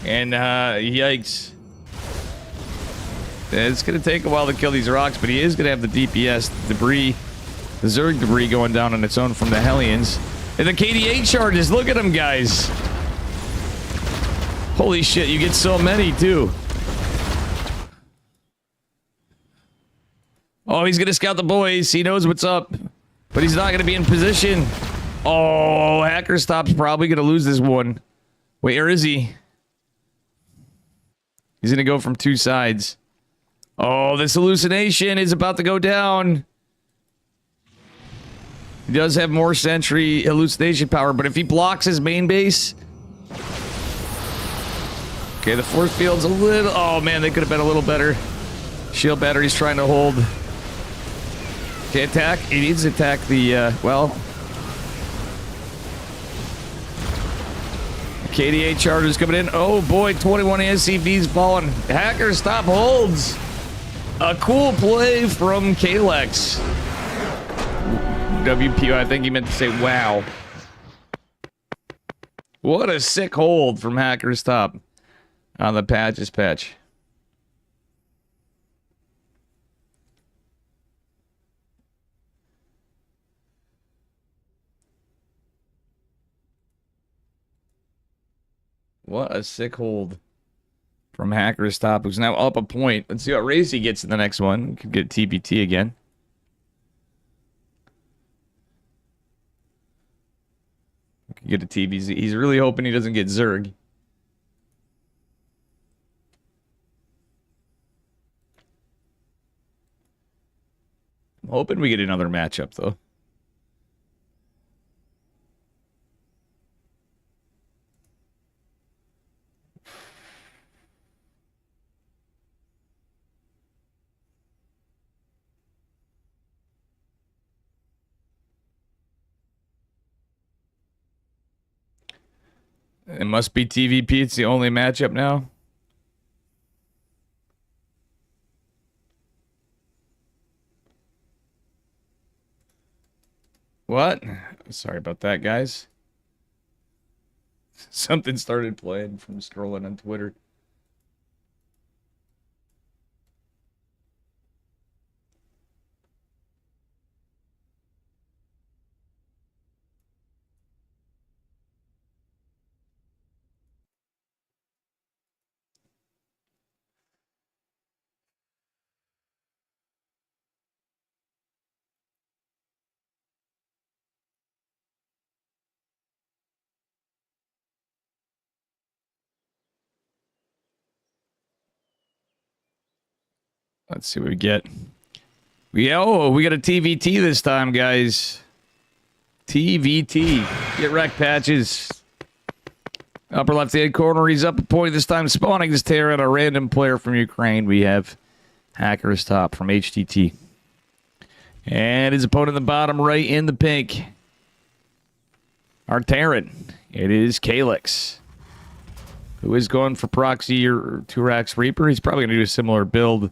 And, yikes. It's going to take a while to kill these rocks, but he is going to have the DPS debris. The Zerg debris going down on its own from the Hellions. And the KD8 charges. Look at them, guys. Holy shit, you get so many, too. Oh, he's going to scout the boys. He knows what's up. But he's not going to be in position. Oh, Hacker Stop's probably going to lose this one. Wait, where is he? He's going to go from 2 sides. Oh, this hallucination is about to go down. He does have more sentry hallucination power, but if he blocks his main base... Okay, the force field's a little... Oh, man, they could have been a little better. Shield battery's trying to hold. Okay, attack. He needs to attack the, well... KDA charges coming in. Oh, boy, 21 SCVs falling. Hacker stop holds. A cool play from Kalex. WPO, I think he meant to say wow. What a sick hold from Hacker's Top on the patches patch. What a sick hold from Hacker's Top, who's now up a point. Let's see what raise he gets in the next one. Could get TBT again. Could get a TBZ. He's really hoping he doesn't get Zerg. I'm hoping we get another matchup, though. It must be TVP. It's the only matchup now. What? Sorry about that, guys. Something started playing from scrolling on Twitter. Let's see what we get. We got a TVT this time, guys. TVT. Get wrecked, Patches. Upper left-hand corner, he's up a point this time, spawning this tear at a random player from Ukraine. We have Hacker's Top from HTT. And his opponent in the bottom right in the pink. Our Terran. It is Kalex, who is going for proxy or 2-Rax Reaper. He's probably going to do a similar build.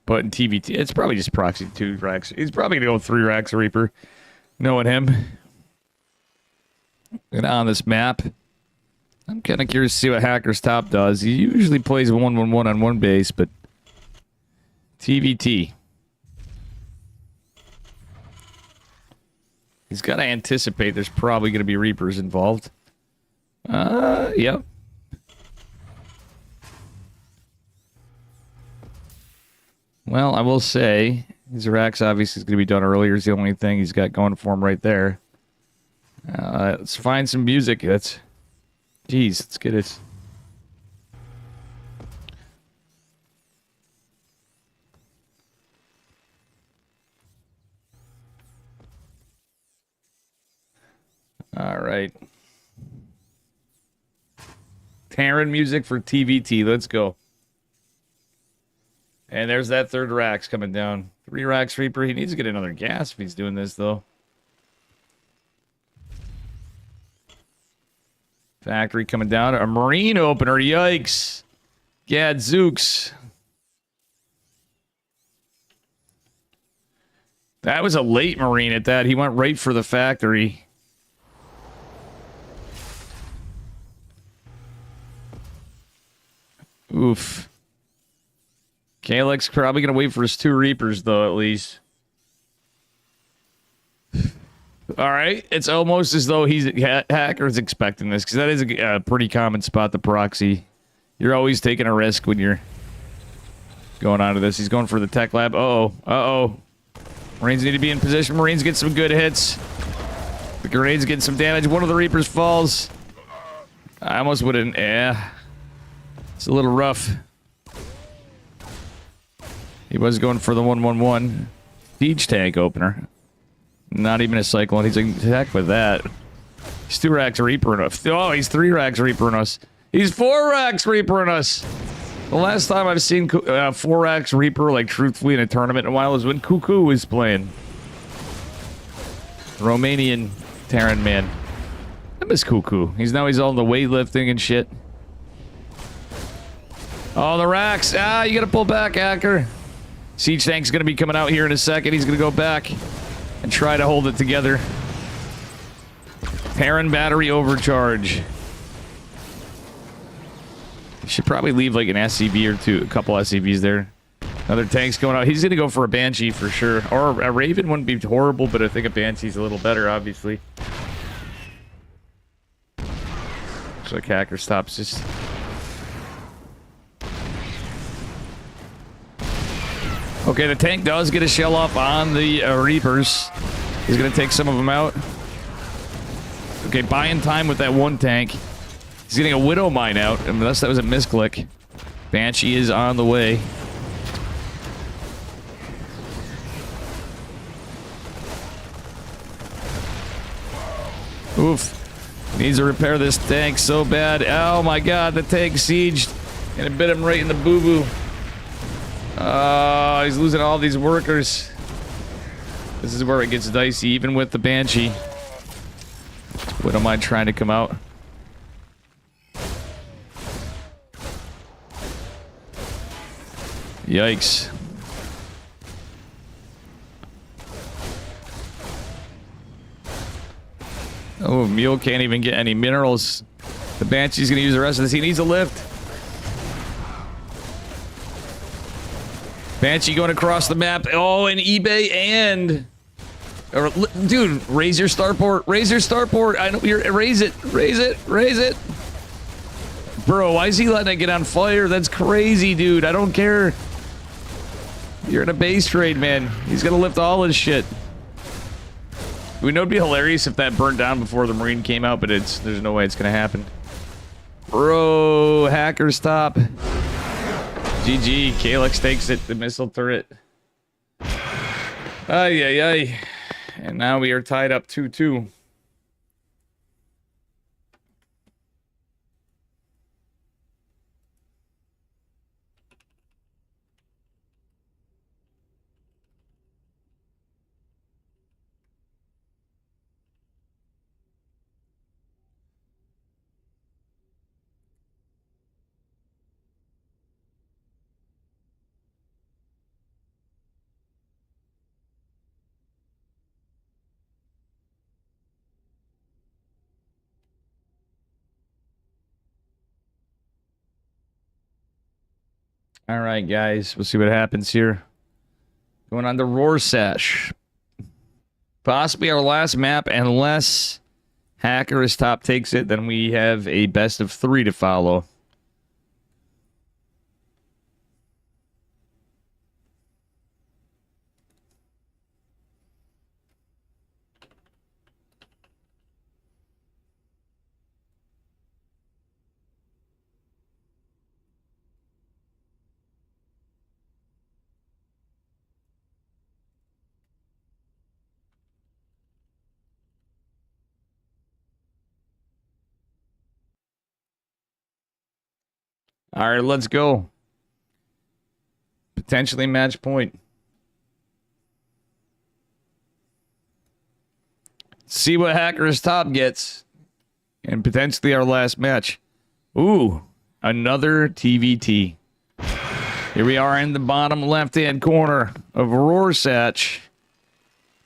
But in TVT, it's probably just proxy 2-Rax. He's probably going to go 3-Rax Reaper, knowing him. And on this map, I'm kind of curious to see what Hacker's Top does. He usually plays 1-1-1 on one base, but TVT. He's got to anticipate there's probably going to be Reapers involved. Yep. Well, I will say, Zerax obviously is going to be done earlier. Is the only thing he's got going for him right there. Let's find some music. Jeez, let's get it. All right. Terran music for TVT. Let's go. And there's that third Rax coming down. 3-Rax Reaper. He needs to get another gas if he's doing this, though. Factory coming down. A Marine opener. Yikes. Gadzooks. That was a late Marine at that. He went right for the factory. Oof. Kalex probably going to wait for his 2 Reapers, though, at least. All right. It's almost as though Hacker's expecting this, because that is a pretty common spot to proxy. You're always taking a risk when you're going on to this. He's going for the tech lab. Uh-oh. Uh-oh. Marines need to be in position. Marines get some good hits. The grenades getting some damage. One of the Reapers falls. I almost wouldn't. Yeah. It's a little rough. He was going for the 1-1-1 siege tank opener. Not even a cyclone. He's like, heck with that. He's 2-Rax Reaper in us. Oh, he's 3-Rax Reaper in us. He's 4x Reapering us. The last time I've seen 4x Reaper, like, truthfully in a tournament in a while was when Cuckoo was playing. Romanian Terran man. I miss Cuckoo. He's all in the weightlifting and shit. Oh, the racks. Ah, you gotta pull back, Hacker. Siege Tank's gonna be coming out here in a second. He's gonna go back and try to hold it together. Terran battery overcharge. Should probably leave like an SCV or two, a couple SCVs there. Another tank's going out. He's gonna go for a Banshee for sure. Or a Raven wouldn't be horrible, but I think a Banshee's a little better, obviously. Looks like Hacker stops just... Okay, the tank does get a shell off on the Reapers. He's gonna take some of them out. Okay, buying time with that one tank. He's getting a Widow Mine out, unless that was a misclick. Banshee is on the way. Oof. Needs to repair this tank so bad. Oh my god, the tank sieged. And it bit him right in the boo-boo. He's losing all these workers. This is where it gets dicey, even with the Banshee. What am I trying to come out? Yikes. Oh, Mule can't even get any minerals. The Banshee's gonna use the rest of this. He needs a lift. Banshee going across the map. Oh, and eBay and... dude, raise your starport. Raise your starport. I know you're... Raise it. Raise it. Raise it. Bro, why is he letting it get on fire? That's crazy, dude. I don't care. You're in a base trade, man. He's gonna lift all his shit. We know it'd be hilarious if that burned down before the Marine came out, but there's no way it's gonna happen. Bro, Hacker, stop. GG, Calyx takes it, the missile turret. Ay, ay, ay. And now we are tied up 2-2. All right, guys. We'll see what happens here. Going on to Rorschach. Possibly our last map, unless Hacker is top takes it, then we have a best of 3 to follow. All right, let's go. Potentially match point. See what Hacker's top gets. And potentially our last match. Ooh, another TVT. Here we are in the bottom left-hand corner of Rorschach.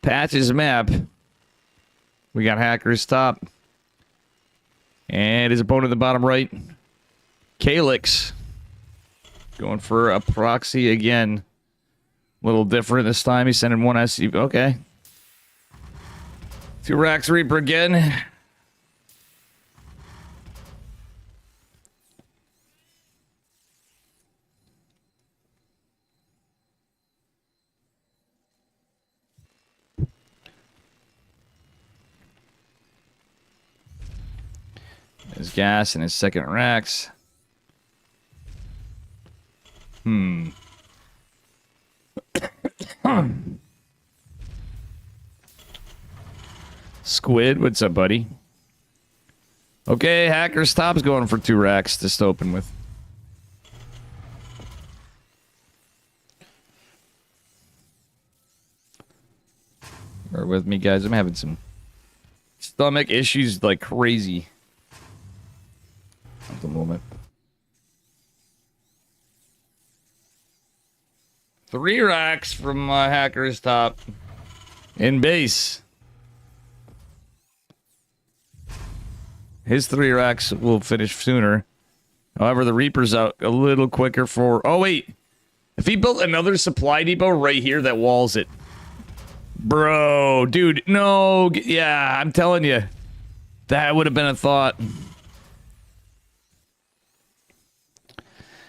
Patch's map. We got Hacker's top. And his opponent in the bottom right. Calyx. Going for a proxy again. A little different this time. He's sending one SCV. Okay. 2 racks Reaper again. His gas and his second racks. Squid, what's up, buddy? Okay, Hacker's Top's going for 2 racks to open with. Bear with me, guys. I'm having some stomach issues like crazy at the moment. 3 racks from Hacker's Top in base. His 3 racks will finish sooner. However, the Reaper's out a little quicker for... Oh, wait. If he built another supply depot right here that walls it. Bro, dude, no. Yeah, I'm telling you. That would have been a thought.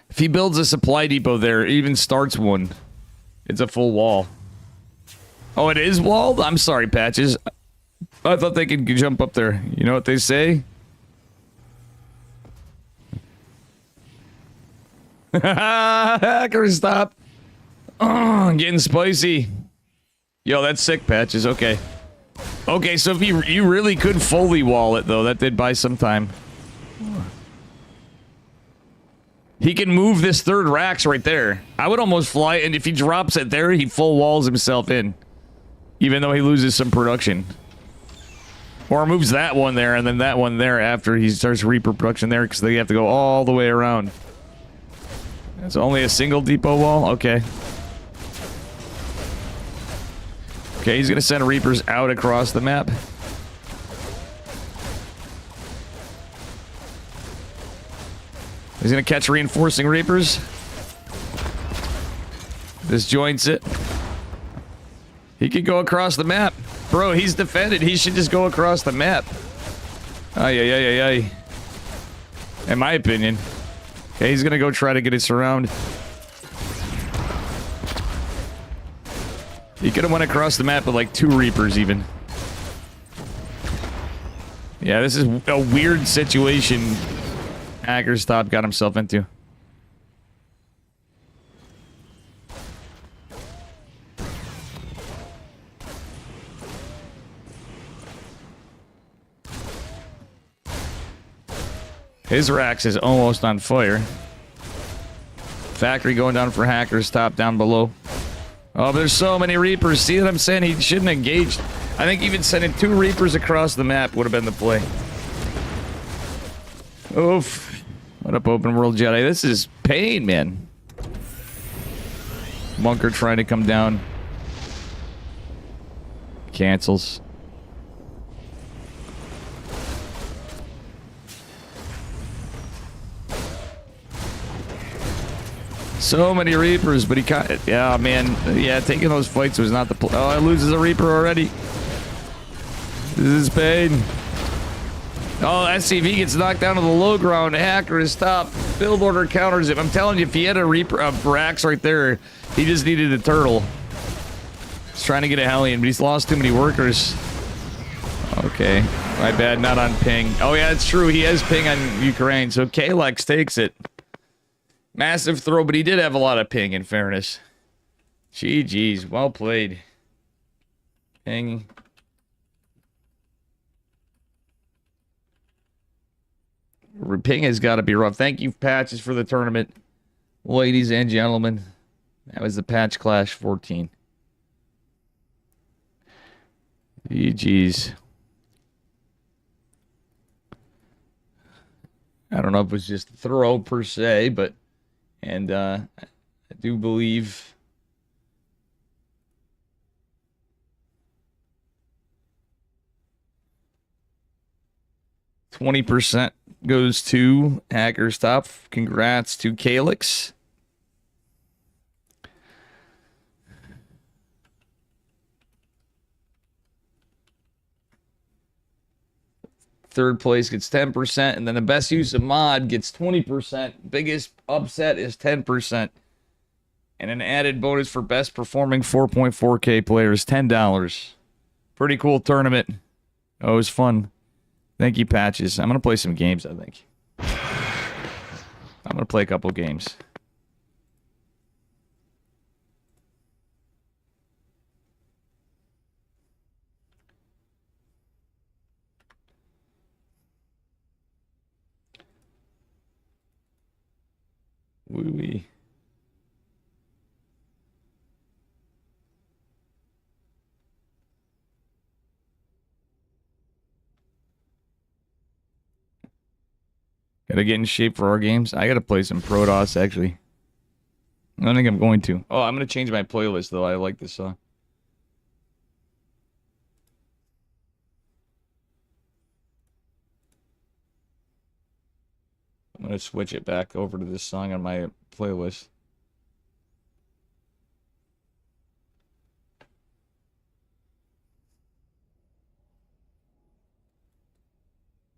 If he builds a supply depot there, even starts one, it's a full wall. Oh, it is walled? I'm sorry, Patches. I thought they could jump up there. You know what they say? Hacker, stop. Oh, getting spicy. Yo, that's sick, Patches. Okay. Okay, so if you really could fully wall it, though, that did buy some time. He can move this 3rd racks right there. I would almost fly, and if he drops it there, he full walls himself in. Even though he loses some production. Or moves that one there, and then that one there after he starts Reaper production there, because they have to go all the way around. It's only a single depot wall? Okay. Okay, he's gonna send Reapers out across the map. He's gonna catch reinforcing Reapers. Disjoints it. He could go across the map. Bro, he's defended. He should just go across the map. Ay, ay, ay, ay, ay. In my opinion. Okay, he's gonna go try to get it surrounded. He could have went across the map with like 2 Reapers even. Yeah, this is a weird situation Hacker's Top got himself into. His racks is almost on fire. Factory going down for Hacker's Top down below. Oh, but there's so many Reapers. See what I'm saying? He shouldn't have engaged. I think even sending 2 Reapers across the map would have been the play. Oof. What up, Open World Jedi? This is pain, man. Bunker trying to come down. Cancels. So many Reapers, but he caught it. Yeah, man. Yeah, taking those fights was not the play. Oh, it loses a Reaper already. This is pain. Oh, SCV gets knocked down to the low ground. Hacker is top. Build order counters him. I'm telling you, if he had a Reaper of racks right there, he just needed a turtle. He's trying to get a Hellion, but he's lost too many workers. Okay. My bad, not on ping. Oh, yeah, it's true. He has ping on Ukraine, so Kalex takes it. Massive throw, but he did have a lot of ping, in fairness. GG's. Well played. Ping. Ping has got to be rough. Thank you, Patches, for the tournament. Ladies and gentlemen. That was the Patch Clash 14. GG's. I don't know if it was just a throw per se, but... And I do believe 20% goes to Hacker's Top. Congrats to Calyx. Third place gets 10%, and then the best use of mod gets 20%. Biggest upset is 10%. And an added bonus for best performing 4.4K players, $10. Pretty cool tournament. Oh, it was fun. Thank you, Patches. I'm going to play some games, I think. I'm going to play a couple games. wee. Gotta get in shape for our games. I gotta play some Protoss, actually. I don't think I'm going to. Oh, I'm gonna change my playlist, though. I like this song. I'm gonna switch it back over to this song on my playlist.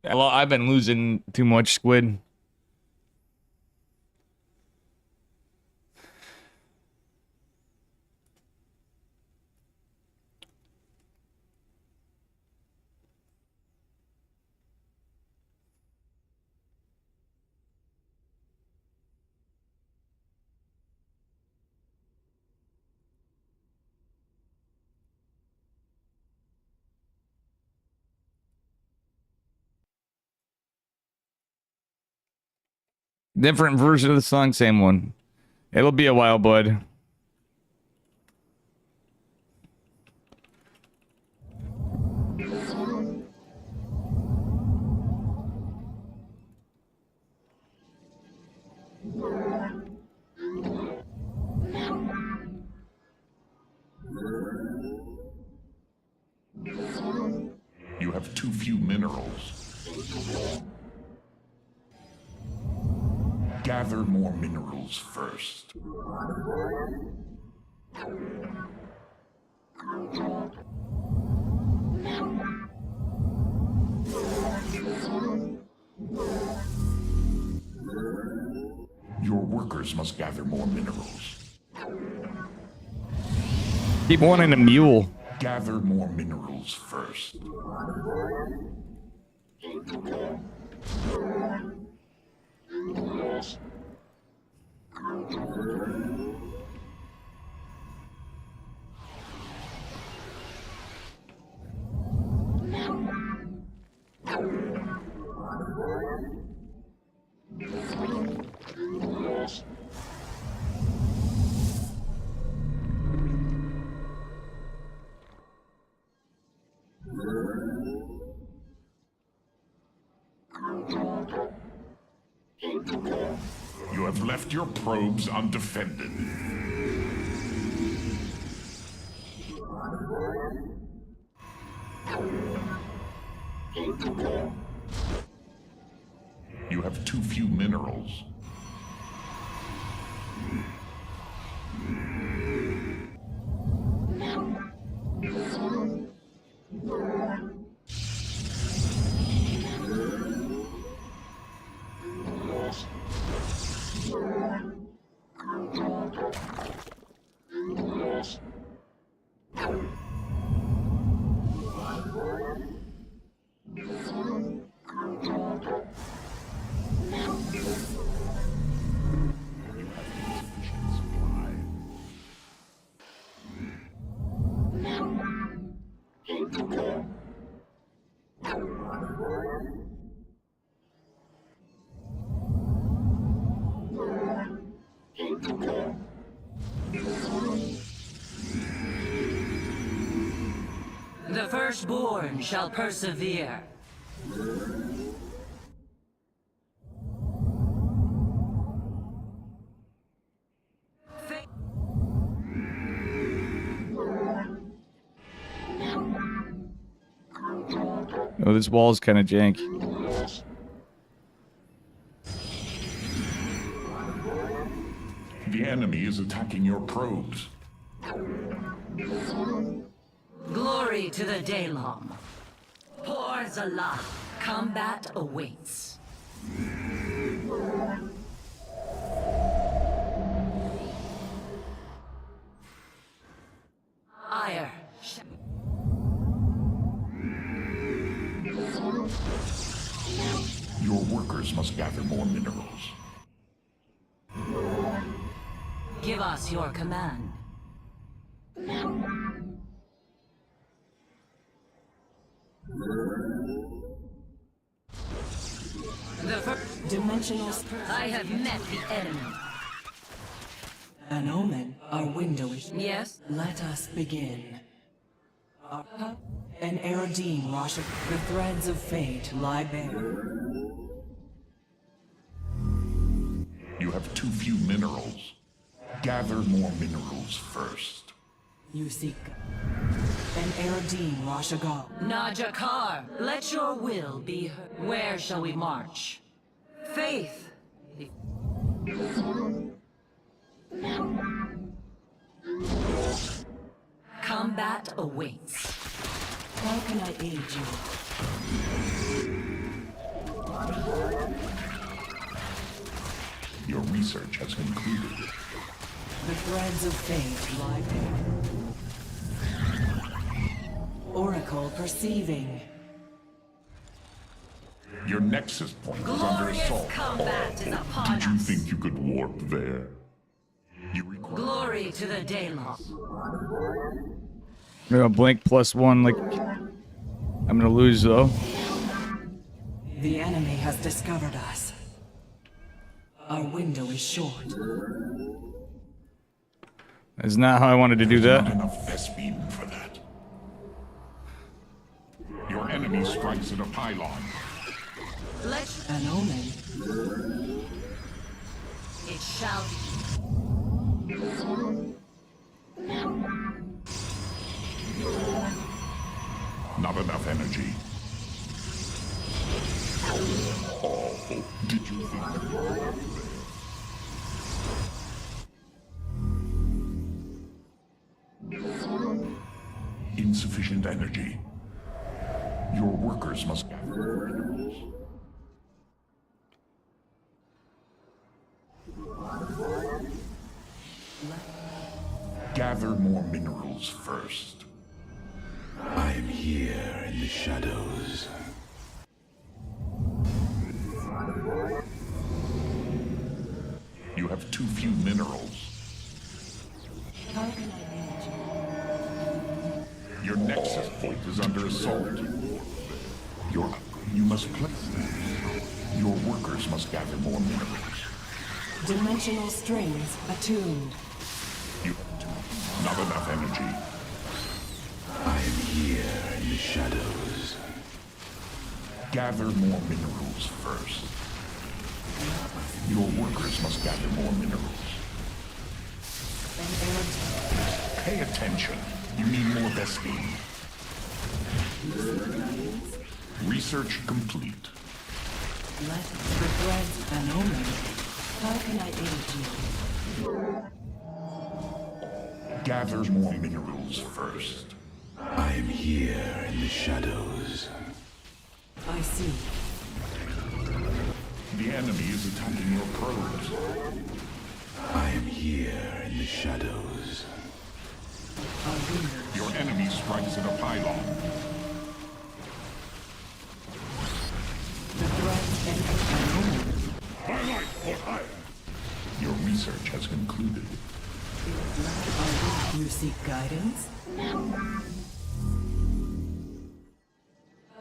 I've been losing too much squid. Different version of the song, same one. It'll be a while, bud. You have too few minerals. Gather more minerals first. Your workers must gather more minerals. Keep wanting a mule. Gather more minerals first. You have left your probes undefended. You have too few minerals. The firstborn shall persevere. Oh, this wall's kind of jank. The enemy is attacking your probes. Glory to the Daylong. Poor Zala. Combat awaits. Ire. Your workers must gather more minerals. Give us your command. The first Dimensional I have met the enemy. An omen. Our window is. Yes? Let us begin. An Erodine Rosh. The threads of fate lie bare. You have too few minerals. Gather more minerals first. You seek. An Erodine Rashagal. Najakar, let your will be heard. Where shall we march? Faith. Combat awaits. How can I aid you? Your research has concluded. The threads of fate lie bare. Oracle perceiving. Your nexus point is under Glorious assault. combat is upon Did you us. think you could warp there? You require Glory to the Daylong. I'm gonna blink +1 like I'm gonna lose though. The enemy has discovered us. Our window is short. That's not how I wanted to do not that. enough Vespene for that. Your enemy strikes at a pylon. Let An omen. it shall be. Not enough energy. Oh, did you think you were there? Insufficient energy. Your workers must gather minerals. Gather more minerals first. I am here in the shadows. You have too few minerals. How can I aid you? Your nexus point is under assault. You must place them. Your workers must gather more minerals. Dimensional strings attuned. You have not enough energy. I am here in the shadows. Gather more minerals first. Your workers must gather more minerals. An Erodine. Pay attention. You need more Vespene. Research complete. Let the threads an omen. How can I aid you? Gather more minerals first. I am here in the shadows. I see. The enemy is attacking your probes. I am here in the shadows. Our window. Your enemy strikes at a pylon. The threads an omen. Your research has concluded. You seek guidance?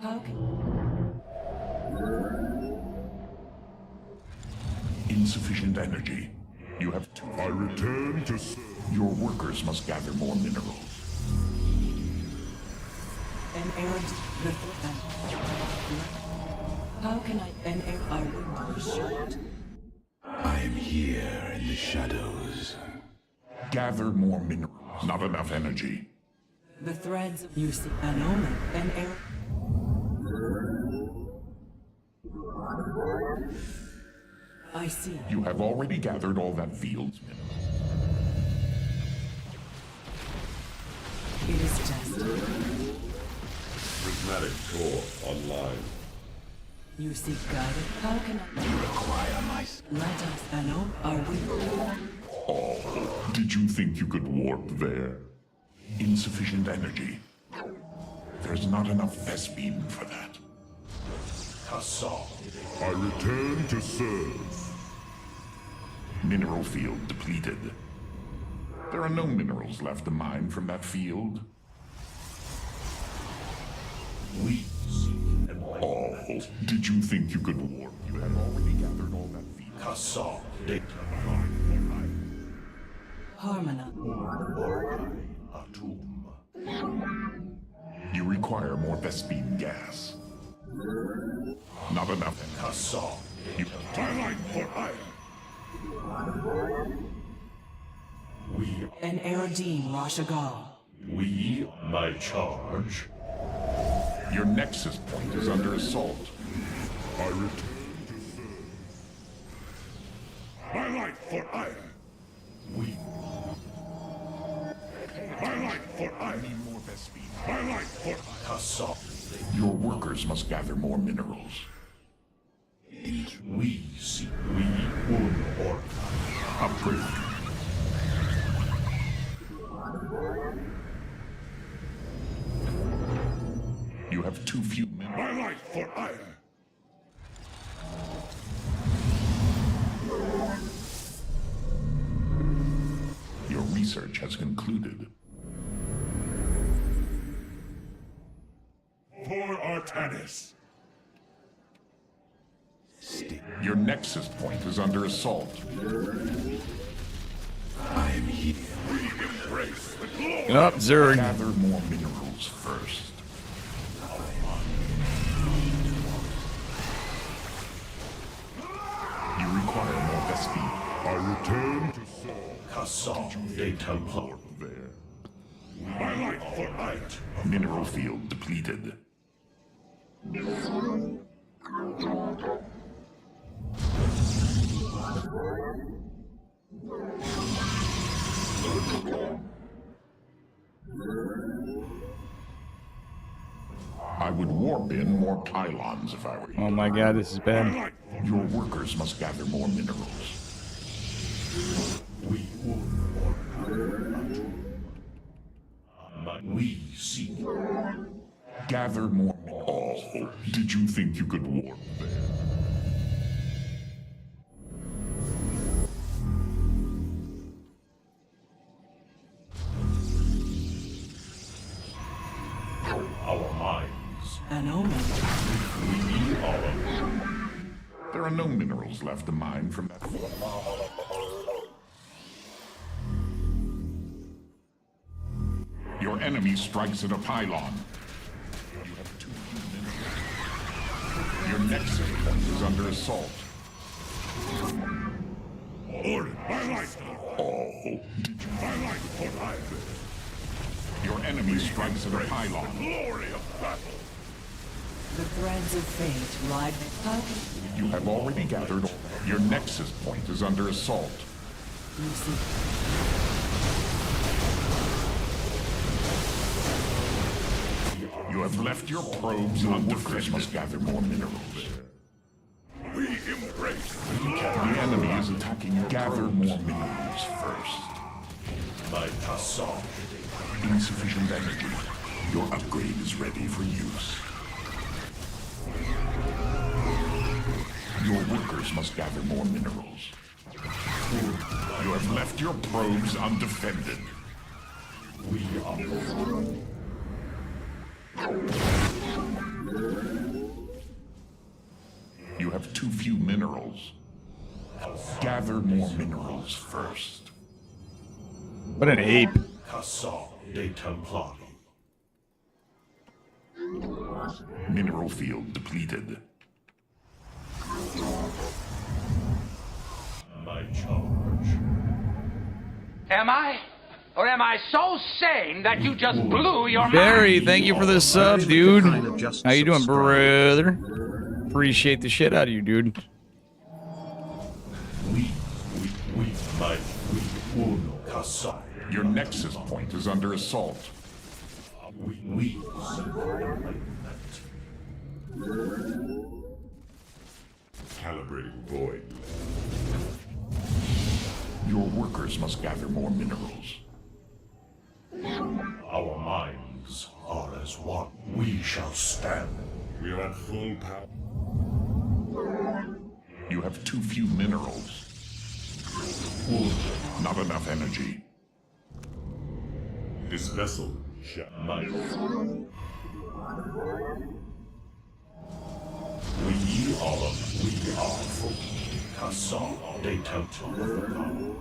How can... Insufficient energy. You have to. I return to. Your workers must gather more minerals. An errant... The How can I... An errant... Our window is short. I am here in the shadows. Gather more minerals. Not enough energy. The threads... You see... An omen. An errant... I see. You have already gathered all that field's minerals. It is destined. Prismatic core online. You seek guidance? How can I... You require my... Let us... An omen... Are we... Oh, did you think you could warp there? Insufficient energy. There's not enough Vespene for that. I return to serve. Mineral field depleted. There are no minerals left to mine from that field. Oh, did you think you could warp? You have already gathered all that field. Harmonize. A tomb. You require more Vespine gas. Not enough. Kassaw. You have twilight for iron. An Eridine Rashagal. We, my charge. Your nexus point is under assault. I return to serve. My light for iron. We. My light for iron. Need more Vespine. My light for Kassaw. Your workers must gather more minerals. We seek. We or approved. You have too few men. My light for iron. Your research has concluded. For Artanis. Your nexus point is under assault. I am here. We embrace the glory. Up, Zerg. Gather more minerals first. You require more Vespine. I return to serve. Kassaw de Templar there. My light for light. Mineral field depleted. I would warp in more pylons if I were you. Oh my god, this is bad. Your workers must gather more minerals. We seek. Gather more. Oh, did you think you could warp there? Our minds. An omen. We need all of them. There are no minerals left to mine from that. Your enemy strikes at a pylon. You have too few minerals. Your nexus point is under assault. Order. My light. Oh, did you? My light for iron. Your enemy strikes at a pylon. Glory of battle. The threads of fate lie. You have already gathered. Your nexus point is under assault. You have left your probes undefended. Must gather more minerals. We embrace. The enemy is attacking your gather more minerals first. My Kassaw. Insufficient energy. Your upgrade is ready for use. Your workers must gather more minerals. You have left your probes undefended. We are. You have too few minerals. Gather more minerals first. What an ape. Kassaw de Templar. Mineral field depleted. My charge. Am I? Or am I so sane that you just blew your mind? Barry, thank you for the sub, dude. How you doing, brother? Appreciate the shit out of you, dude. Kassaw. Your nexus point is under assault. Calibrating void. Your workers must gather more minerals. Our minds are as one. We shall stand. We are at full power. You have too few minerals. Not enough energy. This vessel shall might. We are full. Kassaw de Templar.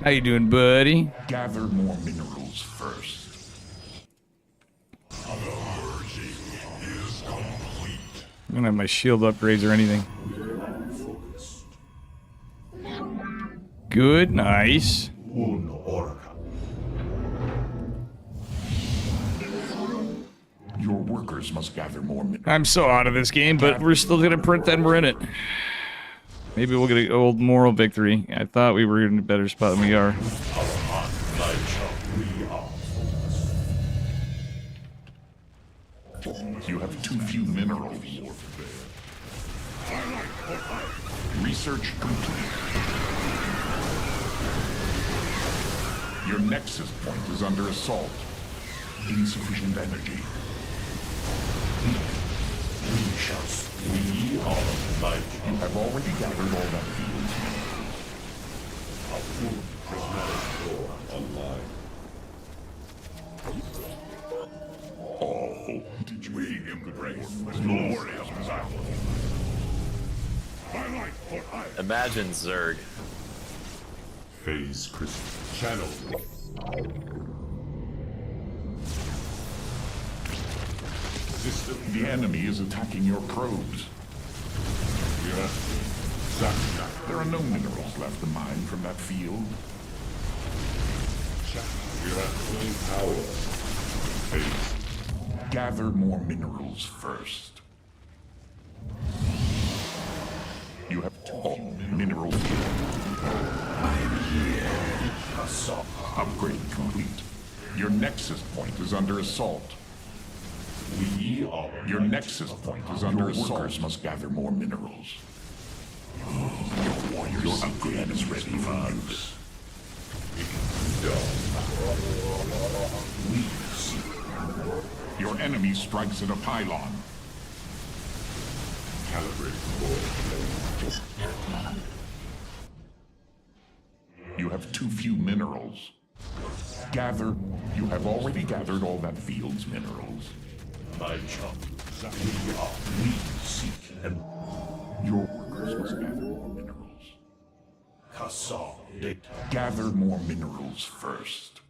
How you doing, buddy? Gather more minerals first. I don't have my shield upgrades or anything. Good, nice. Your workers must gather more minerals. I'm so out of this game, but we're still gonna print that we're in it. Maybe we'll get an old moral victory. I thought we were in a better spot than we are. You have too few minerals. Research complete. Your nexus point is under assault. Insufficient energy. We are light. You have already gathered all that field. A full prismatic core online. Oh, did we embrace this glorious battle? Imagine Zerg. Phase crystal channel. The enemy is attacking your probes. There are no minerals left to mine from that field. You have full power. Phase. Gather more minerals first. You have all mineral field. I'm here. Upgrade complete. Your nexus point is under assault. Your nexus point is under assault. Your workers must gather more minerals. Your upgrade is ready for use. Your enemy strikes at a pylon. Calibrate core. You have too few minerals. Gather. You have already gathered all that field's minerals. My chum. We seek and your workers must gather more minerals. Gather more minerals first.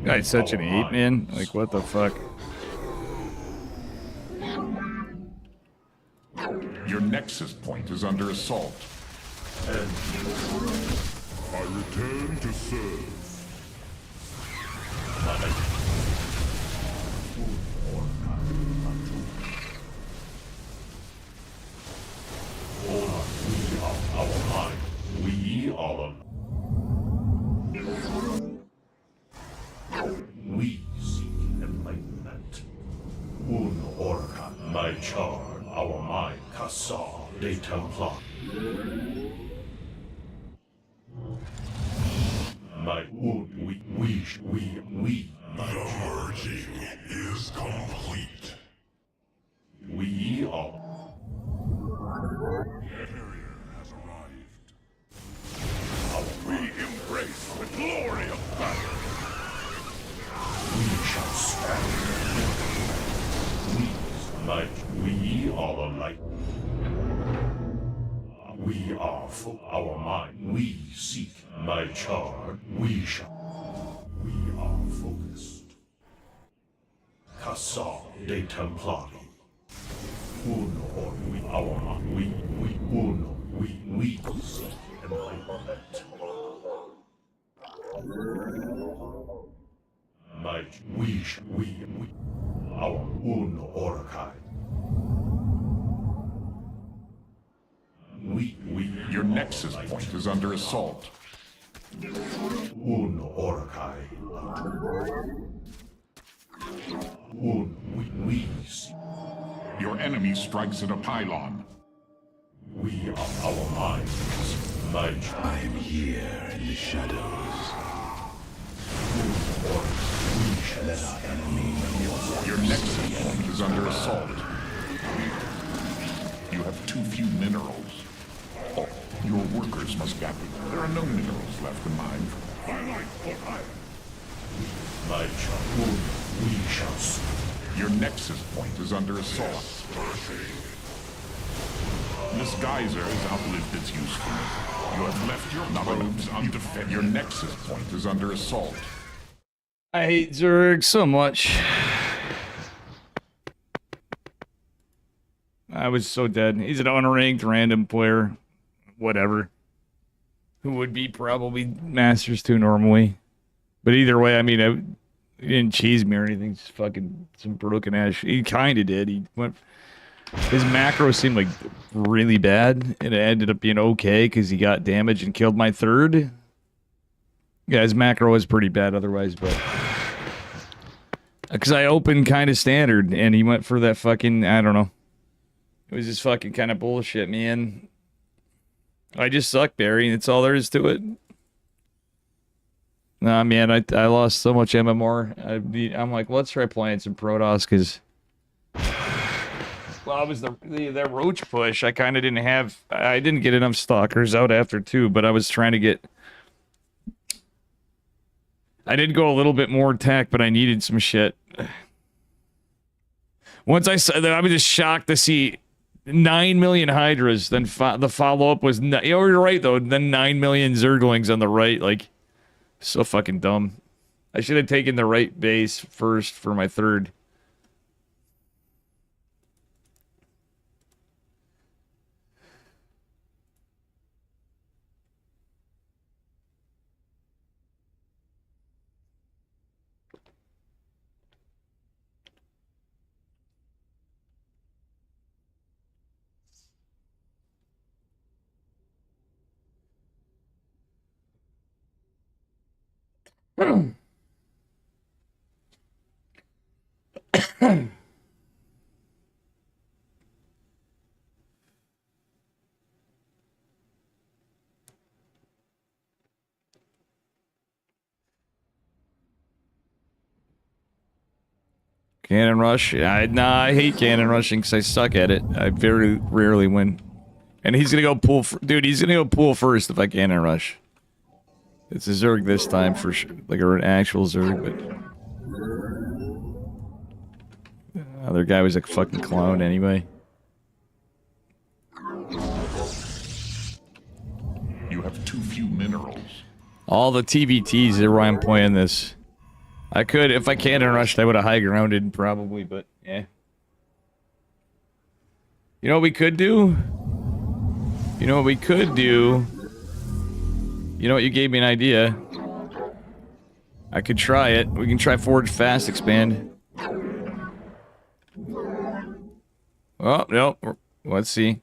Guy's such an ape, man. Like, what the fuck? Your nexus point is under assault. I return to serve. We are We seek enlightenment. Orca, my charm, our mind, Kassar, de Templar. My we, my merging is complete. We are. We embrace the glory of battle. We shall stand. We are the light. We are for our mind. We seek my charge. We are focused. Kassar de Templari. Uno, we our mind. We seek enlightenment. We our Uno Orakai. Your nexus point is under assault. Uno Orakai. Your enemy strikes at a pylon. We are our minds. I'm here in the shadows. Let our enemy know. Your nexus point is under assault. You have too few minerals. Oh, your workers must gather. There are no minerals left in mine. My child, we shall see. Your nexus point is under assault. This geyser has outlived its usefulness. You have left your probes undefended. Your nexus point is under assault. I hate Zerg so much. I was so dead. He's an unranked random player. Whatever. Who would be probably Masters 2 normally. But either way, I mean, he didn't cheese me or anything. Just fucking some broken ass. He kind of did. He went. His macro seemed like really bad, and it ended up being okay because he got damaged and killed my third. Yeah, his macro was pretty bad otherwise, but because I opened kind of standard, and he went for that fucking, I don't know. It was just fucking kind of bullshit, man. I just suck, Barry. That's all there is to it. Nah, man, I lost so much MMR. I'm like, let's try playing some Protoss, because... Well, it was the roach push. I kind of didn't have... I didn't get enough stalkers out after 2, but I was trying to get... I did go a little bit more tech, but I needed some shit. Once I saw that, I was just shocked to see 9 million Hydras, then the follow-up was... You're right, though. Then 9 million Zerglings on the right, like... So fucking dumb. I should have taken the right base first for my third. Cannon rush? Nah, I hate cannon rushing because I suck at it. I very rarely win. And he's gonna go pool... Dude, he's gonna go pool first if I cannon rush. It's a Zerg this time for sure. Like an actual Zerg, but... The other guy was a fucking clone anyway. You have too few minerals. All the TBTs are why I'm playing this. I could, if I cannon rushed, I would have high grounded probably, but yeah. You know what we could do? You know what we could do? You know what, you gave me an idea. I could try it. We can try Forge Fast Expand. Oh, no. Let's see.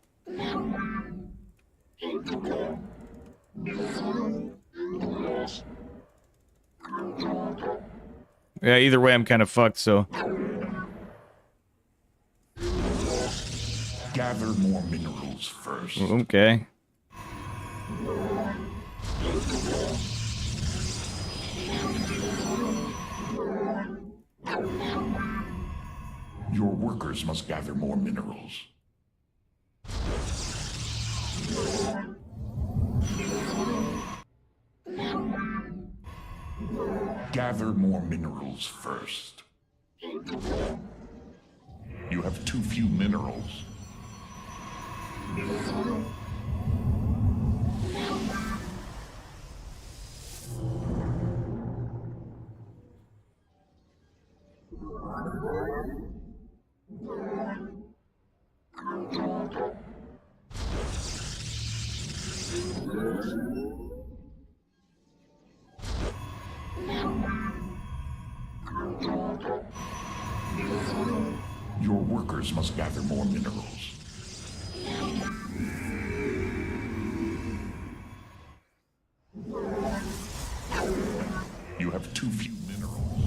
Yeah, either way, I'm kind of fucked, so... Gather more minerals first. Okay. Your workers must gather more minerals. Gather more minerals first. You have too few minerals. Your workers must gather more minerals. You have too few minerals.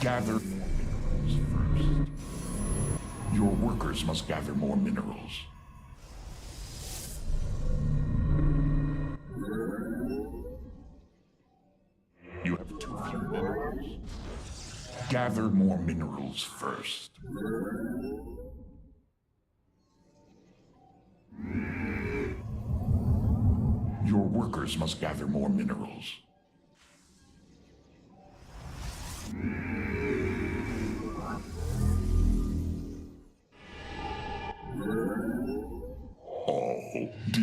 Gather more minerals first. Your workers must gather more minerals. You have too few minerals. Gather more minerals first. Your workers must gather more minerals.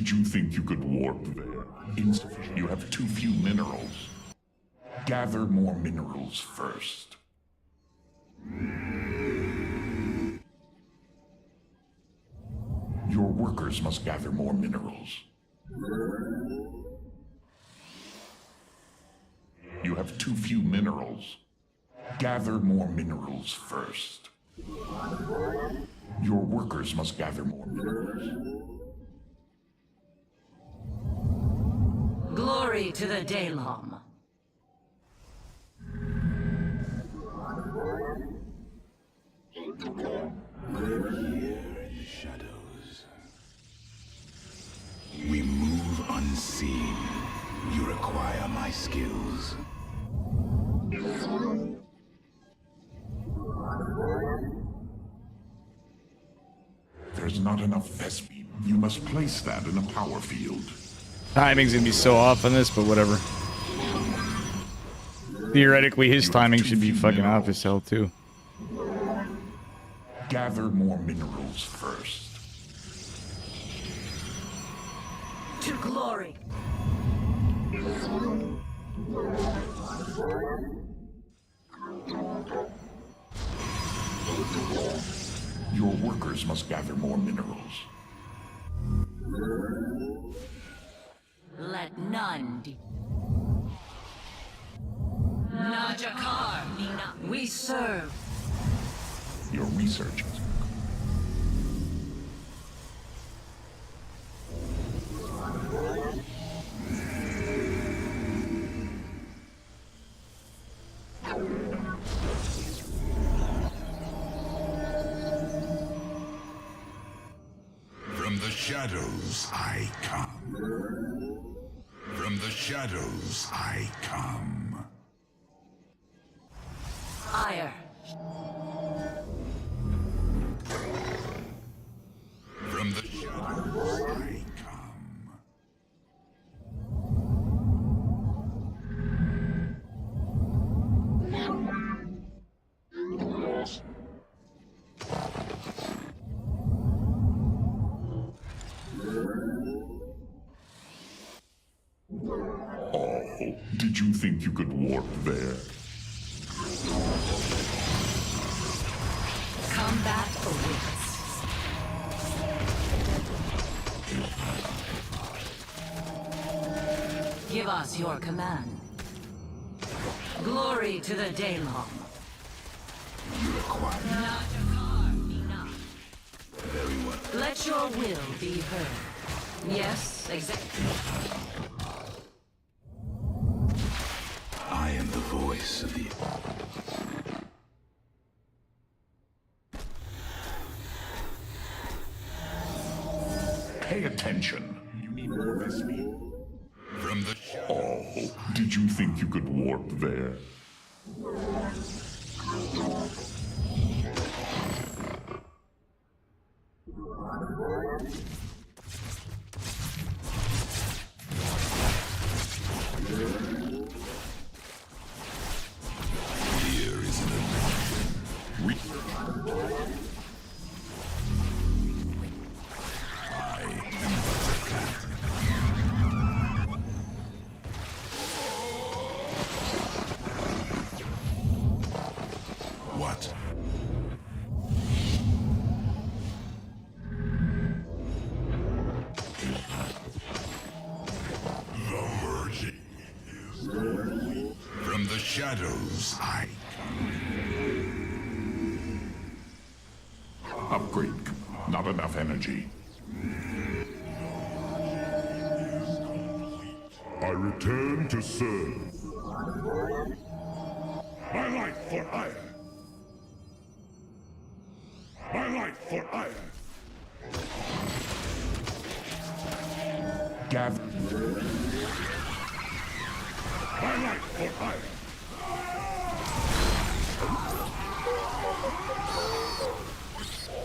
Did you think you could warp there? Insufficient. You have too few minerals. Gather more minerals first. Your workers must gather more minerals. You have too few minerals. Gather more minerals first. Your workers must gather more minerals. Glory to the Daylom. We're here in the shadows. We move unseen. You require my skills. There's not enough Vespi. You must place that in a power field. Timing's gonna be so off on this, but whatever. Theoretically, his timing should be fucking off as hell, too. Gather more minerals first. To glory. Your workers must gather more minerals. Let none Najakar, Nina. We serve. Your research is From the shadows I come. From the shadows I come. Ire. From the shadows I come. Oh, did you think you could warp there? Combat awaits. Give us your command. Glory to the Daylom. You require Najakar, Nina. very well. Let your will be heard. Yes, exactly. I am the voice of the... Pay attention. You need more Vespi. From the Oh, did you think you could warp there? Here is an I am Buttercat. What? The merging is complete. From the shadows I Upgrade. Not enough energy. I return to serve. My life for ire. My life for ire. Gather. My life for ire.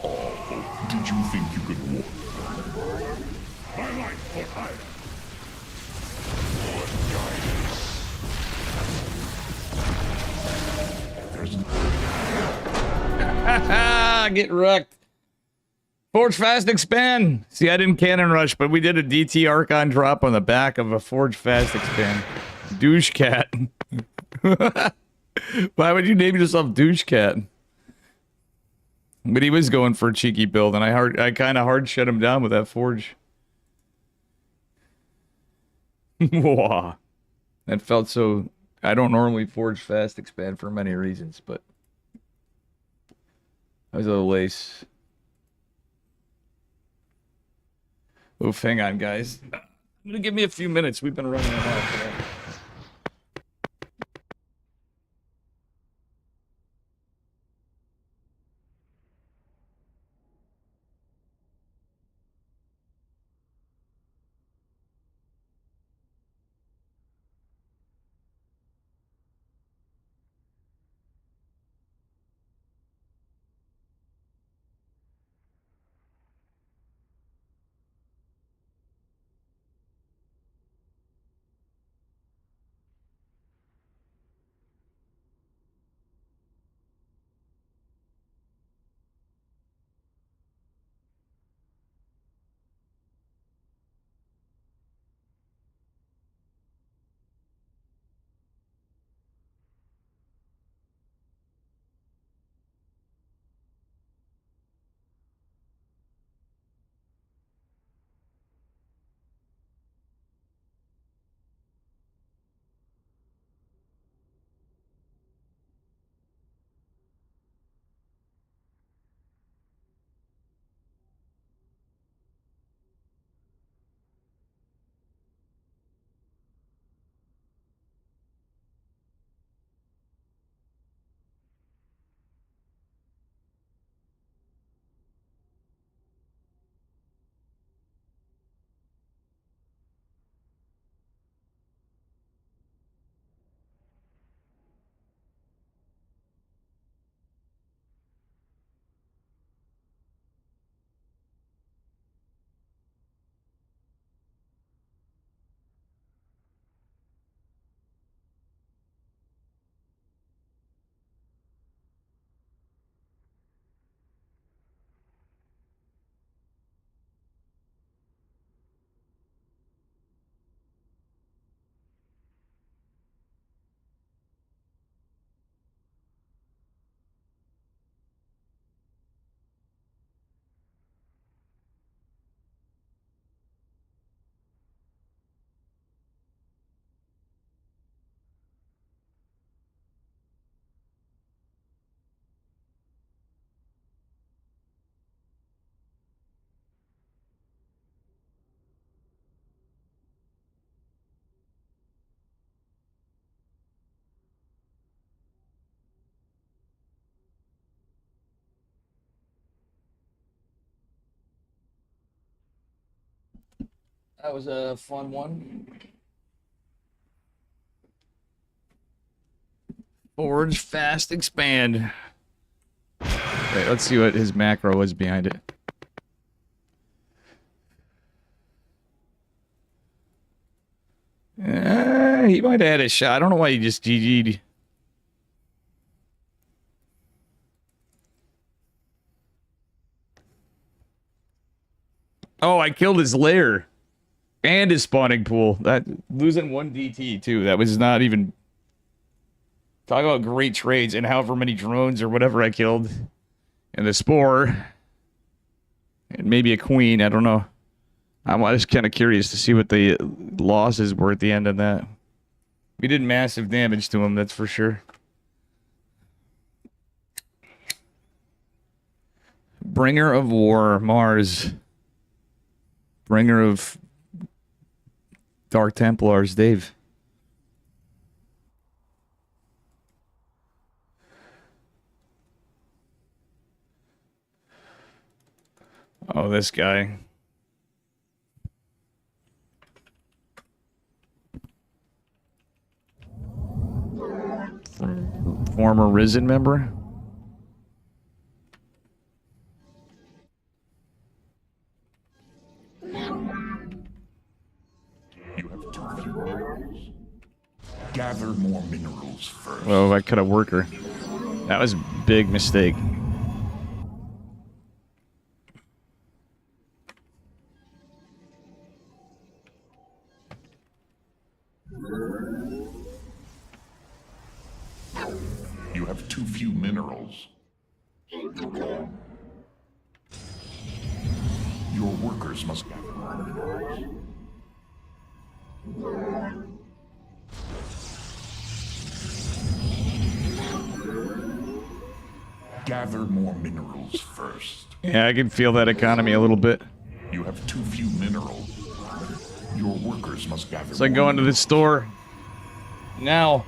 Oh, did you think you could warp? My life for ire. There's Get wrecked. Forge Fast Expand. See, I didn't Cannon Rush, but we did a DT Archon drop on the back of a Forge Fast Expand. Douche Cat. Why would you name yourself Douche Cat? But he was going for a cheeky build, and I kind of hard shut him down with that Forge. Wah. That felt so... I don't normally Forge Fast Expand for many reasons, but... I was a little lace. Oof, hang on, guys. I'm gonna give me a few minutes. We've been running them out today. That was a fun one. Forge Fast Expand. Wait, let's see what his macro was behind it. He might have had a shot. I don't know why he just GG'd. Oh, I killed his lair. And his spawning pool. That losing 1 DT too. That was not even... Talk about great trades and however many drones or whatever I killed. And the spore. And maybe a queen, I don't know. I'm just kind of curious to see what the losses were at the end of that. We did massive damage to him, that's for sure. Bringer of War, Mars. Bringer of Dark Templars, Dave. Oh, this guy. Former Risen member? Gather more minerals first. Oh, I cut a worker. That was a big mistake. You have too few minerals. Your workers must gather more minerals. Gather more minerals first. Yeah, I can feel that economy a little bit. You have too few minerals. Your workers must gather. It's like going to the store now.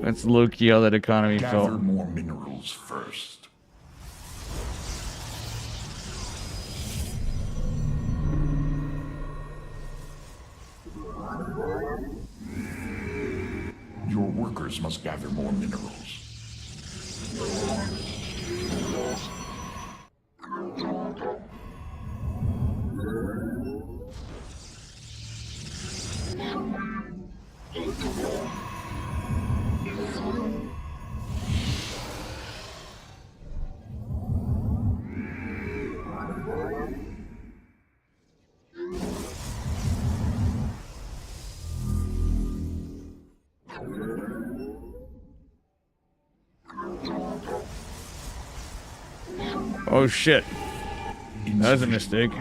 That's low-key how that economy felt. Gather more minerals first. Your workers must gather more minerals. Oh shit. That was a mistake.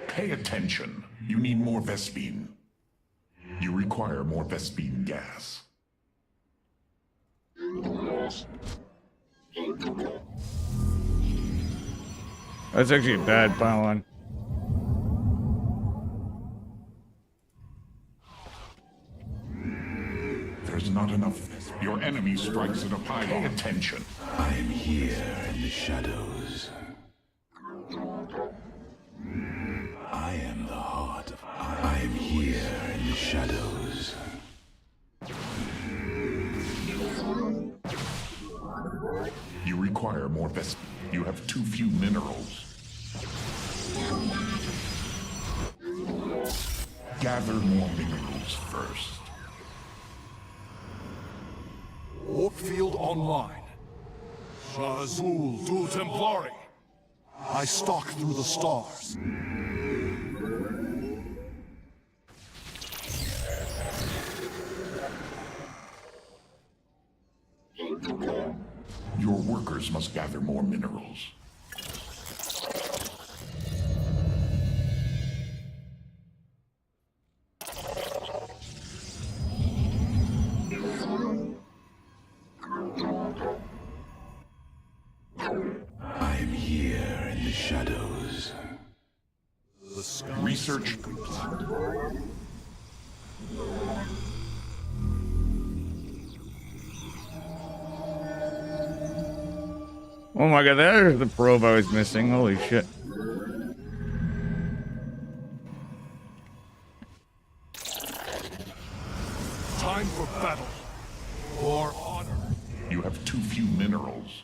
Pay attention. You need more Vespene. You require more Vespene gas. That's actually a bad pylon. There's not enough. Your enemy strikes at a pylon. Pay attention. I am here in the shadows. I am the heart of... I am here in the shadows. You require more Vespene. You have too few minerals. Gather more minerals first. Warp field online. Shazul du Templari. I stalk through the stars. Your workers must gather more minerals. I am here in the shadows. Research complete. Oh my god, there's the probe I was missing. Holy shit. Time for battle. For honor. You have too few minerals.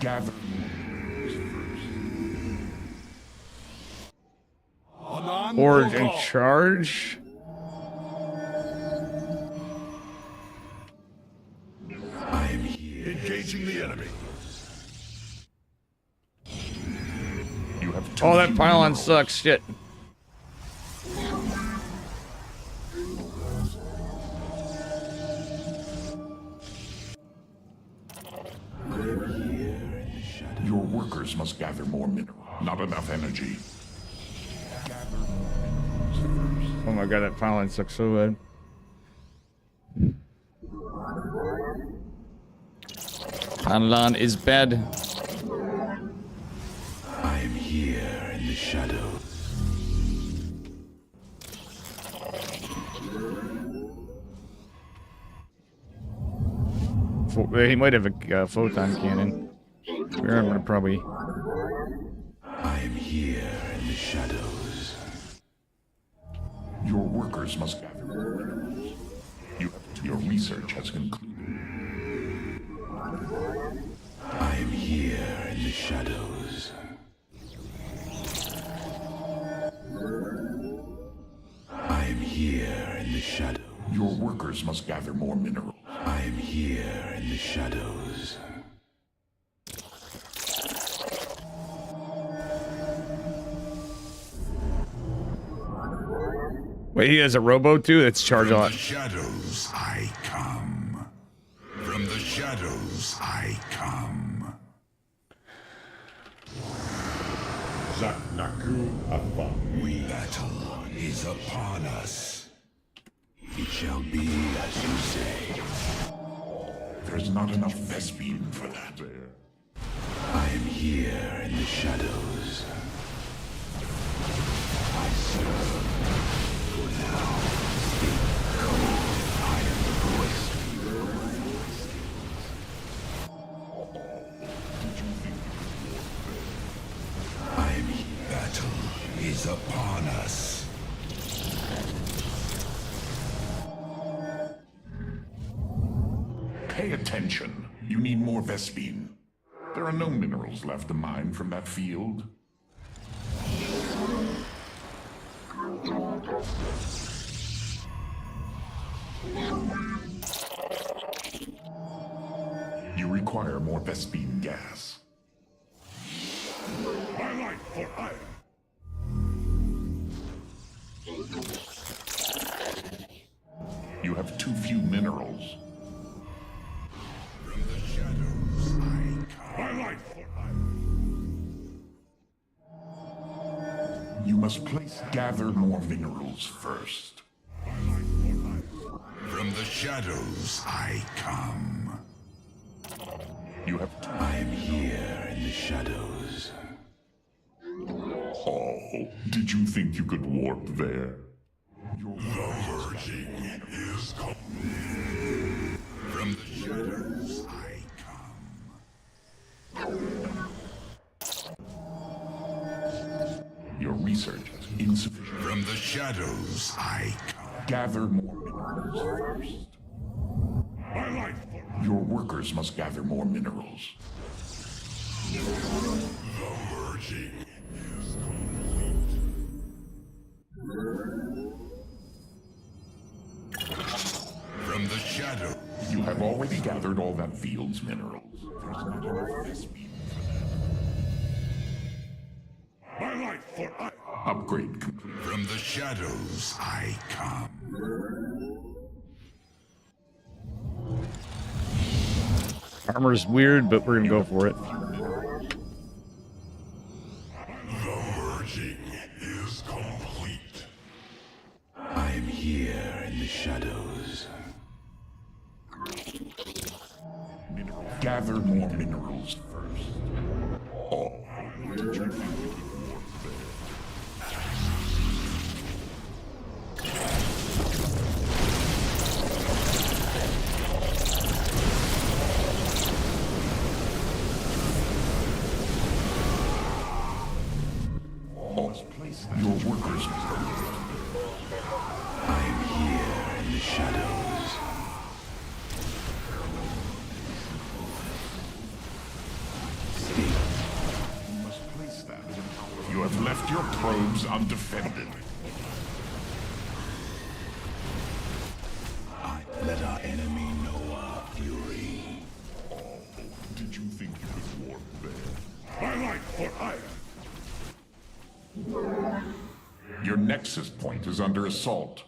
Gather. Forge and charge. I am here. Engaging the enemy. You have too Oh, that few pylon minerals. sucks. Shit. Your workers must gather more minerals. Not enough energy. Gather more minerals first. Oh my god, that pylon sucks so bad. Pylon is bad. I am here in the shadows. He might have a photon cannon. We're gonna probably. I am here in the shadows. Your workers must gather more minerals. Your research has concluded. I am here in the shadows. I am here in the shadows. Your workers must gather more minerals. I am here in the shadows. Wait, he has a robo too? That's charge From on. the shadows I come. From the shadows I come. Zaknaku Afa. We battle is upon us. It shall be as you say. There's not enough Vespine for that. I am here in the shadows. I serve. For now, speak cold. I am the voice. I am here. Battle is upon us. Pay attention. You need more Vespine. There are no minerals left to mine from that field. You require more Vespine gas. My life for iron. You have too few minerals. From the shadows I come. My life for iron. You must gather more minerals first. From the shadows I come. You have I am here in the shadows. Oh, did you think you could warp there? The purging is complete. From the shadows I come. Your research is insufficient. From the shadows I come. Gather more minerals first. My life for Your workers must gather more minerals. The purging is complete. From the shadow. You have already gathered all that field's minerals. There's not enough Vespine for that. my life for iron. Upgrade complete. From the shadows I come. Armor's weird, but we're gonna go for it. The purging is complete. I am here in the shadows. Gather more minerals first. Oh, did you think you could warp Your workers must I am here in the shadows. Speak. You must place that in power. You have left your probes undefended. Let our enemy know our fury. Oh, did you think you could warp there? My life for iron. Your nexus point is under assault.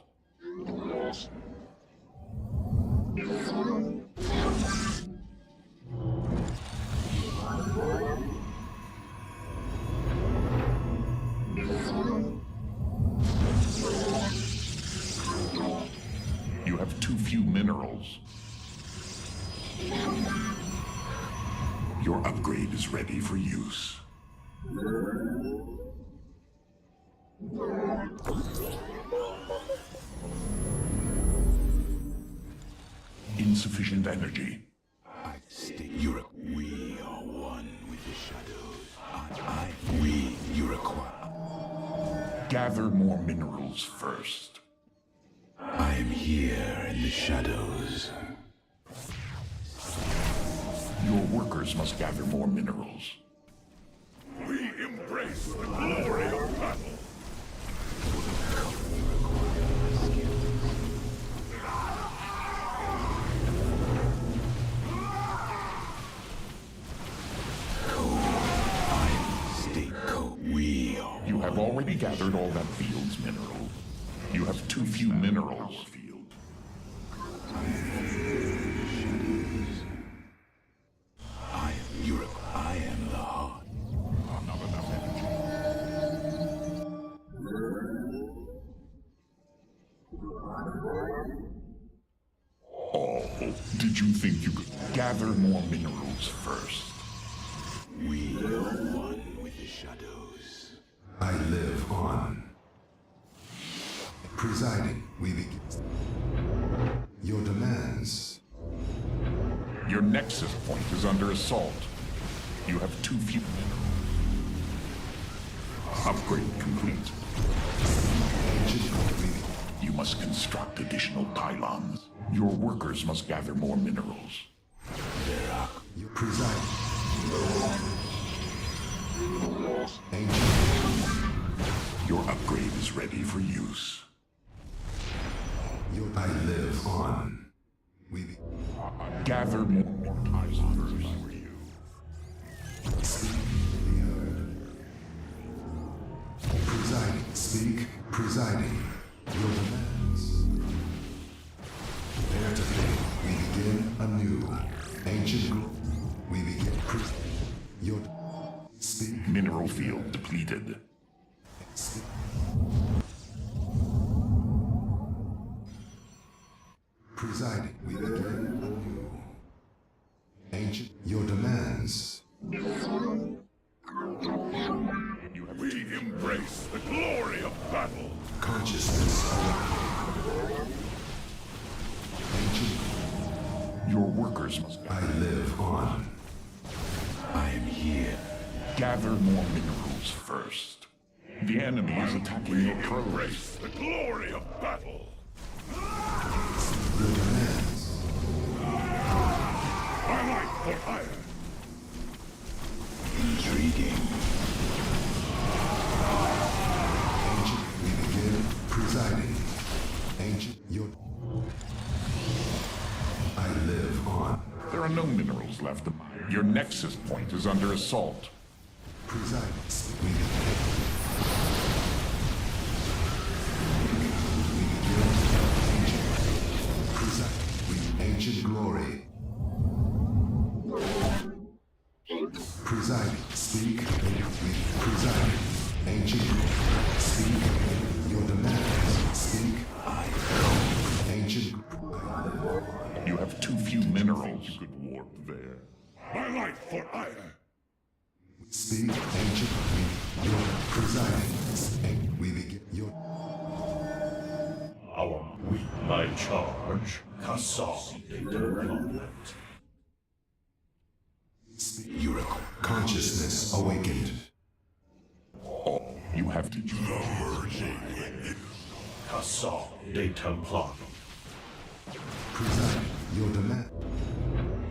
You have too few minerals. Your upgrade is ready for use. Insufficient energy. We are one with the shadows. You require. Gather more minerals first. I am here in the shadows. Your workers must gather more minerals. the glory of battle. You have already gathered all that field's mineral. You have too few minerals. I am Europe. I am the heart. Not enough energy. Oh, did you think you could gather more minerals first? We are one with the shadows. I live on. Presiding, we begin. Your demands. Your nexus point is under assault. You have too few minerals. Upgrade complete. You must construct additional pylons. Your workers must gather more minerals. You preside. Your upgrade is ready for use. I live on. We gather more pylons for you. Presiding, speak, presiding. Your demands. Prepare to fade. We begin anew. Ancient group. We begin. Your speak. Mineral field depleted. Speak. Presiding, we begin anew. Ancient, your demands. We embrace the glory of battle. Consciousness awakened. Ancient. Your workers must. I live on. I am here. Gather more minerals first. The enemy is attacking your progress. The glory of battle. Your demands. My life for hire. Intriguing. Ancient, we begin presiding. Ancient, your. I live on. There are no minerals left to mine. Your nexus point is under assault. Presiding, we begin. Ancient glory. Presiding, speak, presiding. Ancient glory. Speak, your demands. Speak, ancient. You have too few minerals. You could warp there. My life for ire. Speak, ancient. Your presiding. We begin your. Our weak by charge. Consolidated development. Your consciousness awakened. Oh, you have to Cassol de Templar. Presiding, your demand.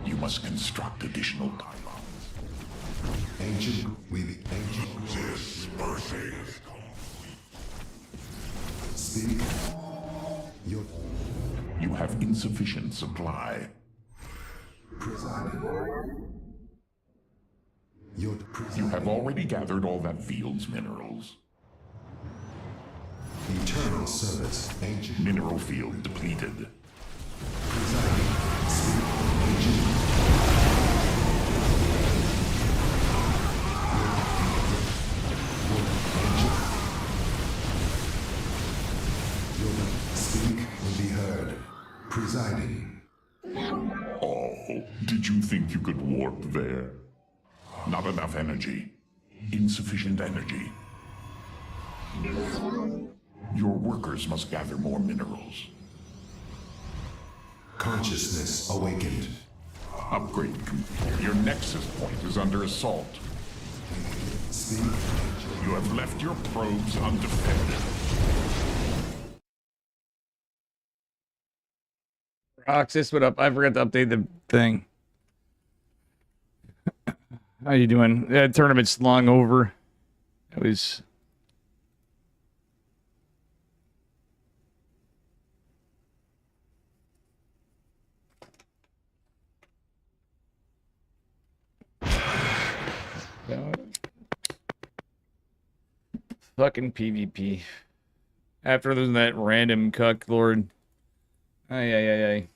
You must construct additional pylons. Ancient, we be ancient. Dispersing. Speak. Your. You have insufficient supply. Presiding. Your presiding. You have already gathered all that field's minerals. Eternal service. Ancient. Mineral field depleted. Presiding. Speak. Ancient. Speak and be heard. Presiding. Oh, did you think you could warp there? Not enough energy. Insufficient energy. Your workers must gather more minerals. Consciousness awakened. Upgrade complete. Your nexus point is under assault. Speak. You have left your probes undefended. Roxas, what up? I forgot to update the thing. How you doing? That tournament's long over. It was... Fucking PvP. After losing that random cuck lord. Ay, ay, ay, ay.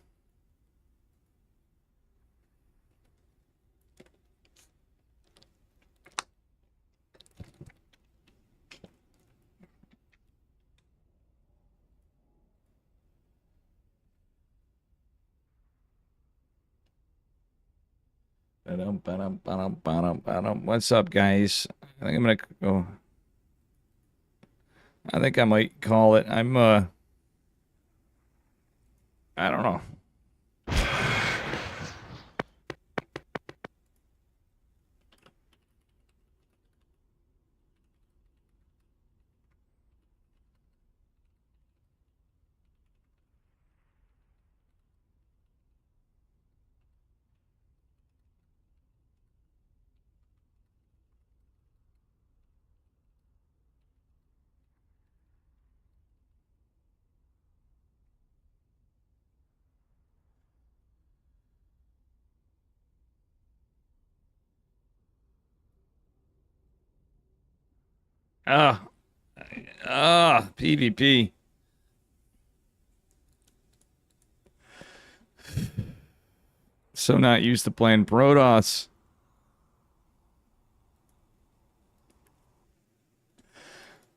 What's up, guys? I think I'm gonna go. I think I might call it. I don't know. PvP. So not used to playing Protoss.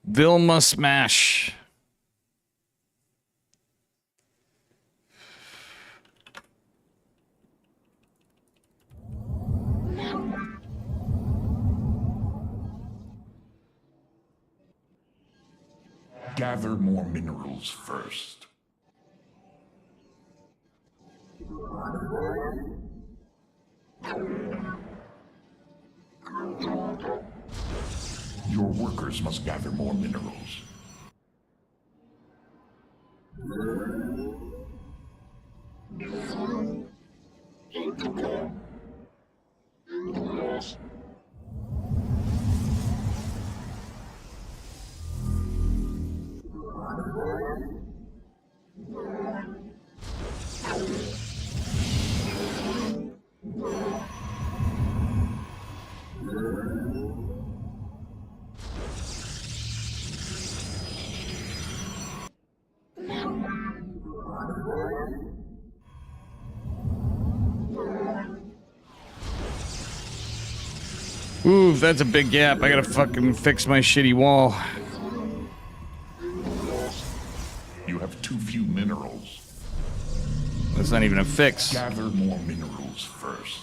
Vilma Smash. Gather more minerals first. Your workers must gather more minerals. Ooh, that's a big gap. I gotta fucking fix my shitty wall. You have too few minerals. That's not even a fix. Gather more minerals first.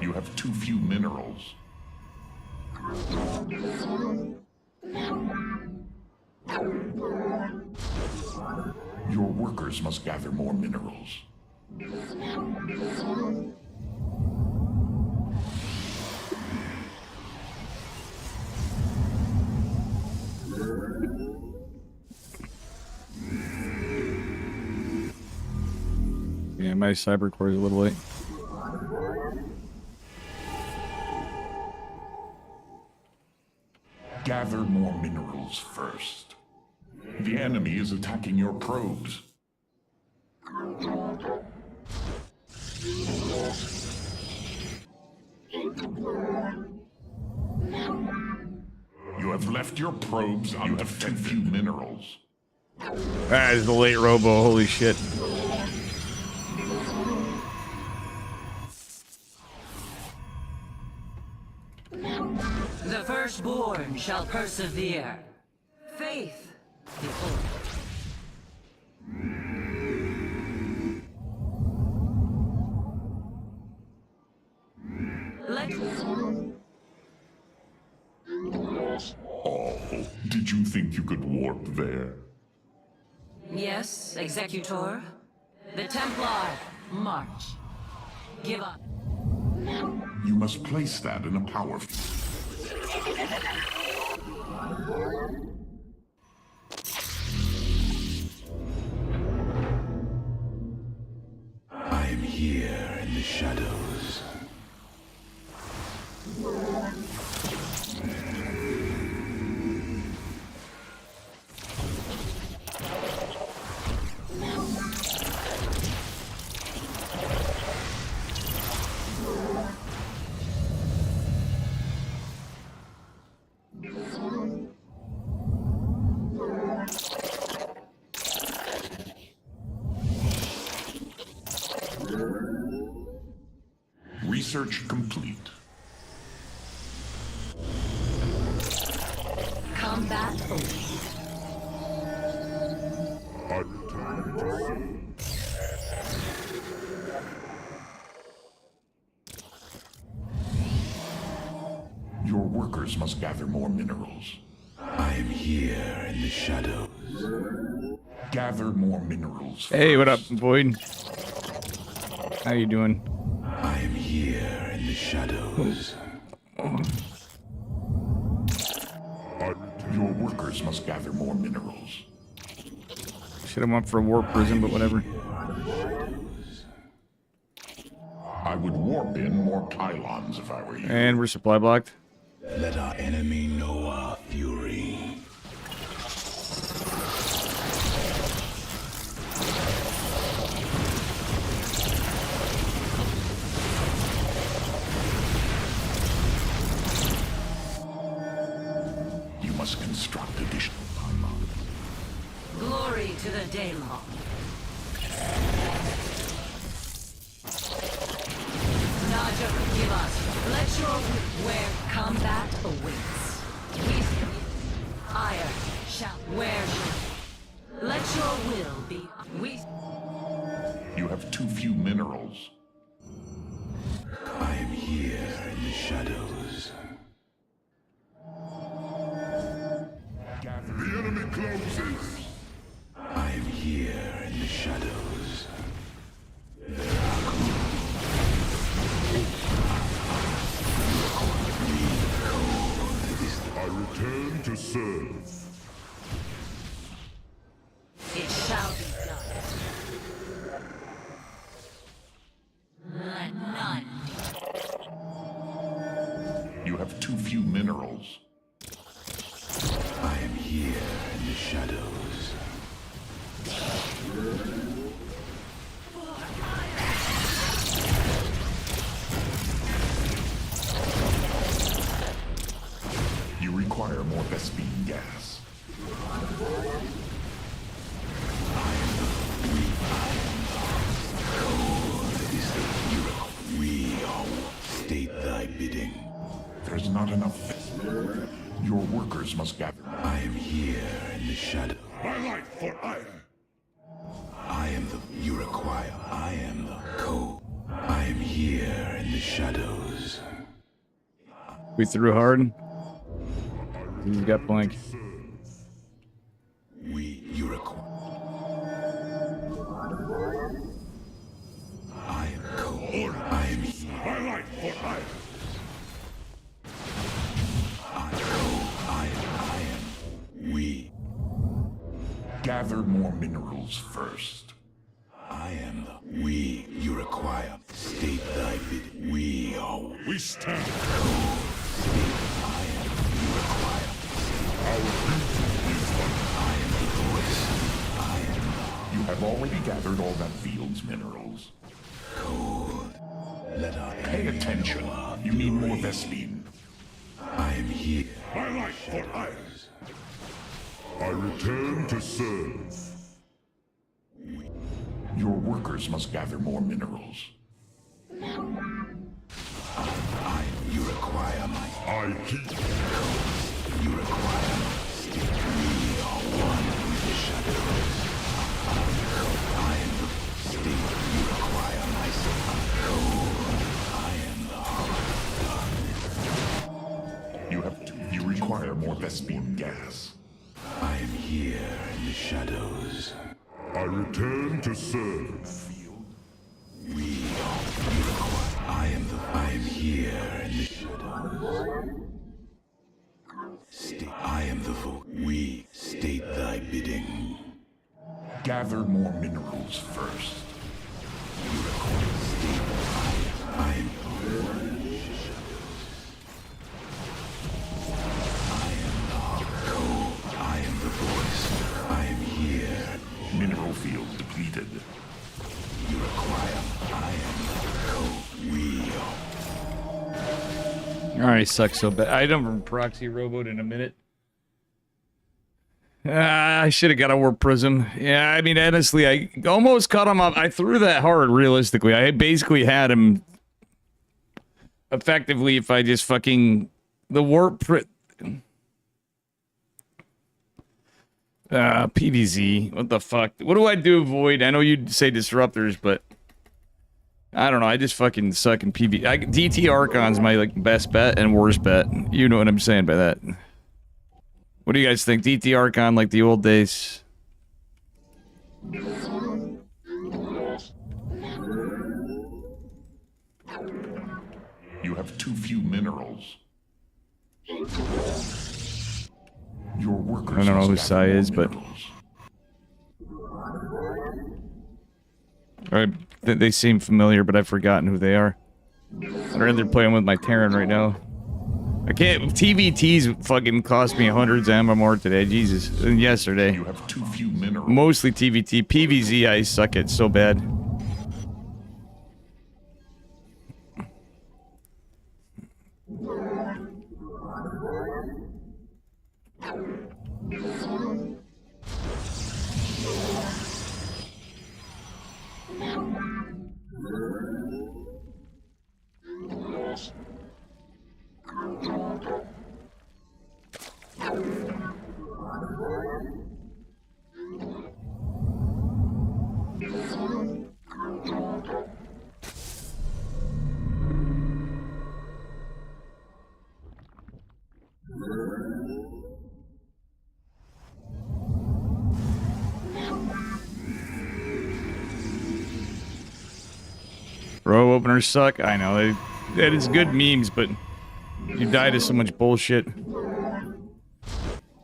You have too few minerals. Your workers must gather more minerals. Yeah, my cyber core is a little late. Gather more minerals first. The enemy is attacking your probes. You have left your probes undefended. You have too few minerals. Ah, it's the late robo. Holy shit. The firstborn shall persevere. Faith before. Oh, did you think you could warp there? Yes, Executor. The Templar, march. Give up. You must place that in a power field. I am here in the shadows. Research complete. Combat over. I return to serve. Your workers must gather more minerals. I am here in the shadows. Gather more minerals. Hey, what up, Void? How you doing? I am here in the shadows. Your workers must gather more minerals. Should have went for a war prison, but whatever. I would warp in more pylons if I were you. And we're supply blocked. Let our enemy know our fury. You must construct additional pylons. Glory to the Daylong. Naja, give us. Let your where combat awaits. We ire shall where let your will be. We You have too few minerals. I am here in the shadows. The enemy closes. I am here in the shadows. I return to serve. it shall be done. Let none. You have too few minerals. I am here in the shadows. You require more Vespene gas. We state thy bidding. There's not enough. Your workers must gather. I am here in the shadow. My light for ire. I am the you require. I am the code. I am here in the shadows. We threw hard. He's got blank. You require. I am code. I am here. My light for ire. I am. We. Gather more minerals first. I am the we you require. State thy bid. We are. We stand. State I am you require. Our duty is done. I am the voice. I am You have already gathered all that field's minerals. the code. Let our Pay attention. You need more Vespene. I am here. My light for ire. I return to serve. Your workers must gather more minerals. You require my. I keep. You require my. State. We are one with the shadows. I am the state. You require my. I am the heart. You require more Vespene gas. I am here in the shadows. I return to serve. We are. You require. I am here in the shadows. I am the voice. We state thy bidding. Gather more minerals first. I am the voice. I am here. Mineral field depleted. You require. I am the code. We Alright, sucks so bad. I don't proxy rowboat in a minute. I should have got a warp prism. Yeah, I mean, honestly, I almost cut him off. I threw that hard, realistically. I basically had him effectively if I just fucking... The warp... PVZ. What the fuck? What do I do, Void? I know you'd say disruptors, but... I don't know, I just fucking suck in PV. DT Archon's my, like, best bet and worst bet. You know what I'm saying by that. What do you guys think? DT Archon like the old days? You have too few minerals. Your workers I don't know who must Sai gather is, more but... minerals. They seem familiar, but I've forgotten who they are. I'd rather play them with my Terran right now. I can't... TVTs fucking cost me hundreds of ammo more today, Jesus. And yesterday. You have too few minerals. Mostly TVT. PVZ, I suck at so bad. Row openers suck. I know. That is good memes, but you die to so much bullshit.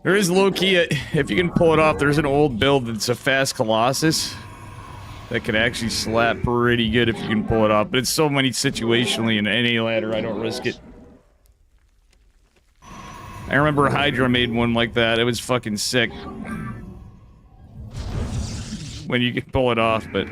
There is low-key, if you can pull it off, there's an old build that's a fast Colossus that could actually slap pretty good if you can pull it off. But it's so many situationally in any ladder, I don't risk it. I remember Hydra made one like that. It was fucking sick. When you can pull it off, but...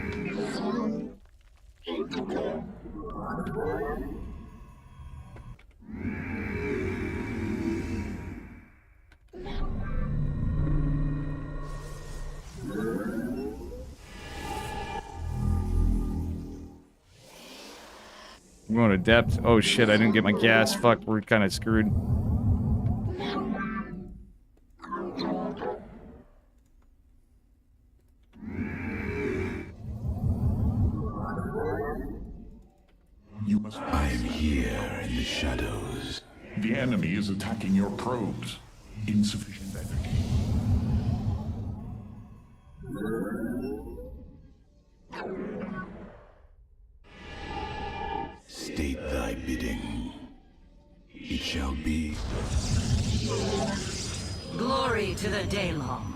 I'm going to depth. Oh shit, I didn't get my gas. Fuck, we're kind of screwed. I am here in the shadows. The enemy is attacking your probes. Insufficient energy. State thy bidding. It shall be. Glory to the Daylong.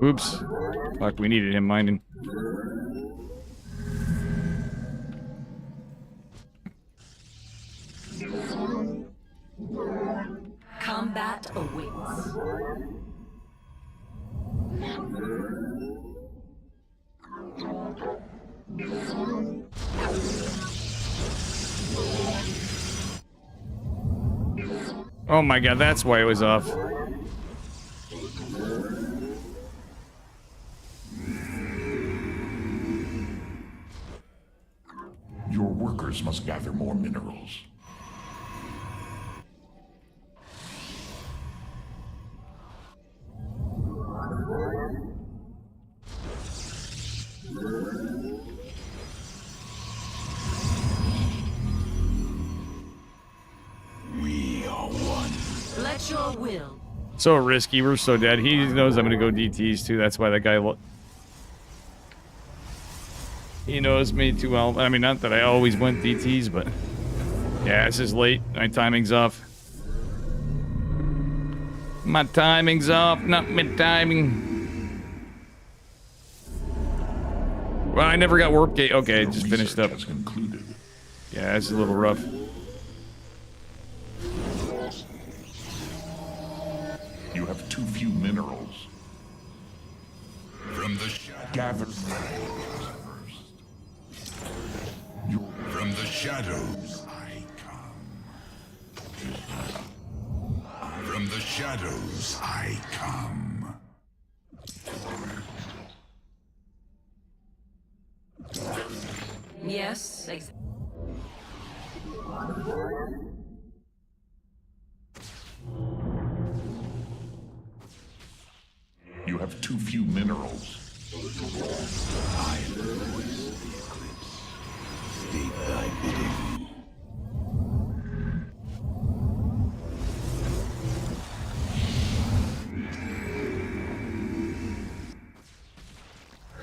Oops. Fuck, we needed him minding. Combat awaits. Oh my god, that's why it was off. Your workers must gather more minerals. We are one. Let your will So risky. We're so dead. He knows I'm going to go DTs too. That's why that guy... He knows me too well. I mean, not that I always went DTs, but... Yeah, this is late. My timing's off. My timing's off, not my timing. Well, I never got warp gate. Okay, just finished up. Yeah, this is a little rough. You have too few minerals. From the gather. From the shadows I come. From the shadows I come. Yes, You have too few minerals. I am the voice of the eclipse. State thy bidding.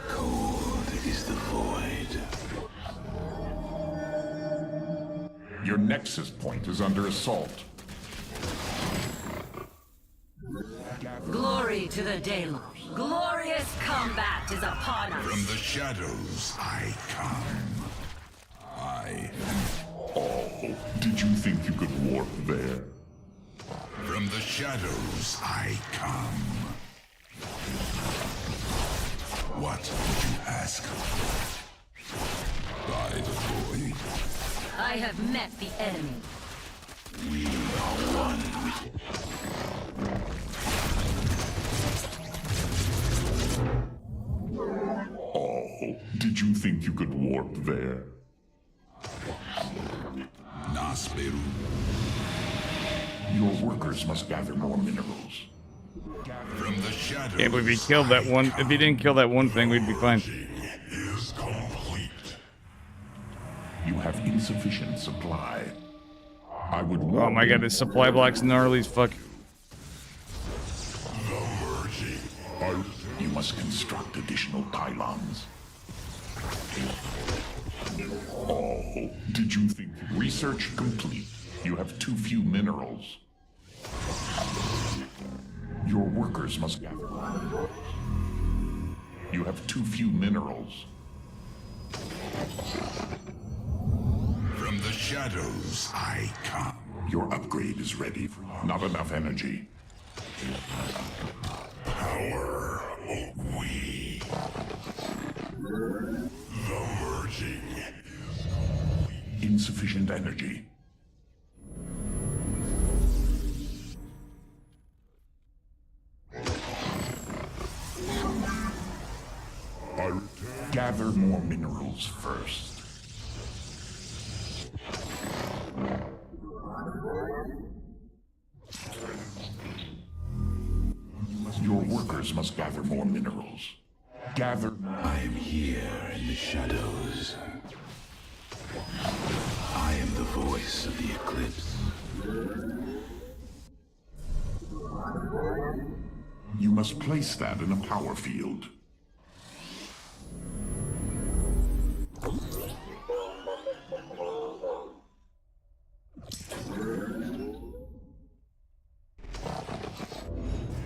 Cold is the void. Your nexus point is under assault. glory to the daylight. Glorious combat is upon us. From the shadows I come. I Oh, did you think you could warp there? From the shadows I come. What would you ask? By the void. I have met the enemy. We are one with... Oh, did you think you could warp there? Nasperu. Your workers must gather more minerals. From the shadows. Yeah, but if he killed that one, if he didn't kill that one thing, we'd be fine. Is complete. You have insufficient supply. I would warn Oh my god, this supply block's gnarly as fuck. You must construct additional pylons. Oh, did you think... Research complete. You have too few minerals. Your workers must gather. You have too few minerals. From the shadows I come. Your upgrade is ready. Not enough energy. Power of we. The merging. Insufficient energy. Gather more minerals first. Your workers must gather more minerals. Gather. I am here in the shadows. I am the voice of the eclipse. You must place that in a power field.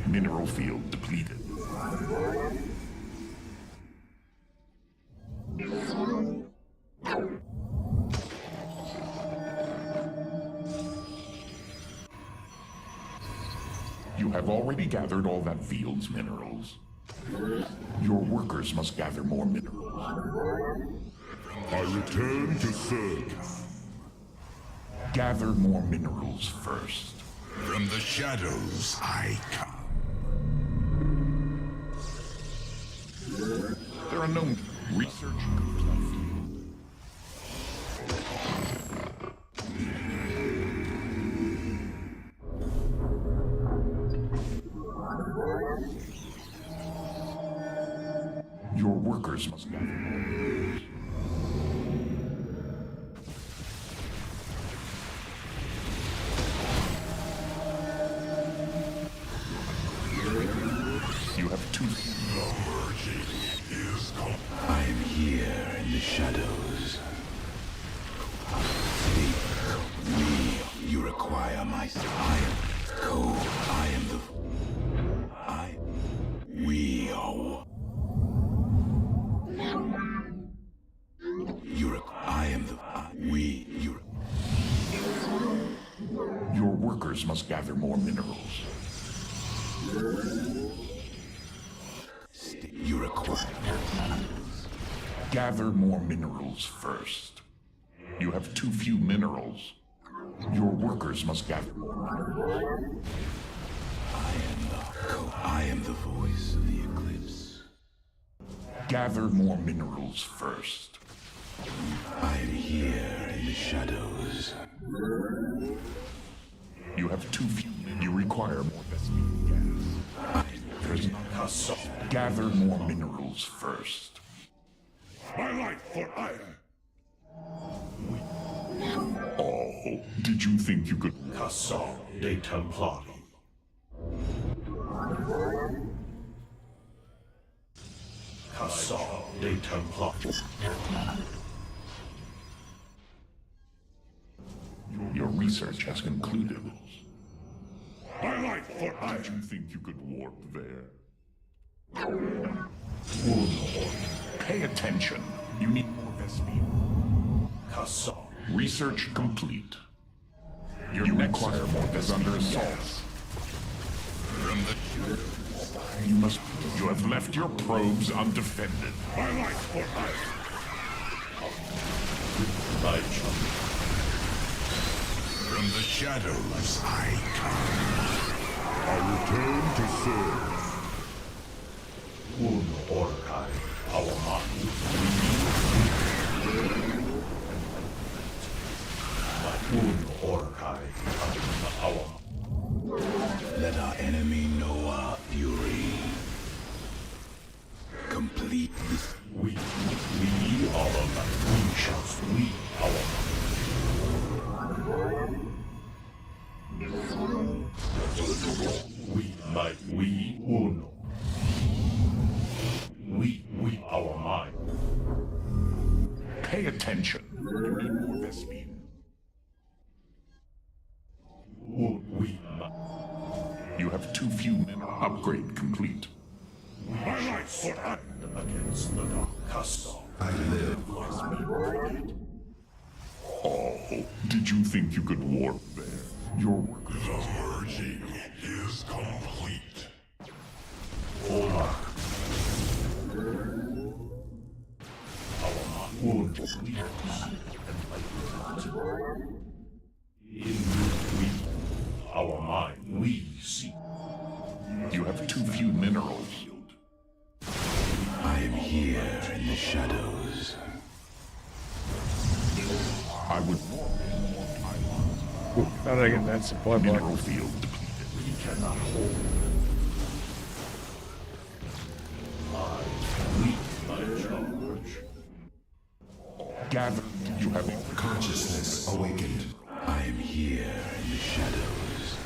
Mineral field depleted. You have already gathered all that field's minerals. Your workers must gather more minerals. I return to serve. Gather more minerals first. From the shadows I come. There are no research complete. Your workers must gather more minerals. have two. I am here in the shadows. Sleep. You require my. I am cold. I am the. We are. I am the. Your workers must gather more minerals. You require. Gather more minerals first. You have too few minerals. Your workers must gather more minerals. I am the voice of the eclipse. Gather more minerals first. I am here in the shadows. You have too few. You require more Vespene gas. There's not. Gather more minerals first. My life for ire. Oh, did you think you could? Cassar de Templari. Cassar de Templari. Your research has concluded. My life for ire. Did you think you could warp there? Pay attention. You need more Vespene. Cassar. Research complete. You require more Vespene under assault. You must. You have left your probes undefended. My life for ire. My chum. From the shadows I come. I return to serve. Un Orkai, our mind. Un Orkai, our. Let our enemy know our fury. Complete this. We our might. We shall we our might. We might. We uno. We our mind. Pay attention. You need more Vespene. We might. You have too few minerals. Upgrade complete. My life for hand against the dark castle. I live. Oh, did you think you could warp there? Your workers are Purging is complete. Hola. Our mind. In we, our mind, we see. You have too few minerals. I am here in the shadows. I would How did I get that supply block? mineral field depleted. We cannot hold. My charge. Gather. You have Consciousness awakened. I am here in the shadows.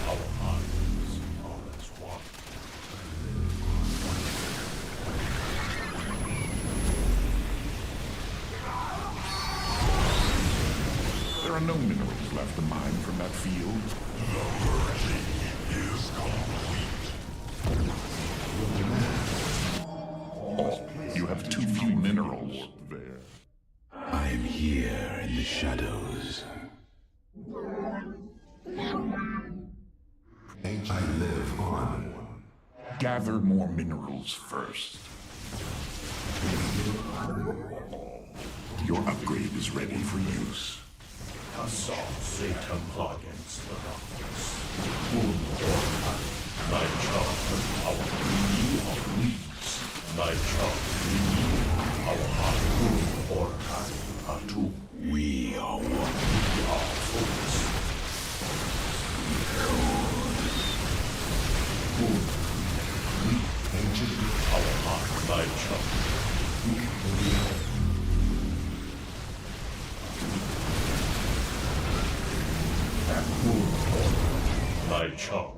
Our minds are as one. There are no minerals left to mine from that field. The purging is complete. Oh, you have too few minerals there. I am here in the shadows. I live on. Gather more minerals first. Your upgrade is ready for use. Cassar Satan against the darkness. My charge, our weeds. My charge, our heart. Orkai, Atu. We are one. We are focused. Ancient. Our heart, my charge. My charge.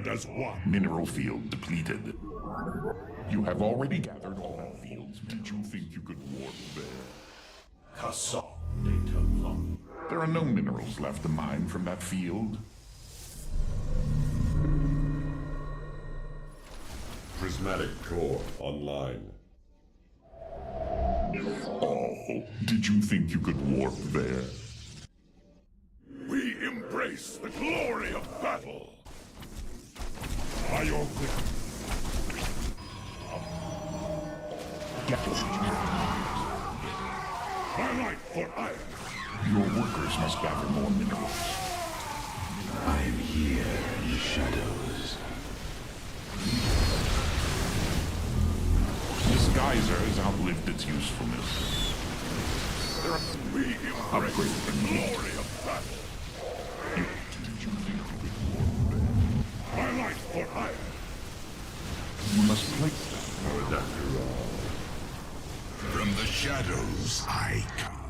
stand as one. Mineral field depleted. You have already gathered all fields. Did you think you could warp there? There are no minerals left to mine from that field. Prismatic core online. Oh, did you think you could warp there? We embrace the glory of battle. By your My light for iron. Your workers must gather more minerals. I am here in the shadows. This geyser has outlived its usefulness. We embrace the glory of battle. Did you think you could warp there? My light for iron. You must place that after all. From the shadows I come.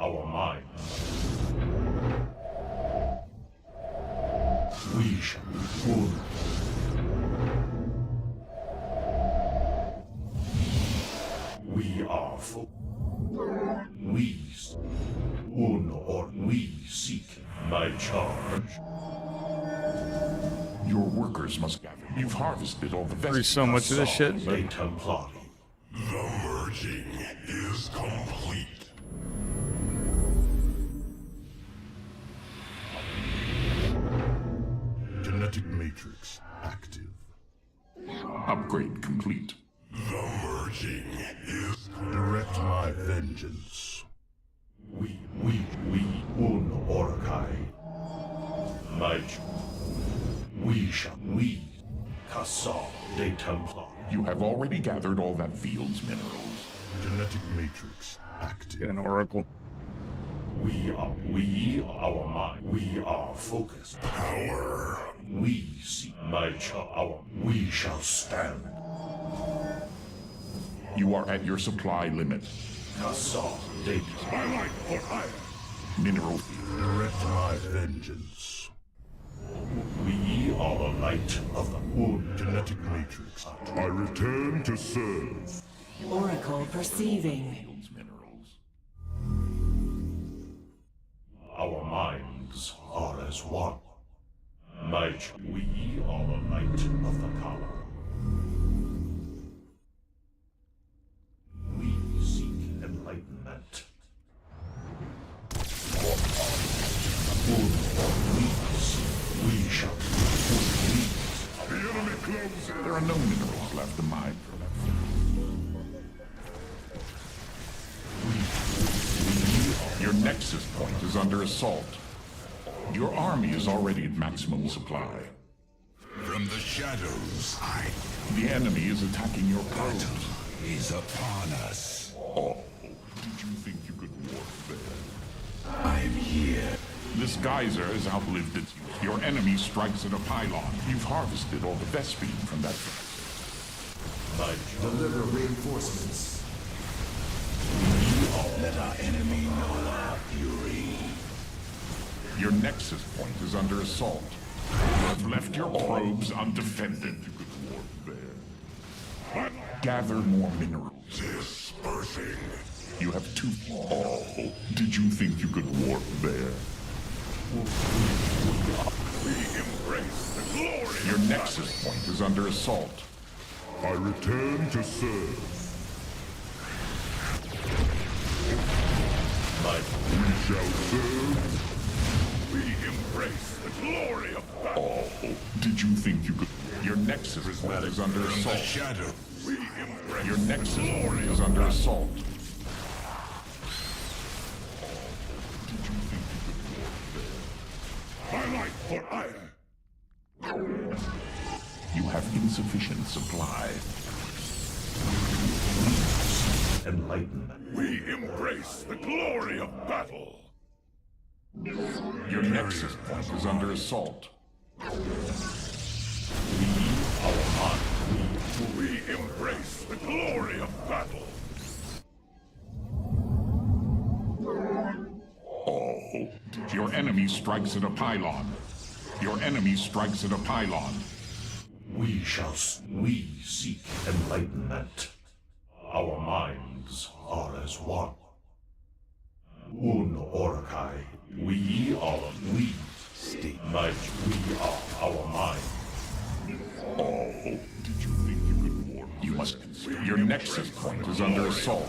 Our minds. We shall be full. We are full. We seek my charge. Your workers must gather. You've harvested all the best. There's so much of this shit. But... The merging is complete. Genetic matrix active. Upgrade complete. The merging is direct my vengeance. We Orakai. We Kassal de Templar. You have already gathered all that field's minerals. Genetic matrix active. Get an oracle. We are mind. We are focused. Power. We see we shall stand. You are at your supply limit. Kassal de my light for iron. Mineral. Direct my vengeance. We are the light of the moon. Genetic matrix. I return to serve. Oracle perceiving. Field's minerals. Our minds are as one. We are the light of the color. We seek enlightenment. We shall lead. The enemy closes. There are no minerals left to mine for that. Your nexus point is under assault. Your army is already at maximum supply. From the shadows, The enemy is attacking your probes. is upon us. Oh, did you think you could warp there? I'm here. This geyser has outlived its use. Your enemy strikes at a pylon. You've harvested all the Vespene from that. Deliver reinforcements. Let our enemy know our fury. Your nexus point is under assault. You have left your probes undefended. You could warp there. Gather more minerals. Dispersing. You have two. Oh, did you think you could warp there? We embrace the glory. Your nexus point is under assault. I return to serve. We shall serve. We embrace the glory of battle. Oh, did you think you could? Your nexus point is under assault. Shadow. We embrace Your nexus point is under assault. Did you think you could warp there? my light for iron. You have insufficient supply. Enlightenment. We embrace the glory of battle. Your nexus point is under assault. We embrace the glory of battle. Oh, Your enemy strikes at a pylon. Your enemy strikes at a pylon. We seek enlightenment. Our minds are as one. Un Orakai, we state might, we are our mind. Oh, did you think you could warn? You must consider your nexus point is under assault.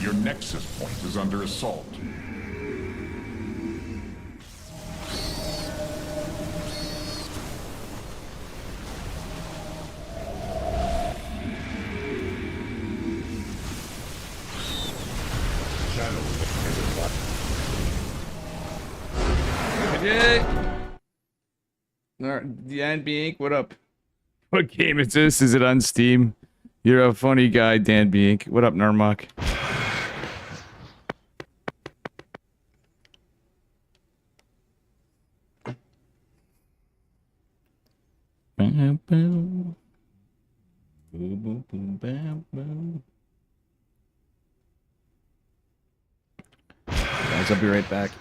Your nexus point is under assault. Dan B. Inc., what up? What game is this? Is it on Steam? You're a funny guy, Dan B. Inc. What up, Narmok? Bam, bam. Boom, boom, boom, bam, bam. Guys, I'll be right back.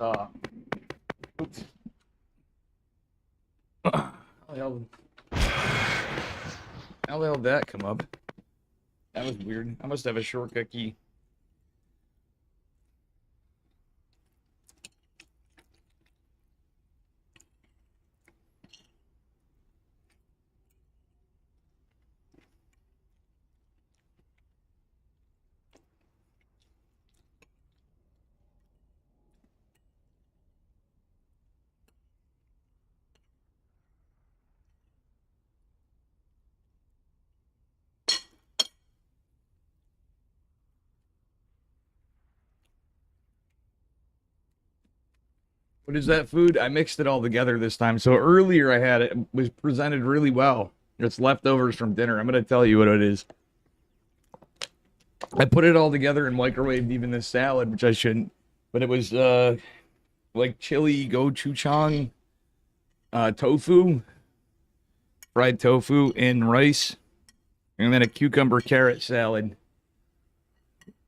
Oops. How the hell did that come up? That was weird. I must have a shortcut key. What is that food? I mixed it all together this time. So earlier I had it was presented really well. It's leftovers from dinner. I'm going to tell you what it is. I put it all together and microwaved even this salad, which I shouldn't. But it was like chili gochujang, tofu, fried tofu and rice, and then a cucumber carrot salad.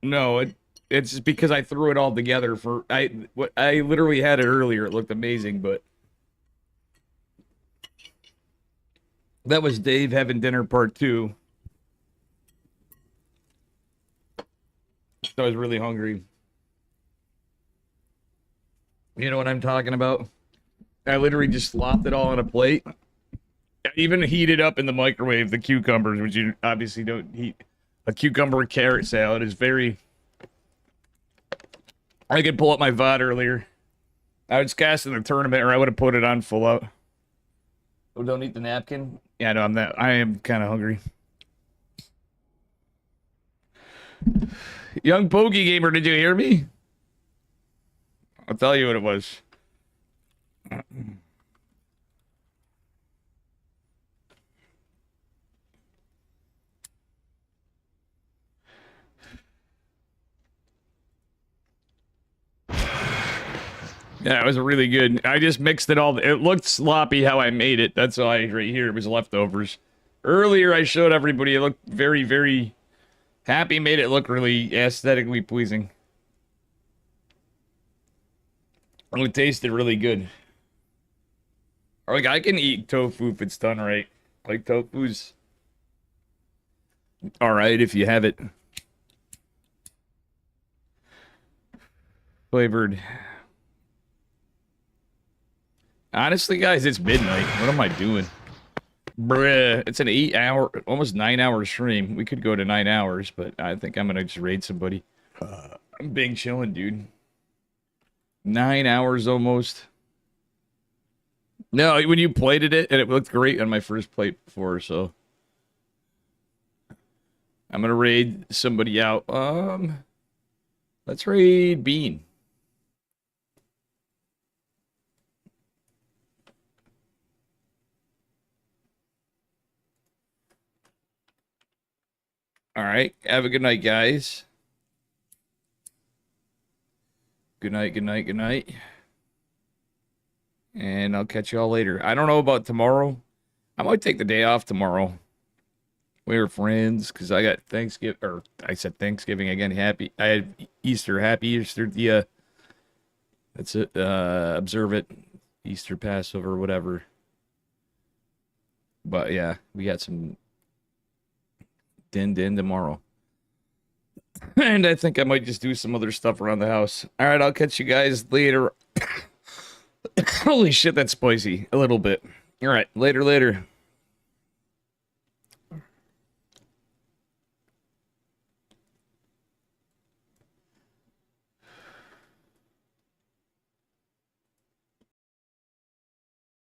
No, it's just because I threw it all together for I literally had it earlier. It looked amazing, but that was Dave having dinner part 2. So I was really hungry. You know what I'm talking about? I literally just slopped it all on a plate. I even heated up in the microwave the cucumbers, which you obviously don't heat. A cucumber and carrot salad is very... I could pull up my VOD earlier. I was casting the tournament, or I would have put it on full out. Oh, don't eat the napkin? Yeah, no, I am kind of hungry. Young Pokey Gamer, did you hear me? I'll tell you what it was. Yeah, it was really good. I just mixed it all. It looked sloppy how I made it. That's why right here it was leftovers. Earlier I showed everybody it looked very, very happy. Made it look really aesthetically pleasing. And it tasted really good. Like, I can eat tofu if it's done right. Like, tofu's alright if you have it flavored. Honestly, guys, it's midnight. What am I doing? Bruh, it's an 8-hour, almost 9-hour stream. We could go to 9 hours, but I think I'm gonna just raid somebody. I'm being chilling, dude. 9 hours almost. No, when you plated it, and it looked great on my first plate before, so I'm gonna raid somebody out. Let's raid Bean. All right. Have a good night, guys. Good night, good night, good night. And I'll catch y'all later. I don't know about tomorrow. I might take the day off tomorrow. We were friends because I got Thanksgiving, or I said Thanksgiving again. I had Easter. Happy Easter. That's it. Observe it. Easter, Passover, whatever. But yeah, we got some din tomorrow. And I think I might just do some other stuff around the house. All right, I'll catch you guys later. Holy shit, that's spicy. A little bit. All right, later.